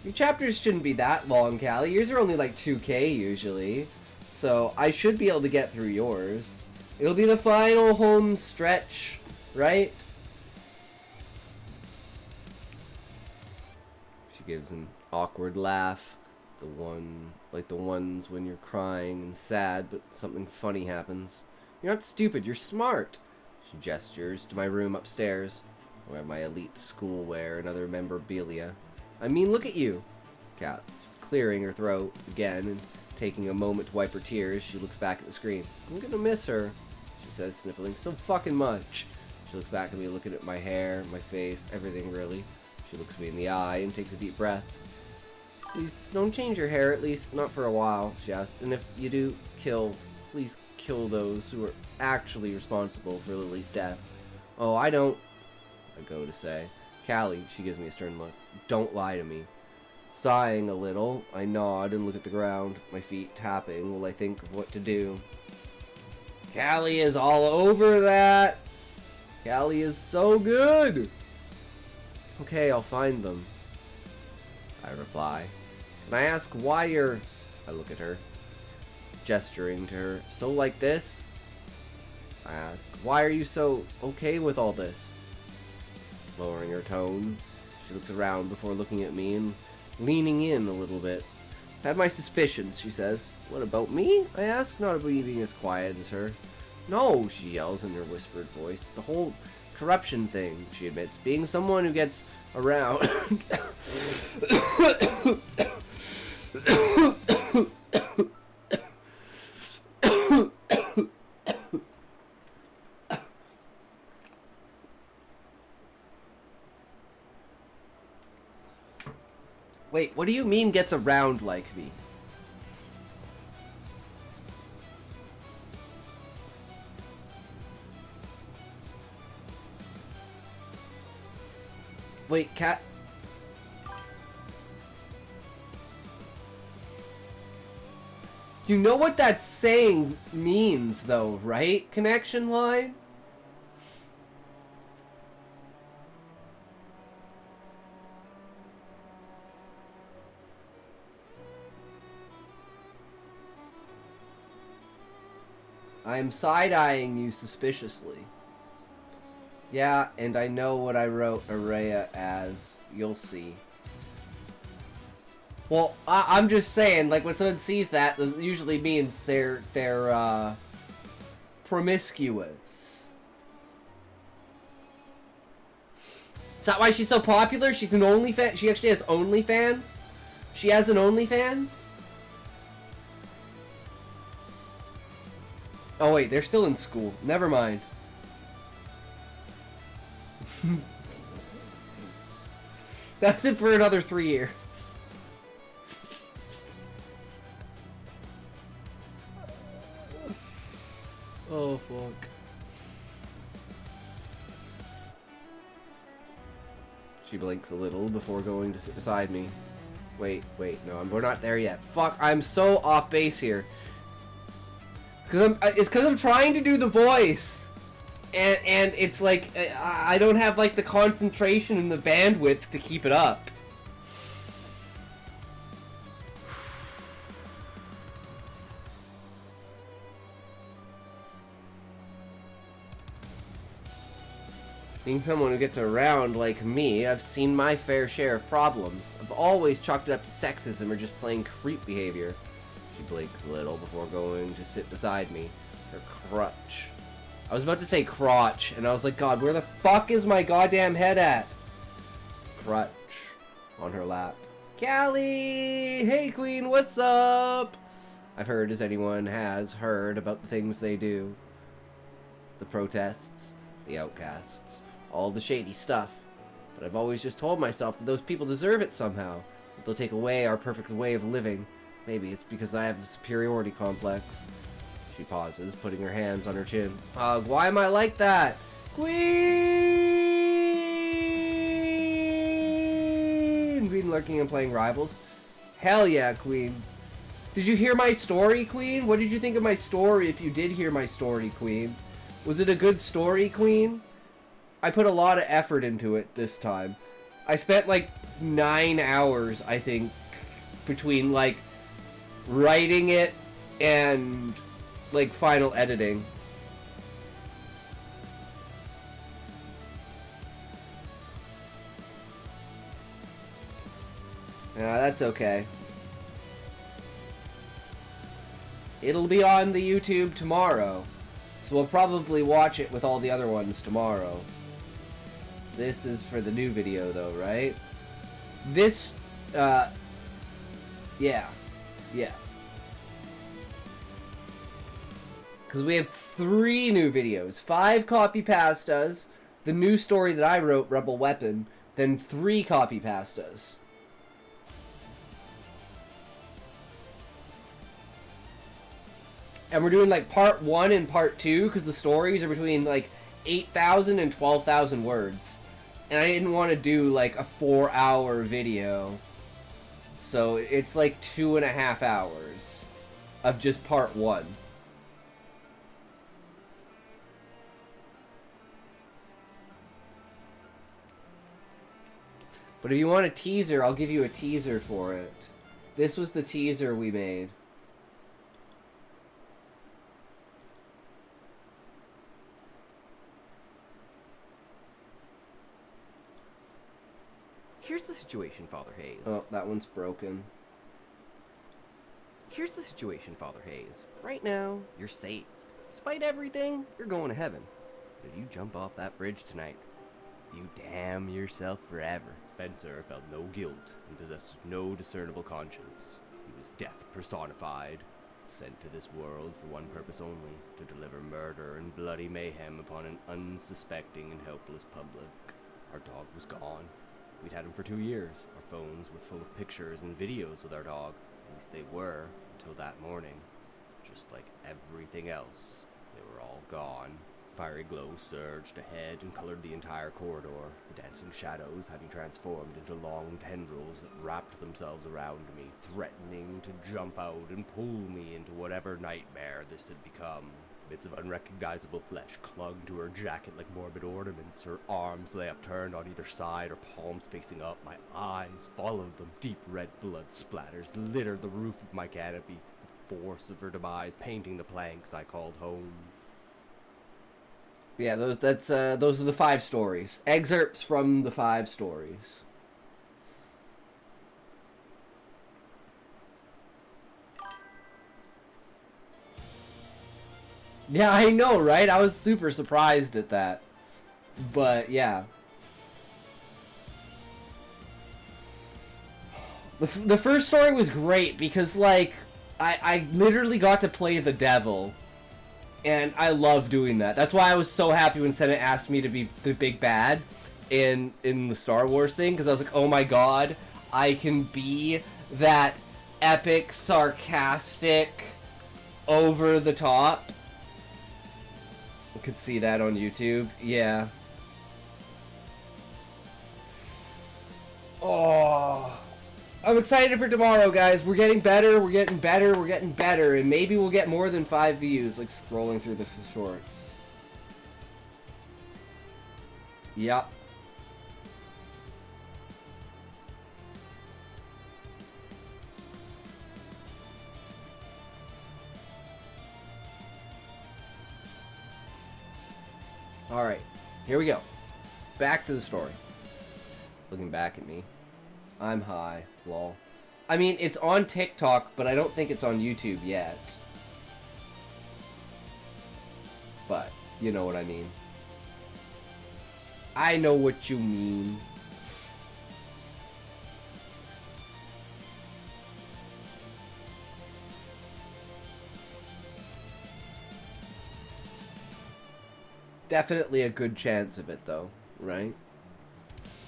Your chapters shouldn't be that long, Callie. Yours are only like 2K usually. So, I should be able to get through yours. It'll be the final home stretch, right? She gives an awkward laugh. Like the ones when you're crying and sad, but something funny happens. You're not stupid, you're smart. She gestures to my room upstairs, where I have my elite schoolwear and other memorabilia. I mean, look at you. Cat, clearing her throat again and taking a moment to wipe her tears, she looks back at the screen. I'm gonna miss her, she says, sniffling so fucking much. She looks back at me, looking at my hair, my face, everything really. She looks me in the eye and takes a deep breath. Please don't change your hair, at least not for a while, she asked. And if you do please kill those who are actually responsible for Lily's death. Oh, I don't, I go to say. Callie, she gives me a stern look. Don't lie to me. Sighing a little, I nod and look at the ground, my feet tapping while I think of what to do. Callie is all over that. Callie is so good. Okay, I'll find them, I reply. And I ask why you're... I look at her, gesturing to her. So like this? I ask, why are you so okay with all this? Lowering her tone, she looks around before looking at me and leaning in a little bit. Had my suspicions, she says. What about me? I ask, not about me being as quiet as her. No, she yells in her whispered voice. The whole corruption thing, she admits. Being someone who gets around. Wait, what do you mean gets around like me? Wait, cat. You know what that saying means, though, right? Connection line? I am side-eyeing you suspiciously. Yeah, and I know what I wrote Araya as. You'll see. Well, I'm just saying, like, when someone sees that, that usually means they're promiscuous. Is that why she's so popular? She's an OnlyFans? She actually has OnlyFans? She has an OnlyFans? Oh wait, they're still in school. Never mind. That's it for another 3 years. Oh fuck. She blinks a little before going to sit beside me. Wait, no, we're not there yet. Fuck, I'm so off base here. It's because I'm trying to do the voice, and it's like I don't have like the concentration and the bandwidth to keep it up. Being someone who gets around like me, I've seen my fair share of problems. I've always chalked it up to sexism or just plain creep behavior. She blinks a little before going to sit beside me. Her crutch. I was about to say crotch, and I was like, God, where the fuck is my goddamn head at? Crutch on her lap. Callie! Hey, Queen, what's up? I've heard, as anyone has heard, about the things they do. The protests, the outcasts, all the shady stuff. But I've always just told myself that those people deserve it somehow. That they'll take away our perfect way of living. Maybe it's because I have a superiority complex. She pauses, putting her hands on her chin. Ugh, why am I like that? Queen! Queen lurking and playing rivals. Hell yeah, Queen. Did you hear my story, Queen? What did you think of my story if you did hear my story, Queen? Was it a good story, Queen? I put a lot of effort into it this time. I spent like 9 hours, I think, between like writing it and like final editing. Yeah, that's okay. It'll be on the YouTube tomorrow, so we'll probably watch it with all the other ones tomorrow. This is for the new video though, right? This, yeah. Because we have 3 new videos. 5 copy pastas, the new story that I wrote, Rebel Weapon, then 3 copy pastas. And we're doing like part 1 and part 2 because the stories are between like 8,000 and 12,000 words. And I didn't want to do like a 4-hour video. So it's like 2.5 hours of just part 1. But if you want a teaser, I'll give you a teaser for it. This was the teaser we made. Here's the situation, Father Hayes. Oh, that one's broken. Here's the situation, Father Hayes. Right now, you're saved. Despite everything, you're going to heaven. But if you jump off that bridge tonight, you damn yourself forever. Spencer felt no guilt and possessed no discernible conscience. He was death personified, sent to this world for one purpose only, to deliver murder and bloody mayhem upon an unsuspecting and helpless public. Our dog was gone. We'd had him for 2 years. Our phones were full of pictures and videos with our dog. At least they were, until that morning. Just like everything else, they were all gone. Fiery glow surged ahead and colored the entire corridor, the dancing shadows having transformed into long tendrils that wrapped themselves around me, threatening to jump out and pull me into whatever nightmare this had become. Bits of unrecognizable flesh clung to her jacket like morbid ornaments. Her arms lay upturned on either side, her palms facing up. My eyes followed them. Deep red blood splatters littered the roof of my canopy, the force of her demise painting the planks I called home. Yeah, those are the 5 stories. Excerpts from the 5 stories. Yeah, I know, right? I was super surprised at that. But, yeah. The first story was great because, like, I literally got to play the devil. And I love doing that. That's why I was so happy when Senate asked me to be the big bad in the Star Wars thing. Because I was like, oh my god, I can be that epic, sarcastic, over the top. You could see that on YouTube. Yeah. Oh, I'm excited for tomorrow, guys. We're getting better, we're getting better, we're getting better, and maybe we'll get more than 5 views, like scrolling through the shorts. Yep. Alright, here we go. Back to the story. Looking back at me. I'm high, lol. I mean, it's on TikTok, but I don't think it's on YouTube yet. But, you know what I mean. I know what you mean. Definitely a good chance of it, though, right?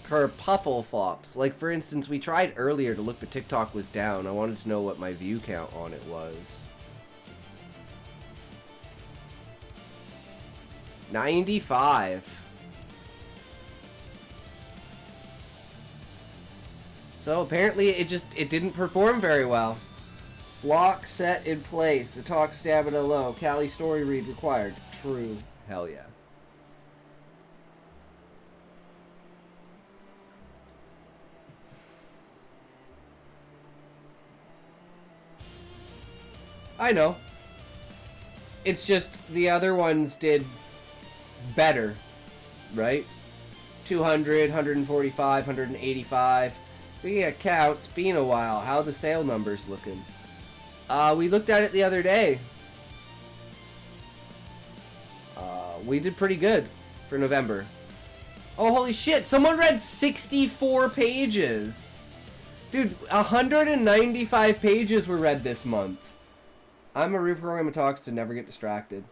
Kerpuffle flops. Like, for instance, we tried earlier to look, but TikTok was down. I wanted to know what my view count on it was. 95. So apparently it didn't perform very well. Lock set in place. Attack stamina low. Cali story read required. True. Hell yeah. I know. It's just the other ones did better, right? 200, 145, 185. Speaking of counts, been a while. How are the sale numbers looking? We looked at it the other day. We did pretty good for November. Oh, holy shit. Someone read 64 pages. Dude, 195 pages were read this month. I'm a reprogram of talks to never get distracted.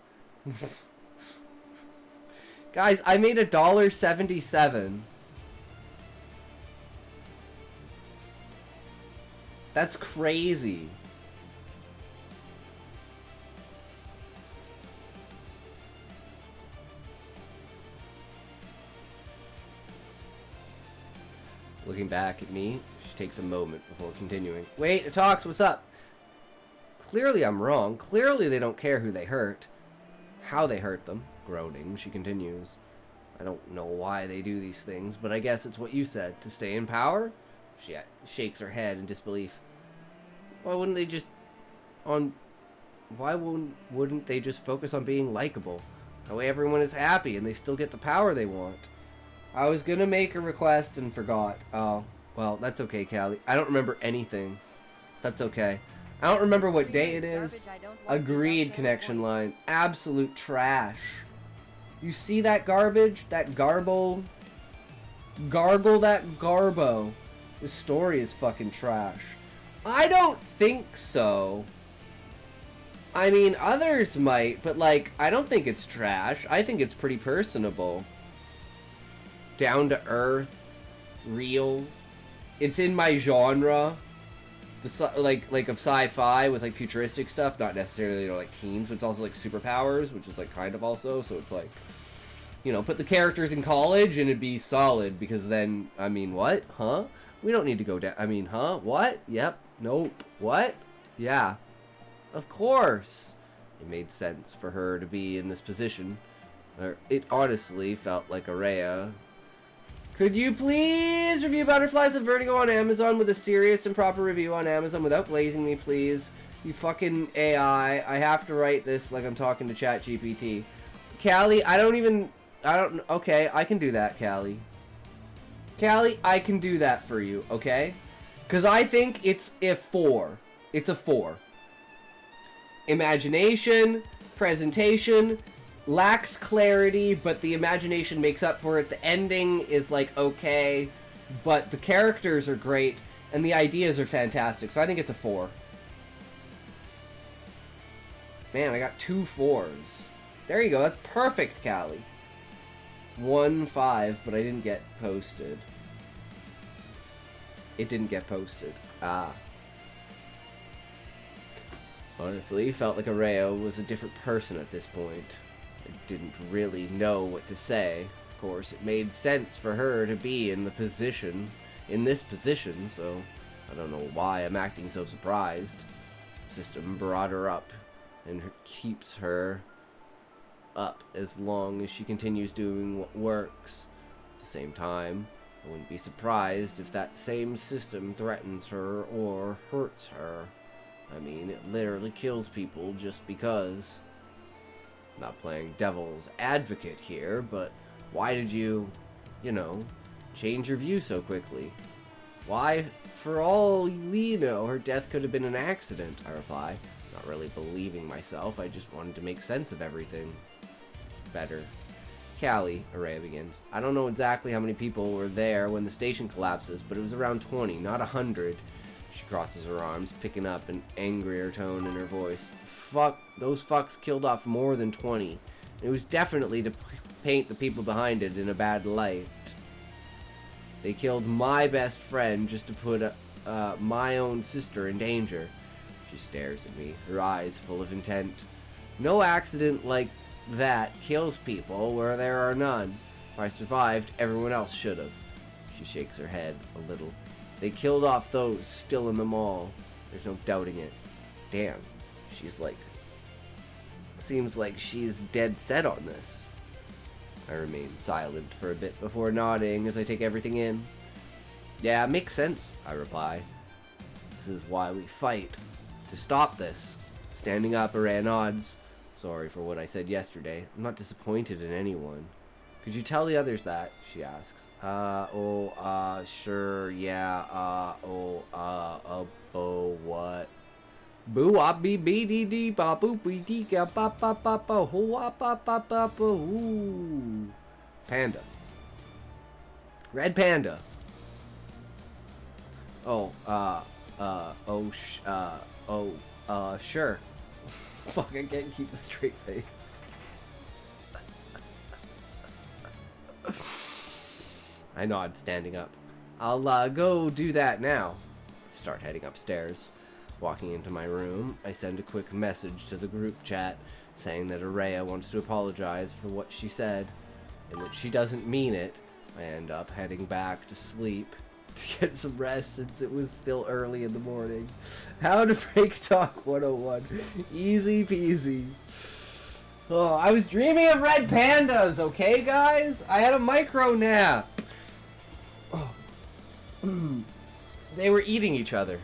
Guys, I made $1.77. That's crazy. Looking back at me, she takes a moment before continuing. Wait, talks, what's up? Clearly I'm wrong. Clearly they don't care who they hurt. How they hurt them. Groaning, she continues. I don't know why they do these things, but I guess it's what you said. To stay in power? She shakes her head in disbelief. Why wouldn't they just... Why wouldn't they just focus on being likable? That way everyone is happy and they still get the power they want. I was gonna make a request and forgot. Oh, Well, that's okay, Callie. I don't remember anything. That's okay. I don't remember what day it is. Agreed, connection line. Absolute trash. You see that garbage? That garble? Gargle that garbo. This story is fucking trash. I don't think so. I mean, others might, but like, I don't think it's trash. I think it's pretty personable. Down to earth. Real. It's in my genre. Like of sci-fi with like futuristic stuff, not necessarily, you know, like teens, but it's also like superpowers, which is like kind of also, so it's like, you know, put the characters in college and it'd be solid, because then, I mean, what? Huh? We don't need to go down. I mean, huh? What? Yep. Nope. What? Yeah. Of course. It made sense for her to be in this position. It honestly felt like Araya. Could you please review Butterflies with Vertigo on Amazon with a serious and proper review on Amazon without glazing me, please? You fucking AI. I have to write this like I'm talking to ChatGPT. Callie, okay, I can do that, Callie. Callie, I can do that for you, okay? Because I think it's a 4. It's a 4. Imagination, presentation, lacks clarity, but the imagination makes up for it. The ending is like okay, but the characters are great and the ideas are fantastic, so I think it's a 4. Man, I got 2 4s. There you go, that's perfect, Callie. 1 5, but I didn't get posted. It didn't get posted. Honestly, felt like Araya was a different person at this point. I didn't really know what to say. Of course, it made sense for her to be in this position, so I don't know why I'm acting so surprised. The system brought her up and keeps her up as long as she continues doing what works. At the same time, I wouldn't be surprised if that same system threatens her or hurts her. I mean, it literally kills people just because. Not playing devil's advocate here, but why did you, you know, change your view so quickly? Why, for all we know, her death could have been an accident, I reply, not really believing myself. I just wanted to make sense of everything better. Callie, Araya begins. I don't know exactly how many people were there when the station collapses, but it was around 20, not 100. She crosses her arms, picking up an angrier tone in her voice. Fuck, those fucks killed off more than 20. It was definitely to paint the people behind it in a bad light. They killed my best friend just to put my own sister in danger. She stares at me, her eyes full of intent. No accident like that kills people where there are none. If I survived, everyone else should have. She shakes her head a little. They killed off those still in the mall. There's no doubting it. Damn. She's like... Seems like she's dead set on this. I remain silent for a bit before nodding as I take everything in. Yeah, makes sense, I reply. This is why we fight. To stop this. Standing up, Araya nods. Sorry for what I said yesterday. I'm not disappointed in anyone. Could you tell the others that? She asks. Sure, yeah, what? Boo ah bee bee dee dee ba boo bee dee ga ba ba ba ba ho ah ba ba ba ba ooh. Panda. Red panda. Sure. Fuck, I can't keep a straight face. I nod, standing up. I'll go do that now. Start heading upstairs. Walking into my room, I send a quick message to the group chat saying that Araya wants to apologize for what she said and that she doesn't mean it. I end up heading back to sleep to get some rest since it was still early in the morning. How to break talk 101. Easy peasy. Oh, I was dreaming of red pandas, okay guys? I had a micro nap. Oh. They were eating each other.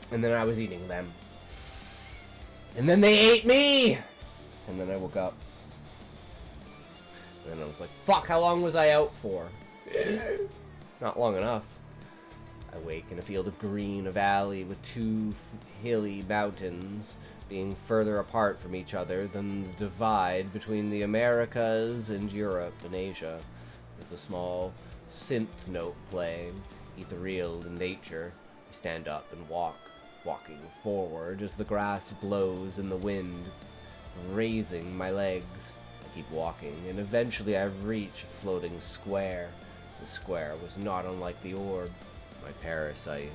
And then I was eating them. And then they ate me! And then I woke up. And I was like, fuck, how long was I out for? Not long enough. I wake in a field of green, a valley with two hilly mountains being further apart from each other than the divide between the Americas and Europe and Asia. There's a small synth note playing, ethereal in nature. I stand up and walking forward as the grass blows in the wind, raising my legs. I keep walking, and eventually I reach a floating square. The square was not unlike the orb, my parasite.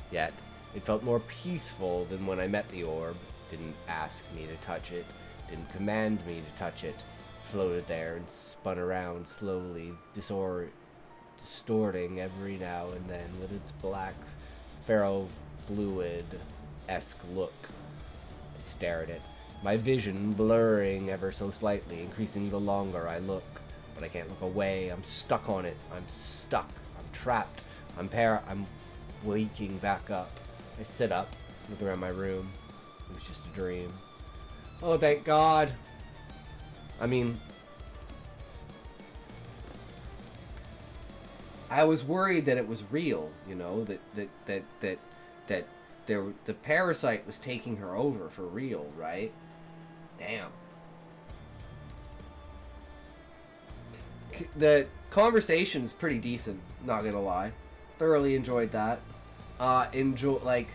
Yet, it felt more peaceful than when I met the orb. Didn't ask me to touch it, didn't command me to touch it. Floated there and spun around slowly, distorting every now and then with its black, ferrofluid-esque look. I stare at it, my vision blurring ever so slightly, increasing the longer I look. But I can't look away. I'm stuck on it. I'm stuck. I'm trapped. I'm waking back up. I sit up, look around my room. It was just a dream. Oh, thank God. I mean, I was worried that it was real, you know, that the parasite was taking her over for real, right? Damn. The conversation is pretty decent, not gonna lie. Thoroughly enjoyed that. Like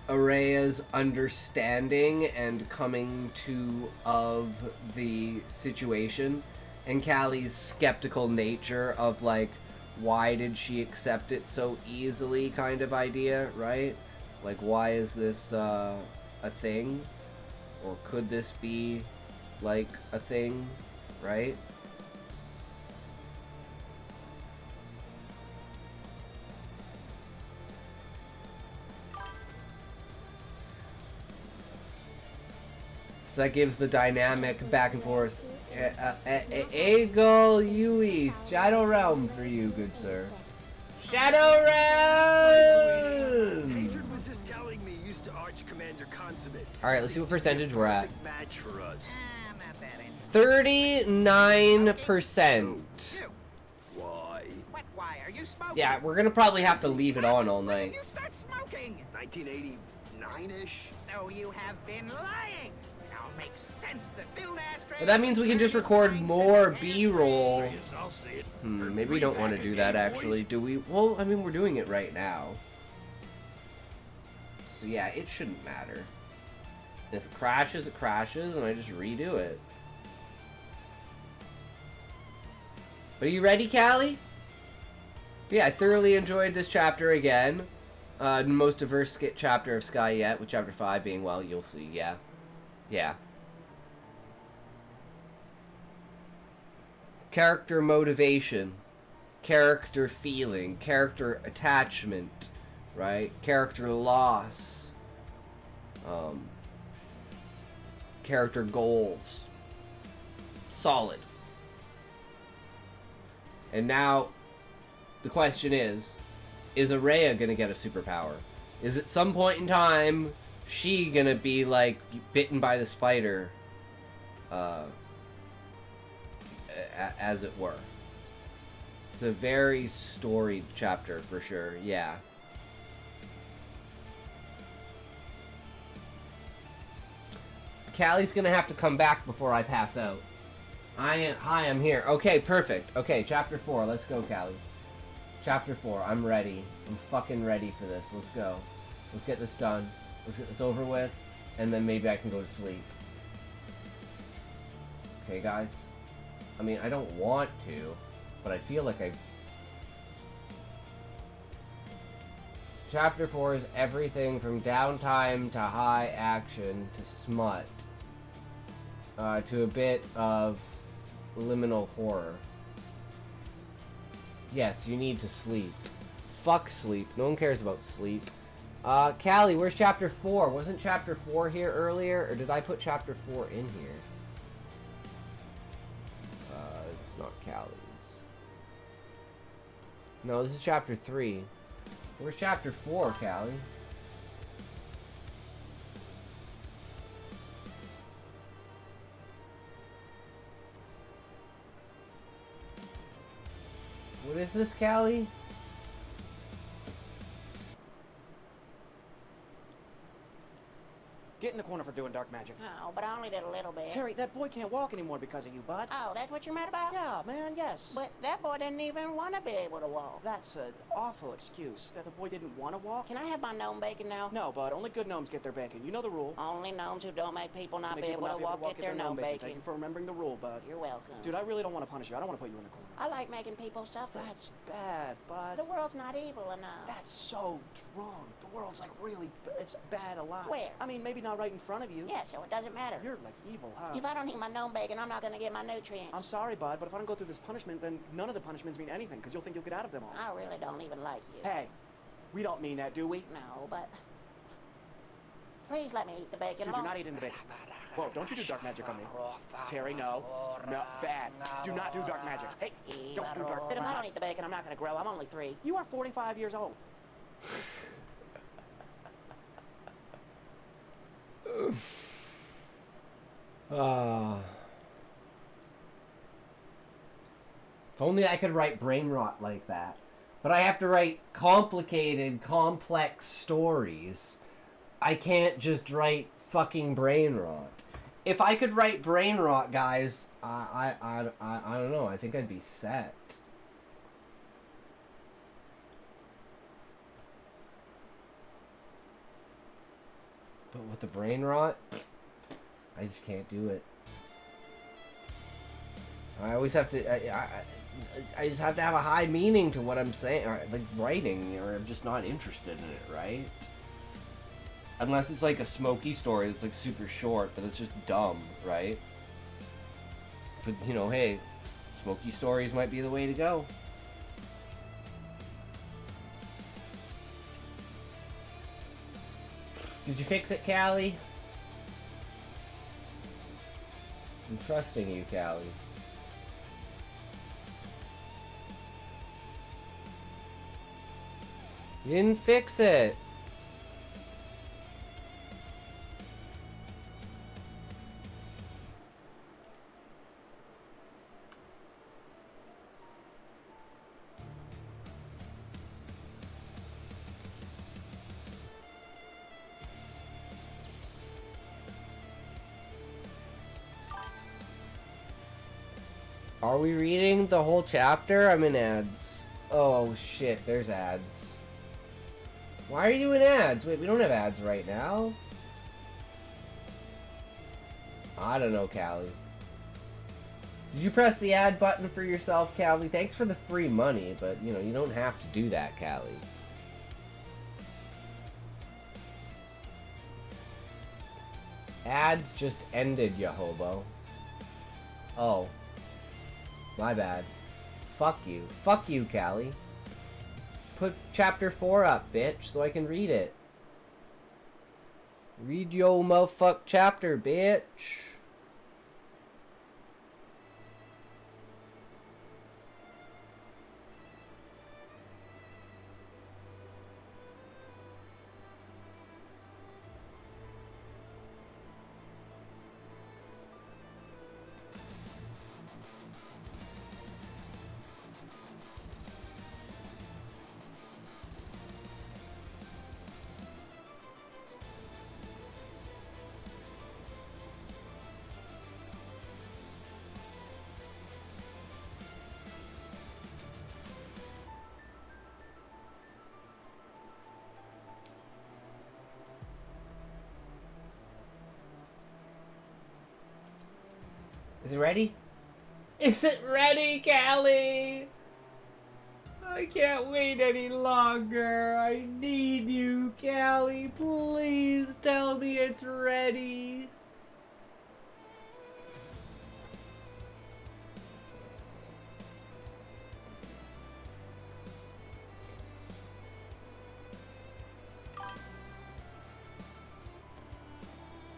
Araya's understanding and coming to of the situation, and Callie's skeptical nature of like, why did she accept it so easily kind of idea, right? Like, why is this a thing? Or could this be like a thing, right? So that gives the dynamic back and forth. Eagle Yui, Shadow Realm for you, good sir. Shadow Realm! Hatred was just telling me used to Arch Commander Consummate. Alright, let's see what percentage we're at. Match for us. 39%. Why? Why are you smoking? Yeah, we're gonna probably have to leave it on all When night. did you start smoking? 1989-ish. So you have been lying. Now it makes sense. The filled ashtrays. But that means we can just record more B-roll. Maybe we don't want to do that actually, do we? Well, I mean, we're doing it right now. So yeah, it shouldn't matter. If it crashes, and I just redo it. But are you ready, Callie? Yeah, I thoroughly enjoyed this chapter again. The most diverse chapter of Sky yet, with chapter 5 being, well, you'll see, yeah. Yeah. Character motivation, character feeling, character attachment, right? Character loss, character goals. Solid. And now, the question is Araya gonna get a superpower? Is at some point in time, she gonna be, like, bitten by the spider, as it were? It's a very storied chapter, for sure, yeah. Callie's gonna have to come back before I pass out. Hi, I'm here. Okay, perfect. Okay, chapter 4. Let's go, Callie. Chapter 4. I'm ready. I'm fucking ready for this. Let's go. Let's get this done. Let's get this over with, and then maybe I can go to sleep. Okay, guys? I mean, I don't want to, but I feel like I... Chapter 4 is everything from downtime to high action to smut, to a bit of liminal horror. Yes, you need to sleep. Fuck sleep. No one cares about sleep. Callie, where's chapter 4? Wasn't chapter 4 here earlier, or did I put chapter 4 in here? It's not Callie's. No, this is chapter 3. Where's chapter 4, Callie? What is this, Callie? Get in the corner for doing dark magic. Oh, but I only did a little bit. Terry, that boy can't walk anymore because of you, bud. Oh, that's what you're mad about? Yeah, man, yes. But that boy didn't even want to be able to walk. That's an awful excuse, that the boy didn't want to walk. Can I have my gnome bacon now? No, bud, only good gnomes get their bacon. You know the rule. Only gnomes who don't make people not Make be people able to walk get their gnome bacon. Thank you for remembering the rule, bud. You're welcome. Dude, I really don't want to punish you. I don't want to put you in the corner. I like making people suffer. That's bad, bud. The world's not evil enough. That's so wrong. The world's like really, it's bad a lot. Where? I mean, maybe not right in front of you. Yeah, so it doesn't matter. You're like evil, huh? If I don't eat my gnome bacon, I'm not gonna get my nutrients. I'm sorry, bud, but if I don't go through this punishment, then none of the punishments mean anything, because you'll think you'll get out of them all. I really don't even like you. Hey, we don't mean that, do we? No, but... Please let me eat the bacon. Dude, you're not eating the bacon. Whoa, don't you do dark magic on me. Terry, no. No, bad. Do not do dark magic. Hey, don't do dark magic. But if I don't eat the bacon, I'm not gonna grow. I'm only 3. You are 45 years old. If only I could write brain rot like that. But I have to write complicated, complex stories. I can't just write fucking brain rot. If I could write brain rot, guys, I don't know. I think I'd be set. But with the brain rot, I just can't do it. I always have to. I just have to have a high meaning to what I'm saying, or like writing, or I'm just not interested in it, right? Unless it's like a Smokey story that's like super short, but it's just dumb, right? But you know, hey, Smokey stories might be the way to go. Did you fix it, Callie? I'm trusting you, Callie. You didn't fix it. Are we reading the whole chapter? I'm in ads. Oh shit, there's ads. Why are you doing ads? Wait, we don't have ads right now. I don't know, Callie. Did you press the ad button for yourself, Callie? Thanks for the free money, but you know, you don't have to do that, Callie. Ads just ended, ya hobo. Oh. My bad. Fuck you. Fuck you, Callie. Put chapter 4 up, bitch, so I can read it. Read yo motherfuck chapter, bitch. Is it ready? Is it ready, Callie? I can't wait any longer. I need you, Callie. Please tell me it's ready.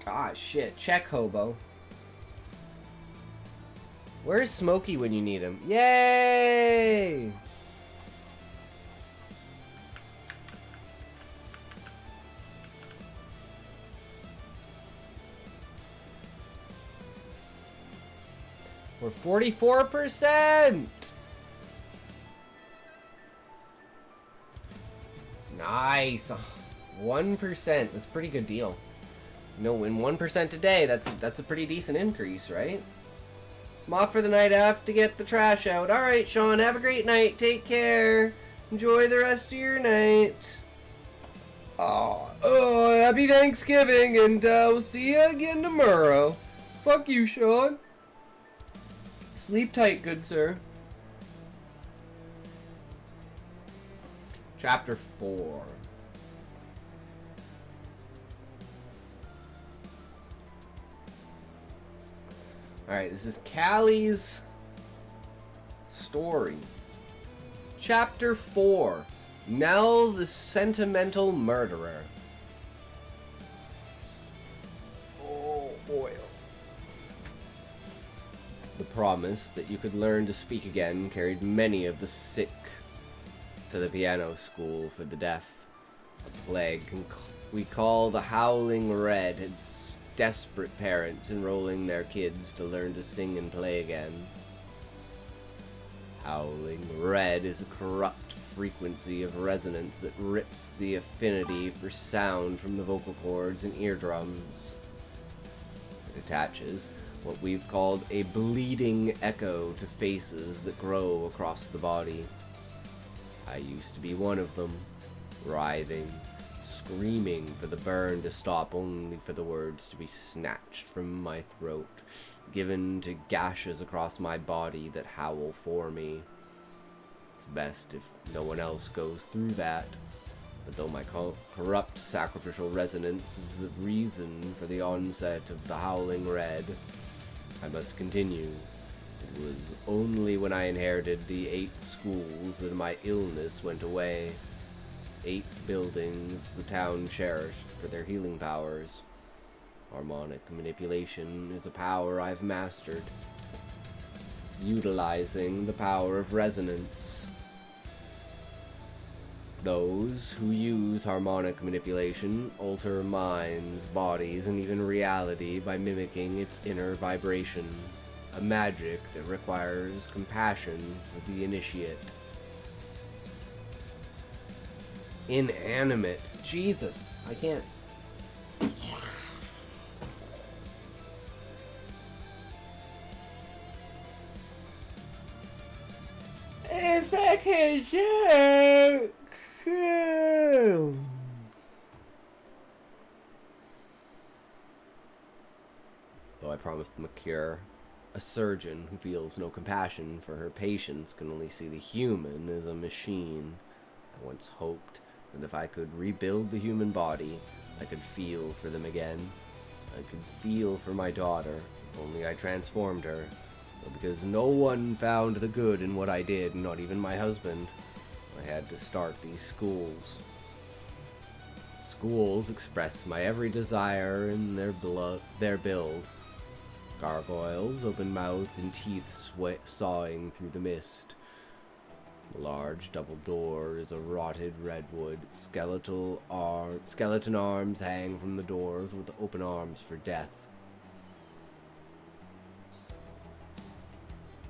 Ah, shit. Check, hobo. Where's Smokey when you need him? Yay! We're 44%! Nice. 1%. That's a pretty good deal. You know, in 1% a day, that's a pretty decent increase, right? I'm off for the night. I have to get the trash out. Alright, Sean, have a great night. Take care. Enjoy the rest of your night. Oh, happy Thanksgiving, and we'll see you again tomorrow. Fuck you, Sean. Sleep tight, good sir. Chapter 4. Alright, this is Callie's story. Chapter 4. Nell the Sentimental Murderer. Oh, boy. The promise that you could learn to speak again carried many of the sick to the piano school for the deaf. A plague we call the Howling Red had desperate parents enrolling their kids to learn to sing and play again. Howling Red is a corrupt frequency of resonance that rips the affinity for sound from the vocal cords and eardrums. It attaches what we've called a bleeding echo to faces that grow across the body. I used to be one of them, writhing, screaming for the burn to stop, only for the words to be snatched from my throat, given to gashes across my body that howl for me. It's best if no one else goes through that, but though my corrupt sacrificial resonance is the reason for the onset of the Howling Red, I must continue. It was only when I inherited the 8 schools that my illness went away. 8 buildings the town cherished for their healing powers. Harmonic manipulation is a power I've mastered, utilizing the power of resonance. Those who use harmonic manipulation alter minds, bodies, and even reality by mimicking its inner vibrations, a magic that requires compassion for the initiate. Inanimate. Jesus, I can't. If I can joke. Though I promised them a cure, a surgeon who feels no compassion for her patients can only see the human as a machine. I once hoped that if I could rebuild the human body, I could feel for them again. I could feel for my daughter, if only I transformed her. But because no one found the good in what I did, not even my husband, I had to start these schools. Schools express my every desire in their build. Gargoyles, open-mouthed and teeth sawing through the mist. The large double door is a rotted redwood. Skeleton arms hang from the doors with open arms for death.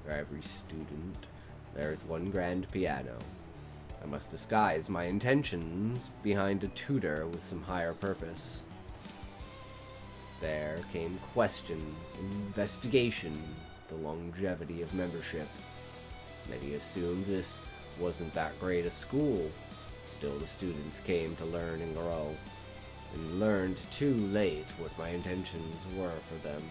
For every student, there is one grand piano. I must disguise my intentions behind a tutor with some higher purpose. There came questions, investigation, the longevity of membership. Many assumed this wasn't that great a school. Still, the students came to learn and grow, and learned too late what my intentions were for them.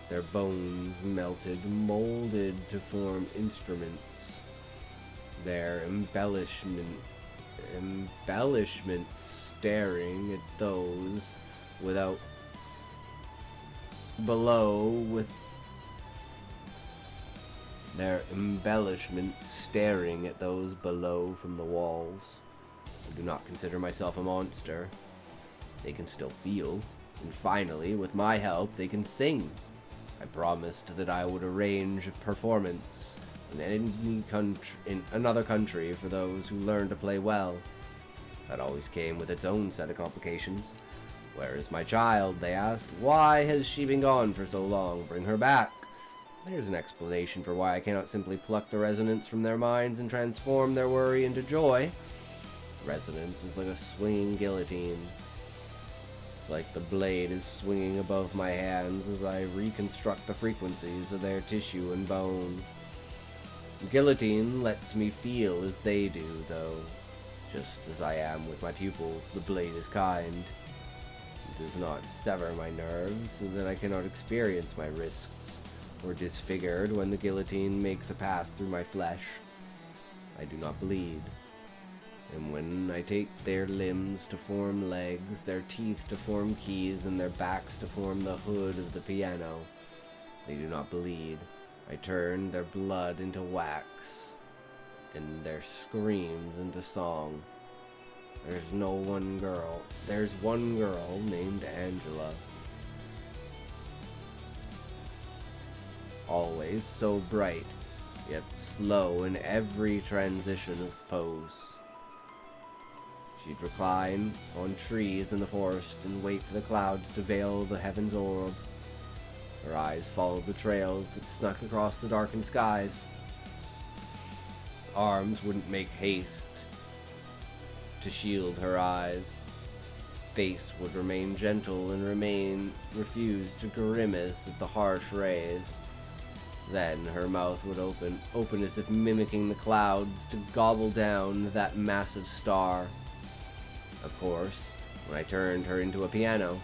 Their bones melted, molded to form instruments. Their embellishments staring at those without below with their embellishments staring at those below from the walls. I do not consider myself a monster. They can still feel, and finally, with my help, they can sing. I promised that I would arrange a performance in another country for those who learn to play well. That always came with its own set of complications. Where is my child? They asked. Why has she been gone for so long? Bring her back. There's an explanation for why I cannot simply pluck the resonance from their minds and transform their worry into joy. Resonance is like a swinging guillotine. It's like the blade is swinging above my hands as I reconstruct the frequencies of their tissue and bone. Guillotine lets me feel as they do, though. Just as I am with my pupils, the blade is kind. It does not sever my nerves, so that I cannot experience my wrists, or disfigured when the guillotine makes a pass through my flesh. I do not bleed. And when I take their limbs to form legs, their teeth to form keys, and their backs to form the hood of the piano, they do not bleed. I turn their blood into wax, and their screams into song. There's one girl named Angela. Always so bright, yet slow in every transition of pose. She'd recline on trees in the forest and wait for the clouds to veil the heaven's orb. Her eyes followed the trails that snuck across the darkened skies. Arms wouldn't make haste to shield her eyes. Face would remain gentle and refuse to grimace at the harsh rays. Then her mouth would open as if mimicking the clouds to gobble down that massive star. Of course, when I turned her into a piano,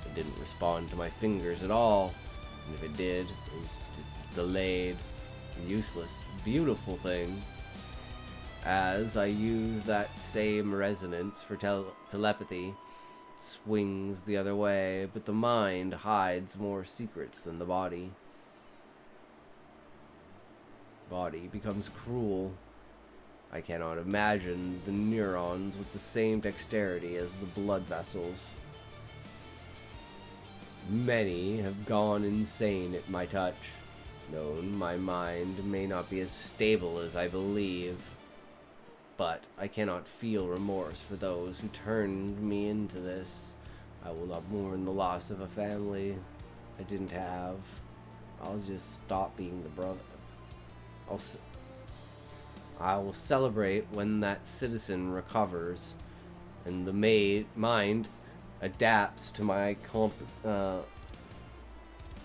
it didn't respond to my fingers at all. And if it did, it was delayed, useless, beautiful thing. As I use that same resonance for telepathy, swings the other way, but the mind hides more secrets than the body. Body becomes cruel. I cannot imagine the neurons with the same dexterity as the blood vessels. Many have gone insane at my touch. Known my mind may not be as stable as I believe, but I cannot feel remorse for those who turned me into this. I will not mourn the loss of a family I didn't have. I'll just stop being the brother. I will celebrate when that citizen recovers and the mind adapts to my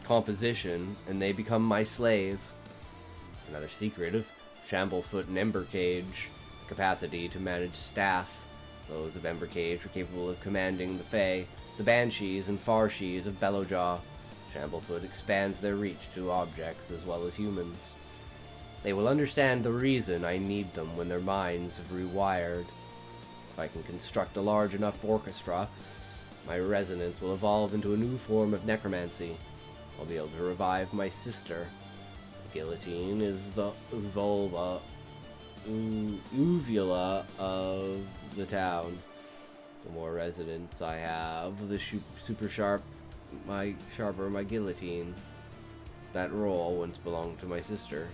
composition and they become my slave. Another secret of Shamblefoot and Embercage: capacity to manage staff. Those of Embercage were capable of commanding the Fae, the Banshees and Farshees of Bellowjaw. Shamblefoot expands their reach to objects as well as humans. They will understand the reason I need them when their minds have rewired. If I can construct a large enough orchestra, my resonance will evolve into a new form of necromancy. I'll be able to revive my sister. The guillotine is the uvula of the town. The more resonance I have, the sharper my guillotine. That role once belonged to my sister.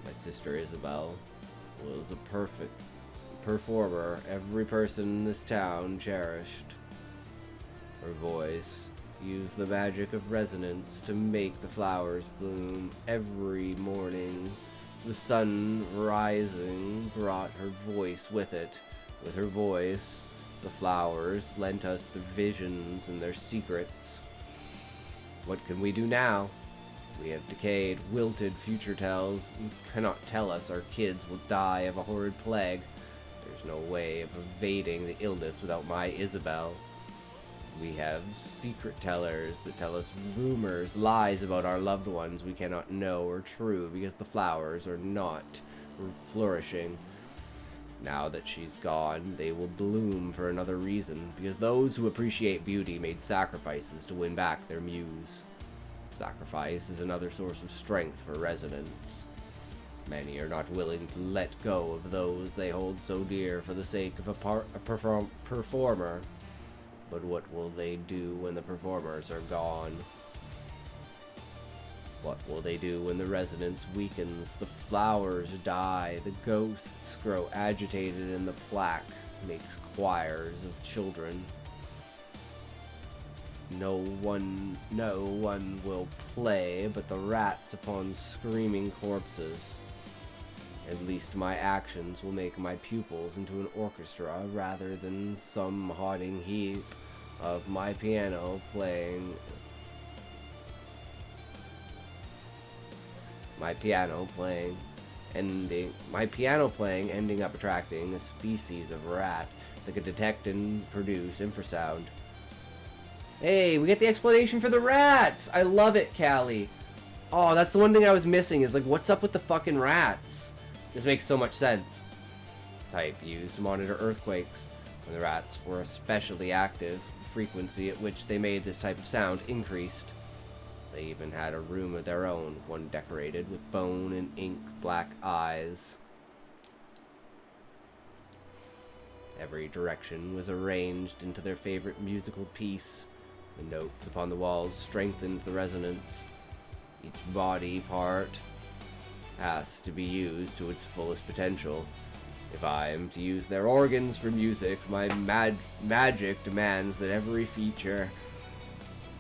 My sister Isabel was a perfect performer every person in this town cherished. Her voice used the magic of resonance to make the flowers bloom every morning. The sun rising brought her voice with it. With her voice, the flowers lent us their visions and their secrets. What can we do now? We have decayed, wilted future tells. You cannot tell us our kids will die of a horrid plague. There's no way of evading the illness without my Isabel. We have secret tellers that tell us rumors, lies about our loved ones we cannot know are true because the flowers are not flourishing. Now that she's gone, they will bloom for another reason, because those who appreciate beauty made sacrifices to win back their muse. Sacrifice is another source of strength for resonance. Many are not willing to let go of those they hold so dear for the sake of a performer. But what will they do when the performers are gone? What will they do when the resonance weakens, the flowers die, the ghosts grow agitated, and the plaque makes choirs of children? No one will play but the rats upon screaming corpses. At least my actions will make my pupils into an orchestra rather than some haunting heap of my piano playing. My piano playing ending up attracting a species of rat that could detect and produce infrasound. Hey, we get the explanation for the rats! I love it, Callie. Oh, that's the one thing I was missing, is like, what's up with the fucking rats? This makes so much sense. Type used to monitor earthquakes. When the rats were especially active, the frequency at which they made this type of sound increased. They even had a room of their own, one decorated with bone and ink black eyes. Every direction was arranged into their favorite musical piece. The notes upon the walls strengthened the resonance. Each body part has to be used to its fullest potential. If I am to use their organs for music, my magic demands that every feature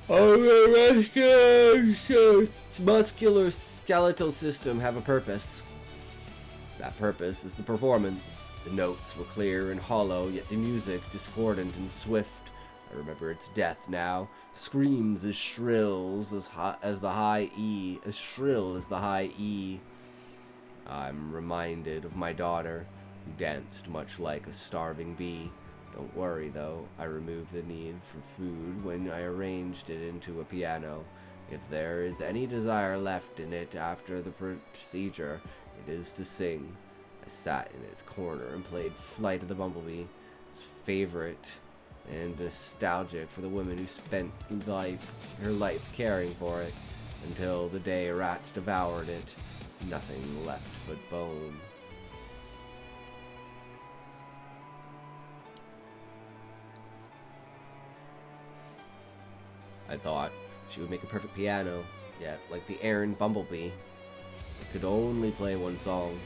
of the muscular skeletal system have a purpose. That purpose is the performance. The notes were clear and hollow, yet the music discordant and swift. I remember its depth now. Screams as shrill as the high E. As shrill as the high E. I'm reminded of my daughter, who danced much like a starving bee. Don't worry, though. I removed the need for food when I arranged it into a piano. If there is any desire left in it after the procedure, it is to sing. I sat in its corner and played Flight of the Bumblebee, its favorite, and nostalgic for the woman who spent her life caring for it, until the day rats devoured it. Nothing left but bone. I thought she would make a perfect piano, yet, like the errant bumblebee, it could only play one song,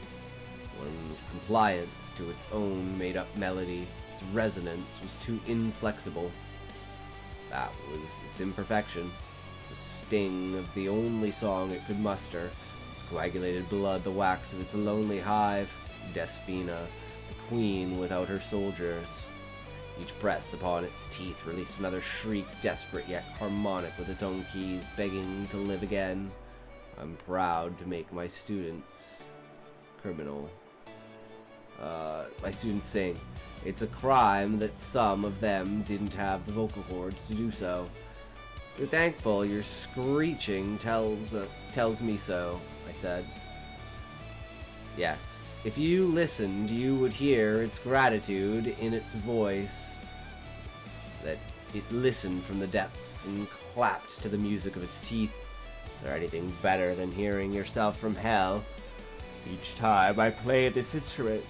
one of compliance to its own made-up melody. Its resonance was too inflexible. That was its imperfection, the sting of the only song it could muster, its coagulated blood, the wax of its lonely hive, Despina, the queen without her soldiers. Each press upon its teeth released another shriek, desperate yet harmonic with its own keys, begging to live again. I'm proud to make my students sing. It's a crime that some of them didn't have the vocal cords to do so. You're thankful your screeching tells me so, I said. Yes. If you listened, you would hear its gratitude in its voice, that it listened from the depths and clapped to the music of its teeth. Is there anything better than hearing yourself from hell? Each time I played this instrument,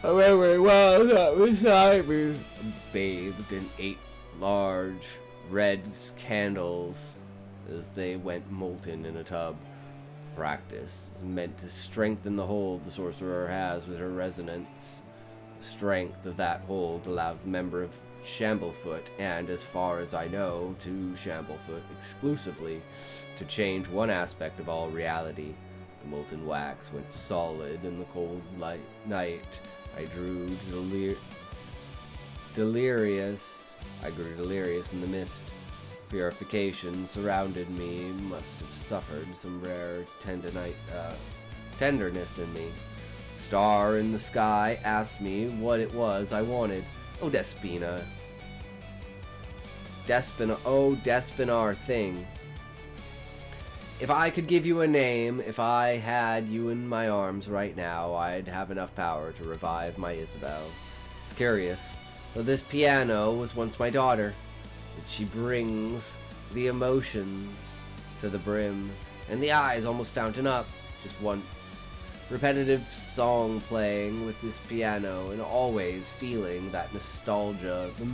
however well that beside me, bathed in 8 large red candles as they went molten in a tub. Practice is meant to strengthen the hold the sorcerer has with her resonance. The strength of that hold allows the member of Shamblefoot, and as far as I know, to Shamblefoot exclusively, to change one aspect of all reality. The molten wax went solid in the cold night. I grew delirious in the mist. Purification surrounded me, must have suffered some rare tenderness in me. Star in the sky asked me what it was I wanted. Oh, Despina. Despinar thing. If I could give you a name, if I had you in my arms right now, I'd have enough power to revive my Isabel. It's curious, though this piano was once my daughter, that she brings the emotions to the brim, and the eyes almost fountain up, just once. Repetitive song playing with this piano, and always feeling that nostalgia, the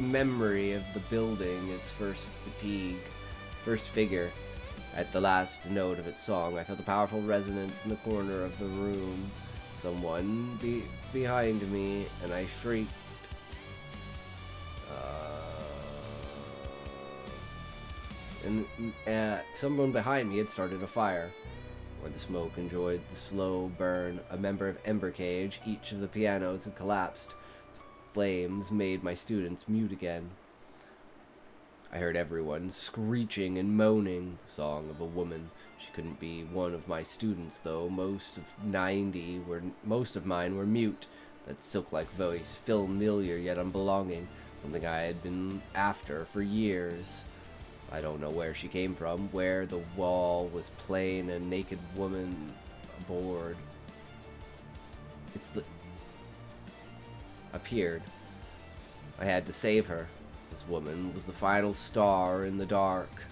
memory of the building, its first figure. At the last note of its song, I felt a powerful resonance in the corner of the room. Someone behind me, and I shrieked. And someone behind me had started a fire. Or The smoke enjoyed the slow burn. A member of Ember Cage, each of the pianos had collapsed. Flames made my students mute again. I heard everyone screeching and moaning, the song of a woman. She couldn't be one of my students, though. Most of mine were mute. That silk-like voice, familiar yet unbelonging, something I had been after for years. I don't know where she came from, where the wall was plain, a naked woman aboard. Appeared. I had to save her. This woman was the final star in the dark.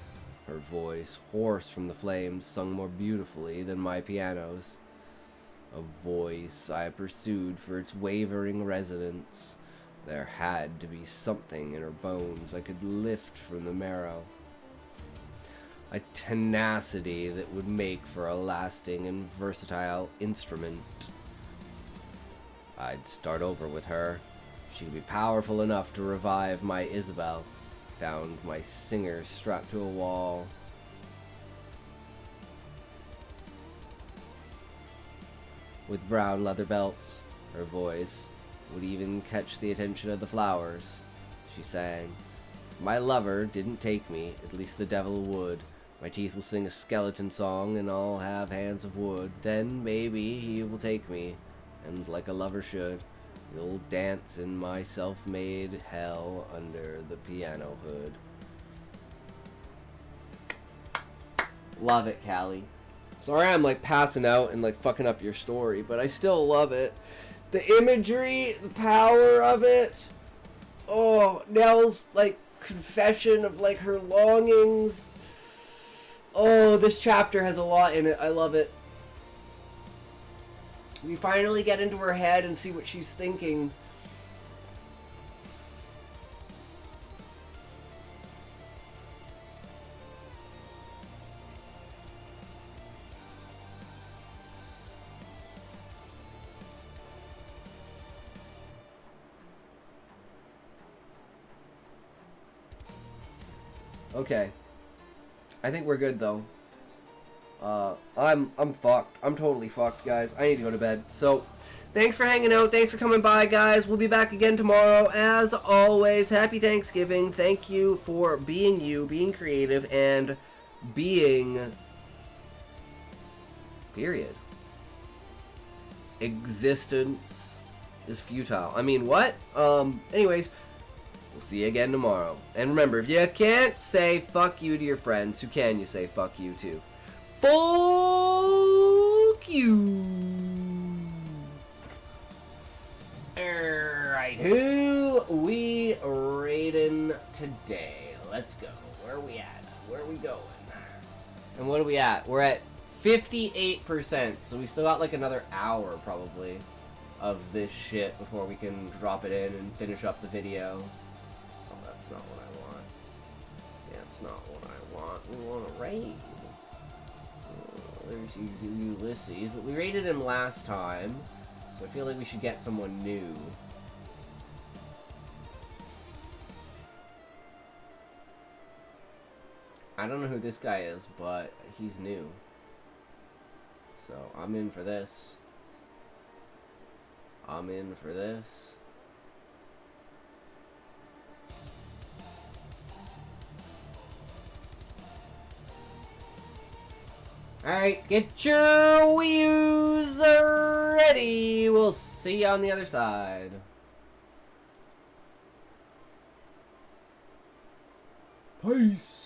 Her voice, hoarse from the flames, sung more beautifully than my pianos. A voice I pursued for its wavering resonance. There had to be something in her bones I could lift from the marrow. A tenacity that would make for a lasting and versatile instrument. I'd start over with her. She would be powerful enough to revive my Isabel. Found my singer strapped to a wall. With brown leather belts, her voice would even catch the attention of the flowers. She sang, "If my lover didn't take me, at least the devil would. My teeth will sing a skeleton song and I'll have hands of wood. Then maybe he will take me, and like a lover should, you'll dance in my self-made hell under the piano hood." Love it, Callie. Sorry I'm like passing out and like fucking up your story, but I still love it. The imagery, the power of it. Oh, Nell's like confession of like her longings. Oh, this chapter has a lot in it. I love it. We finally get into her head and see what she's thinking. Okay. I think we're good though. I'm fucked. I'm totally fucked, guys. I need to go to bed. So, thanks for hanging out. Thanks for coming by, guys. We'll be back again tomorrow. As always, happy Thanksgiving. Thank you for being you, being creative, and being... period. Existence is futile. I mean, what? Anyways, we'll see you again tomorrow. And remember, if you can't say fuck you to your friends, who can you say fuck you to? Fuck you. Alright, who we rating today? Let's go. Where are we at? Where are we going? And what are we at? We're at 58%, so we still got like another hour probably of this shit before we can drop it in and finish up the video. Oh, that's not what I want. Yeah, that's not what I want. We want to raid. There's Ulysses, but we raided him last time, so I feel like we should get someone new. I don't know who this guy is, but he's new. So, I'm in for this. I'm in for this. Alright, get your views ready. We'll see you on the other side. Peace.